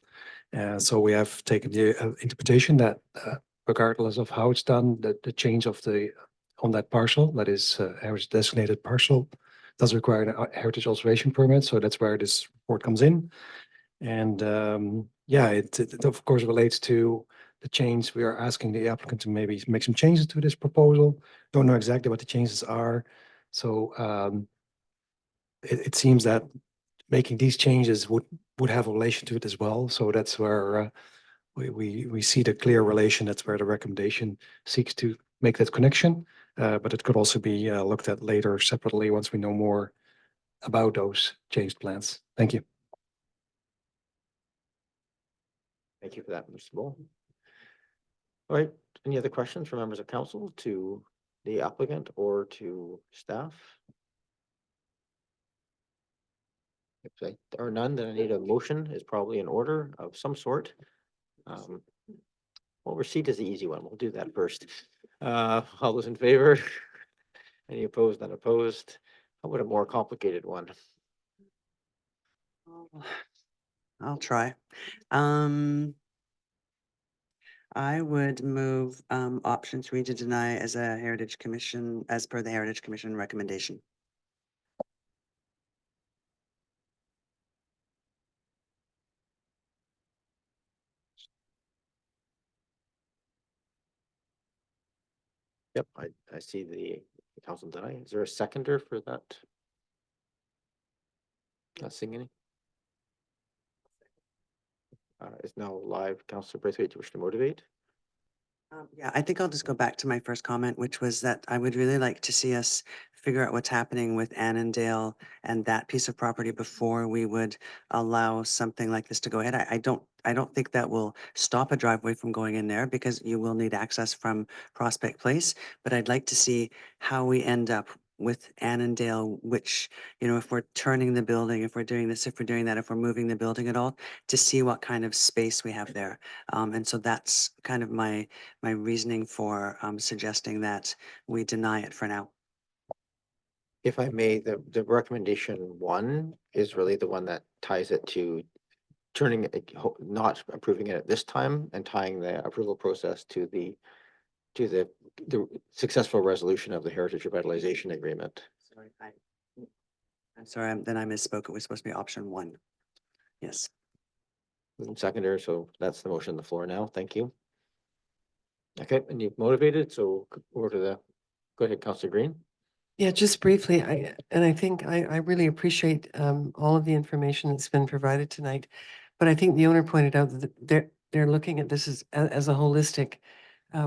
And so we have taken the interpretation that regardless of how it's done, the change of on that parcel, that is heritage designated parcel, does require a heritage alteration permit. So that's where this report comes in. And yeah, it of course relates to the change. We are asking the applicant to maybe make some changes to this proposal. Don't know exactly what the changes are. So it seems that making these changes would have a relation to it as well. So that's where we see the clear relation. That's where the recommendation seeks to make that connection. But it could also be looked at later separately once we know more about those changed plans. Thank you. Thank you for that, Mr. Bull. All right, any other questions from members of council to the applicant or to staff? If there are none, then I need a motion is probably in order of some sort. Well, receipt is the easy one. We'll do that first. All those in favor? Any opposed, none opposed? How about a more complicated one? I'll try. I would move option 3 to deny as a Heritage Commission, as per the Heritage Commission recommendation. Yep, I see the council deny. Is there a seconder for that? Not seeing any. It's now live. Councillor Braithwaite, do you wish to motivate? Yeah, I think I'll just go back to my first comment, which was that I would really like to see us figure out what's happening with Annandale and that piece of property before we would allow something like this to go ahead. I don't think that will stop a driveway from going in there, because you will need access from Prospect Place. But I'd like to see how we end up with Annandale, which, if we're turning the building, if we're doing this, if we're doing that, if we're moving the building at all, to see what kind of space we have there. And so that's kind of my reasoning for suggesting that we deny it for now. If I may, the recommendation one is really the one that ties it to turning it, not approving it at this time and tying the approval process to the successful resolution of the Heritage Revitalization Agreement. Sorry, I'm sorry, then I misspoke. It was supposed to be option one. Yes. Seconder, so that's the motion on the floor now. Thank you. Okay, and you've motivated, so over to go ahead, Councillor Green. Yeah, just briefly, I think I really appreciate all of the information that's been provided tonight. But I think the owner pointed out that they're looking at this as a holistic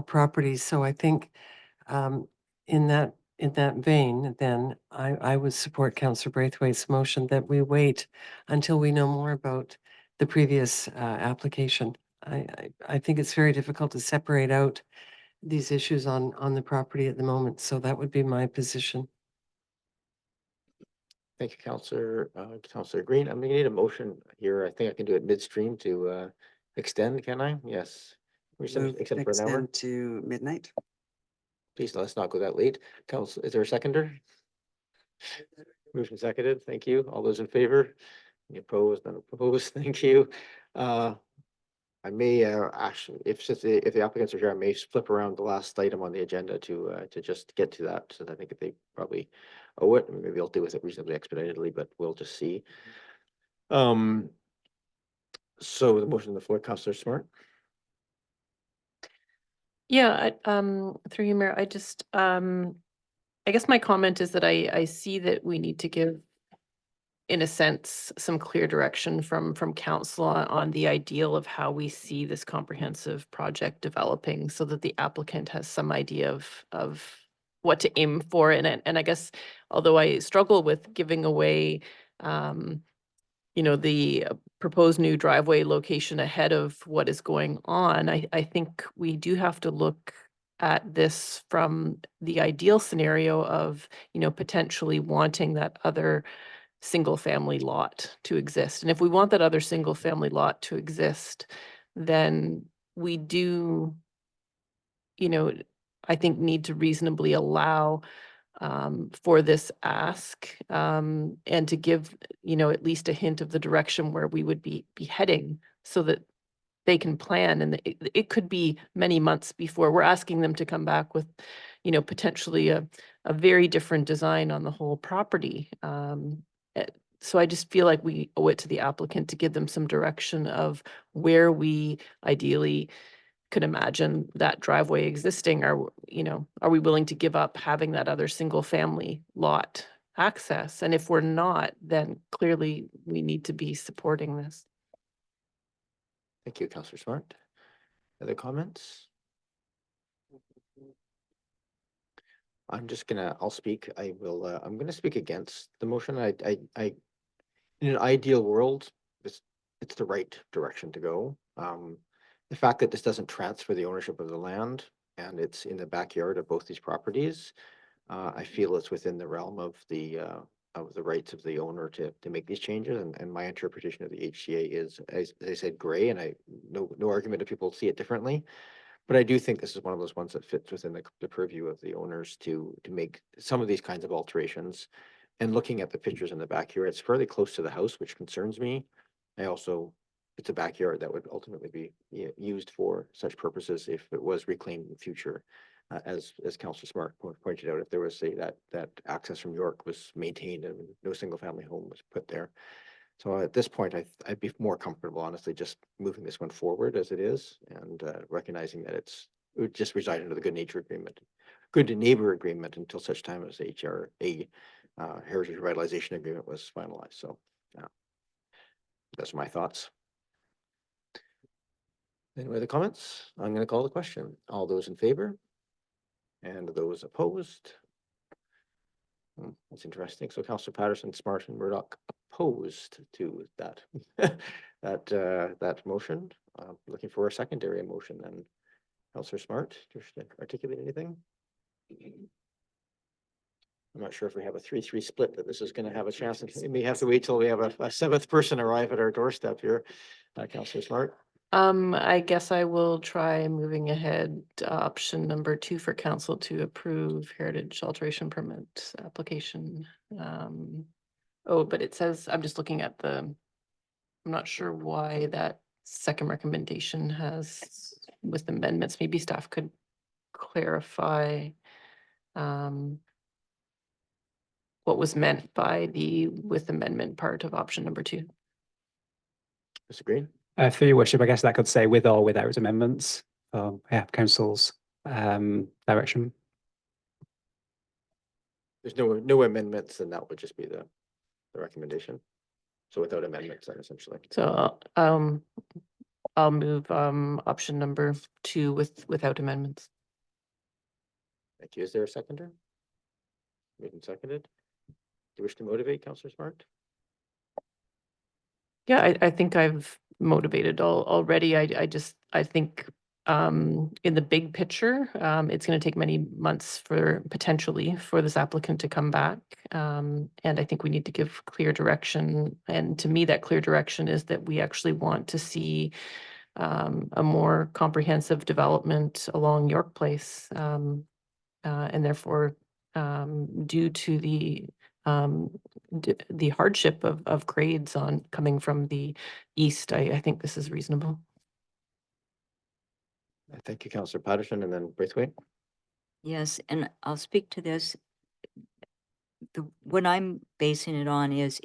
property. So I think in that vein, then I would support Councillor Braithwaite's motion that we wait until we know more about the previous application. I think it's very difficult to separate out these issues on the property at the moment. So that would be my position. Thank you, Councillor Green. I'm gonna need a motion here. I think I can do it midstream to extend, can I? Yes. Move Extend for an hour. extend to midnight. Please, let's not go that late. Council, is there a seconder? Motion seconded. Thank you. All those in favor? Any opposed? None opposed. Thank you. I may actually, if the applicants are here, I may flip around the last item on the agenda to just get to that. So I think if they probably owe it, maybe I'll deal with it reasonably expeditiously, but we'll just see. So the motion on the floor, Councillor Smart. Yeah, through you, Mayor, I just, I guess my comment is that I see that we need to give, in a sense, some clear direction from council on the ideal of how we see this comprehensive project developing so that the applicant has some idea of what to aim for. And I guess, although I struggle with giving away, the proposed new driveway location ahead of what is going on, I think we do have to look at this from the ideal scenario of, potentially wanting that other single family lot to exist. And if we want that other single family lot to exist, then we do, I think need to reasonably allow for this ask and to give, at least a hint of the direction where we would be heading so that they can plan. And it could be many months before we're asking them to come back with, potentially a very different design on the whole property. So I just feel like we owe it to the applicant to give them some direction of where we ideally could imagine that driveway existing. Are we willing to give up having that other single family lot access? And if we're not, then clearly we need to be supporting this. Thank you, Councillor Smart. Other comments? I'll speak. I'm gonna speak against the motion. In an ideal world, it's the right direction to go. The fact that this doesn't transfer the ownership of the land and it's in the backyard of both these properties, I feel it's within the realm of the rights of the owner to make these changes. And my interpretation of the HCA is, as I said, gray, and no argument if people see it differently. But I do think this is one of those ones that fits within the purview of the owners to make some of these kinds of alterations. And looking at the pictures in the back here, it's fairly close to the house, which concerns me. It's a backyard that would ultimately be used for such purposes if it was reclaimed in the future. As Councillor Smart pointed out, if there was, say, that access from York was maintained and no single family home was put there. So at this point, I'd be more comfortable, honestly, just moving this one forward as it is and recognizing that it would just reside under the good neighbor agreement until such time as HRA Heritage Revitalization Agreement was finalized. So that's my thoughts. Any other comments? I'm going to call the question. All those in favor? And those opposed? That's interesting. So Councillor Patterson, Smart, and Murdoch opposed to that that motion. Looking for a secondary motion then. Councillor Smart, do you wish to articulate anything? I'm not sure if we have a 3-3 split, but this is going to have a chance. We may have to wait till we have a seventh person arrive at our doorstep here. Councillor Smart. I guess I will try moving ahead to option number 2 for council to approve heritage alteration permit application. Oh, but it says, I'm just looking at I'm not sure why that second recommendation has with amendments. Maybe staff could clarify what was meant by the with amendment part of option number 2. Mr. Green? Through your worship, I guess that could say with or without amendments. Yeah, council's direction. There's no amendments, and that would just be the recommendation. So without amendments, then essentially. So I'll move option number 2 without amendments. Thank you. Is there a seconder? Made and seconded. Do you wish to motivate, Councillor Smart? Yeah, I think I've motivated already. I think in the big picture, it's going to take many months potentially for this applicant to come back. And I think we need to give clear direction. And to me, that clear direction is that we actually want to see a more comprehensive development along York Place. And therefore, due to the hardship of grades on coming from the east, I think this is reasonable. Thank you, Councillor Patterson, and then Braithwaite. Yes, and I'll speak to this. What I'm basing it on is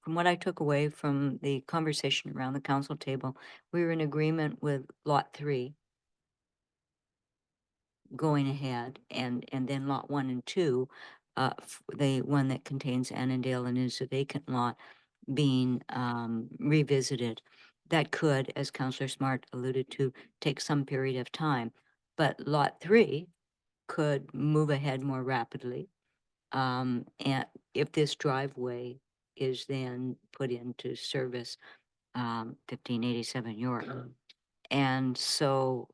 from what I took away from the conversation around the council table, we were in agreement with lot 3 going ahead, and then lot 1 and 2, the one that contains Annandale and is a vacant lot, being revisited. That could, as Councillor Smart alluded to, take some period of time. But lot 3 could move ahead more rapidly. And if this driveway is then put into service, 1587 York. And so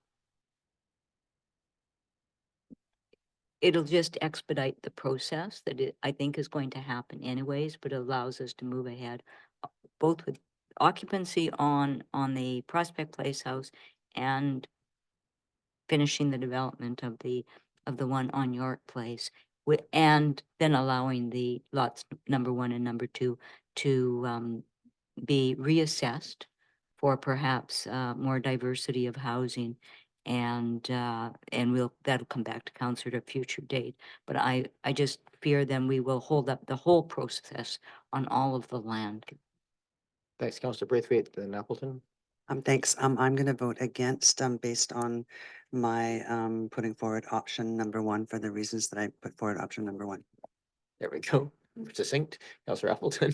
it'll just expedite the process that I think is going to happen anyways, but it allows us to move ahead, both with occupancy on the Prospect Place house and finishing the development of the one on York Place, and then allowing the lots number 1 and number 2 to be reassessed for perhaps more diversity of housing. And that'll come back to council at a future date. But I just fear then we will hold up the whole process on all of the land. Thanks, Councillor Braithwaite, then Appleton. Thanks. I'm going to vote against, based on my putting forward option number 1 for the reasons that I put forward option number 1. There we go. Succinct. Councillor Appleton.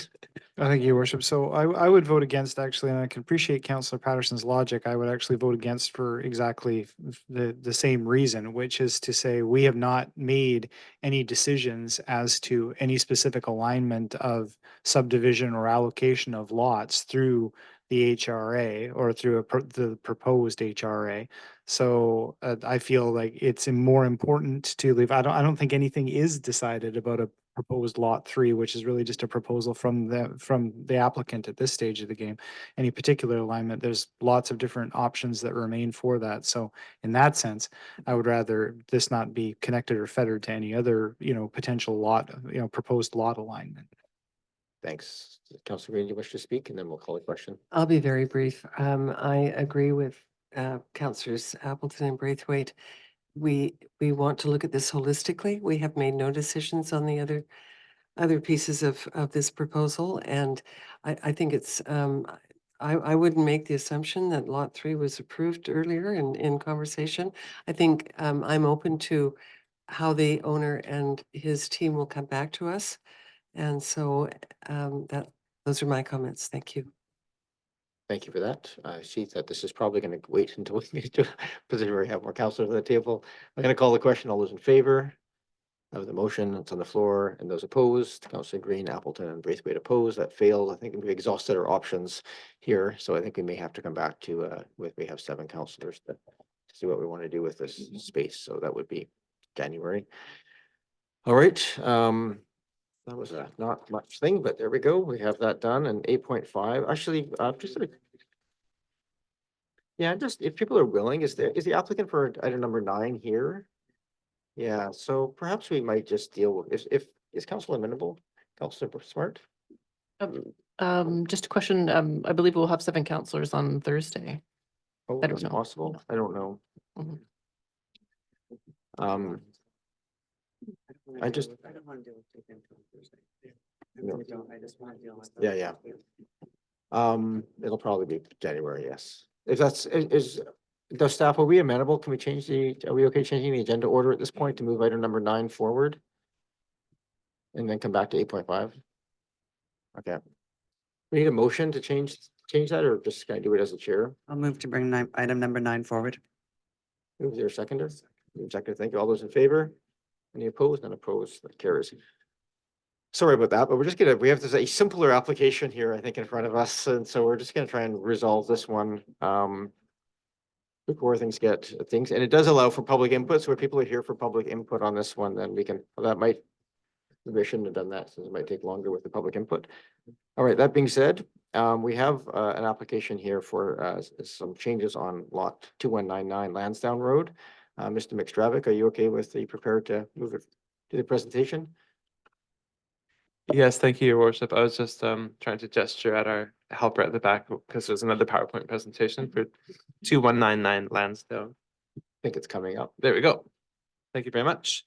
Thank you, Your Worship. So I would vote against, actually, and I can appreciate Councillor Patterson's logic. I would actually vote against for exactly the same reason, which is to say we have not made any decisions as to any specific alignment of subdivision or allocation of lots through the HRA or through the proposed HRA. So I feel like it's more important to leave. I don't think anything is decided about a proposed lot 3, which is really just a proposal from the applicant at this stage of the game. Any particular alignment, there's lots of different options that remain for that. So in that sense, I would rather this not be connected or fettered to any other, potential lot, proposed lot alignment. Thanks. Councillor Green, you wish to speak, and then we'll call a question. I'll be very brief. I agree with Councillors Appleton and Braithwaite. We want to look at this holistically. We have made no decisions on the other pieces of this proposal, and I think it's I wouldn't make the assumption that lot 3 was approved earlier in conversation. I think I'm open to how the owner and his team will come back to us, and so those are my comments. Thank you. Thank you for that. I see that this is probably going to wait until we get to a position where we have more councillors on the table. I'm going to call the question. All those in favor of the motion that's on the floor, and those opposed, Councillor Green, Appleton, and Braithwaite opposed. That failed. I think we've exhausted our options here, so I think we may have to come back to we have 7 councillors to see what we want to do with this space. So that would be January. All right. That was a not much thing, but there we go. We have that done. And 8.5, actually, just Yeah, just if people are willing, is the applicant for item number 9 here? Yeah, so perhaps we might just deal with, if is council amenable, Councilor Smart? Just a question, I believe we'll have 7 councillors on Thursday. Oh, I don't that's know. possible. I don't know. Mhm. I just. I don't want to deal with it until Thursday. No. I just want to deal with. Yeah. It'll probably be January, yes. If that's, does staff, are we amenable? Can we change are we okay changing the agenda order at this point to move item number 9 forward? And then come back to 8.5? Okay. We need a motion to change that, or just can I do it as a chair? I'll move to bring item number 9 forward. Move there, seconder? Seconder, thank you. All those in favor? Any opposed? None opposed, that carries. Sorry about that, but we have a simpler application here, I think, in front of us, and so we're just gonna try and resolve this one. Before things get things, and it does allow for public input, so if people are here for public input on this one, then we shouldn't have done that, since it might take longer with the public input. All right, that being said, we have an application here for some changes on lot 2199 Lansdowne Road. Mr. McStravick, are you okay with prepared to move it to the presentation? Yes, thank you, Your Worship. I was just trying to gesture at our helper at the back because there's another PowerPoint presentation for 2199 Lansdowne. I think it's coming up. There we go. Thank you very much.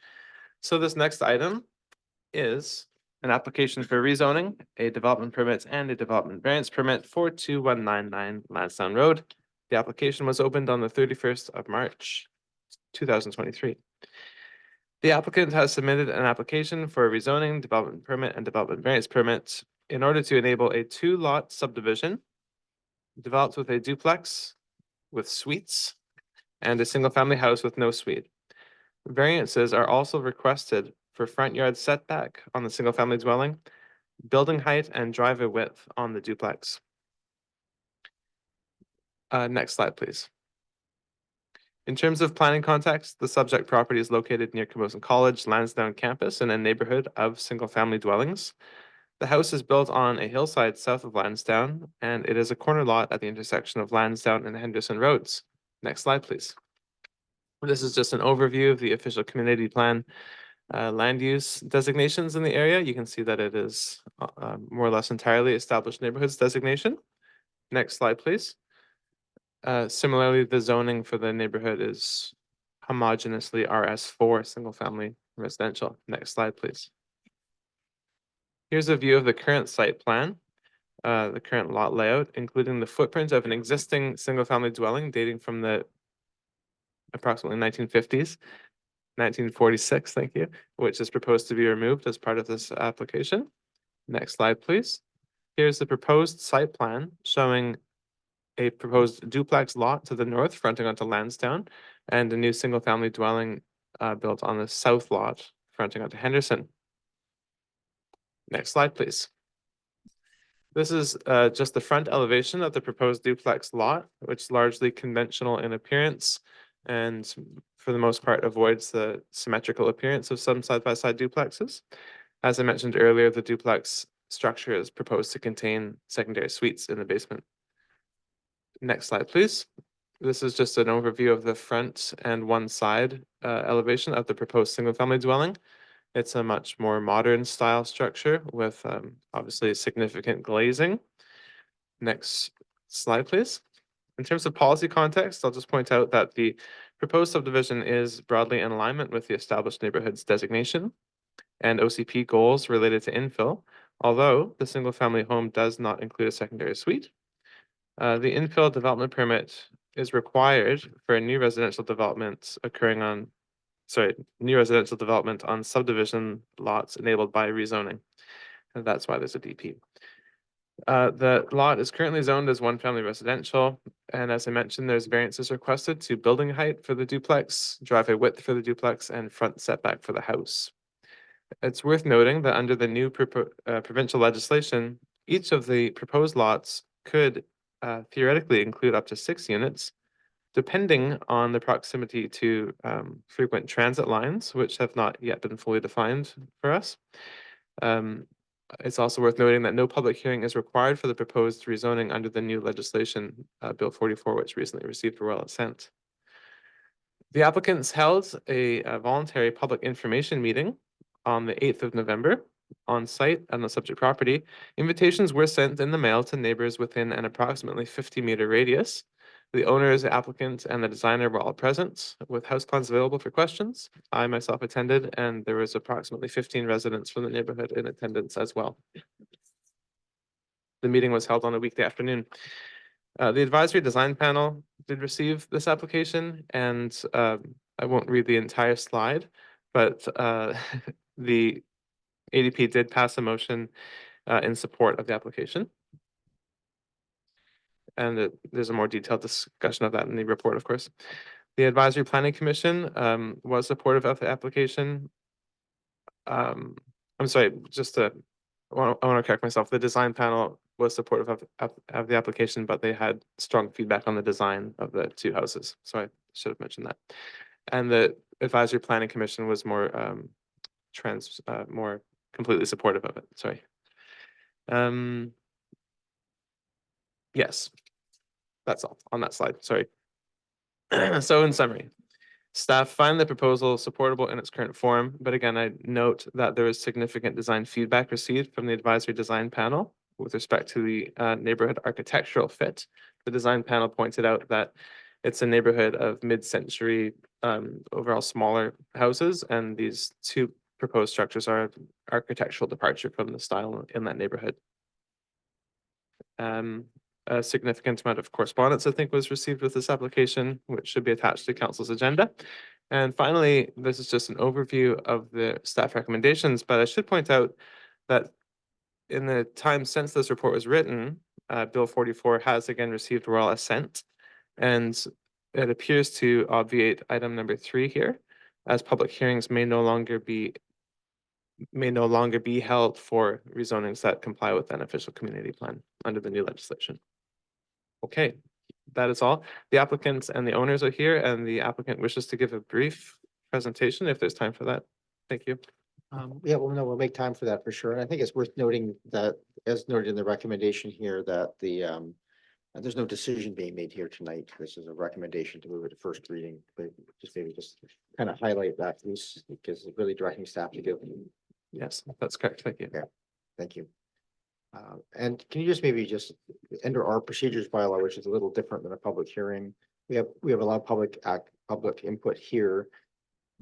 So this next item is an application for rezoning, a development permit and a development variance permit for 2199 Lansdowne Road. The application was opened on the 31st of March, 2023. The applicant has submitted an application for a rezoning, development permit, and development variance permit in order to enable a 2-lot subdivision developed with a duplex with suites and a single-family house with no suite. Variances are also requested for front yard setback on the single-family dwelling, building height, and driveway width on the duplex. Next slide, please. In terms of planning context, the subject property is located near Camosun College, Lansdowne campus, in a neighborhood of single-family dwellings. The house is built on a hillside south of Lansdowne, and it is a corner lot at the intersection of Lansdowne and Henderson Roads. Next slide, please. This is just an overview of the official community plan land use designations in the area. You can see that it is more or less entirely established neighborhoods designation. Next slide, please. Similarly, the zoning for the neighborhood is homogeneously RS4, single family residential. Next slide, please. Here's a view of the current site plan, the current lot layout, including the footprint of an existing single family dwelling dating from the approximately 1950s, 1946, thank you, which is proposed to be removed as part of this application. Next slide, please. Here's the proposed site plan showing a proposed duplex lot to the north fronting onto Lansdowne and a new single family dwelling built on the south lot fronting onto Henderson. Next slide, please. This is just the front elevation of the proposed duplex lot, which is largely conventional in appearance and for the most part avoids the symmetrical appearance of some side-by-side duplexes. As I mentioned earlier, the duplex structure is proposed to contain secondary suites in the basement. Next slide, please. This is just an overview of the front and one side elevation of the proposed single-family dwelling. It's a much more modern style structure with obviously significant glazing. Next slide, please. In terms of policy context, I'll just point out that the proposed subdivision is broadly in alignment with the established neighborhoods designation and OCP goals related to infill, although the single-family home does not include a secondary suite. The infill development permit is required for a new residential development new residential development on subdivision lots enabled by rezoning. And that's why there's a DP. The lot is currently zoned as one family residential. And as I mentioned, there's variances requested to building height for the duplex, driveway width for the duplex, and front setback for the house. It's worth noting that under the new provincial legislation, each of the proposed lots could theoretically include up to 6 units, depending on the proximity to frequent transit lines, which have not yet been fully defined for us. It's also worth noting that no public hearing is required for the proposed rezoning under the new legislation, Bill 44, which recently received royal assent. The applicants held a voluntary public information meeting on the 8th of November on site on the subject property. Invitations were sent in the mail to neighbors within an approximately 50-meter radius. The owners, the applicant, and the designer were all present with house plans available for questions. I myself attended, and there was approximately 15 residents from the neighborhood in attendance as well. The meeting was held on a weekday afternoon. The advisory design panel did receive this application, and I won't read the entire slide, but the ADP did pass a motion in support of the application. And there's a more detailed discussion of that in the report, of course. The Advisory Planning Commission was supportive of the application. I'm sorry, I want to correct myself. The design panel was supportive of the application, but they had strong feedback on the design of the two houses. So I should have mentioned that. And the Advisory Planning Commission was more more completely supportive of it. Sorry. Yes, that's all on that slide. Sorry. So in summary, staff find the proposal supportable in its current form, but again, I note that there is significant design feedback received from the advisory design panel with respect to the neighborhood architectural fit. The design panel pointed out that it's a neighborhood of mid-century, overall smaller houses, and these two proposed structures are an architectural departure from the style in that neighborhood. A significant amount of correspondence, I think, was received with this application, which should be attached to council's agenda. And finally, this is just an overview of the staff recommendations, but I should point out that in the time since this report was written, Bill 44 has again received royal assent, and it appears to obviate item number 3 here, as public hearings may no longer be held for rezonings that comply with an official community plan under the new legislation. Okay, that is all. The applicants and the owners are here, and the applicant wishes to give a brief presentation if there's time for that. Thank you. Yeah, well, no, we'll make time for that for sure. And I think it's worth noting that, as noted in the recommendation here, that there's no decision being made here tonight. This is a recommendation to move it to first reading, but maybe kind of highlight that piece because it's really directing staff to give. Yes, that's correct. Thank you. Yeah, thank you. And can you just maybe enter our procedures bylaw, which is a little different than a public hearing. We have a lot of public input here.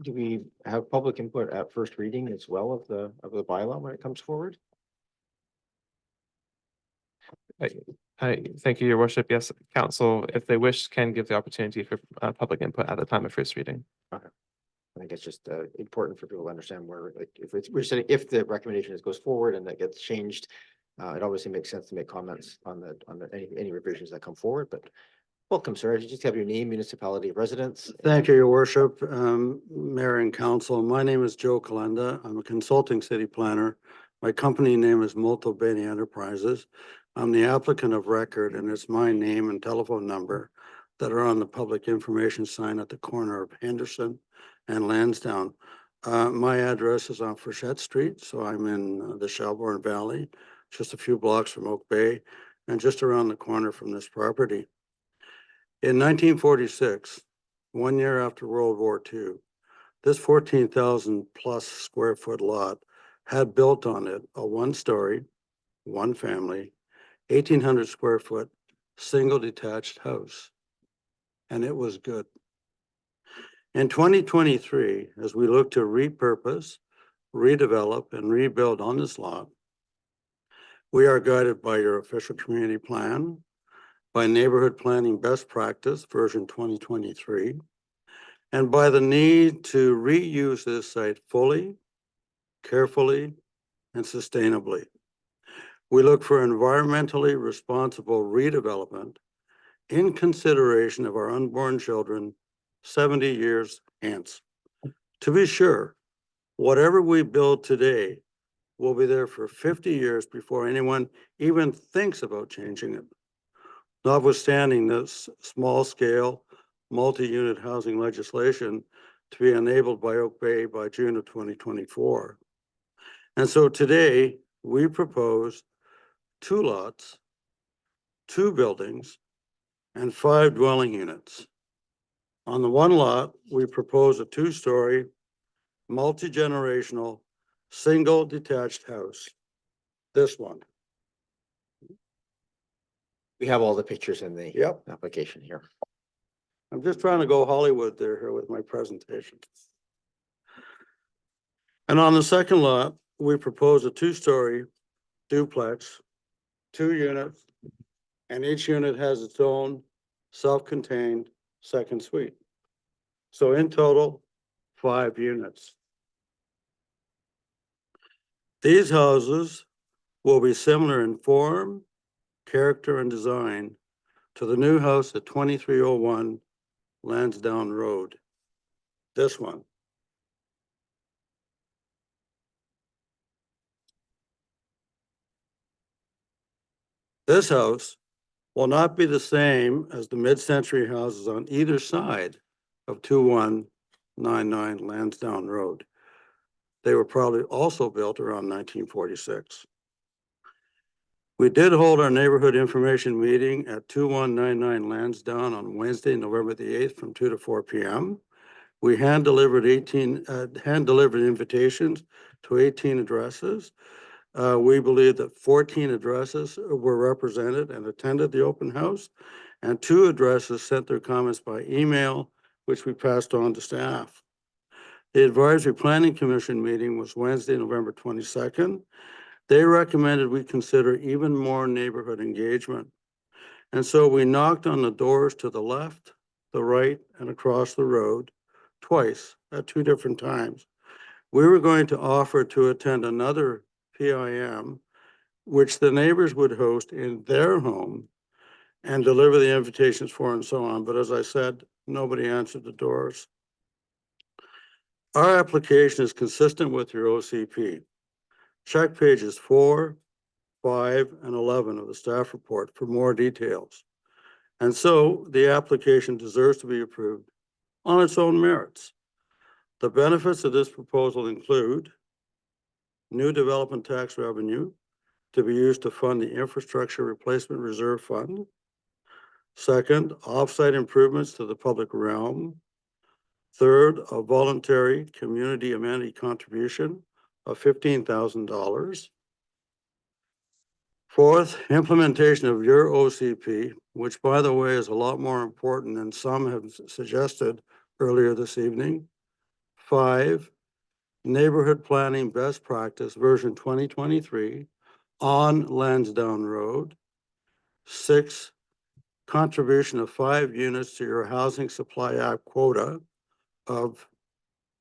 Do we have public input at first reading as well of the bylaw when it comes forward? Thank you, Your Worship. Yes, council, if they wish, can give the opportunity for public input at the time of first reading. Okay. I think it's just important for people to understand where, like, if the recommendation goes forward and that gets changed, it obviously makes sense to make comments on any revisions that come forward. But welcome, sir. You just have your name, municipality, residence. Thank you, Your Worship, Mayor and Council. My name is Joe Kalenda. I'm a consulting city planner. My company name is Multo Bene Enterprises. I'm the applicant of record, and it's my name and telephone number that are on the public information sign at the corner of Henderson and Lansdowne. My address is on Frechette Street, so I'm in the Shelbourne Valley, just a few blocks from Oak Bay, and just around the corner from this property. In 1946, 1 year after World War II, this 14,000 plus square foot lot had built on it a 1-story, 1-family, 1,800 square foot, single detached house. And it was good. In 2023, as we look to repurpose, redevelop, and rebuild on this lot, we are guided by your official community plan, by neighborhood planning best practice version 2023, and by the need to reuse this site fully, carefully, and sustainably. We look for environmentally responsible redevelopment in consideration of our unborn children 70 years hence. To be sure, whatever we build today will be there for 50 years before anyone even thinks about changing it. Notwithstanding this small-scale, multi-unit housing legislation to be enabled by Oak Bay by June of 2024. And so today, we propose 2 lots, 2 buildings, and 5 dwelling units. On the 1 lot, we propose a 2-story, multi-generational, single detached house. This one. We have all the pictures in the Yep. application here. I'm just trying to go Hollywood there here with my presentation. And on the 2nd lot, we propose a 2-story duplex, 2 units, and each unit has its own self-contained 2nd suite. So in total, 5 units. These houses will be similar in form, character, and design to the new house at 2301 Lansdowne Road. This one. This house will not be the same as the mid-century houses on either side of 2199 Lansdowne Road. They were probably also built around 1946. We did hold our neighborhood information meeting at 2199 Lansdowne on Wednesday, November the 8th from 2 to 4 p.m. We hand-delivered invitations to 18 addresses. We believe that 14 addresses were represented and attended the open house, and 2 addresses sent their comments by email, which we passed on to staff. The Advisory Planning Commission meeting was Wednesday, November 22nd. They recommended we consider even more neighborhood engagement. And so we knocked on the doors to the left, the right, and across the road twice at 2 different times. We were going to offer to attend another PIM, which the neighbors would host in their home and deliver the invitations for and so on. But as I said, nobody answered the doors. Our application is consistent with your OCP. Check pages 4, 5, and 11 of the staff report for more details. And so the application deserves to be approved on its own merits. The benefits of this proposal include new development tax revenue to be used to fund the Infrastructure Replacement Reserve Fund. Second, offsite improvements to the public realm. Third, a voluntary community amenity contribution of $15,000. Fourth, implementation of your OCP, which by the way is a lot more important than some have suggested earlier this evening. 5, neighborhood planning best practice version 2023 on Lansdowne Road. 6, contribution of 5 units to your Housing Supply Act quota of,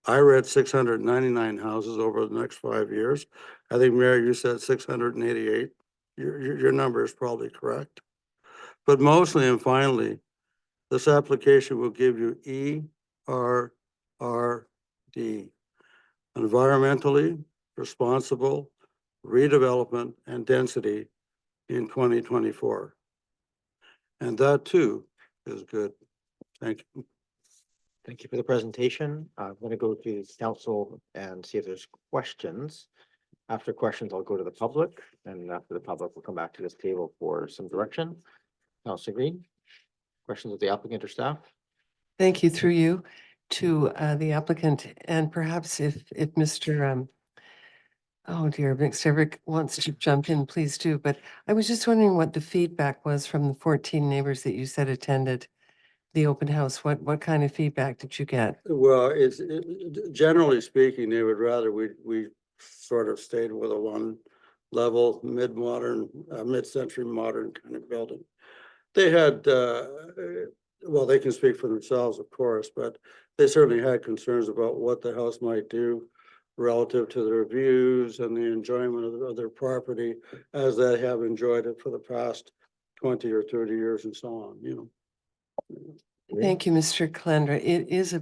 I read 699 houses over the next 5 years. I think, Mayor, you said 688. Your number is probably correct. But mostly and finally, this application will give you ERRD, environmentally responsible redevelopment and density in 2024. And that too is good. Thank you. Thank you for the presentation. I'm going to go to council and see if there's questions. After questions, I'll go to the public, and after the public, we'll come back to this table for some direction. Councilor Green, questions of the applicant or staff? Thank you through you to the applicant, and perhaps if Mr. Oh dear, McSterrick wants to jump in, please do. But I was just wondering what the feedback was from the 14 neighbors that you said attended the open house. What kind of feedback did you get? Well, generally speaking, they would rather we sort of stayed with a one level mid-modern, mid-century modern kind of building. They had, well, they can speak for themselves, of course, but they certainly had concerns about what the house might do relative to their views and the enjoyment of their property as they have enjoyed it for the past 20 or 30 years and so on, you know. Thank you, Mr. Calendra. It is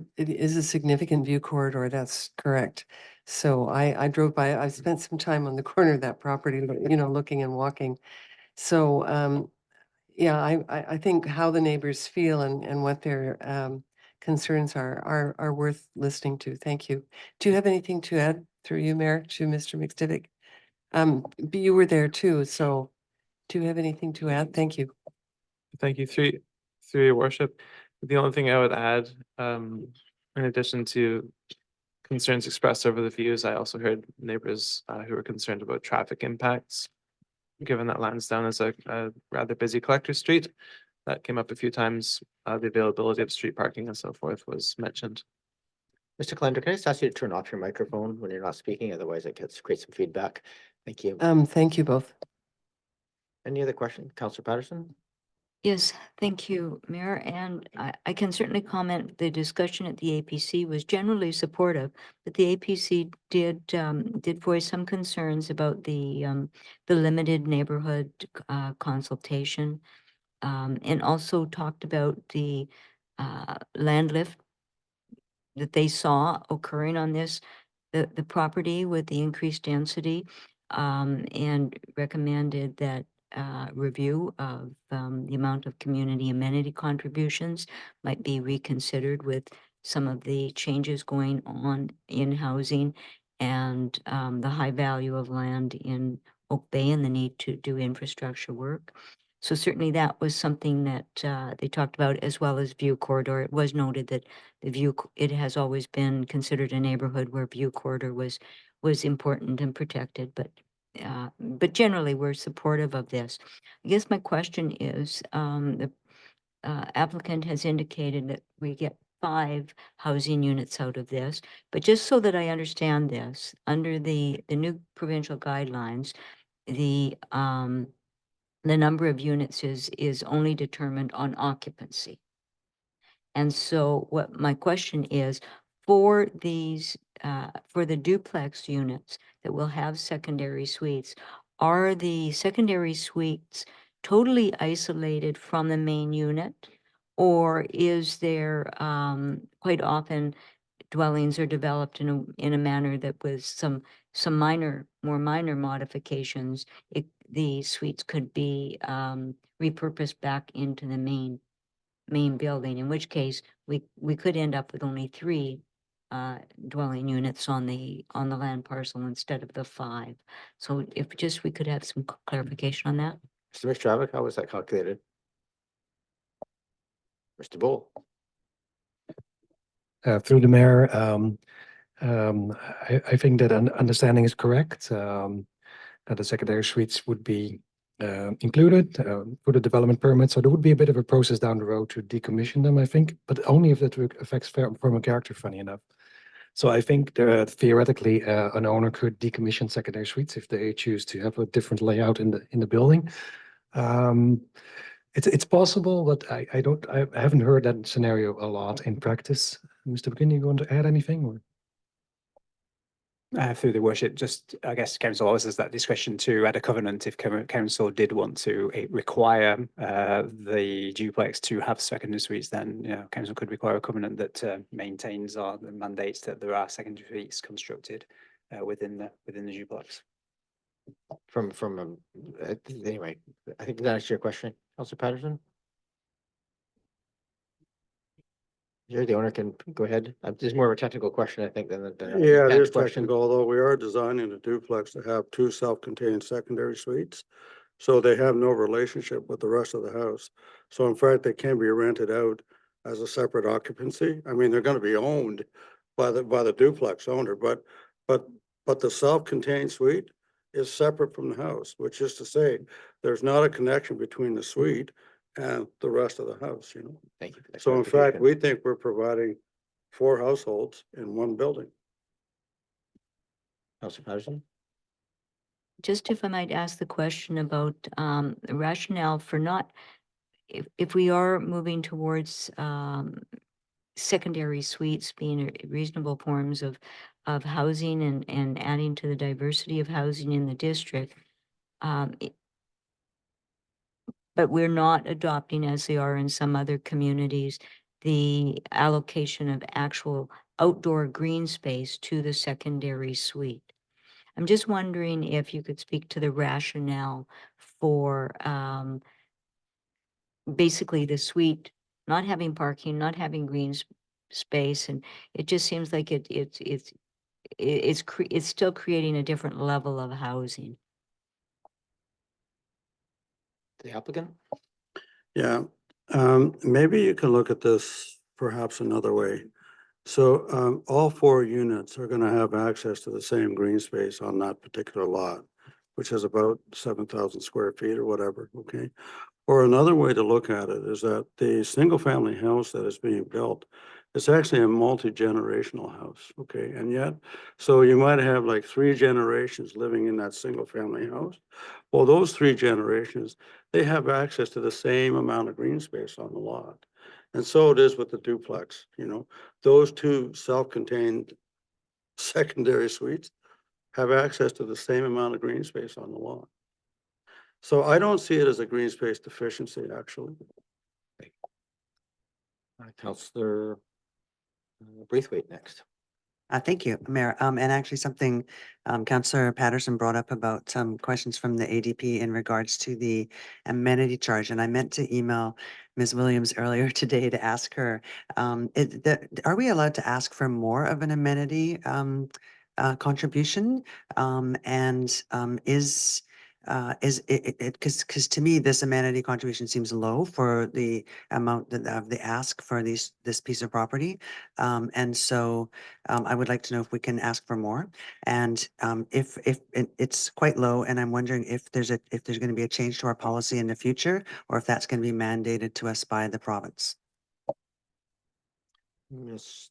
a significant view corridor. That's correct. So I drove by, I spent some time on the corner of that property, you know, looking and walking. So yeah, I think how the neighbors feel and what their concerns are worth listening to. Thank you. Do you have anything to add through you, Mayor, to Mr. McStivic? But you were there too, so do you have anything to add? Thank you. Thank you, through your worship. The only thing I would add, in addition to concerns expressed over the views, I also heard neighbors who were concerned about traffic impacts. Given that Lansdowne is a rather busy collector street, that came up a few times. The availability of street parking and so forth was mentioned. Mr. Calendar, can I just ask you to turn off your microphone when you're not speaking? Otherwise it creates some feedback. Thank you. Thank you both. Any other question? Councillor Patterson? Yes, thank you, Mayor. And I can certainly comment, the discussion at the APC was generally supportive, but the APC did voice some concerns about the limited neighborhood consultation, and also talked about the land lift that they saw occurring on the property with the increased density, and recommended that review of the amount of community amenity contributions might be reconsidered with some of the changes going on in housing and the high value of land in Oak Bay and the need to do infrastructure work. So certainly that was something that they talked about, as well as view corridor. It was noted that it has always been considered a neighborhood where view corridor was important and protected, but generally we're supportive of this. I guess my question is, the applicant has indicated that we get 5 housing units out of this, but just so that I understand this, under the new provincial guidelines, the number of units is only determined on occupancy. And so what my question is, for these, for the duplex units that will have secondary suites, are the secondary suites totally isolated from the main unit? Or is there, quite often dwellings are developed in a manner that with some more minor modifications, the suites could be repurposed back into the main building, in which case we could end up with only 3 dwelling units on the land parcel instead of the 5. So if just we could have some clarification on that. Mr. McTravick, how was that calculated? Mr. Bull? Through the mayor, I think that understanding is correct. That the secondary suites would be included for the development permit. So there would be a bit of a process down the road to decommission them, I think, but only if that affects formal character, funny enough. So I think theoretically an owner could decommission secondary suites if they choose to have a different layout in the building. It's possible, but I haven't heard that scenario a lot in practice. Mr. McKinney, you want to add anything? Or? Through the worship, just I guess council always has that discretion to add a covenant if council did want to require the duplex to have secondary suites. Then council could require a covenant that maintains or mandates that there are secondary suites constructed within the duplex. Anyway, I think that answers your question, Councillor Patterson. Here, the owner can go ahead. This is more of a technical question, I think, than Yeah, it is question. technical, although we are designing a duplex to have 2 self-contained secondary suites. So they have no relationship with the rest of the house. So in fact, they can be rented out as a separate occupancy. I mean, they're going to be owned by the duplex owner, but the self-contained suite is separate from the house, which is to say, there's not a connection between the suite and the rest of the house, Thank you for that So in fact, clarification. we think we're providing 4 households in one building. Councillor Patterson? Just if I might ask the question about the rationale for not, if we are moving towards secondary suites being reasonable forms of housing and adding to the diversity of housing in the district, but we're not adopting, as they are in some other communities, the allocation of actual outdoor green space to the secondary suite. I'm just wondering if you could speak to the rationale for basically the suite not having parking, not having green space, and it just seems like it's still creating a different level of housing. The applicant? Yeah, maybe you can look at this perhaps another way. So all 4 units are going to have access to the same green space on that particular lot, which is about 7,000 square feet or whatever, okay? Or another way to look at it is that the single-family house that is being built is actually a multi-generational house, okay? And yet, so you might have like 3 generations living in that single-family house. Well, those 3 generations, they have access to the same amount of green space on the lot. And so it is with the duplex, you know, those 2 self-contained secondary suites have access to the same amount of green space on the lot. So I don't see it as a green space deficiency, actually. Councillor Braithwaite next. Thank you, Mayor. And actually something Councillor Patterson brought up about some questions from the ADP in regards to the amenity charge. And I meant to email Ms. Williams earlier today to ask her, are we allowed to ask for more of an amenity contribution? Is it, because to me, this amenity contribution seems low for the amount of the ask for this piece of property. And so I would like to know if we can ask for more. And if it's quite low, and I'm wondering if there's going to be a change to our policy in the future, or if that's going to be mandated to us by the province. Ms.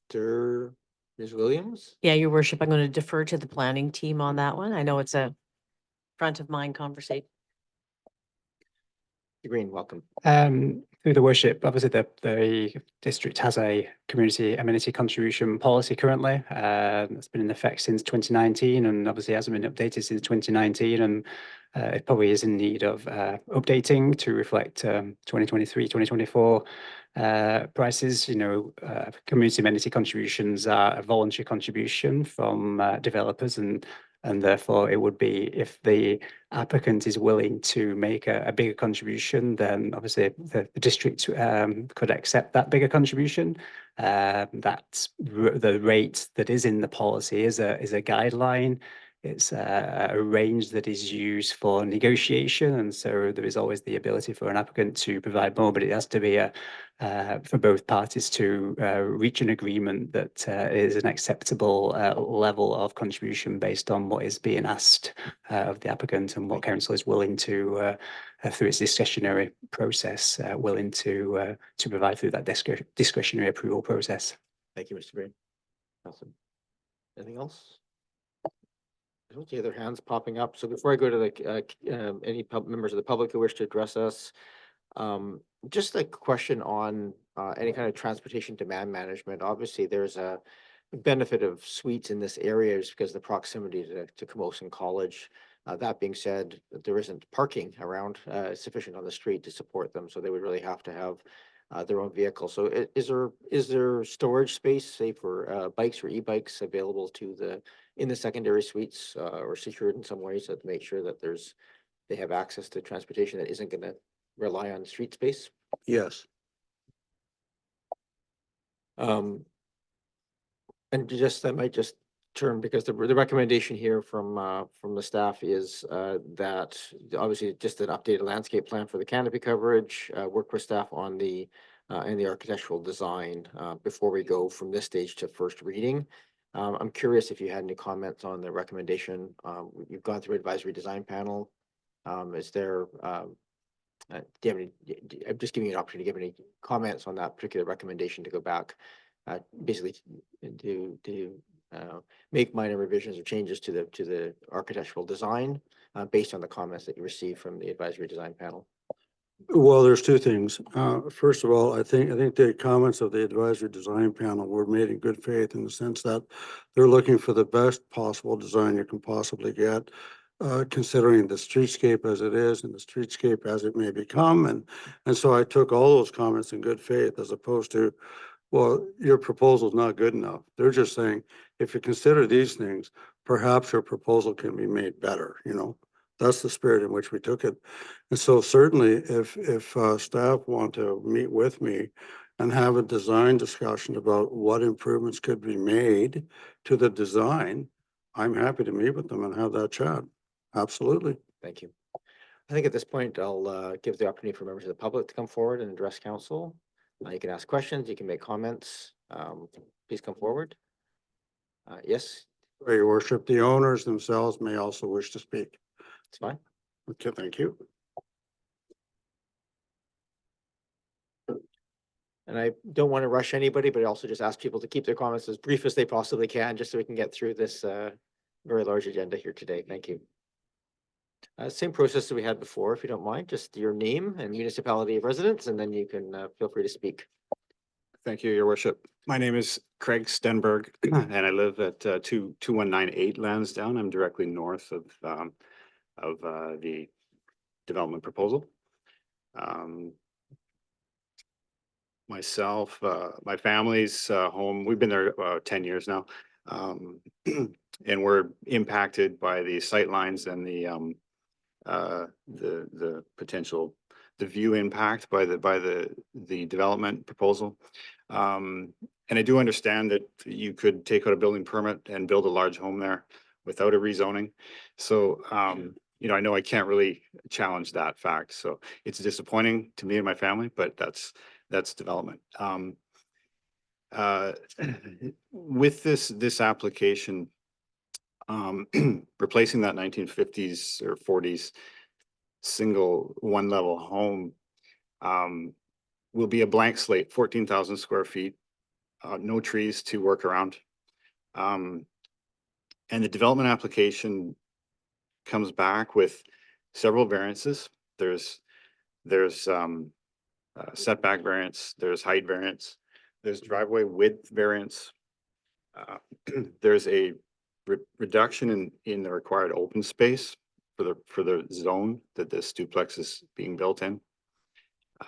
Williams? Yeah, Your Worship, I'm going to defer to the planning team on that one. I know it's a front of mind conversation. Green, welcome. Through the worship, obviously the district has a community amenity contribution policy currently. That's been in effect since 2019 and obviously hasn't been updated since 2019 and it probably is in need of updating to reflect 2023, 2024 prices. You know, community amenity contributions are a voluntary contribution from developers and therefore it would be if the applicant is willing to make a bigger contribution, then obviously the district could accept that bigger contribution. That's the rate that is in the policy is a guideline. It's a range that is used for negotiation, and so there is always the ability for an applicant to provide more, but it has to be for both parties to reach an agreement that is an acceptable level of contribution based on what is being asked of the applicant and what council is willing to, through its discretionary process, willing to provide through that discretionary approval process. Thank you, Mr. Green. Awesome. Anything else? I don't see other hands popping up. So before I go to the any members of the public who wish to address us, just a question on any kind of transportation demand management. Obviously, there's a benefit of suites in this area is because of the proximity to Camosun College. That being said, there isn't parking around sufficient on the street to support them, so they would really have to have their own vehicle. So is there storage space, say for bikes or e-bikes, available to in the secondary suites or secured in some ways to make sure that they have access to transportation that isn't going to rely on street space? Yes. And just I might just turn because the recommendation here from the staff is that obviously just an updated landscape plan for the canopy coverage, work with staff on the and the architectural design before we go from this stage to first reading. I'm curious if you had any comments on the recommendation. You've gone through advisory design panel. Is there do you have any, I'm just giving you an opportunity to give any comments on that particular recommendation to go back, basically to make minor revisions or changes to the architectural design based on the comments that you received from the advisory design panel. Well, there's 2 things. First of all, I think the comments of the advisory design panel were made in good faith in the sense that they're looking for the best possible design you can possibly get, considering the streetscape as it is and the streetscape as it may become. And so I took all those comments in good faith as opposed to, well, your proposal is not good enough. They're just saying, if you consider these things, perhaps your proposal can be made better, you know. That's the spirit in which we took it. And so certainly if staff want to meet with me and have a design discussion about what improvements could be made to the design, I'm happy to meet with them and have that chat. Absolutely. Thank you. I think at this point, I'll give the opportunity for members of the public to come forward and address council. You can ask questions, you can make comments. Please come forward. Yes, Your worship, the owners themselves may also wish to speak. it's fine. Okay, thank you. And I don't want to rush anybody, but I also just ask people to keep their comments as brief as they possibly can, just so we can get through this very large agenda here today. Thank you. Same process that we had before, if you don't mind, just your name and municipality of residence, and then you can feel free to speak. Thank you, your worship. My name is Craig Stenberg and I live at 2198 Lansdowne. I'm directly north of the development proposal. Myself, my family's home, we've been there about 10 years now. And we're impacted by the sightlines and the potential, the view impact by the development proposal. And I do understand that you could take out a building permit and build a large home there without a rezoning. So, you know I can't really challenge that fact. So it's disappointing to me and my family, but that's development. With this application, replacing that 1950s or 40s single one level home will be a blank slate, 14,000 square feet, no trees to work around. And the development application comes back with several variances. There's setback variance, there's height variance, there's driveway width variance. There's a reduction in the required open space for the zone that this duplex is being built in.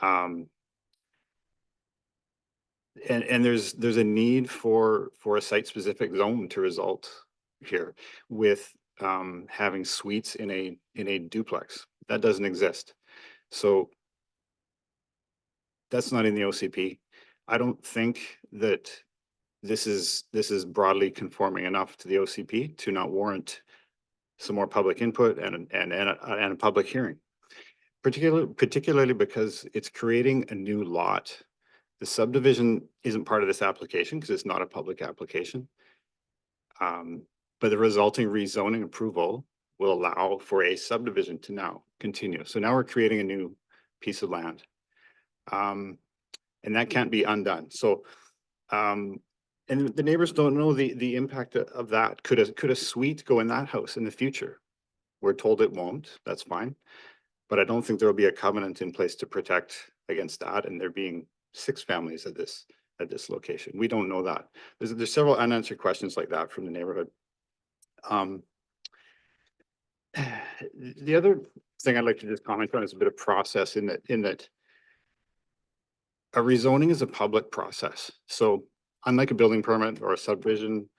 And there's a need for a site specific zone to result here with having suites in a duplex that doesn't exist. So that's not in the OCP. I don't think that this is broadly conforming enough to the OCP to not warrant some more public input and a public hearing. Particularly because it's creating a new lot. The subdivision isn't part of this application because it's not a public application. But the resulting rezoning approval will allow for a subdivision to now continue. So now we're creating a new piece of land. And that can't be undone. So, and the neighbors don't know the impact of that. Could a suite go in that house in the future? We're told it won't, that's fine. But I don't think there will be a covenant in place to protect against that. And there being 6 families at this location. We don't know that. There's several unanswered questions like that from the neighborhood. The other thing I'd like to just comment on is a bit of process in that a rezoning is a public process. So unlike a building permit or a subdivision,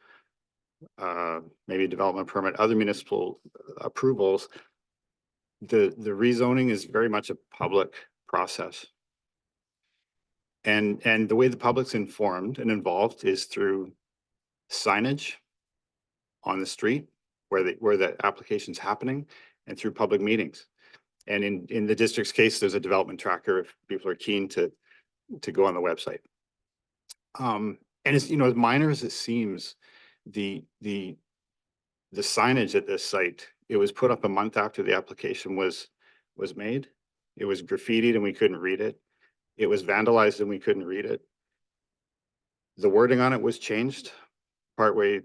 maybe a development permit, other municipal approvals, the rezoning is very much a public process. And the way the public's informed and involved is through signage on the street where the application's happening and through public meetings. And in the district's case, there's a development tracker if people are keen to go on the website. And as as minor as it seems, the signage at this site, it was put up a month after the application was made. It was graffitied and we couldn't read it. It was vandalized and we couldn't read it. The wording on it was changed partway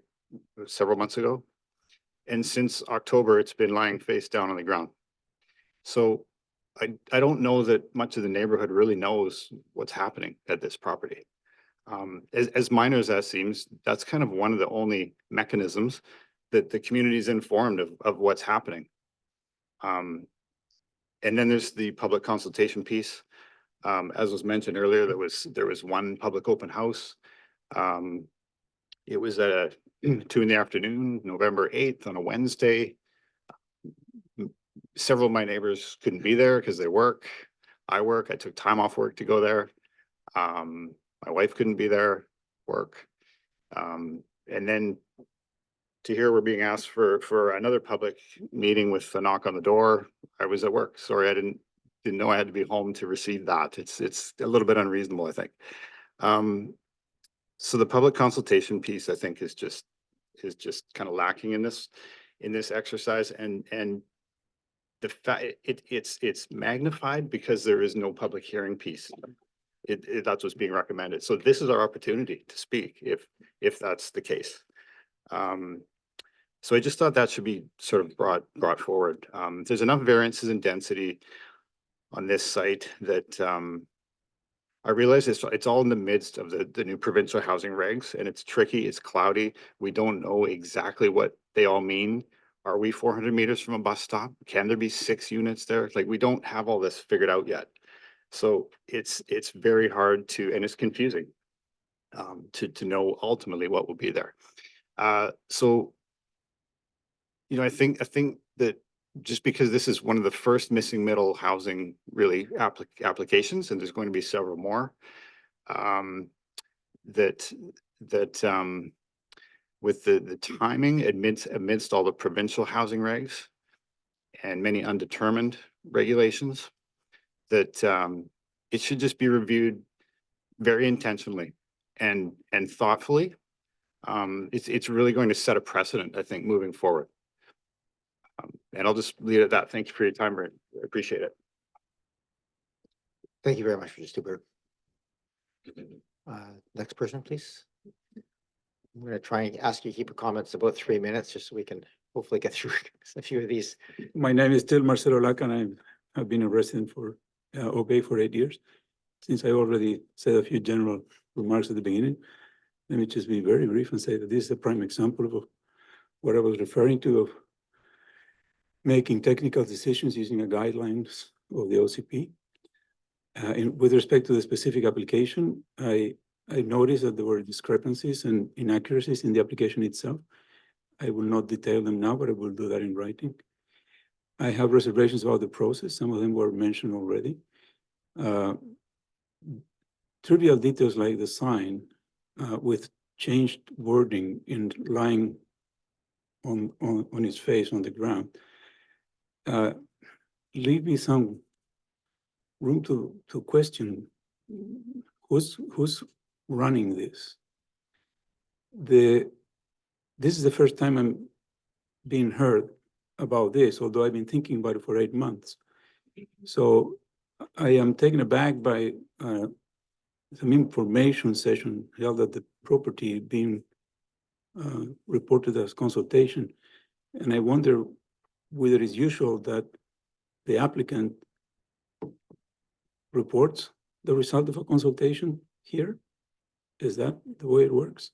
several months ago. And since October, it's been lying face down on the ground. So I don't know that much of the neighborhood really knows what's happening at this property. As minor as that seems, that's kind of one of the only mechanisms that the community is informed of what's happening. And then there's the public consultation piece. As was mentioned earlier, there was one public open house. It was at 2 p.m, November 8th on a Wednesday. Several of my neighbors couldn't be there because they work. I work. I took time off work to go there. My wife couldn't be there, work. And then to hear we're being asked for another public meeting with a knock on the door. I was at work. Sorry, I didn't know I had to be home to receive that. It's a little bit unreasonable, I think. So the public consultation piece, I think, is just kind of lacking in this exercise, and the fact it's magnified because there is no public hearing piece. That's what's being recommended. So this is our opportunity to speak if that's the case. So I just thought that should be sort of brought forward. There's enough variances in density on this site that I realize it's all in the midst of the new provincial housing regs, and it's tricky, it's cloudy. We don't know exactly what they all mean. Are we 400 meters from a bus stop? Can there be 6 units there? Like, we don't have all this figured out yet. So it's very hard to, and it's confusing to know ultimately what will be there. So, you know, I think that just because this is one of the first missing middle housing really applications, and there's going to be several more, that with the timing amidst all the provincial housing regs and many undetermined regulations, that it should just be reviewed very intentionally and thoughtfully. It's really going to set a precedent, I think, moving forward. And I'll just leave it at that. Thank you for your time, Rick. I appreciate it. Thank you very much, Mr. Stuber. Next person, please. I'm going to try and ask you to keep your comments about 3 minutes, just so we can hopefully get through a few of these. My name is still Marcleo Laca, and I've been a resident for Oak Bay for 8 years. Since I already said a few general remarks at the beginning, let me just be very brief and say that this is a prime example of what I was referring to, of making technical decisions using a guidelines of the OCP. With respect to the specific application, I noticed that there were discrepancies and inaccuracies in the application itself. I will not detail them now, but I will do that in writing. I have reservations about the process. Some of them were mentioned already. Trivial details like the sign with changed wording in lying on its face on the ground leave me some room to question who's running this. This is the first time I'm being heard about this, although I've been thinking about it for 8 months. So I am taken aback by some information session held at the property being reported as consultation. And I wonder whether it's usual that the applicant reports the result of a consultation here. Is that the way it works?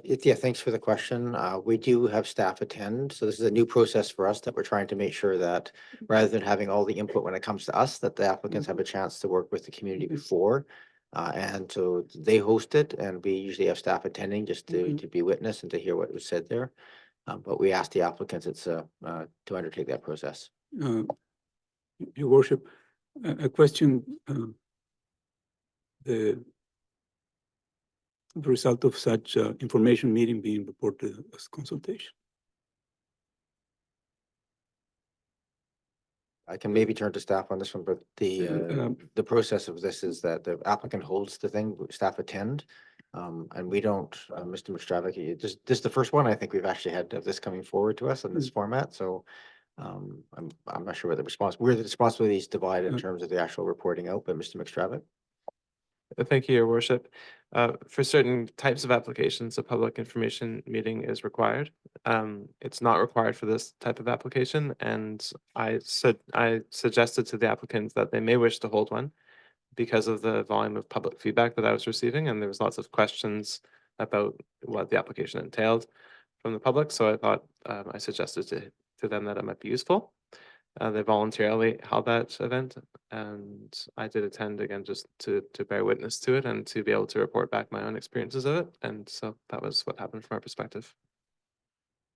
Yeah, thanks for the question. We do have staff attend. So this is a new process for us that we're trying to make sure that rather than having all the input when it comes to us, that the applicants have a chance to work with the community before. And so they host it, and we usually have staff attending just to be witness and to hear what was said there. But we ask the applicants to undertake that process. Your Worship, a question, the result of such information meeting being reported as consultation. I can maybe turn to staff on this one, but the process of this is that the applicant holds the thing, staff attend. And we don't, Mr. McStravick, this is the first one I think we've actually had of this coming forward to us in this format. So I'm not sure what the responsibility is divided in terms of the actual reporting out, but Mr. McStravick. Thank you, Your Worship. For certain types of applications, a public information meeting is required. It's not required for this type of application, and I suggested to the applicants that they may wish to hold one because of the volume of public feedback that I was receiving, and there was lots of questions about what the application entailed from the public. So I thought I suggested to them that it might be useful. They voluntarily held that event, and I did attend again just to bear witness to it and to be able to report back my own experiences of it. And so that was what happened from our perspective.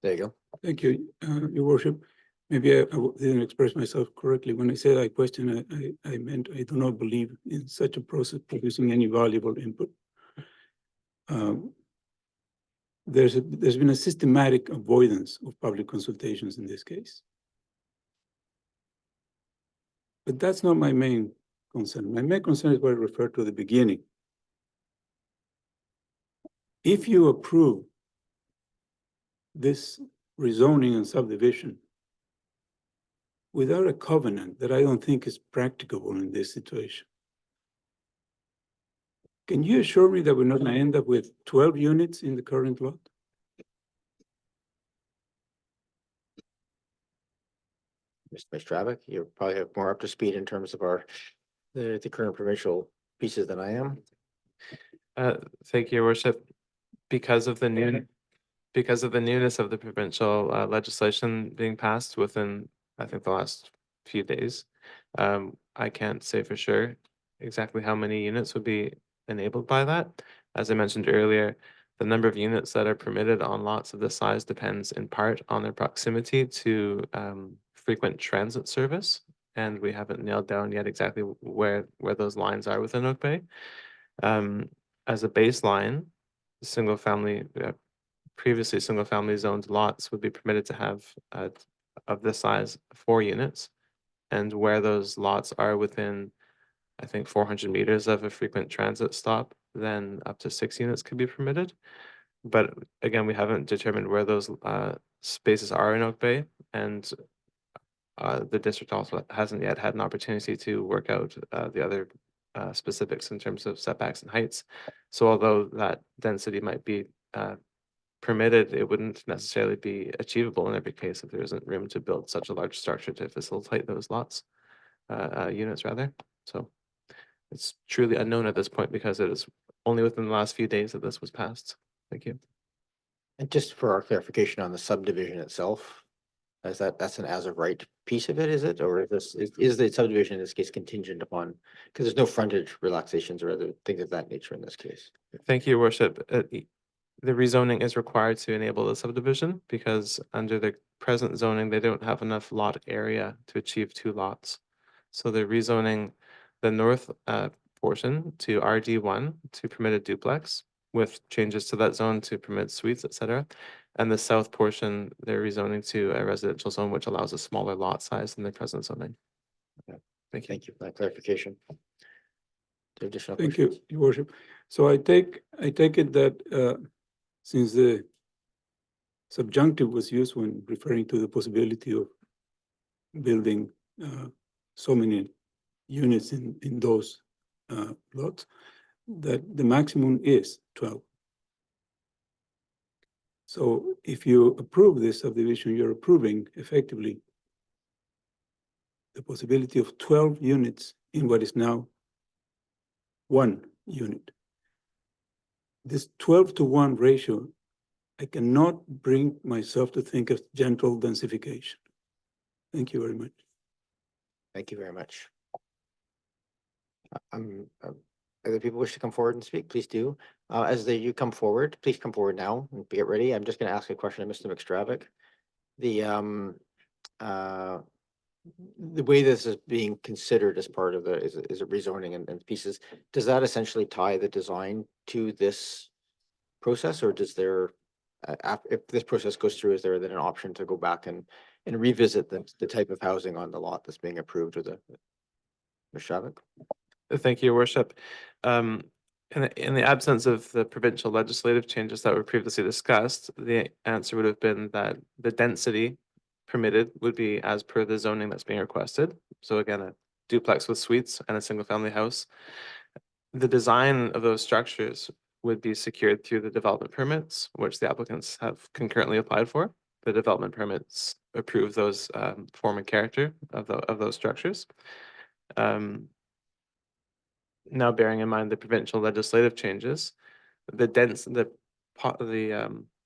There you go. Thank you, Your Worship. Maybe I didn't express myself correctly. When I said I question, I meant I do not believe in such a process producing any valuable input. there's been a systematic avoidance of public consultations in this case. But that's not my main concern. My main concern is what I referred to at the beginning. If you approve this rezoning and subdivision without a covenant that I don't think is practicable in this situation, can you assure me that we're not going to end up with 12 units in the current lot? Mr. Stravic, you probably have more up to speed in terms of the current provincial pieces than I am. Thank you, Your Worship. Because of the newness of the provincial legislation being passed within, I think, the last few days, I can't say for sure exactly how many units would be enabled by that. As I mentioned earlier, the number of units that are permitted on lots of this size depends in part on their proximity to frequent transit service, and we haven't nailed down yet exactly where those lines are within Oak Bay. As a baseline, previously single-family zoned lots would be permitted to have of this size 4 units, and where those lots are within, I think, 400 meters of a frequent transit stop, then up to 6 units could be permitted. But again, we haven't determined where those spaces are in Oak Bay, and the district also hasn't yet had an opportunity to work out the other specifics in terms of setbacks and heights. So although that density might be permitted, it wouldn't necessarily be achievable in every case if there isn't room to build such a large structure to facilitate those units rather. So it's truly unknown at this point because it is only within the last few days that this was passed. Thank you. And just for our clarification on the subdivision itself, that's an as of right piece of it, is it? Or is the subdivision in this case contingent upon, because there's no frontage relaxations or other things of that nature in this case? Thank you, Your Worship. The rezoning is required to enable the subdivision because under the present zoning, they don't have enough lot area to achieve 2 lots. So they're rezoning the north portion to RD1 to permit a duplex with changes to that zone to permit suites, etc. And the south portion, they're rezoning to a residential zone, which allows a smaller lot size than the present zoning. Okay. Thank you. Thank you for that clarification. Additional Thank questions? you, Your Worship. So I take it that since the subjunctive was used when referring to the possibility of building so many units in those lots, that the maximum is 12. So if you approve this subdivision, you're approving effectively the possibility of 12 units in what is now 1 unit. This 12-to-1 ratio, I cannot bring myself to think of gentle densification. Thank you very much. Thank you very much. Other people wish to come forward and speak, please do. You come forward, please come forward now and get ready. I'm just going to ask a question of Mr. McStravick. The way this is being considered as part of is a rezoning and pieces, does that essentially tie the design to this process, or does there, if this process goes through, is there then an option to go back and revisit the type of housing on the lot that's being approved with Mr. McStravick? Thank you, Your Worship. In the absence of the provincial legislative changes that were previously discussed, the answer would have been that the density permitted would be as per the zoning that's being requested. So again, a duplex with suites and a single family house. The design of those structures would be secured through the development permits, which the applicants have concurrently applied for. The development permits approve those form and character of those structures. Now, bearing in mind the provincial legislative changes, the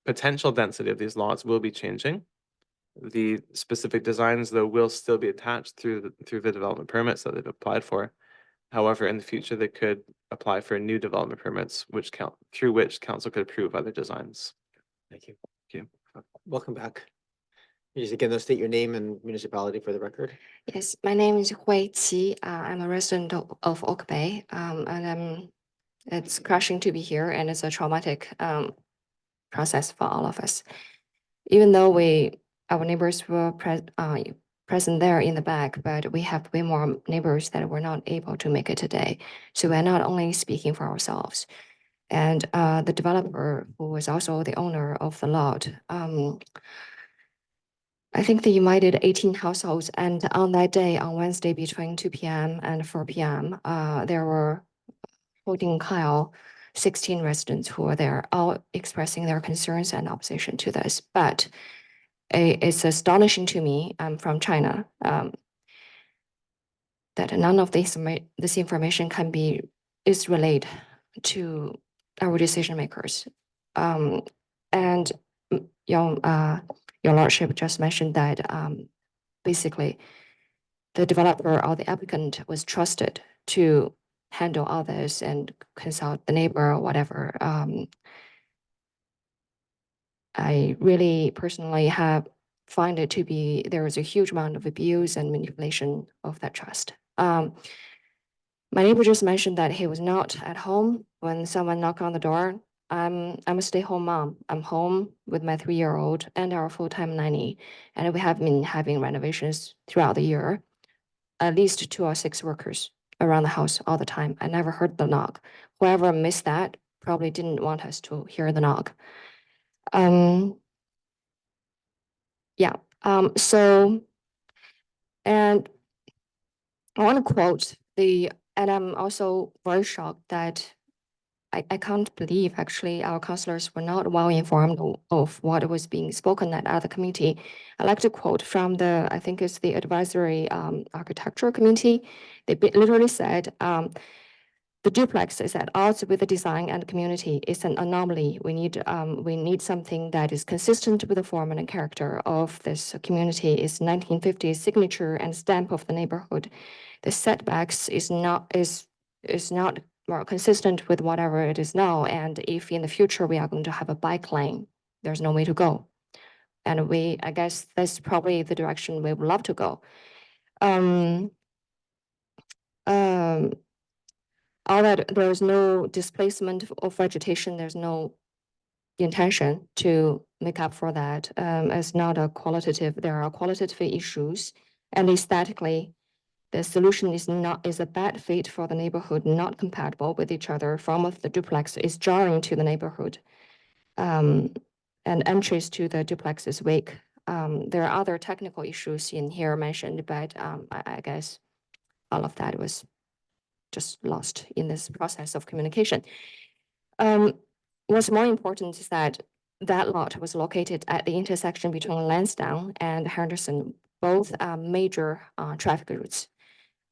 potential density of these lots will be changing. The specific designs, though, will still be attached through the development permits that they've applied for. However, in the future, they could apply for new development permits, through which council could approve other designs. Thank you. Thank you. Welcome back. Please again, state your name and municipality for the record. Yes, my name is Hui Qi. I'm a resident of Oak Bay, and it's crushing to be here, and it's a traumatic process for all of us. Even though our neighbors were present there in the back, but we have way more neighbors that were not able to make it today. So we're not only speaking for ourselves. And the developer, who was also the owner of the lot, I think they invited 18 households. And on that day, on Wednesday, between 2 p.m. and 4 p.m., there were, holding Kyle, 16 residents who were there, all expressing their concerns and opposition to this. But it's astonishing to me, I'm from China, that none of this information is relayed to our decision makers. And your lordship just mentioned that basically the developer or the applicant was trusted to handle all this and consult the neighbor or whatever. I really personally find it to be, there is a huge amount of abuse and manipulation of that trust. My neighbor just mentioned that he was not at home when someone knocked on the door. I'm a stay-home mom. I'm home with my 3-year-old and our full-time nanny, and we have been having renovations throughout the year. At least 2 or 6 workers around the house all the time. I never heard the knock. Whoever missed that probably didn't want us to hear the knock. Yeah. So, and I want to quote and I'm also very shocked that I can't believe actually our councillors were not well informed of what was being spoken at other committee. I like to quote from I think it's the advisory architecture committee. They literally said, the duplex is at odds with the design and community. It's an anomaly. We need something that is consistent with the form and character of this community. It's 1950s signature and stamp of the neighborhood. The setbacks is not more consistent with whatever it is now. And if in the future we are going to have a bike lane, there's no way to go. And I guess that's probably the direction we would love to go. All that there's no displacement of vegetation, there's no intention to make up for that. It's not a qualitative, there are qualitative issues, and aesthetically, the solution is a bad fit for the neighborhood, not compatible with each other. Form of the duplex is jarring to the neighborhood. And entries to the duplex is weak. There are other technical issues in here mentioned, but I guess all of that was just lost in this process of communication. What's more important is that lot was located at the intersection between Lansdowne and Henderson, both major traffic routes.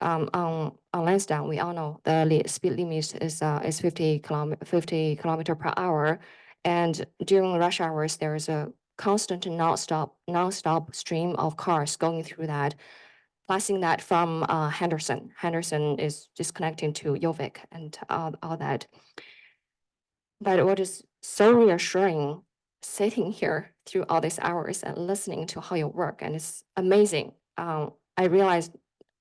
On Lansdowne, we all know the speed limit is 50 kilometer per hour, and during rush hours there is a constant non-stop stream of cars going through that. Passing that from Henderson. Henderson is disconnecting to Yovik and all that. But what is so reassuring, sitting here through all these hours and listening to how you work, and it's amazing. I realized,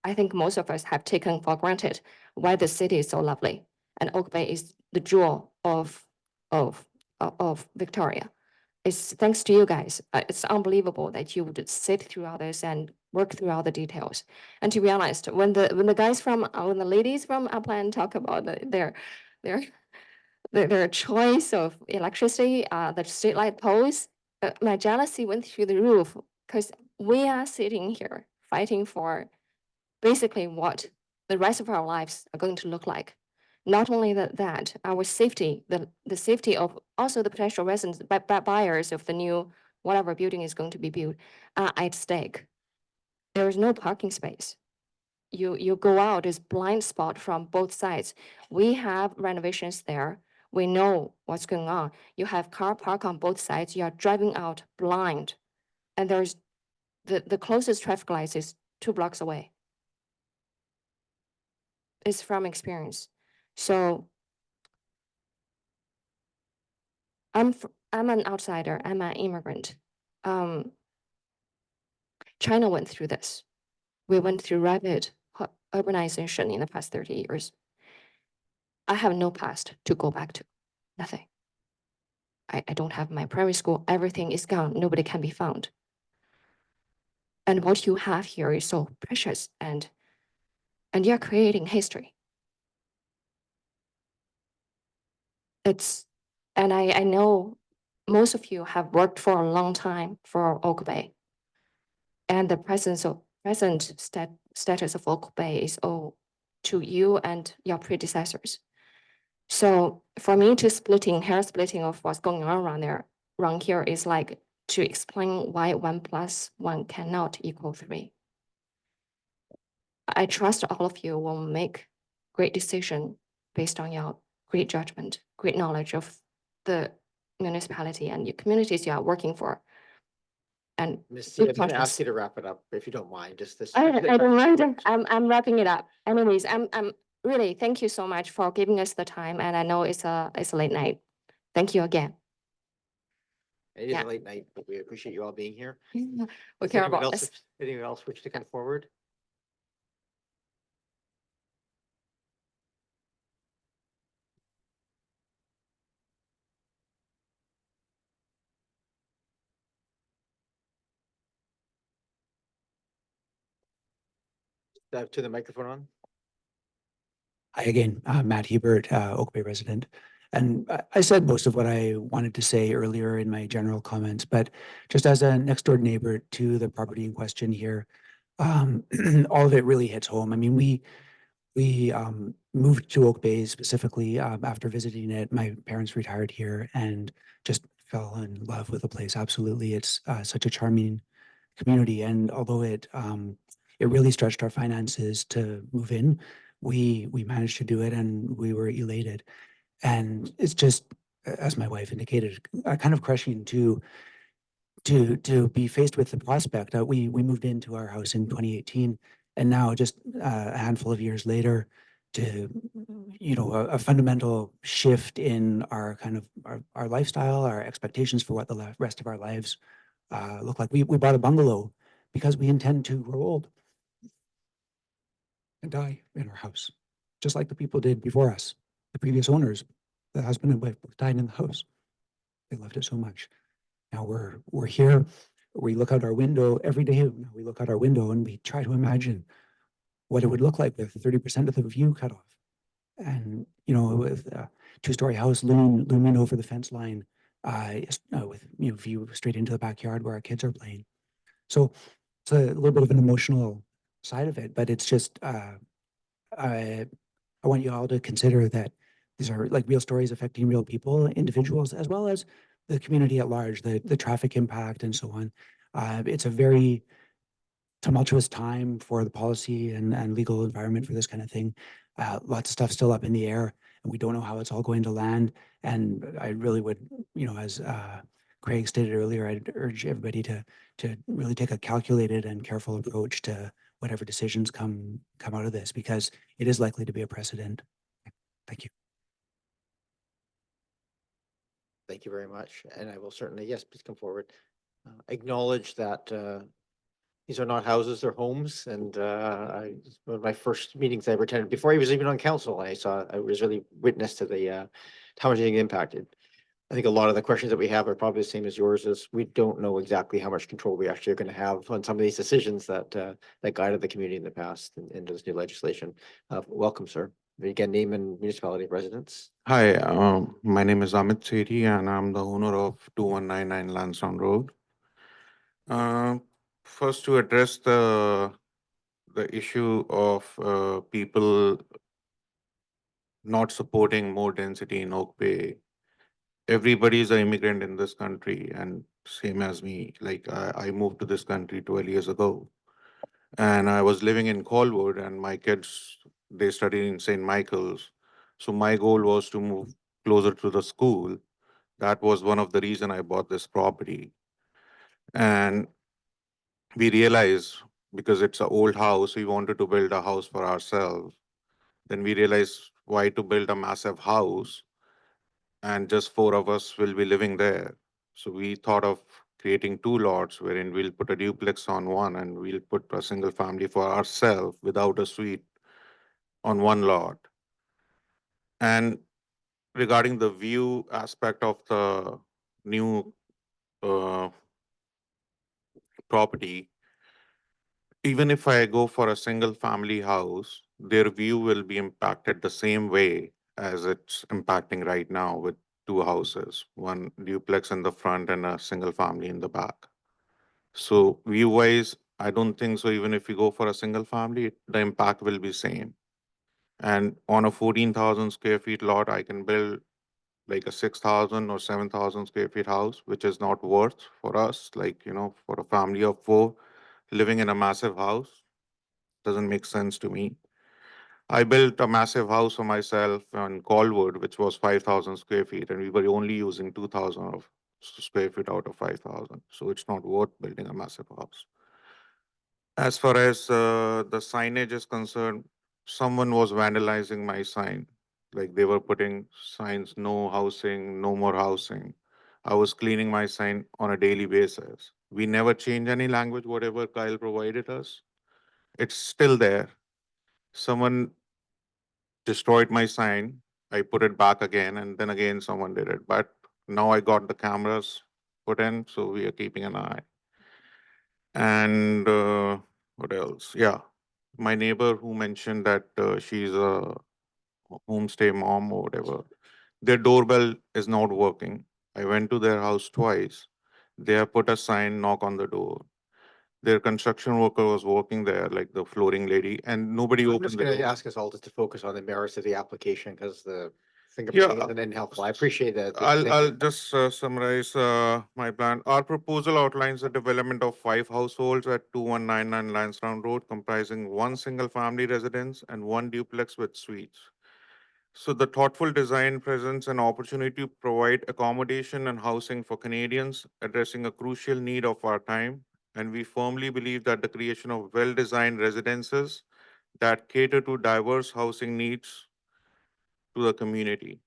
I think most of us have taken for granted why the city is so lovely, and Oak Bay is the jewel of Victoria. It's thanks to you guys. It's unbelievable that you would sit through all this and work through all the details. And to be honest, when the ladies from Upland talk about their choice of electricity, the streetlight poles, my jealousy went through the roof, because we are sitting here fighting for basically what the rest of our lives are going to look like. Not only that, our safety, the safety of also the potential residents, buyers of the new whatever building is going to be built, are at stake. There is no parking space. You go out, is blind spot from both sides. We have renovations there. We know what's going on. You have car park on both sides. You are driving out blind, and there's the closest traffic light is 2 blocks away. It's from experience. So I'm an outsider. I'm an immigrant. China went through this. We went through rapid urbanization in the past 30 years. I have no past to go back to. Nothing. I don't have my primary school. Everything is gone. Nobody can be found. And what you have here is so precious, and you're creating history. And I know most of you have worked for a long time for Oak Bay. And the present status of Oak Bay is all to you and your predecessors. So for me to hair splitting of what's going on around here is like to explain why 1 + 1 cannot equal 3. I trust all of you will make great decision based on your great judgment, great knowledge of the municipality and your communities you are working for. And Ms. good I'm going to conscience. ask you to wrap it up if you don't mind, just this. I don't mind. I'm wrapping it up. Anyways, I'm really, thank you so much for giving us the time. And I know it's a late night. Thank you again. It is Yeah. a late night, but we appreciate you all being here. We Does care anyone about else- this. Anyone else wish to come forward? To the microphone on. Hi again, Matt Hebert, Oak Bay resident. And I said most of what I wanted to say earlier in my general comments, but just as a next door neighbor to the property in question here, all of it really hits home. I mean, we moved to Oak Bay specifically after visiting it. My parents retired here and just fell in love with the place. Absolutely. It's such a charming community. And although it really stretched our finances to move in, we managed to do it and we were elated. And it's just, as my wife indicated, kind of crushing to be faced with the prospect. We moved into our house in 2018, and now just a handful of years later, to a fundamental shift in our kind of our lifestyle, our expectations for what the rest of our lives look like. We bought a bungalow because we intend to grow old and die in our house, just like the people did before us, the previous owners, the husband and wife both died in the house. They loved it so much. Now we're here. We look out our window every day. We look out our window and we try to imagine what it would look like with 30% of the view cut off, and with a two-story house looming over the fence line, with view straight into the backyard where our kids are playing. So it's a little bit of an emotional side of it, but it's just I want you all to consider that these are like real stories affecting real people, individuals, as well as the community at large, the traffic impact and so on. It's a very tumultuous time for the policy and legal environment for this kind of thing. Lots of stuff still up in the air, and we don't know how it's all going to land. And I really would, as Craig stated earlier, I'd urge everybody to really take a calculated and careful approach to whatever decisions come out of this, because it is likely to be a precedent. Thank you. Thank you very much. And I will certainly, yes, please come forward. Acknowledge that these are not houses, they're homes. And one of my first meetings I ever attended before I was even on council, I was really witness to the how much it impacted. I think a lot of the questions that we have are probably the same as yours, is we don't know exactly how much control we actually are going to have on some of these decisions that guided the community in the past and into this new legislation. Welcome, sir. Again, name and municipality of residence. Hi, my name is Amit Sethi and I'm the owner of 2199 Lansdowne Road. First, to address the issue of people not supporting more density in Oak Bay. Everybody is an immigrant in this country, and same as me. Like I moved to this country 12 years ago, and I was living in Colwood, and my kids, they studied in St. Michael's. So my goal was to move closer to the school. That was one of the reason I bought this property. And we realized, because it's an old house, we wanted to build a house for ourselves. Then we realized, why to build a massive house and just 4 of us will be living there. So we thought of creating 2 lots wherein we'll put a duplex on one and we'll put a single family for ourselves without a suite on one lot. And regarding the view aspect of the new property, even if I go for a single family house, their view will be impacted the same way as it's impacting right now with two houses, one duplex in the front and a single family in the back. So view wise, I don't think so. Even if you go for a single family, the impact will be same. And on a 14,000 square feet lot, I can build like a 6,000 or 7,000 square feet house, which is not worth for us. Like, for a family of four living in a massive house doesn't make sense to me. I built a massive house for myself on Colwood, which was 5,000 square feet, and we were only using 2,000 of square feet out of 5,000. So it's not worth building a massive house. As far as the signage is concerned, someone was vandalizing my sign. Like they were putting signs, no housing, no more housing. I was cleaning my sign on a daily basis. We never change any language, whatever Kyle provided us. It's still there. Someone destroyed my sign. I put it back again, and then again someone did it. But now I got the cameras put in, so we are keeping an eye. And what else? Yeah, my neighbor who mentioned that she's a homestay mom or whatever, their doorbell is not working. I went to their house twice. They have put a sign, knock on the door. Their construction worker was working there, like the flooring lady, and nobody I'm opened just the gonna door. ask us all just to focus on the merits of the application because the fingerprinting Yeah, isn't helpful. I appreciate that. I'll just summarize my plan. Our proposal outlines the development of 5 households at 2199 Lansdowne Road, comprising one single family residence and one duplex with suites. So the thoughtful design presents an opportunity to provide accommodation and housing for Canadians, addressing a crucial need of our time. And we firmly believe that the creation of well-designed residences that cater to diverse housing needs to the community.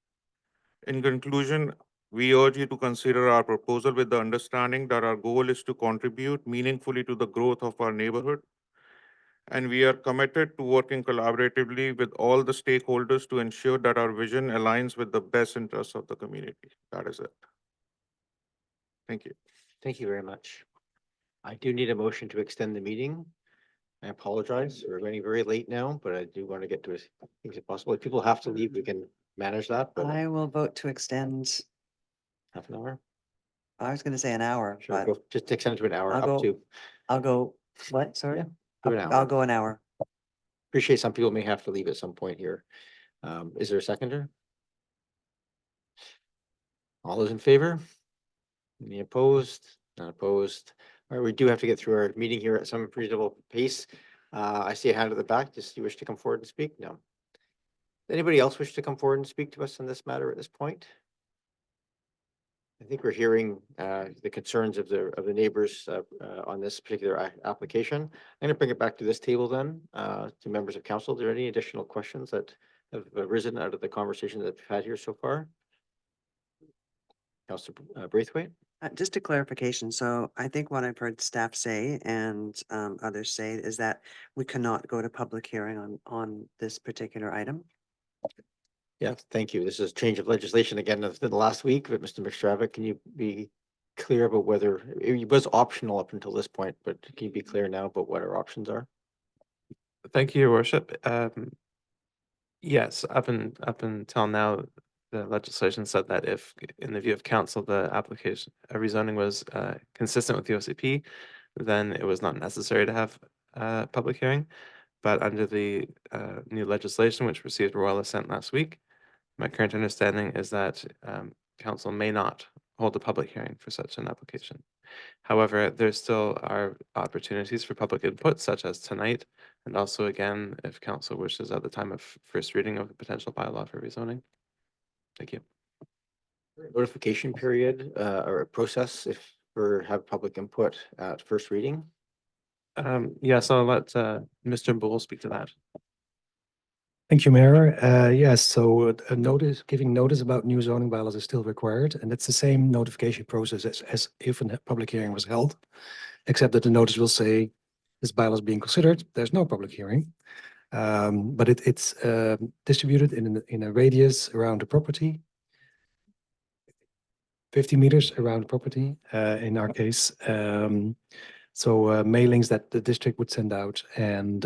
In conclusion, we urge you to consider our proposal with the understanding that our goal is to contribute meaningfully to the growth of our neighborhood. And we are committed to working collaboratively with all the stakeholders to ensure that our vision aligns with the best interests of the community. That is it. Thank you. Thank you very much. I do need a motion to extend the meeting. I apologize, we're running very late now, but I do want to get to as things as possible. If people have to leave, we can manage that, but I will vote to extend, half an hour. I was gonna say an hour, Sure, but go, just extend it to an hour, I'll up to. I'll go, what, sorry? Yeah, do an I'll hour. go an hour. Appreciate some people may have to leave at some point here. Is there a seconder? All those in favor? Any opposed? Not opposed. All right, we do have to get through our meeting here at some reasonable pace. I see a hand at the back. Just you wish to come forward and speak? No. Anybody else wish to come forward and speak to us on this matter at this point? I think we're hearing the concerns of the neighbors on this particular application. I'm going to bring it back to this table then to members of council. Are there any additional questions that have arisen out of the conversation that we've had here so far? Councilor Braithwaite? Just a clarification. So I think what I've heard staff say and others say is that we cannot go to public hearing on this particular item. Yeah, thank you. This is a change of legislation again in the last week, but Mr. McStravick, can you be clear about whether it was optional up until this point, but can you be clear now about what our options are? Thank you, Your Worship. Yes, up until now, the legislation said that if, in the view of council, the application, rezoning was consistent with the OCP, then it was not necessary to have a public hearing. But under the new legislation, which received royal assent last week, my current understanding is that council may not hold a public hearing for such an application. However, there still are opportunities for public input, such as tonight, and also again, if council wishes at the time of first reading of the potential bylaw for rezoning. Thank you. Notification period or a process if we have public input at first reading? Yes, I'll let Mr. Bull speak to that. Thank you, Mayor. Yes, so a notice, giving notice about new zoning bylaws is still required, and it's the same notification process as if a public hearing was held, except that the notice will say this bylaw is being considered. There's no public hearing, but it's distributed in a radius around the property. 50 meters around the property, in our case. Mailings that the district would send out, and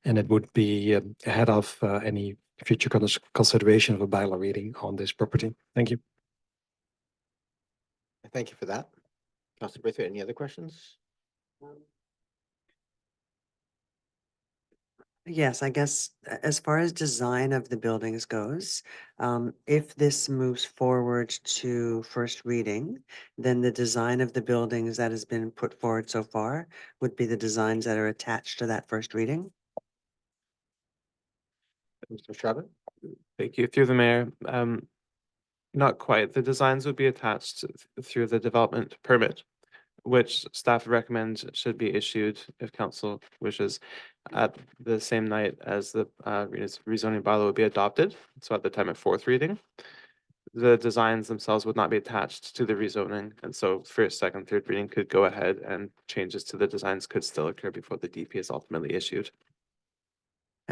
it would be ahead of any future consideration of a bylaw reading on this property. Thank you. Thank you for that. Councillor Braithwaite, any other questions? Yes, I guess as far as design of the buildings goes, if this moves forward to first reading, then the design of the buildings that has been put forward so far would be the designs that are attached to that first reading. Mr. Strabon? Thank you. Through the mayor, not quite. The designs would be attached through the development permit, which staff recommends should be issued if council wishes at the same night as the rezoning bylaw would be adopted. So at the time of fourth reading, the designs themselves would not be attached to the rezoning. And so first, second, third reading could go ahead and changes to the designs could still occur before the DP is ultimately issued.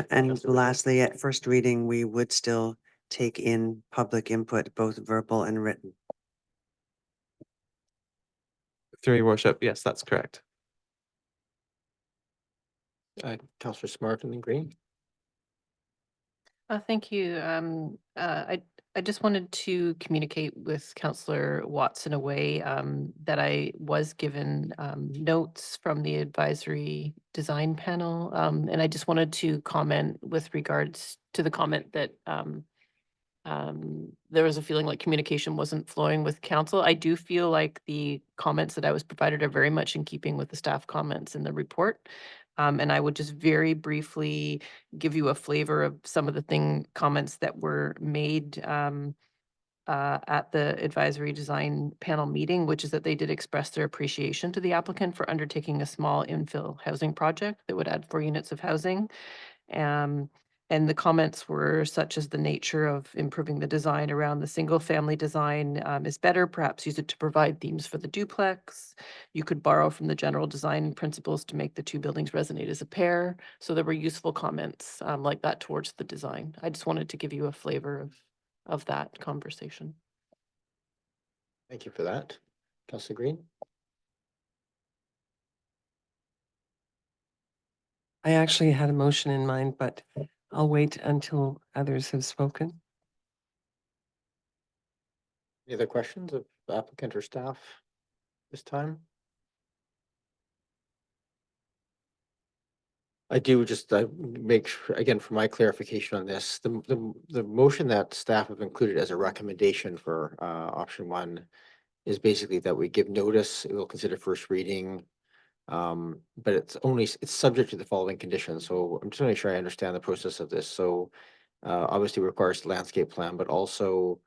And lastly, at first reading, we would still take in public input, both verbal and written. Through your worship, yes, that's correct. Councillor Smart and then Green. Thank you. I just wanted to communicate with Councillor Watts in a way that I was given notes from the advisory design panel. And I just wanted to comment with regards to the comment that there was a feeling like communication wasn't flowing with council. I do feel like the comments that I was provided are very much in keeping with the staff comments in the report. And I would just very briefly give you a flavor of some of the comments that were made at the advisory design panel meeting, which is that they did express their appreciation to the applicant for undertaking a small infill housing project that would add 4 units of housing. And the comments were such as the nature of improving the design around the single family design is better, perhaps use it to provide themes for the duplex. You could borrow from the general design principles to make the two buildings resonate as a pair. So there were useful comments like that towards the design. I just wanted to give you a flavor of that conversation. Thank you for that. Councillor Green. I actually had a motion in mind, but I'll wait until others have spoken. Any other questions of the applicant or staff this time? I do just make sure, again, for my clarification on this, the motion that staff have included as a recommendation for option 1 is basically that we give notice, it will consider first reading, but it's subject to the following conditions. So I'm just going to make sure I understand the process of this. So obviously requires landscape plan, but also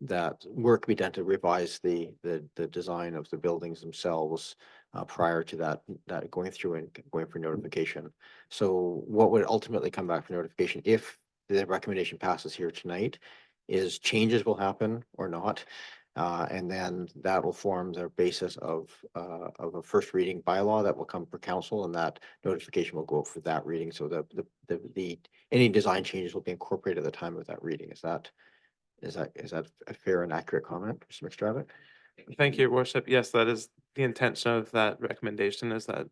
that work be done to revise the design of the buildings themselves prior to that going through and going for notification. So what would ultimately come back for notification if the recommendation passes here tonight is changes will happen or not. And then that will form the basis of a first reading bylaw that will come for council, and that notification will go for that reading. So the any design changes will be incorporated at the time of that reading. Is that a fair and accurate comment, Mr. McStravick? Thank you, Your Worship. Yes, that is the intention of that recommendation, is that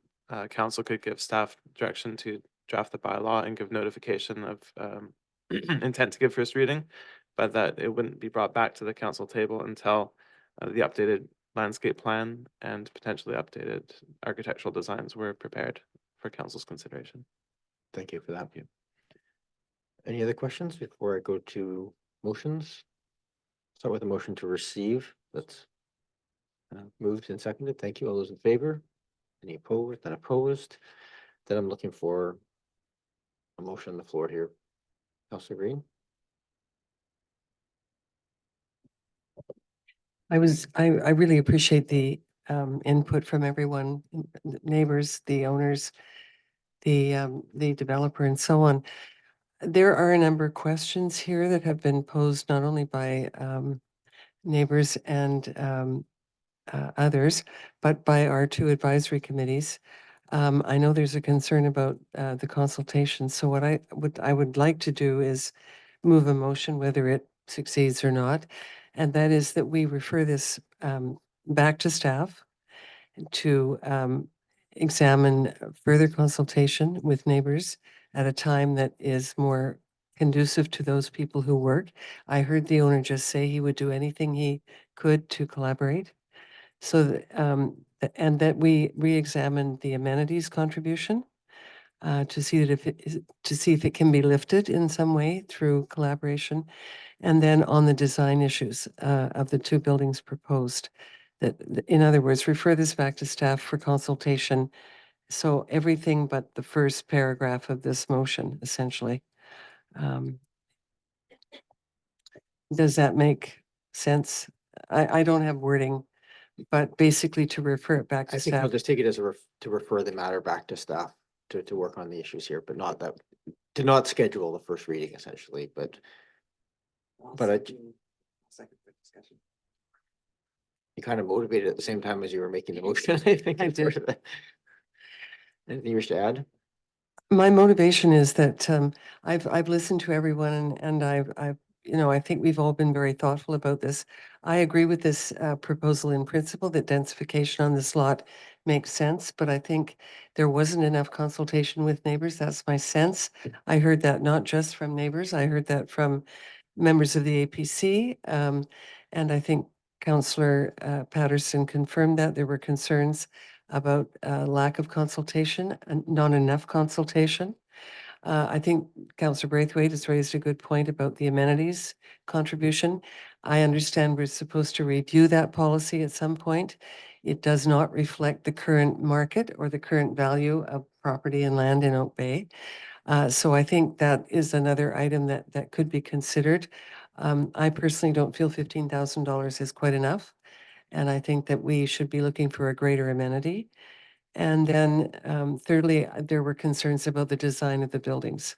council could give staff direction to draft the bylaw and give notification of intent to give first reading, but that it wouldn't be brought back to the council table until the updated landscape plan and potentially updated architectural designs were prepared for council's consideration. Thank you for that view. Any other questions before I go to motions? Start with a motion to receive. That's moved and seconded. Thank you. All those in favor? Any opposed? None opposed. Then I'm looking for a motion on the floor here. Councillor Green. I really appreciate the input from everyone, neighbors, the owners, the developer, and so on. There are a number of questions here that have been posed not only by neighbors and others, but by our 2 advisory committees. I know there's a concern about the consultation. So what I would like to do is move a motion, whether it succeeds or not, and that is that we refer this back to staff to examine further consultation with neighbors at a time that is more conducive to those people who work. I heard the owner just say he would do anything he could to collaborate. So, and that we re-examine the amenities contribution to see that to see if it can be lifted in some way through collaboration. And then on the design issues of the two buildings proposed, in other words, refer this back to staff for consultation. So everything but the first paragraph of this motion, essentially. Does that make sense? I don't have wording, but basically to refer it back I to think we'll staff. just take it as to refer the matter back to staff to work on the issues here, but not that, to not schedule the first reading essentially, but you kind of motivated at the same time as you were making the motion, I think. I it's sort did. of the- Anything you wish to add? My motivation is that I've listened to everyone and I've I think we've all been very thoughtful about this. I agree with this proposal in principle that densification on this lot makes sense, but I think there wasn't enough consultation with neighbors. That's my sense. I heard that not just from neighbors. I heard that from members of the APC. And I think Councillor Patterson confirmed that there were concerns about lack of consultation and not enough consultation. I think Councillor Braithwaite has raised a good point about the amenities contribution. I understand we're supposed to review that policy at some point. It does not reflect the current market or the current value of property and land in Oak Bay. So I think that is another item that could be considered. I personally don't feel $15,000 is quite enough. And I think that we should be looking for a greater amenity. And then thirdly, there were concerns about the design of the buildings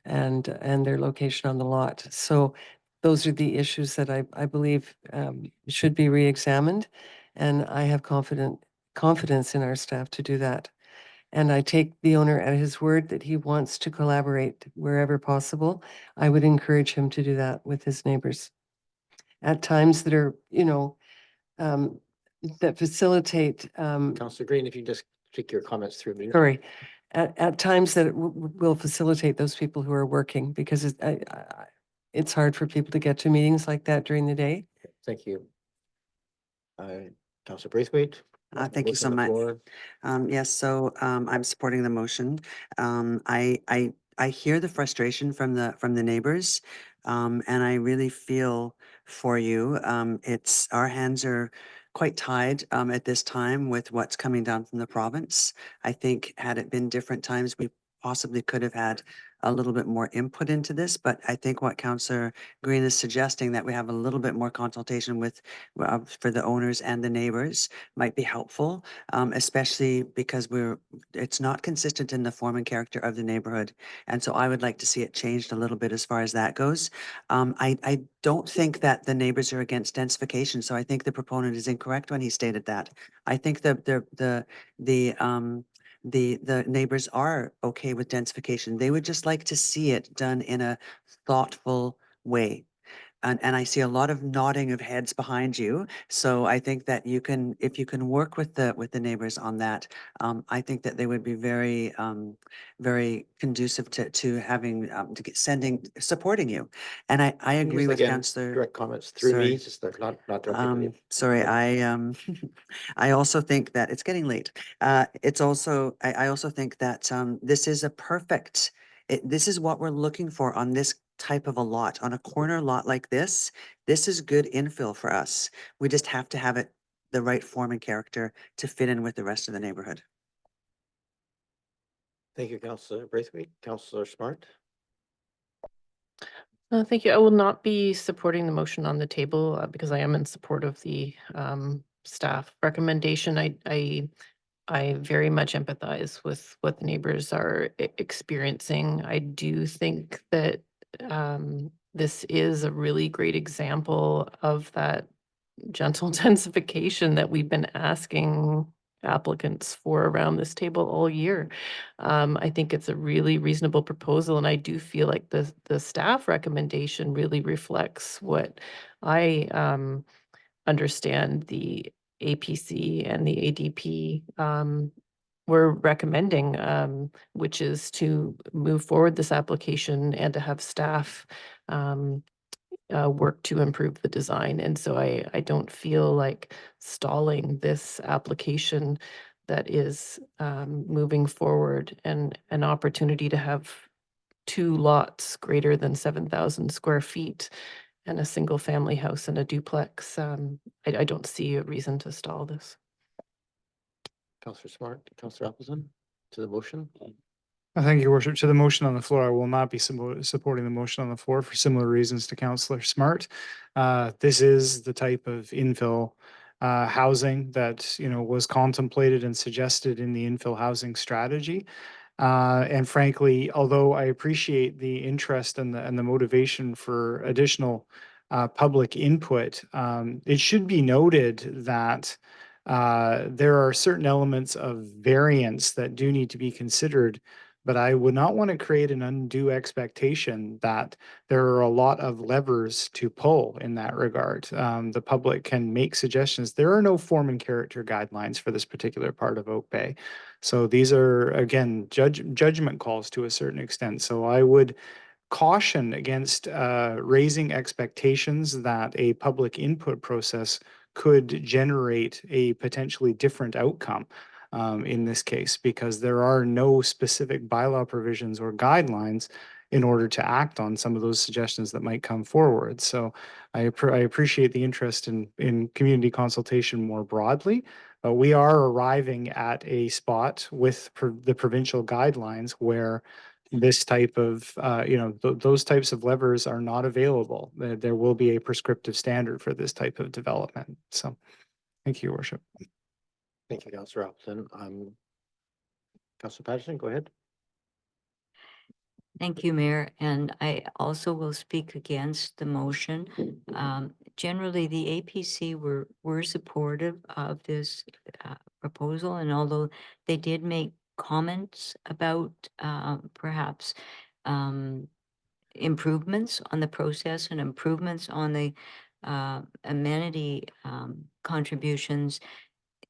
and their location on the lot. So those are the issues that I believe should be re-examined. And I have confidence in our staff to do that. And I take the owner at his word that he wants to collaborate wherever possible. I would encourage him to do that with his neighbors at times that are, that facilitate, Councillor Green, if you just take your comments through me. sorry, at times that it will facilitate those people who are working because it's hard for people to get to meetings like that during the day. Thank you. Councillor Braithwaite. Thank you so much. Yes, so I'm supporting the motion. I hear the frustration from the neighbors, and I really feel for you. It's our hands are quite tied at this time with what's coming down from the province. I think had it been different times, we possibly could have had a little bit more input into this, but I think what Councillor Green is suggesting that we have a little bit more consultation with for the owners and the neighbors might be helpful, especially because it's not consistent in the form and character of the neighborhood. And so I would like to see it changed a little bit as far as that goes. I don't think that the neighbors are against densification, so I think the proponent is incorrect when he stated that. I think the neighbors are okay with densification. They would just like to see it done in a thoughtful way. And I see a lot of nodding of heads behind you. So I think that if you can work with the neighbors on that, I think that they would be very, very conducive to having, supporting you. And I agree with Councillor. Direct comments through me, Sorry. just they're not directed to you. Sorry, I also think that it's getting late. It's also, I also think that this is a perfect, this is what we're looking for on this type of a lot, on a corner lot like this. This is good infill for us. We just have to have it the right form and character to fit in with the rest of the neighborhood. Thank you, Councillor Braithwaite. Councillor Smart. Thank you. I will not be supporting the motion on the table because I am in support of the staff recommendation. I very much empathize with what the neighbors are experiencing. I do think that this is a really great example of that gentle densification that we've been asking applicants for around this table all year. I think it's a really reasonable proposal, and I do feel like the staff recommendation really reflects what I understand the APC and the ADP were recommending, which is to move forward this application and to have staff work to improve the design. And so I don't feel like stalling this application that is moving forward, and an opportunity to have 2 lots greater than 7,000 square feet and a single family house and a duplex. I don't see a reason to stall this. Councillor Smart, Councillor Appleton, to the motion. Thank you, Your Worship. To the motion on the floor, I will not be supporting the motion on the floor for similar reasons to Councillor Smart. This is the type of infill housing that, you know, was contemplated and suggested in the infill housing strategy. And frankly, although I appreciate the interest and the motivation for additional public input, it should be noted that there are certain elements of variance that do need to be considered, but I would not want to create an undue expectation that there are a lot of levers to pull in that regard. The public can make suggestions. There are no form and character guidelines for this particular part of Oak Bay. So these are, again, judgment calls to a certain extent. So I would caution against raising expectations that a public input process could generate a potentially different outcome in this case, because there are no specific bylaw provisions or guidelines in order to act on some of those suggestions that might come forward. So I appreciate the interest in community consultation more broadly, but we are arriving at a spot with the provincial guidelines where this type of, those types of levers are not available. There will be a prescriptive standard for this type of development. So thank you, Your Worship. Thank you, Councillor Appleton. Councillor Patterson, go ahead. Thank you, Mayor. And I also will speak against the motion. Generally, the APC were supportive of this proposal, and although they did make comments about perhaps improvements on the process and improvements on the amenity contributions,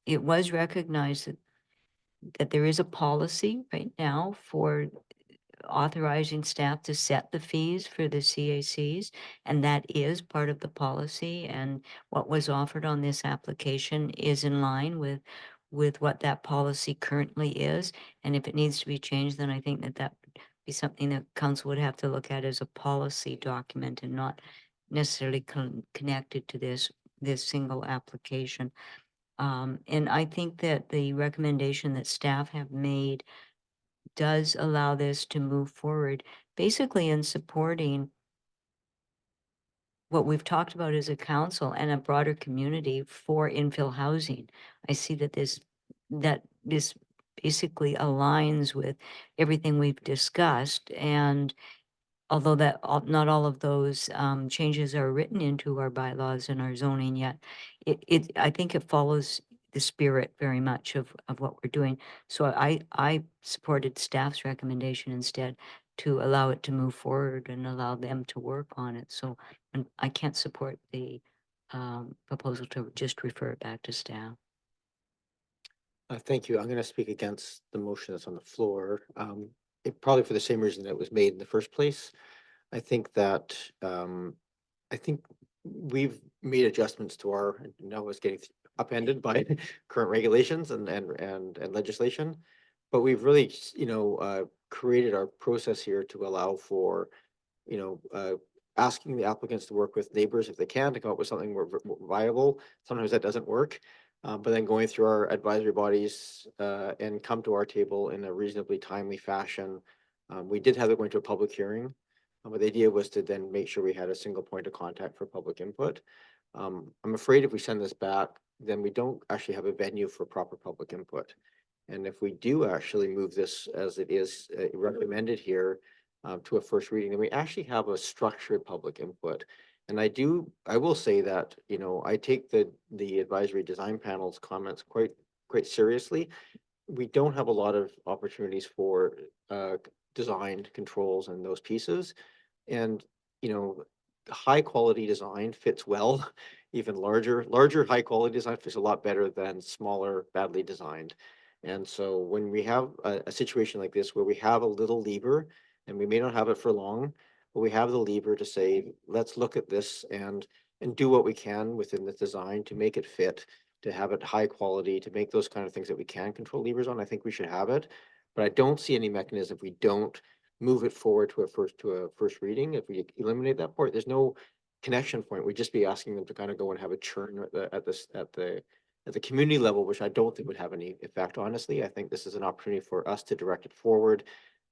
it was recognized that there is a policy right now for authorizing staff to set the fees for the CACs, and that is part of the policy, and what was offered on this application is in line with what that policy currently is. And if it needs to be changed, then I think that would be something that council would have to look at as a policy document and not necessarily connected to this single application. And I think that the recommendation that staff have made does allow this to move forward, basically in supporting what we've talked about as a council and a broader community for infill housing. I see that this basically aligns with everything we've discussed, and although not all of those changes are written into our bylaws and our zoning yet, I think it follows the spirit very much of what we're doing. So I supported staff's recommendation instead, to allow it to move forward and allow them to work on it. So I can't support the proposal to just refer it back to staff. Thank you. I'm going to speak against the motion that's on the floor. Probably for the same reason that it was made in the first place. I think that we've made adjustments to our, now it's getting upended by current regulations and legislation, but we've really, created our process here to allow for, asking the applicants to work with neighbors if they can to come up with something more viable. Sometimes that doesn't work. But then going through our advisory bodies and come to our table in a reasonably timely fashion. We did have it going to a public hearing, but the idea was to then make sure we had a single point of contact for public input. I'm afraid if we send this back, then we don't actually have a venue for proper public input. And if we do actually move this as it is recommended here to a first reading, then we actually have a structured public input. And I will say that, I take the advisory design panel's comments quite quite seriously. We don't have a lot of opportunities for design controls and those pieces. And, high quality design fits well. Even larger high quality design fits a lot better than smaller, badly designed. And so when we have a situation like this where we have a little lever, and we may not have it for long, but we have the lever to say, let's look at this and do what we can within the design to make it fit, to have it high quality, to make those kind of things that we can control levers on. I think we should have it. But I don't see any mechanism if we don't move it forward to a first reading. If we eliminate that part, there's no connection point. We'd just be asking them to kind of go and have a churn at the community level, which I don't think would have any effect, honestly. I think this is an opportunity for us to direct it forward,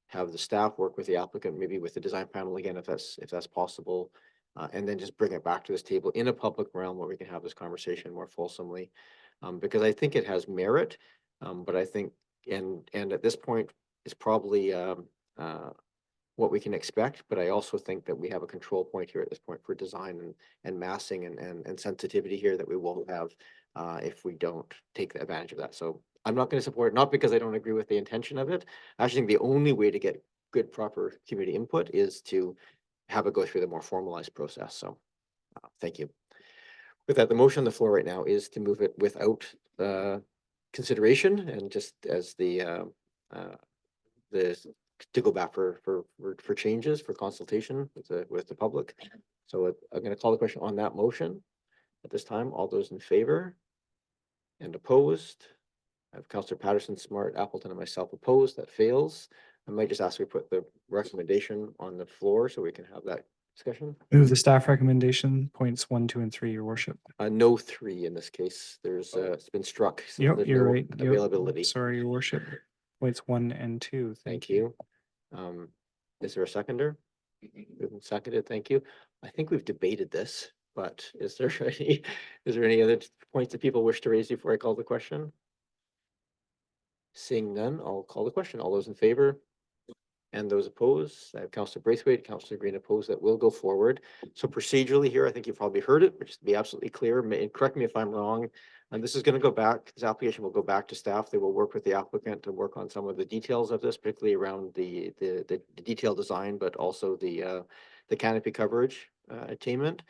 have the staff work with the applicant, maybe with the design panel again, if that's possible, and then just bring it back to this table in a public realm where we can have this conversation more fulsomely. Because I think it has merit, but I think, and at this point, it's probably what we can expect, but I also think that we have a control point here at this point for design and massing and sensitivity here that we won't have if we don't take the advantage of that. So I'm not going to support it, not because I don't agree with the intention of it. I actually think the only way to get good, proper community input is to have it go through the more formalized process. So thank you. With that, the motion on the floor right now is to move it without consideration and just as the to go back for changes, for consultation with the public. So I'm going to call the question on that motion at this time. All those in favor and opposed? I have Councillor Patterson, Smart, Appleton, and myself opposed. That fails. I might just ask we put the recommendation on the floor so we can have that discussion. Move the staff recommendation, points 1, 2, and 3, your worship. No 3 in this case. There's it's been struck. So Yep, there's you're no right. Yep. availability. Sorry, your worship. Points 1 and 2. Thank you. Is there a seconder? Seconded, thank you. I think we've debated this, but is there any other points that people wish to raise before I call the question? Seeing none, I'll call the question. All those in favor? And those opposed? I have Councillor Braithwaite, Councillor Green opposed. That will go forward. So procedurally here, I think you've probably heard it, but just to be absolutely clear, and correct me if I'm wrong. And this is going to go back, this application will go back to staff. They will work with the applicant to work on some of the details of this, particularly around the detailed design, but also the canopy coverage attainment.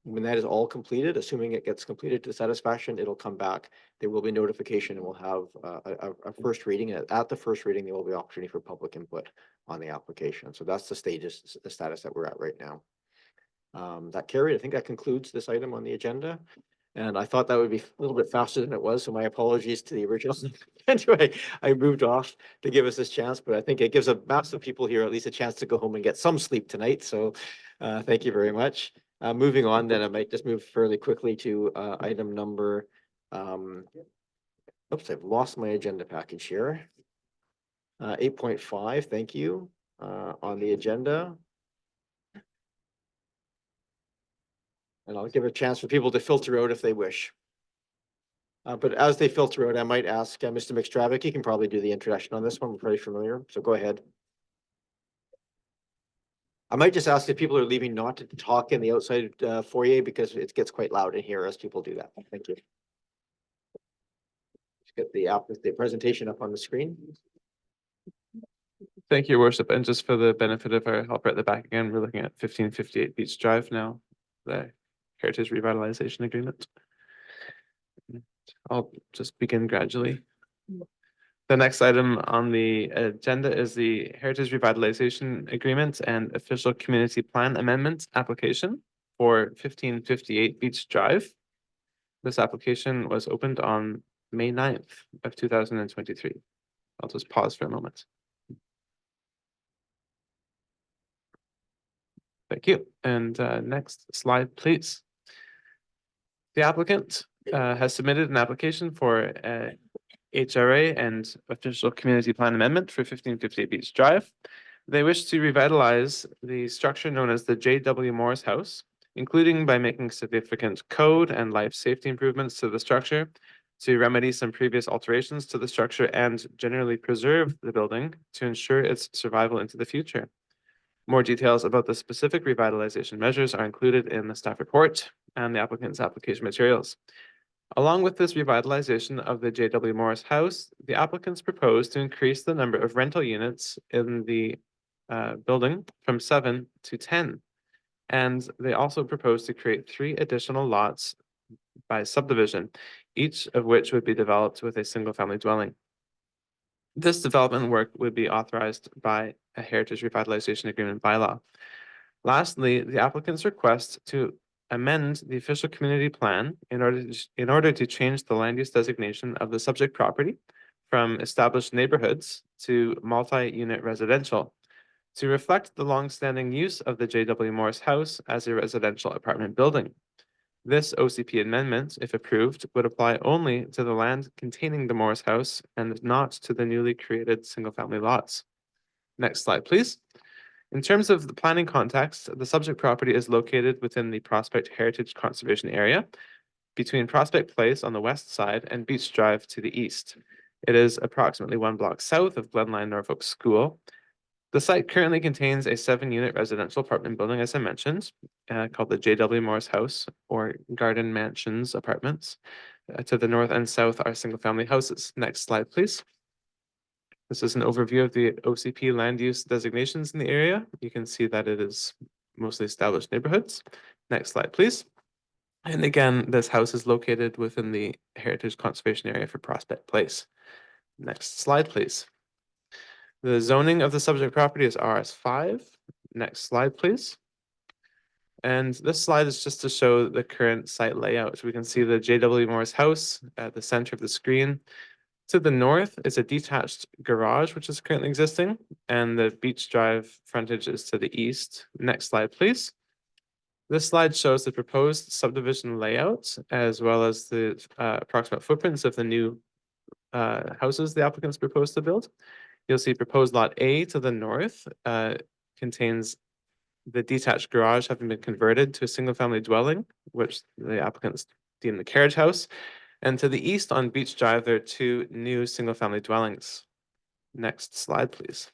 When that is all completed, assuming it gets completed to satisfaction, it'll come back. There will be notification and we'll have a first reading. At the first reading, there will be opportunity for public input on the application. So that's the status that we're at right now. That carried. I think that concludes this item on the agenda. And I thought that would be a little bit faster than it was. So my apologies to the original. Anyway, I moved off to give us this chance, but I think it gives a mass of people here at least a chance to go home and get some sleep tonight. So thank you very much. Moving on, then I might just move fairly quickly to item number, oops, I've lost my agenda package here. 8.5, thank you, on the agenda. And I'll give a chance for people to filter out if they wish. But as they filter out, I might ask Mr. McStravick, he can probably do the introduction on this one. We're pretty familiar, so go ahead. I might just ask if people are leaving not to talk in the outside foyer because it gets quite loud in here as people do that. Thank you. Just get the presentation up on the screen. Thank you, Your Worship. And just for the benefit of our helper at the back again, we're looking at 1558 Beach Drive now, the Heritage Revitalization Agreement. I'll just begin gradually. The next item on the agenda is the Heritage Revitalization Agreement and Official Community Plan Amendment application for 1558 Beach Drive. This application was opened on May 9th of 2023. I'll just pause for a moment. Thank you. And next slide, please. The applicant has submitted an application for HRA and Official Community Plan Amendment for 1558 Beach Drive. They wish to revitalize the structure known as the J.W. Morris House, including by making significant code and life safety improvements to the structure, to remedy some previous alterations to the structure and generally preserve the building to ensure its survival into the future. More details about the specific revitalization measures are included in the staff report and the applicant's application materials. Along with this revitalization of the J.W. Morris House, the applicants propose to increase the number of rental units in the building from 7 to 10. And they also propose to create 3 additional lots by subdivision, each of which would be developed with a single-family dwelling. This development work would be authorized by a Heritage Revitalization Agreement bylaw. Lastly, the applicants request to amend the official community plan in order to change the land use designation of the subject property from established neighborhoods to multi-unit residential to reflect the long-standing use of the J.W. Morris House as a residential apartment building. This OCP amendment, if approved, would apply only to the land containing the Morris House and not to the newly created single-family lots. Next slide, please. In terms of the planning context, the subject property is located within the Prospect Heritage Conservation Area between Prospect Place on the west side and Beach Drive to the east. It is approximately 1 block south of Glenline Norfolk School. The site currently contains a 7-unit residential apartment building, as I mentioned, called the J.W. Morris House or Garden Mansions Apartments. To the north and south are single-family houses. Next slide, please. This is an overview of the OCP land use designations in the area. You can see that it is mostly established neighborhoods. Next slide, please. And again, this house is located within the Heritage Conservation Area for Prospect Place. Next slide, please. The zoning of the subject property is RS5. Next slide, please. And this slide is just to show the current site layout. We can see the J.W. Morris House at the center of the screen. To the north is a detached garage, which is currently existing, and the Beach Drive frontage is to the east. Next slide, please. This slide shows the proposed subdivision layout, as well as the approximate footprints of the new houses the applicants propose to build. You'll see proposed lot A to the north contains the detached garage having been converted to a single-family dwelling, which the applicants deem the carriage house. And to the east on Beach Drive, there are 2 new single-family dwellings. Next slide, please.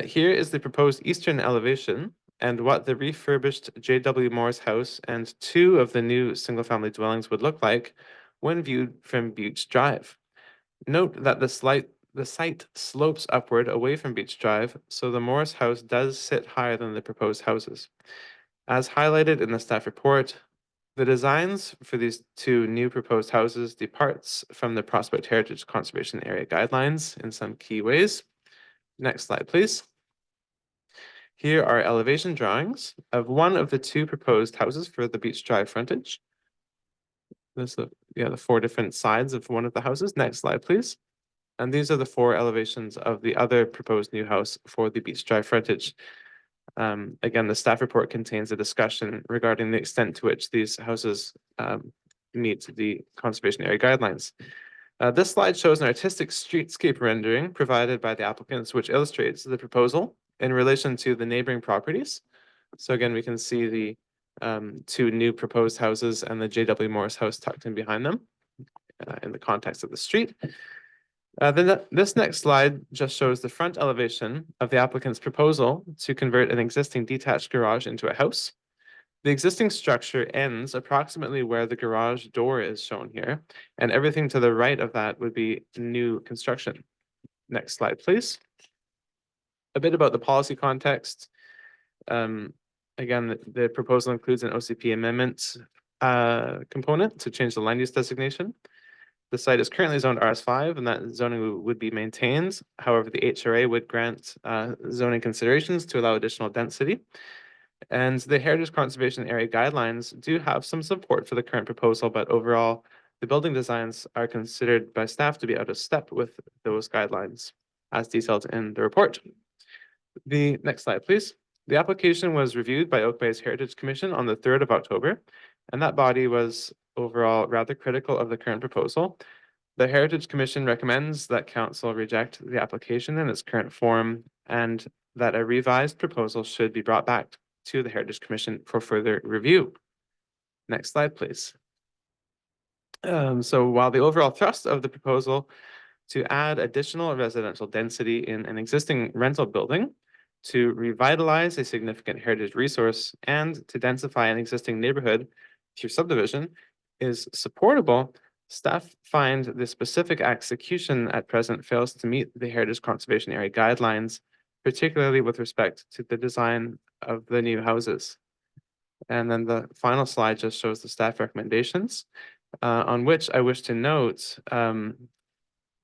Here is the proposed eastern elevation and what the refurbished J.W. Morris House and 2 of the new single-family dwellings would look like when viewed from Beach Drive. Note that the site slopes upward away from Beach Drive, so the Morris House does sit higher than the proposed houses. As highlighted in the staff report, the designs for these 2 new proposed houses departs from the Prospect Heritage Conservation Area guidelines in some key ways. Next slide, please. Here are elevation drawings of one of the 2 proposed houses for the Beach Drive frontage. There's the 4 different sides of one of the houses. Next slide, please. And these are the 4 elevations of the other proposed new house for the Beach Drive frontage. Again, the staff report contains a discussion regarding the extent to which these houses meet the conservation area guidelines. This slide shows an artistic streetscape rendering provided by the applicants, which illustrates the proposal in relation to the neighboring properties. So again, we can see the 2 new proposed houses and the J.W. Morris House tucked in behind them in the context of the street. Then this next slide just shows the front elevation of the applicant's proposal to convert an existing detached garage into a house. The existing structure ends approximately where the garage door is shown here, and everything to the right of that would be new construction. Next slide, please. A bit about the policy context. Again, the proposal includes an OCP amendment component to change the land use designation. The site is currently zoned RS5, and that zoning would be maintained. However, the HRA would grant zoning considerations to allow additional density. And the Heritage Conservation Area guidelines do have some support for the current proposal, but overall, the building designs are considered by staff to be out of step with those guidelines, as detailed in the report. The next slide, please. The application was reviewed by Oak Bay's Heritage Commission on the 3rd of October, and that body was overall rather critical of the current proposal. The Heritage Commission recommends that council reject the application in its current form and that a revised proposal should be brought back to the Heritage Commission for further review. Next slide, please. So while the overall thrust of the proposal to add additional residential density in an existing rental building, to revitalize a significant heritage resource, and to densify an existing neighborhood through subdivision is supportable, staff find the specific execution at present fails to meet the Heritage Conservation Area guidelines, particularly with respect to the design of the new houses. And then the final slide just shows the staff recommendations, on which I wish to note,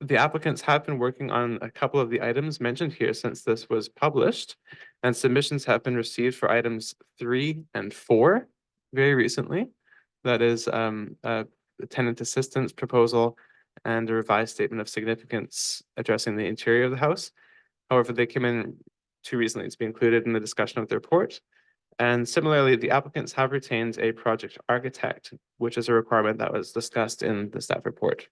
the applicants have been working on a couple of the items mentioned here since this was published, and submissions have been received for items 3 and 4 very recently. That is the tenant assistance proposal and a revised statement of significance addressing the interior of the house. However, they came in too recently to be included in the discussion of the report. And similarly, the applicants have retained a project architect, which is a requirement that was discussed in the staff report.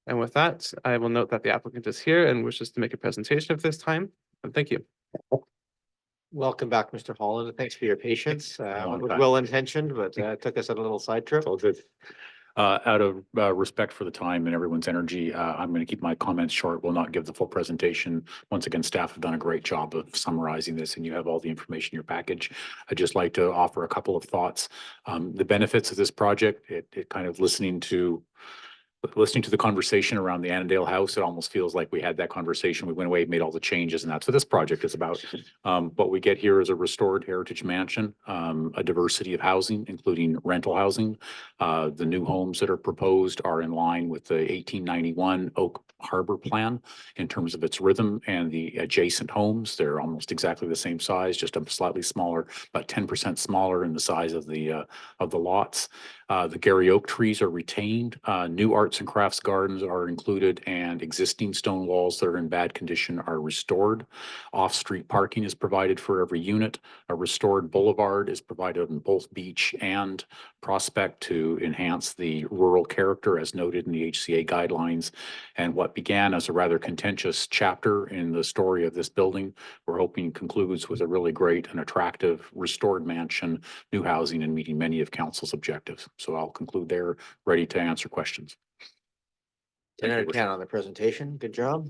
And with that, I will note that the applicant is here and wishes to make a presentation at this time. And thank you. Welcome back, Mr. Holland. Thanks for your patience. long Was time. well intentioned, but it took us on a little side trip. All good. Out of respect for the time and everyone's energy, I'm going to keep my comments short. Will not give the full presentation. Once again, staff have done a great job of summarizing this, and you have all the information in your package. I'd just like to offer a couple of thoughts. The benefits of this project, it kind of listening to the conversation around the Annandale House, it almost feels like we had that conversation. We went away, made all the changes, and that's what this project is about. What we get here is a restored heritage mansion, a diversity of housing, including rental housing. The new homes that are proposed are in line with the 1891 Oak Harbor Plan in terms of its rhythm, and the adjacent homes, they're almost exactly the same size, just a slightly smaller, about 10% smaller in the size of the lots. The Gary oak trees are retained. New arts and crafts gardens are included, and existing stone walls that are in bad condition are restored. Off-street parking is provided for every unit. A restored boulevard is provided on both Beach and Prospect to enhance the rural character as noted in the HCA guidelines. And what began as a rather contentious chapter in the story of this building, we're hoping concludes with a really great and attractive restored mansion, new housing, and meeting many of council's objectives. So I'll conclude there, ready to answer questions. 10 out of 10 on the presentation. Good job.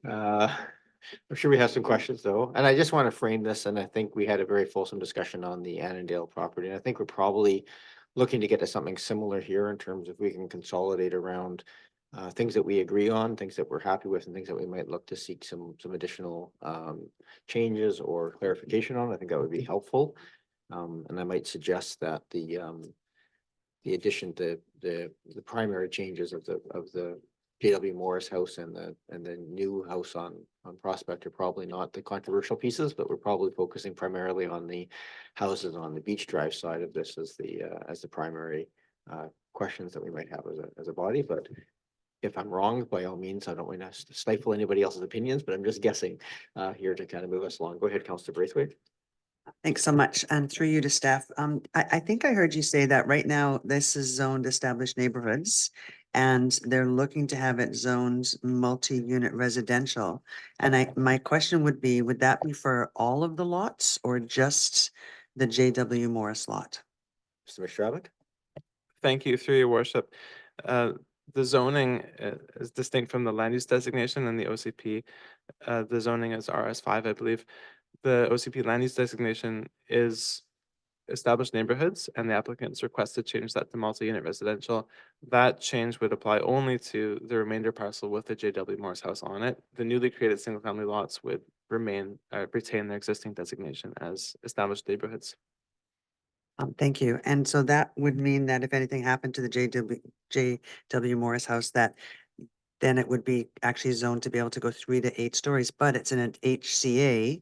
I'm sure we have some questions though. And I just want to frame this, and I think we had a very fulsome discussion on the Annandale property. And I think we're probably looking to get to something similar here in terms of we can consolidate around things that we agree on, things that we're happy with, and things that we might look to seek some additional changes or clarification on. I think that would be helpful. And I might suggest that the addition to the primary changes of the J.W. Morris house and the new house on Prospect are probably not the controversial pieces, but we're probably focusing primarily on the houses on the Beach Drive side of this as the primary questions that we might have as a body. But if I'm wrong, by all means, I don't want to stifle anybody else's opinions, but I'm just guessing here to kind of move us along. Go ahead, Councillor Braithwaite. Thanks so much. And through you to staff, I think I heard you say that right now this is zoned established neighborhoods and they're looking to have it zoned multi-unit residential. And my question would be, would that be for all of the lots or just the J.W. Morris lot? Mr. Mishravik? Thank you, through your worship. The zoning is distinct from the land use designation and the OCP. The zoning is RS5, I believe. The OCP land use designation is established neighborhoods, and the applicants request to change that to multi-unit residential. That change would apply only to the remainder parcel with the J.W. Morris house on it. The newly created single-family lots would retain their existing designation as established neighborhoods. Thank you. And so that would mean that if anything happened to the J.W. Morris house, that then it would be actually zoned to be able to go 3 to 8 stories, but it's in an HCA.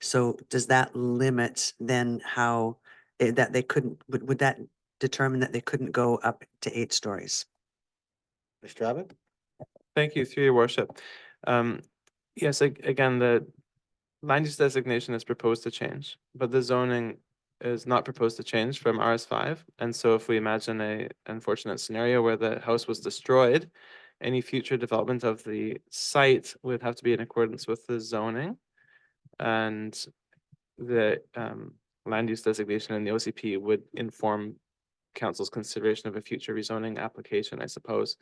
So does that limit then how that they couldn't, would that determine that they couldn't go up to 8 stories? Mr. Abbott? Thank you, through your worship. Yes, again, the land use designation is proposed to change, but the zoning is not proposed to change from RS5. And so if we imagine an unfortunate scenario where the house was destroyed, any future development of the site would have to be in accordance with the zoning. And the land use designation and the OCP would inform council's consideration of a future rezoning application, I suppose.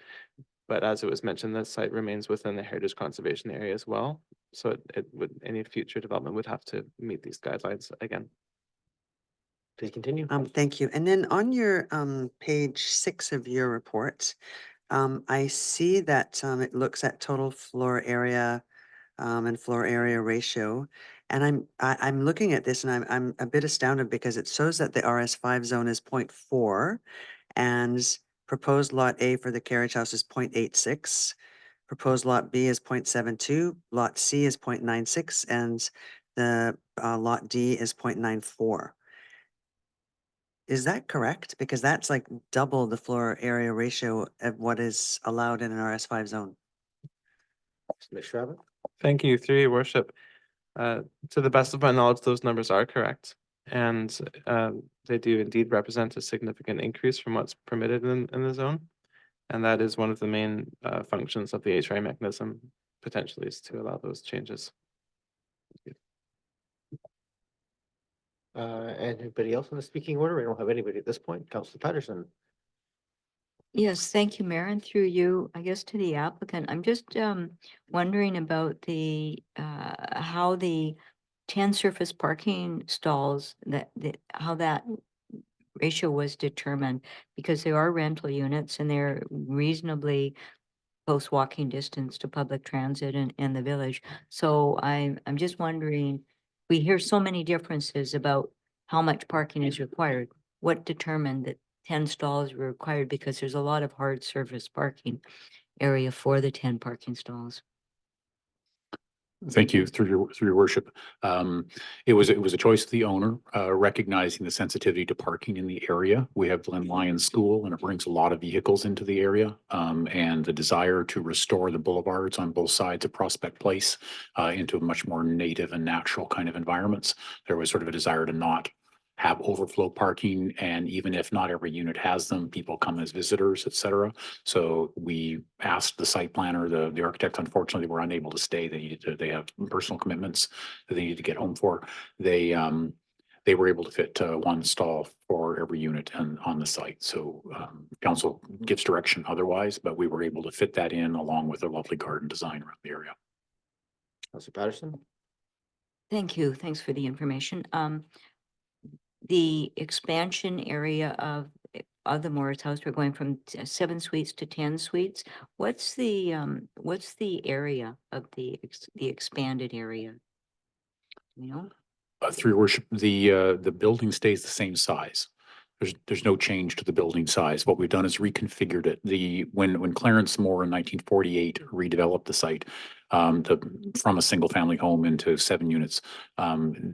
But as it was mentioned, the site remains within the heritage conservation area as well. So any future development would have to meet these guidelines again. Please continue. Thank you. And then on your page 6 of your report, I see that it looks at total floor area and floor area ratio. And I'm looking at this and I'm a bit astounded because it shows that the RS5 zone is 0.4 and proposed lot A for the carriage house is 0.86. Proposed lot B is 0.72, lot C is 0.96, and the lot D is 0.94. Is that correct? Because that's like double the floor area ratio of what is allowed in an RS5 zone. Commissioner Abbott? Thank you, through your worship. To the best of my knowledge, those numbers are correct. And they do indeed represent a significant increase from what's permitted in the zone. And that is one of the main functions of the HRA mechanism, potentially, is to allow those changes. Anybody else on the speaking order? I don't have anybody at this point. Councillor Patterson. Yes, thank you, Mayor. And through you, I guess to the applicant, I'm just wondering about the how the 10 surface parking stalls how that ratio was determined, because there are rental units and they're reasonably close walking distance to public transit and the village. So I'm just wondering, we hear so many differences about how much parking is required. What determined that 10 stalls were required? Because there's a lot of hard surface parking area for the 10 parking stalls. Thank you, through your worship. It was a choice of the owner, recognizing the sensitivity to parking in the area. We have Glen Lyon School, and it brings a lot of vehicles into the area, and the desire to restore the boulevards on both sides of Prospect Place into a much more native and natural kind of environments. There was sort of a desire to not have overflow parking, and even if not every unit has them, people come as visitors, et cetera. So we asked the site planner, the architect, unfortunately, were unable to stay. They have personal commitments that they need to get home for. They were able to fit one stall for every unit on the site. So council gives direction otherwise, but we were able to fit that in along with a lovely garden design around the area. Councillor Patterson. Thank you. Thanks for the information. The expansion area of the Morris House, we're going from 7 suites to 10 suites. What's the area of the expanded area? You know? Through your worship, the building stays the same size. There's no change to the building size. What we've done is reconfigured it. When Clarence Moore in 1948 redeveloped the site from a single family home into 7 units,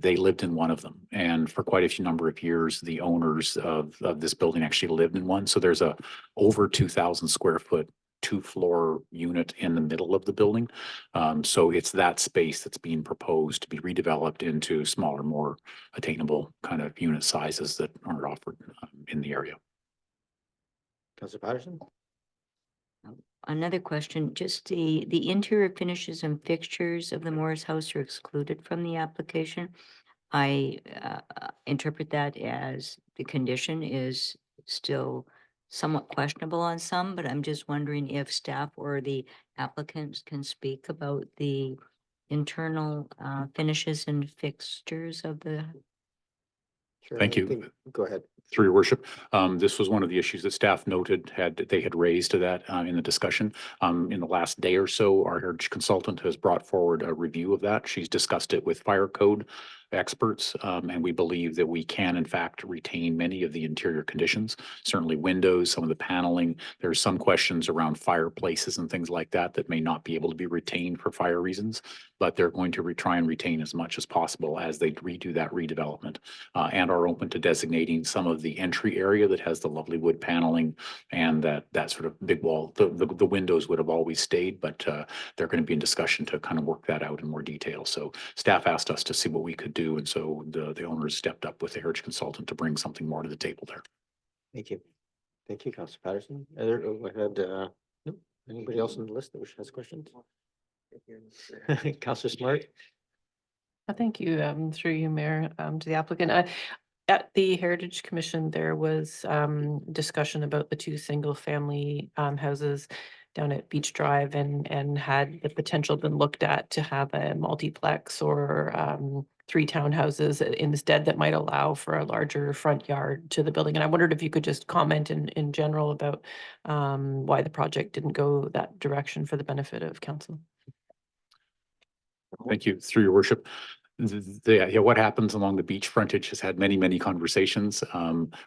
they lived in one of them. And for quite a few number of years, the owners of this building actually lived in one. So there's a over 2,000 square foot 2-floor unit in the middle of the building. So it's that space that's being proposed to be redeveloped into smaller, more attainable kind of unit sizes that aren't offered in the area. Councillor Patterson. Another question, just the interior finishes and fixtures of the Morris House are excluded from the application. I interpret that as the condition is still somewhat questionable on some, but I'm just wondering if staff or the applicants can speak about the internal finishes and fixtures of the. Sure, Thank I you. think- Go ahead. Through your worship, this was one of the issues that staff noted they had raised to that in the discussion. In the last day or so, our heritage consultant has brought forward a review of that. She's discussed it with fire code experts, and we believe that we can in fact retain many of the interior conditions, certainly windows, some of the paneling. There's some questions around fireplaces and things like that that may not be able to be retained for fire reasons, but they're going to try and retain as much as possible as they redo that redevelopment, and are open to designating some of the entry area that has the lovely wood paneling and that sort of big wall. The windows would have always stayed, but they're going to be in discussion to kind of work that out in more detail. So staff asked us to see what we could do, and so the owners stepped up with the heritage consultant to bring something more to the table there. Thank you. Thank you, Councillor Patterson. Nope. Anybody else on the list that has questions? Councillor Smart. Thank you, through you, Mayor, to the applicant. At the Heritage Commission, there was discussion about the 2 single-family houses down at Beach Drive, and had the potential been looked at to have a multiplex or 3 townhouses instead that might allow for a larger front yard to the building. And I wondered if you could just comment in general about why the project didn't go that direction for the benefit of council. Thank you, through your worship. What happens along the beach frontage has had many, many conversations.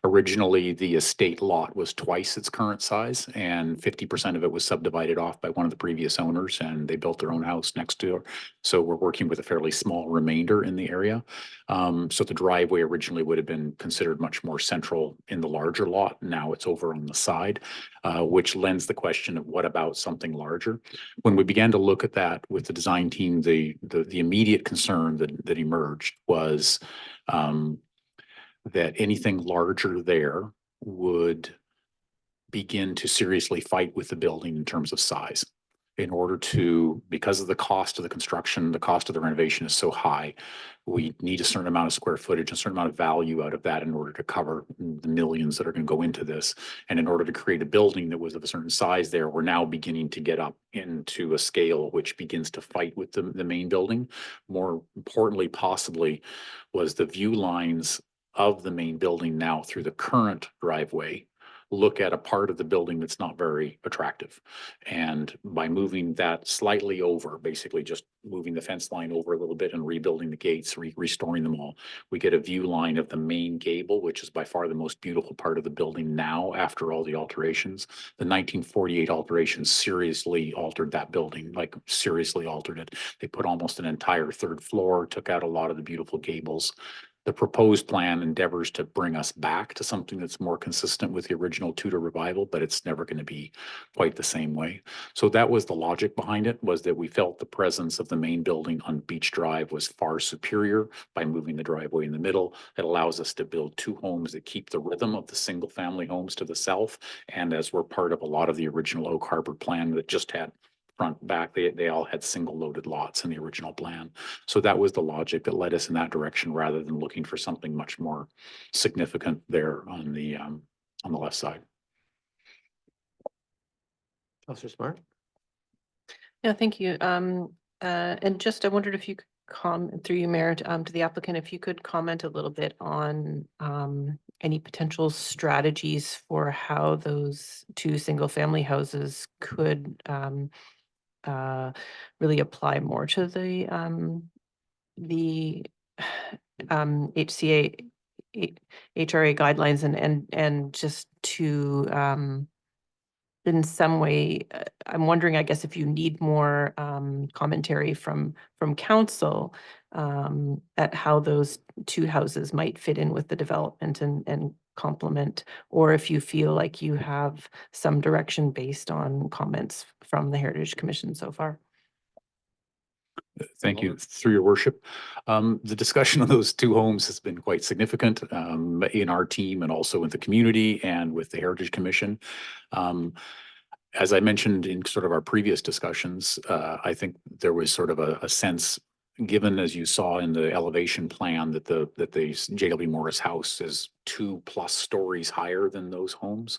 Originally, the estate lot was twice its current size, and 50% of it was subdivided off by one of the previous owners, and they built their own house next to it. So we're working with a fairly small remainder in the area. So the driveway originally would have been considered much more central in the larger lot. Now it's over on the side, which lends the question of what about something larger? When we began to look at that with the design team, the immediate concern that emerged was that anything larger there would begin to seriously fight with the building in terms of size. In order to, because of the cost of the construction, the cost of the renovation is so high, we need a certain amount of square footage, a certain amount of value out of that in order to cover the millions that are going to go into this. And in order to create a building that was of a certain size there, we're now beginning to get up into a scale which begins to fight with the main building. More importantly, possibly, was the view lines of the main building now through the current driveway look at a part of the building that's not very attractive. And by moving that slightly over, basically just moving the fence line over a little bit and rebuilding the gates, restoring them all, we get a view line of the main gable, which is by far the most beautiful part of the building now after all the alterations. The 1948 alterations seriously altered that building, like seriously altered it. They put almost an entire third floor, took out a lot of the beautiful gables. The proposed plan endeavors to bring us back to something that's more consistent with the original Tudor revival, but it's never going to be quite the same way. So that was the logic behind it, was that we felt the presence of the main building on Beach Drive was far superior by moving the driveway in the middle. It allows us to build 2 homes that keep the rhythm of the single family homes to the south. And as we're part of a lot of the original Oak Harbor plan that just had front, back, they all had single loaded lots in the original plan. So that was the logic that led us in that direction rather than looking for something much more significant there on the left side. Councillor Smart? Yeah, thank you. And just, I wondered if you could comment through you, Mayor, to the applicant, if you could comment a little bit on any potential strategies for how those 2 single-family houses could really apply more to the HCA, HRA guidelines and just to in some way, I'm wondering, I guess, if you need more commentary from council at how those 2 houses might fit in with the development and complement, or if you feel like you have some direction based on comments from the Heritage Commission so far. Thank you, through your worship. The discussion on those 2 homes has been quite significant in our team and also in the community and with the Heritage Commission. As I mentioned in sort of our previous discussions, I think there was sort of a sense, given as you saw in the elevation plan, that the JW Morris house is 2+ stories higher than those homes.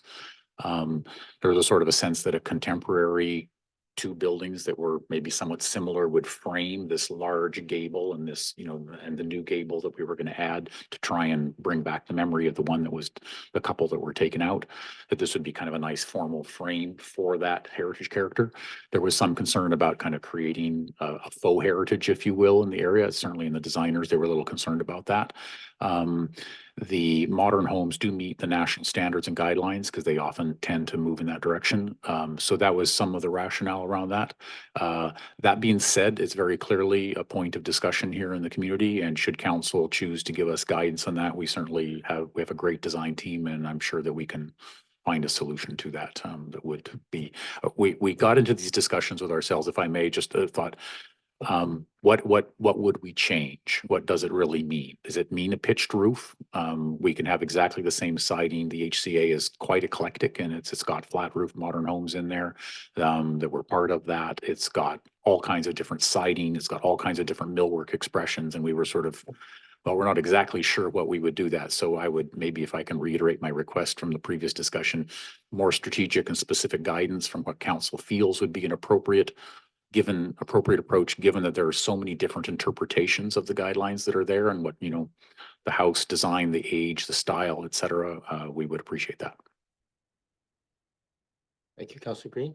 There was a sort of a sense that a contemporary 2 buildings that were maybe somewhat similar would frame this large gable and this, and the new gable that we were going to add to try and bring back the memory of the one that was the couple that were taken out, that this would be kind of a nice formal frame for that heritage character. There was some concern about kind of creating a faux heritage, if you will, in the area. Certainly in the designers, they were a little concerned about that. The modern homes do meet the national standards and guidelines because they often tend to move in that direction. So that was some of the rationale around that. That being said, it's very clearly a point of discussion here in the community, and should council choose to give us guidance on that, we certainly have a great design team, and I'm sure that we can find a solution to that. That would be, we got into these discussions with ourselves, if I may, just thought, what would we change? What does it really mean? Does it mean a pitched roof? We can have exactly the same siding. The HCA is quite eclectic, and it's got flat roof modern homes in there that were part of that. It's got all kinds of different siding. It's got all kinds of different millwork expressions, and we were sort of, well, we're not exactly sure what we would do that. So I would, maybe if I can reiterate my request from the previous discussion, more strategic and specific guidance from what council feels would be an appropriate given appropriate approach, given that there are so many different interpretations of the guidelines that are there and what, you know, the house design, the age, the style, et cetera, we would appreciate that. Thank you, Councillor Green.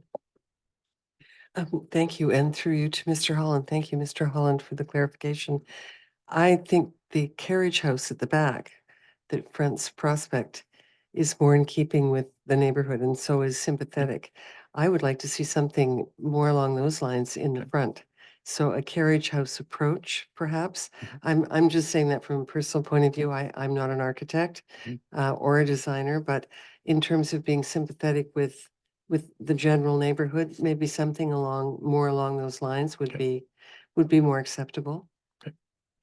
Thank you, and through you to Mr. Holland. Thank you, Mr. Holland, for the clarification. I think the carriage house at the back that fronts Prospect is more in keeping with the neighborhood and so is sympathetic. I would like to see something more along those lines in the front. So a carriage house approach, perhaps. I'm just saying that from a personal point of view. I'm not an architect or a designer, but in terms of being sympathetic with the general neighborhood, maybe something more along those lines would be more acceptable.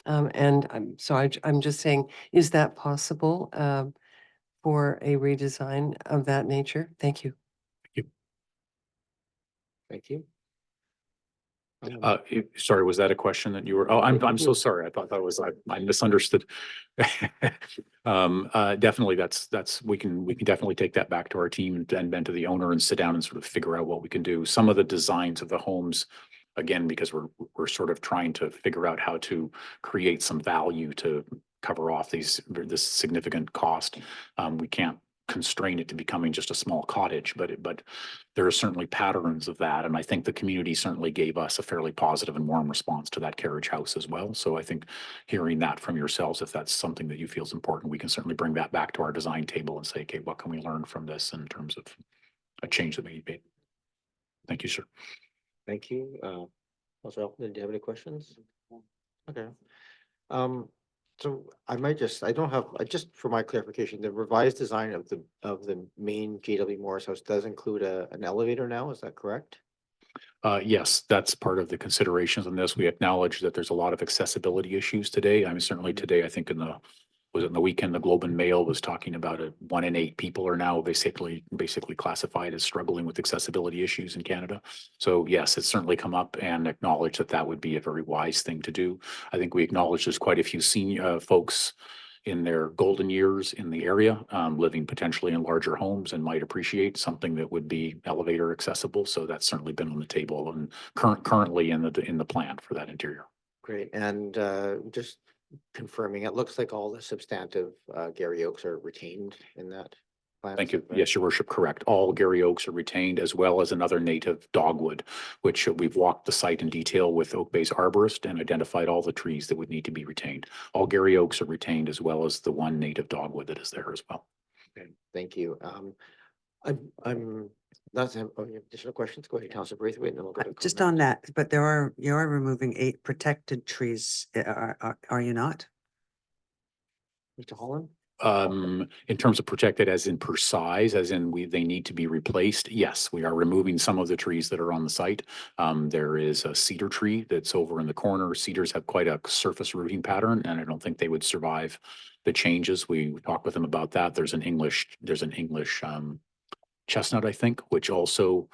And I'm just saying, is that possible for a redesign of that nature? Thank you. Thank you. Sorry, was that a question that you were, oh, I'm so sorry. I thought that was, I misunderstood. Definitely we can definitely take that back to our team and then to the owner and sit down and sort of figure out what we can do. Some of the designs of the homes, again, because we're sort of trying to figure out how to create some value to cover off this significant cost. We can't constrain it to becoming just a small cottage, but there are certainly patterns of that. And I think the community certainly gave us a fairly positive and warm response to that carriage house as well. So I think hearing that from yourselves, if that's something that you feel is important, we can certainly bring that back to our design table and say, okay, what can we learn from this in terms of a change that we made? Thank you, sir. Thank you. Councillor Elton, do you have any questions? Okay. So I might just, just for my clarification, the revised design of the main JW Morris house does include an elevator now, is that correct? Yes, that's part of the considerations in this. We acknowledge that there's a lot of accessibility issues today. I mean, certainly today, I think was it in the weekend, the Globe and Mail was talking about 1 in 8 people are now basically classified as struggling with accessibility issues in Canada. So yes, it's certainly come up and acknowledge that would be a very wise thing to do. I think we acknowledge there's quite a few senior folks in their golden years in the area, living potentially in larger homes and might appreciate something that would be elevator accessible. So that's certainly been on the table and currently in the plan for that interior. Great. And just confirming, it looks like all the substantive Gary Oaks are retained in that plan. Thank you. Yes, Your Worship, correct. All Gary Oaks are retained, as well as another native dogwood, which we've walked the site in detail with Oak Bay's arborist and identified all the trees that would need to be retained. All Gary Oaks are retained, as well as the one native dogwood that is there as well. Okay, thank you. I'm not saying, oh, you have additional questions? Go ahead, Councillor Braithwaite, and then we'll go to Just on that, but you are removing 8 protected trees, are you not? Mr. Holland? In terms of protected as in per size, as in they need to be replaced, yes, we are removing some of the trees that are on the site. There is a cedar tree that's over in the corner. Cedars have quite a surface rooting pattern, and I don't think they would survive the changes. We talked with them about that. There's an English chestnut, I think, which also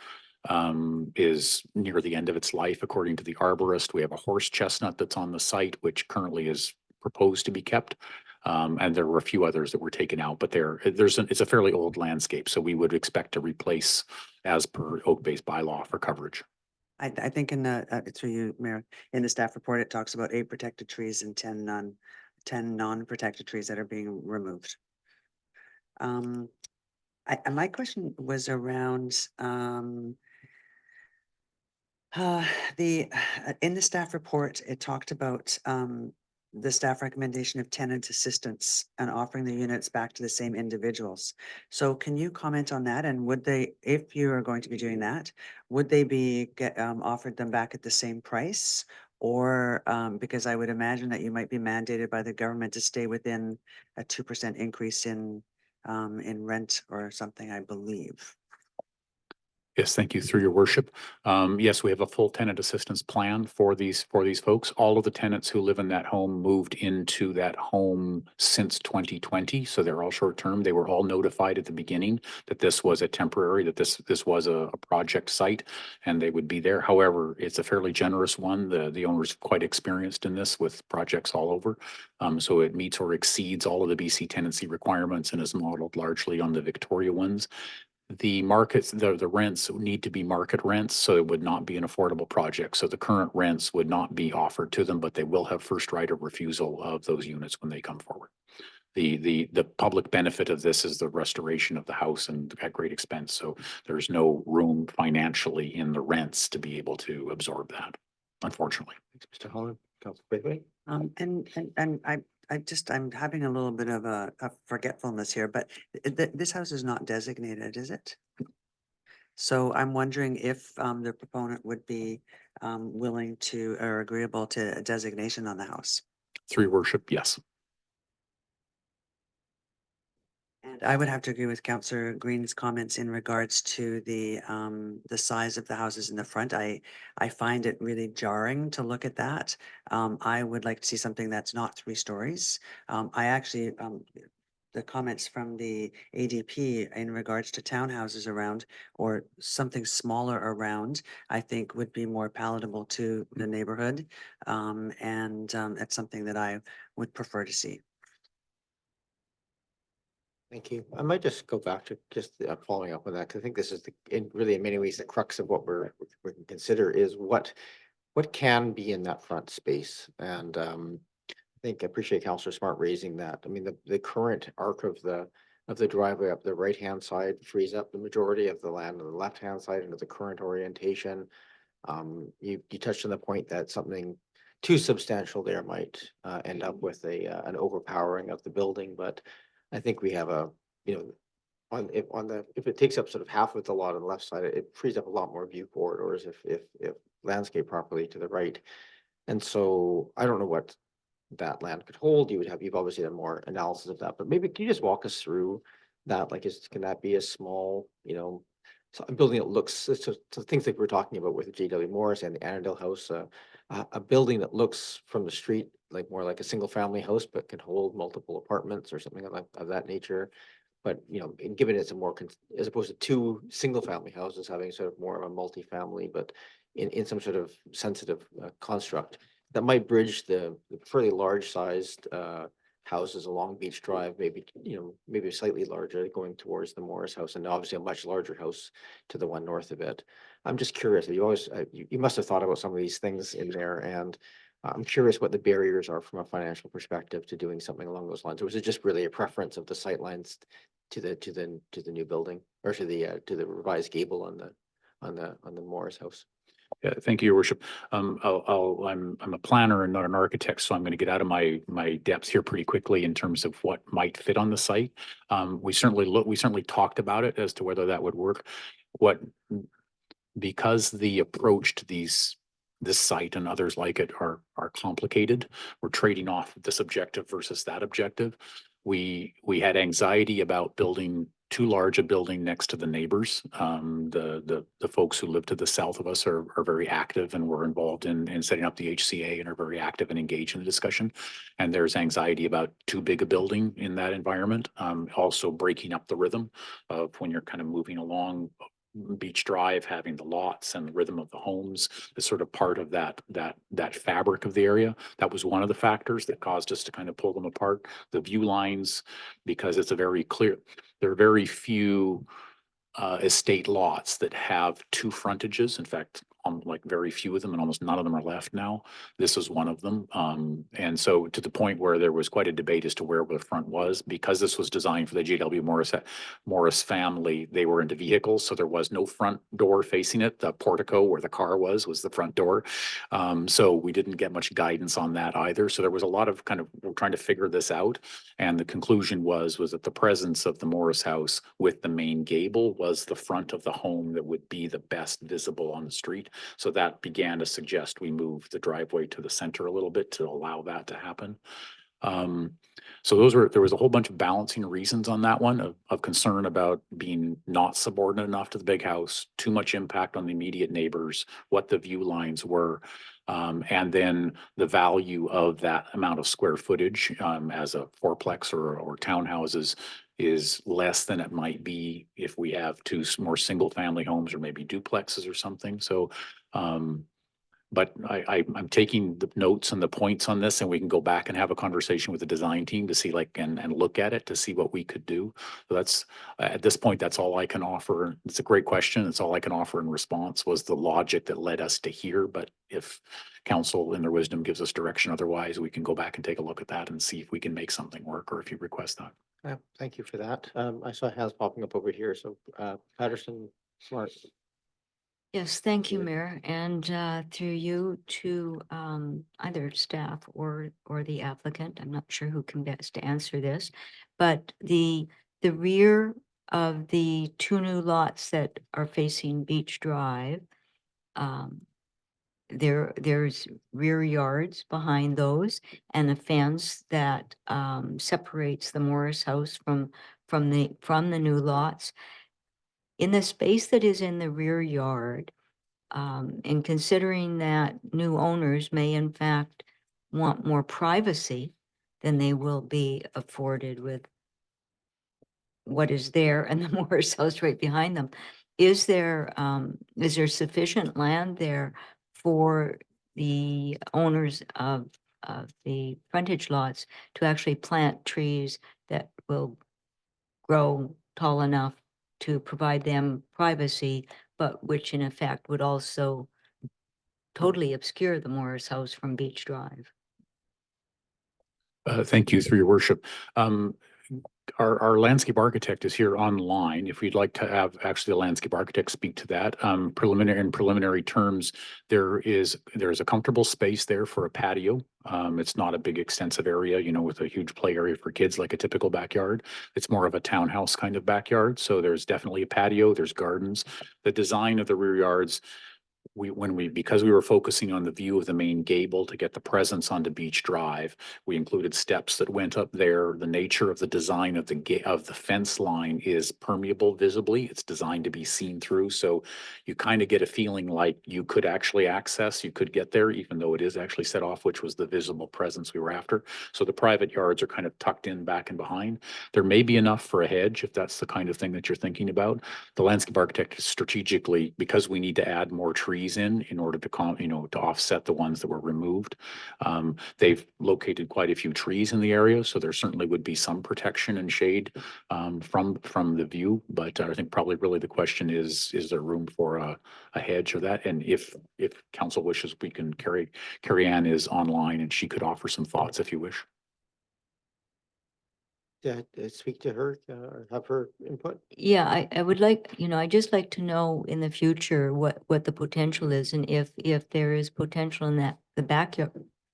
is near the end of its life, according to the arborist. We have a horse chestnut that's on the site, which currently is proposed to be kept. And there were a few others that were taken out, but it's a fairly old landscape, so we would expect to replace as per Oak Bay's bylaw for coverage. I think in the through you, Mayor, in the staff report, it talks about 8 protected trees and 10 non-protected trees that are being removed. My question was around in the staff report, it talked about the staff recommendation of tenant assistance and offering the units back to the same individuals. So can you comment on that? And would they, if you are going to be doing that, would they be offered them back at the same price? Or because I would imagine that you might be mandated by the government to stay within a 2% increase in rent or something, I believe. Yes, thank you, through your worship. Yes, we have a full tenant assistance plan for these folks. All of the tenants who live in that home moved into that home since 2020, so they're all short term. They were all notified at the beginning that this was a temporary, that this was a project site, and they would be there. However, it's a fairly generous one. The owner's quite experienced in this with projects all over, so it meets or exceeds all of the BC tenancy requirements and is modeled largely on the Victoria ones. The markets, the rents need to be market rents, so it would not be an affordable project. So the current rents would not be offered to them, but they will have first right of refusal of those units when they come forward. The public benefit of this is the restoration of the house and at great expense. So there's no room financially in the rents to be able to absorb that, unfortunately. Thanks, Mr. Holland. Councilor Braithwaite? And I'm having a little bit of a forgetfulness here, but this house is not designated, is it? So I'm wondering if the proponent would be willing to or agreeable to a designation on the house. Through your worship, yes. And I would have to agree with Councillor Green's comments in regards to the size of the houses in the front. I find it really jarring to look at that. I would like to see something that's not 3 stories. I actually, the comments from the ADP in regards to townhouses around or something smaller around, I think would be more palatable to the neighborhood. And it's something that I would prefer to see. Thank you. I might just go back to just following up on that, because I think this is really in many ways the crux of what we can consider is what can be in that front space. And I appreciate Councillor Smart raising that. I mean, the current arc of the driveway up the right-hand side frees up the majority of the land on the left-hand side into the current orientation. You touched on the point that something too substantial there might end up with an overpowering of the building, but I think we have if it takes up sort of half of the lot on the left side, it frees up a lot more view corridors if landscaped properly to the right. And so I don't know what that land could hold. You've obviously done more analysis of that, but maybe can you just walk us through that? Like, can that be a small, a building that looks so things like we're talking about with J.W. Morris and the Annandale House, a building that looks from the street like more like a single family house, but can hold multiple apartments or something of that nature. But and given it's a more as opposed to 2 single family houses having sort of more of a multi-family, but in some sort of sensitive construct that might bridge the fairly large sized houses along Beach Drive, maybe maybe slightly larger going towards the Morris house, and obviously a much larger house to the one north of it. I'm just curious. You always you must have thought about some of these things in there, and I'm curious what the barriers are from a financial perspective to doing something along those lines. Or was it just really a preference of the sight lines to the new building, or to the revised gable on the Morris house? Yeah, thank you, Your Worship. I'm a planner and not an architect, so I'm going to get out of my depths here pretty quickly in terms of what might fit on the site. We certainly talked about it as to whether that would work. Because the approach to this site and others like it are complicated. We're trading off this objective versus that objective. We had anxiety about building too large a building next to the neighbors. The folks who live to the south of us are very active and were involved in setting up the HCA and are very active and engaged in the discussion. And there's anxiety about too big a building in that environment. Also breaking up the rhythm of when you're kind of moving along Beach Drive, having the lots and the rhythm of the homes is sort of part of that fabric of the area. That was one of the factors that caused us to kind of pull them apart. The view lines, because it's there are very few estate lots that have 2 frontages. In fact, like very few of them, and almost none of them are left now. This is one of them. And so to the point where there was quite a debate as to where the front was, because this was designed for the J.W. Morris family, they were into vehicles. So there was no front door facing it. The portico where the car was the front door. So we didn't get much guidance on that either. So there was a lot of we're trying to figure this out. And the conclusion was that the presence of the Morris house with the main gable was the front of the home that would be the best visible on the street. So that began to suggest we move the driveway to the center a little bit to allow that to happen. So there was a whole bunch of balancing reasons on that one of concern about being not subordinate enough to the big house, too much impact on the immediate neighbors, what the view lines were, and then the value of that amount of square footage as a fourplex or townhouses is less than it might be if we have 2 more single family homes or maybe duplexes or something. So But I'm taking the notes and the points on this, and we can go back and have a conversation with the design team to see and look at it to see what we could do. So that's, at this point, that's all I can offer. It's a great question. It's all I can offer in response was the logic that led us to here. But if council in their wisdom gives us direction otherwise, we can go back and take a look at that and see if we can make something work, or if you request that. Thank you for that. I saw hands popping up over here. So Patterson, Smart. Yes, thank you, Mayor, and through you to either staff or the applicant. I'm not sure who can best answer this, but the rear of the two new lots that are facing Beach Drive, there's rear yards behind those, and a fence that separates the Morris house from the new lots. In the space that is in the rear yard, and considering that new owners may in fact want more privacy than they will be afforded with what is there and the Morris house right behind them, is there sufficient land there for the owners of the frontage lots to actually plant trees that will grow tall enough to provide them privacy, but which in effect would also totally obscure the Morris house from Beach Drive? Thank you, through your worship. Our landscape architect is here online. If we'd like to have actually a landscape architect speak to that, in preliminary terms, there's a comfortable space there for a patio. It's not a big extensive area, with a huge play area for kids like a typical backyard. It's more of a townhouse kind of backyard. So there's definitely a patio, there's gardens. The design of the rear yards, because we were focusing on the view of the main gable to get the presence onto Beach Drive, we included steps that went up there. The nature of the design of the fence line is permeable visibly. It's designed to be seen through. So you kind of get a feeling like you could actually you could get there, even though it is actually set off, which was the visible presence we were after. So the private yards are kind of tucked in back and behind. There may be enough for a hedge if that's the kind of thing that you're thinking about. The landscape architect is strategically, because we need to add more trees in order to to offset the ones that were removed. They've located quite a few trees in the area, so there certainly would be some protection and shade from the view. But I think probably really the question is there room for a hedge or that? And if council wishes, we can Carrie Ann is online and she could offer some thoughts if you wish. Speak to her or have her input. Yeah, I would like, I just like to know in the future what the potential is, and if there is potential in that the backyard,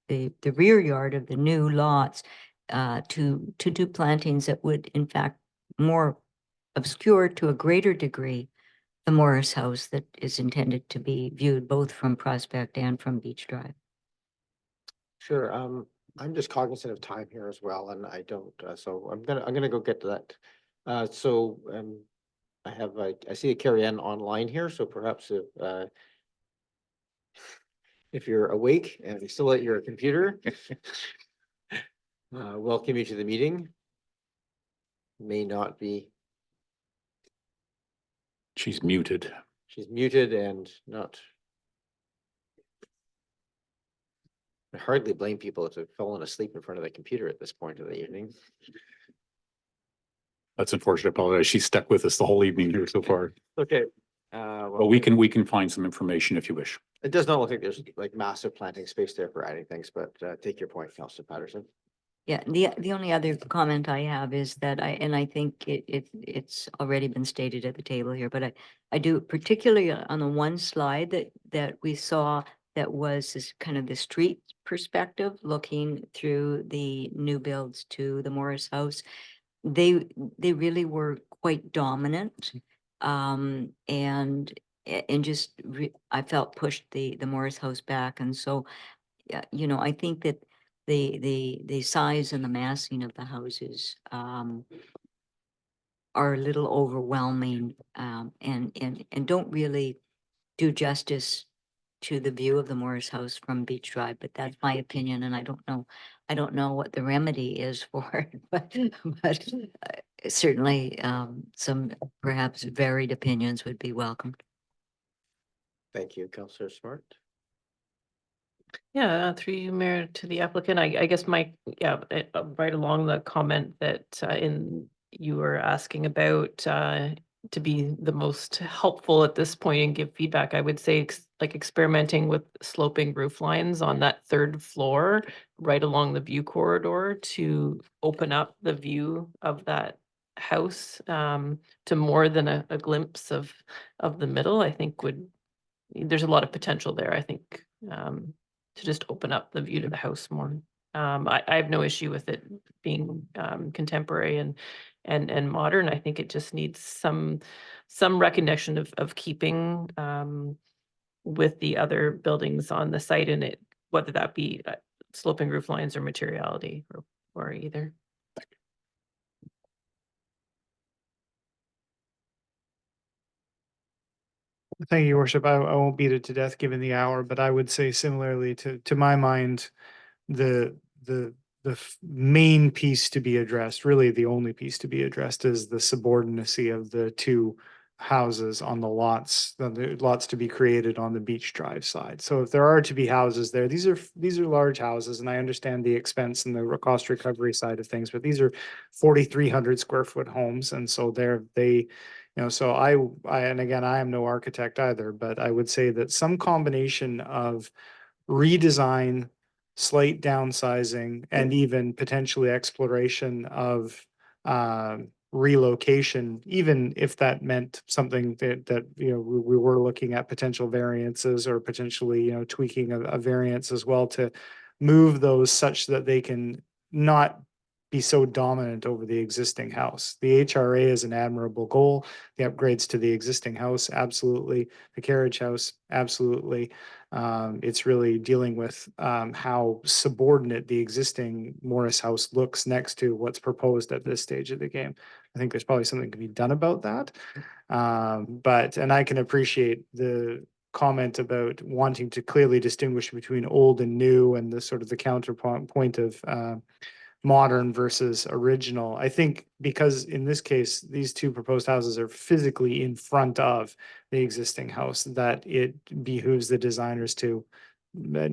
the rear yard of the new lots, to do plantings that would in fact more obscure to a greater degree the Morris house that is intended to be viewed both from Prospect and from Beach Drive. Sure. I'm just cognizant of time here as well, and I don't. So I'm gonna go get to that. I see a Carrie Ann online here, so perhaps if you're awake and still at your computer, welcome you to the meeting. May not be. She's muted. She's muted and not. I hardly blame people to have fallen asleep in front of the computer at this point of the evening. That's unfortunate. I apologize. She's stuck with us the whole evening here so far. Okay. Well, we can find some information if you wish. It does not look like there's like massive planting space there for adding things, but take your point, Councillor Patterson. Yeah, the only other comment I have is that I think it's already been stated at the table here, but I do, particularly on the one slide that we saw, that was this kind of the street perspective looking through the new builds to the Morris house. They really were quite dominant, and just I felt pushed the Morris house back, and so I think that the size and the massing of the houses are a little overwhelming, and don't really do justice to the view of the Morris house from Beach Drive. But that's my opinion, and I don't know what the remedy is for it, but certainly some perhaps varied opinions would be welcomed. Thank you, Councillor Smart. Yeah, through you, Mayor, to the applicant, I guess right along the comment that you were asking about to be the most helpful at this point and give feedback, I would say like experimenting with sloping roof lines on that third floor, right along the view corridor to open up the view of that house to more than a glimpse of the middle, I think there's a lot of potential there, I think, to just open up the view to the house more. I have no issue with it being contemporary and modern. I think it just needs some recognition of keeping with the other buildings on the site in it, whether that be sloping roof lines or materiality or either. Thank you, Your Worship. I won't beat it to death given the hour, but I would say similarly to my mind, the main piece to be addressed, really the only piece to be addressed, is the subordinacy of the two houses on the lots to be created on the Beach Drive side. So if there are to be houses there, these are large houses, and I understand the expense and the cost recovery side of things, but these are 4,300 square foot homes, and so so and again, I am no architect either, but I would say that some combination of redesign, slight downsizing, and even potentially exploration of relocation, even if that meant something that we were looking at potential variances or potentially tweaking a variance as well to move those such that they can not be so dominant over the existing house. The HRA is an admirable goal. The upgrades to the existing house, absolutely. The carriage house, absolutely. It's really dealing with how subordinate the existing Morris house looks next to what's proposed at this stage of the game. I think there's probably something to be done about that. And I can appreciate the comment about wanting to clearly distinguish between old and new and the sort of the counterpoint of modern versus original. I think because in this case, these two proposed houses are physically in front of the existing house, that it behooves the designers to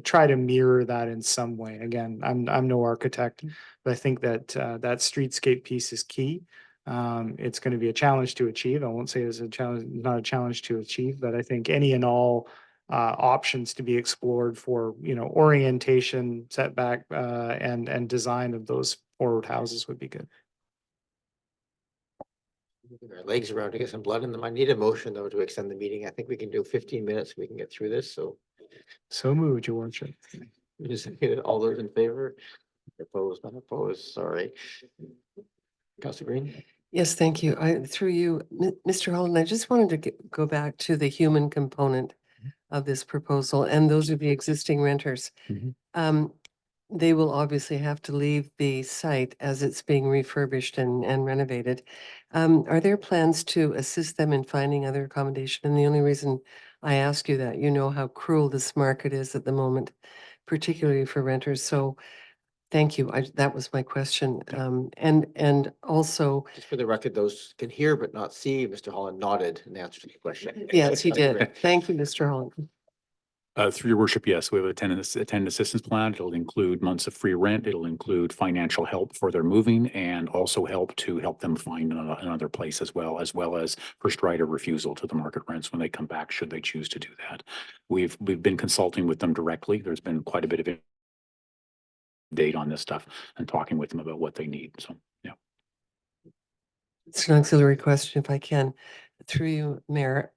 try to mirror that in some way. Again, I'm no architect, but I think that that streetscape piece is key. It's going to be a challenge to achieve. I won't say it's a challenge, not a challenge to achieve, but I think any and all options to be explored for orientation, setback, and design of those forward houses would be good. Moving our legs around to get some blood in them. I need a motion though to extend the meeting. I think we can do 15 minutes. We can get through this. So moved, Your Worship. All those in favor? Opposed, not opposed, sorry. Councilor Green? Yes, thank you. Through you, Mr. Holland, I just wanted to go back to the human component of this proposal, and those are the existing renters. They will obviously have to leave the site as it's being refurbished and renovated. Are there plans to assist them in finding other accommodation? And the only reason I ask you that, you know how cruel this market is at the moment, particularly for renters. So thank you. That was my question. And also, Just for the record, those can hear but not see, Mr. Holland nodded in answer to the question. yes, he did. Thank you, Mr. Holland. Through your worship, yes, we have a tenant assistance plan. It'll include months of free rent. It'll include financial help for their moving and also help them find another place as well as first right of refusal to the market rents when they come back, should they choose to do that. We've been consulting with them directly. There's been quite a bit of date on this stuff and talking with them about what they need. So, yeah. It's an auxiliary question, if I can, through you, Mayor.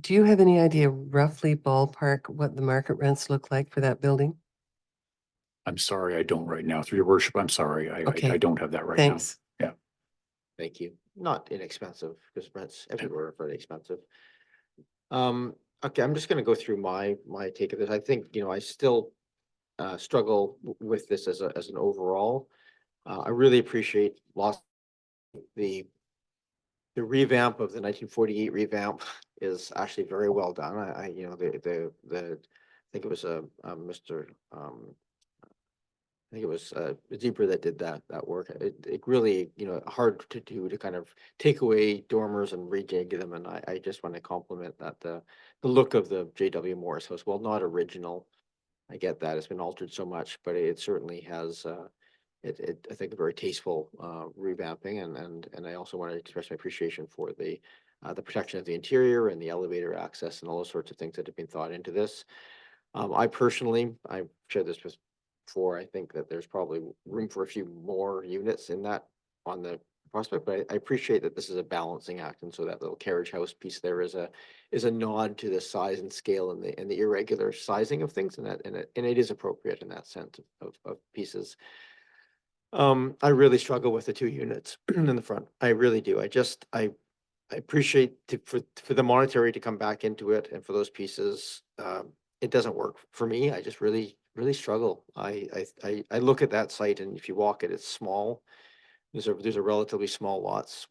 Do you have any idea roughly ballpark what the market rents look like for that building? I'm sorry, I don't right now. Through your worship, I'm sorry. I don't have that right Thanks. now. Yeah. Thank you. Not inexpensive, because rents everywhere are very expensive. Okay, I'm just gonna go through my take of this. I think, I still struggle with this as an overall. I really appreciate the revamp of the 1948 revamp is actually very well done. I think it was Mr. I think it was Zebra that did that work. It really, hard to do, to kind of take away dormers and rejig them. And I just want to compliment that the look of the J.W. Morris house, while not original, I get that it's been altered so much, but it certainly has, I think, a very tasteful revamping, and I also want to express my appreciation for the protection of the interior and the elevator access and all those sorts of things that have been thought into this. I personally, I've shared this before, I think that there's probably room for a few more units in that on the prospect, but I appreciate that this is a balancing act, and so that little carriage house piece there is a nod to the size and scale and the irregular sizing of things, and it is appropriate in that sense of pieces. I really struggle with the 2 units in the front. I really do. I appreciate for the monetary to come back into it and for those pieces. It doesn't work for me. I just really struggle. I look at that site, and if you walk it, it's small. These are relatively small lots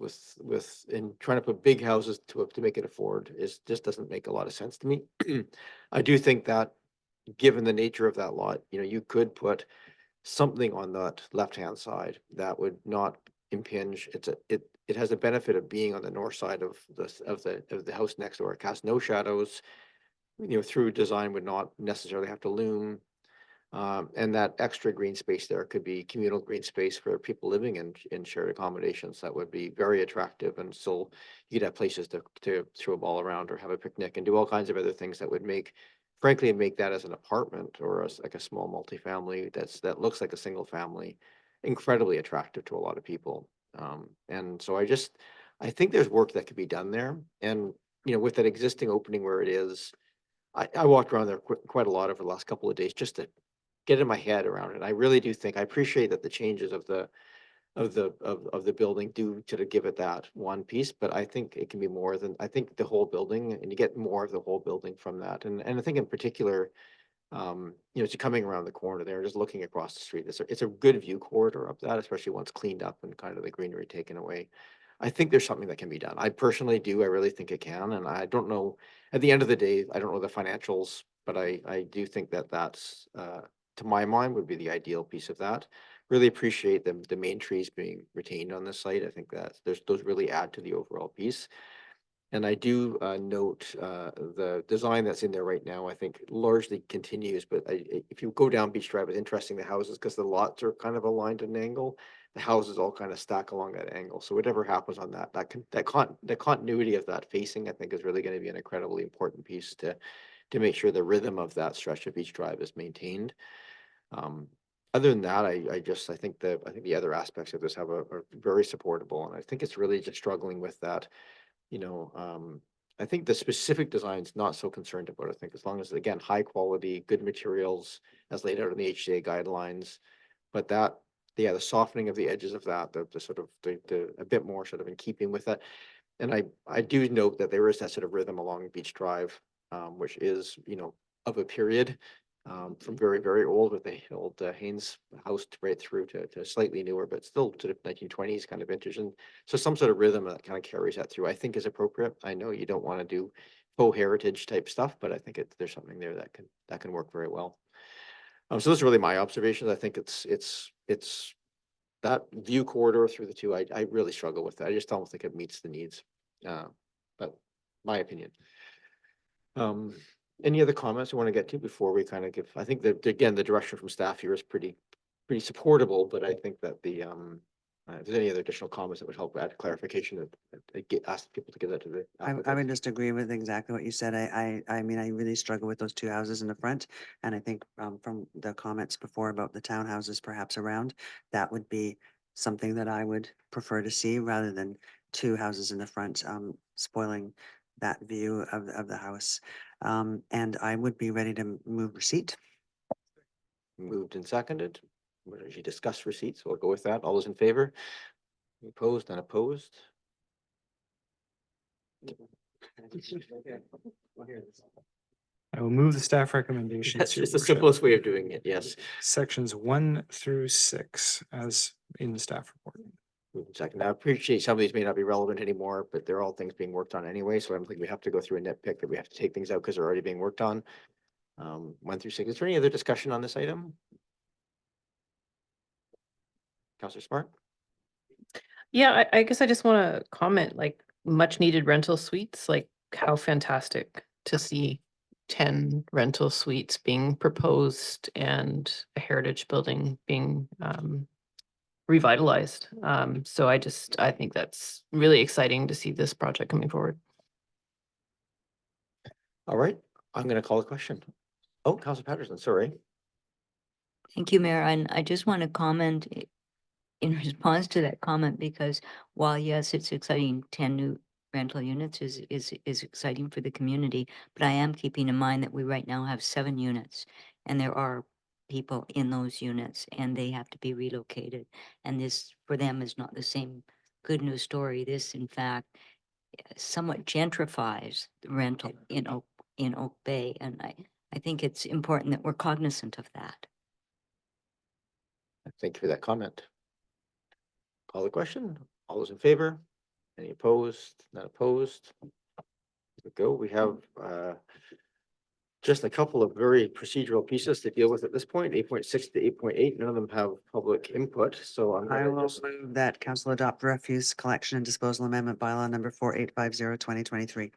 and trying to put big houses to make it afford just doesn't make a lot of sense to me. I do think that given the nature of that lot, you could put something on that left-hand side that would not impinge. It has the benefit of being on the north side of the house next door. It casts no shadows, through design would not necessarily have to loom. And that extra green space there could be communal green space for people living in shared accommodations. That would be very attractive, and still you'd have places to throw a ball around or have a picnic and do all kinds of other things that would frankly make that as an apartment or as like a small multifamily that looks like a single family incredibly attractive to a lot of people. And so I think there's work that could be done there. And with that existing opening where it is, I walked around there quite a lot over the last couple of days just to get in my head around it. I really do think I appreciate that the changes of the building do to give it that one piece, but I think it can be more than, I think the whole building, and you get more of the whole building from that. And I think in particular, just coming around the corner there, just looking across the street, it's a good view corridor up that, especially once cleaned up and kind of the greenery taken away. I think there's something that can be done. I personally do. I really think it can. And I don't know, at the end of the day, I don't know the financials, but I do think that that's, to my mind, would be the ideal piece of that. Really appreciate the main trees being retained on this site. I think that those really add to the overall piece. And I do note the design that's in there right now, I think largely continues, but if you go down Beach Drive, it's interesting, the houses, because the lots are kind of aligned at an angle. The houses all kind of stack along that angle. So whatever happens on the continuity of that facing, I think, is really going to be an incredibly important piece to make sure the rhythm of that stretch of Beach Drive is maintained. Other than that, I think the other aspects of this are very supportable, and I think it's really just struggling with that. I think the specific design's not so concerned about. I think as long as, again, high quality, good materials as laid out in the HCA guidelines, but the softening of the edges of that, the sort of a bit more sort of in keeping with that. And I do note that there is that sort of rhythm along Beach Drive, which is, of a period, from very, very old with the old Haynes house right through to slightly newer, but still to the 1920s kind of vintage. And so some sort of rhythm that kind of carries that through, I think, is appropriate. I know you don't want to do faux heritage type stuff, but I think there's something there that can work very well. So those are really my observations. I think it's that view corridor through the two. I really struggle with that. I just don't think it meets the needs. But my opinion. Any other comments you want to get to before we kind of give? I think that, again, the direction from staff here is pretty supportable, but I think that if there's any other additional comments that would help add clarification, ask people to give that to the I applicant. would just agree with exactly what you said. I mean, I really struggle with those 2 houses in the front. And I think from the comments before about the townhouses perhaps around, that would be something that I would prefer to see rather than 2 houses in the front, spoiling that view of the house. And I would be ready to move receipt. Moved and seconded. We usually discuss receipts, so we'll go with that. All those in favor? Opposed? Unopposed? I will move the staff recommendations. That's Your just the Worship. simplest way of doing it, yes. Sections 1 through 6 as in the staff report. Moved and seconded. I appreciate some of these may not be relevant anymore, but they're all things being worked on anyway, so I don't think we have to go through a nitpick that we have to take things out because they're already being worked on. 1 through 6. Is there any other discussion on this item? Councillor Smart? Yeah, I guess I just want to comment, like, much needed rental suites, like how fantastic to see 10 rental suites being proposed and a heritage building being revitalized. So I think that's really exciting to see this project coming forward. All right, I'm going to call a question. Oh, Councilor Patterson, sorry. Thank you, Mayor. And I just want to comment in response to that comment, because while yes, it's exciting, 10 new rental units is exciting for the community, but I am keeping in mind that we right now have 7 units and there are people in those units and they have to be relocated. And this for them is not the same good news story. This, in fact, somewhat gentrifies the rental in Oak Bay. And I think it's important that we're cognizant of that. Thank you for that comment. Call the question. All those in favor? Any opposed? Not opposed? Here we go. We have just a couple of very procedural pieces to deal with at this point, 8.6 to 8.8. None of them have public input, so I will move that council adopt refuse collection and disposal amendment bylaw number 4850 2023.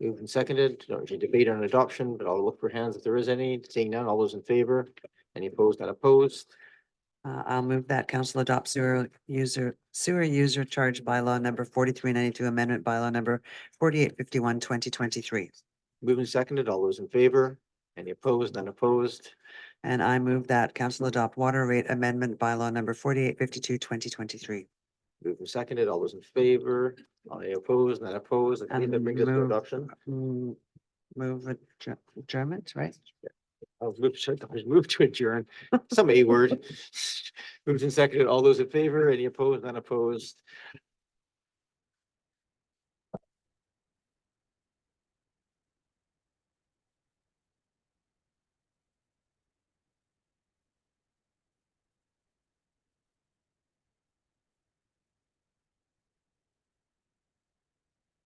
Moved and seconded. Don't usually debate on adoption, but I'll look for hands if there is any. Seeing none, all those in favor? Any opposed? Not opposed? I'll move that council adopt sewer user charge bylaw number 4392 amendment bylaw number 4851 2023. Moved and seconded. All those in favor? Any opposed? None opposed? And I move that council adopt water rate amendment bylaw number 4852 2023. Moved and seconded. All those in favor? Any opposed? Not opposed? I think that brings us to Move- adoption. Move adjournment, right? I'll move to adjourn. Some A word. Moved and seconded. All those in favor? Any opposed? Not opposed?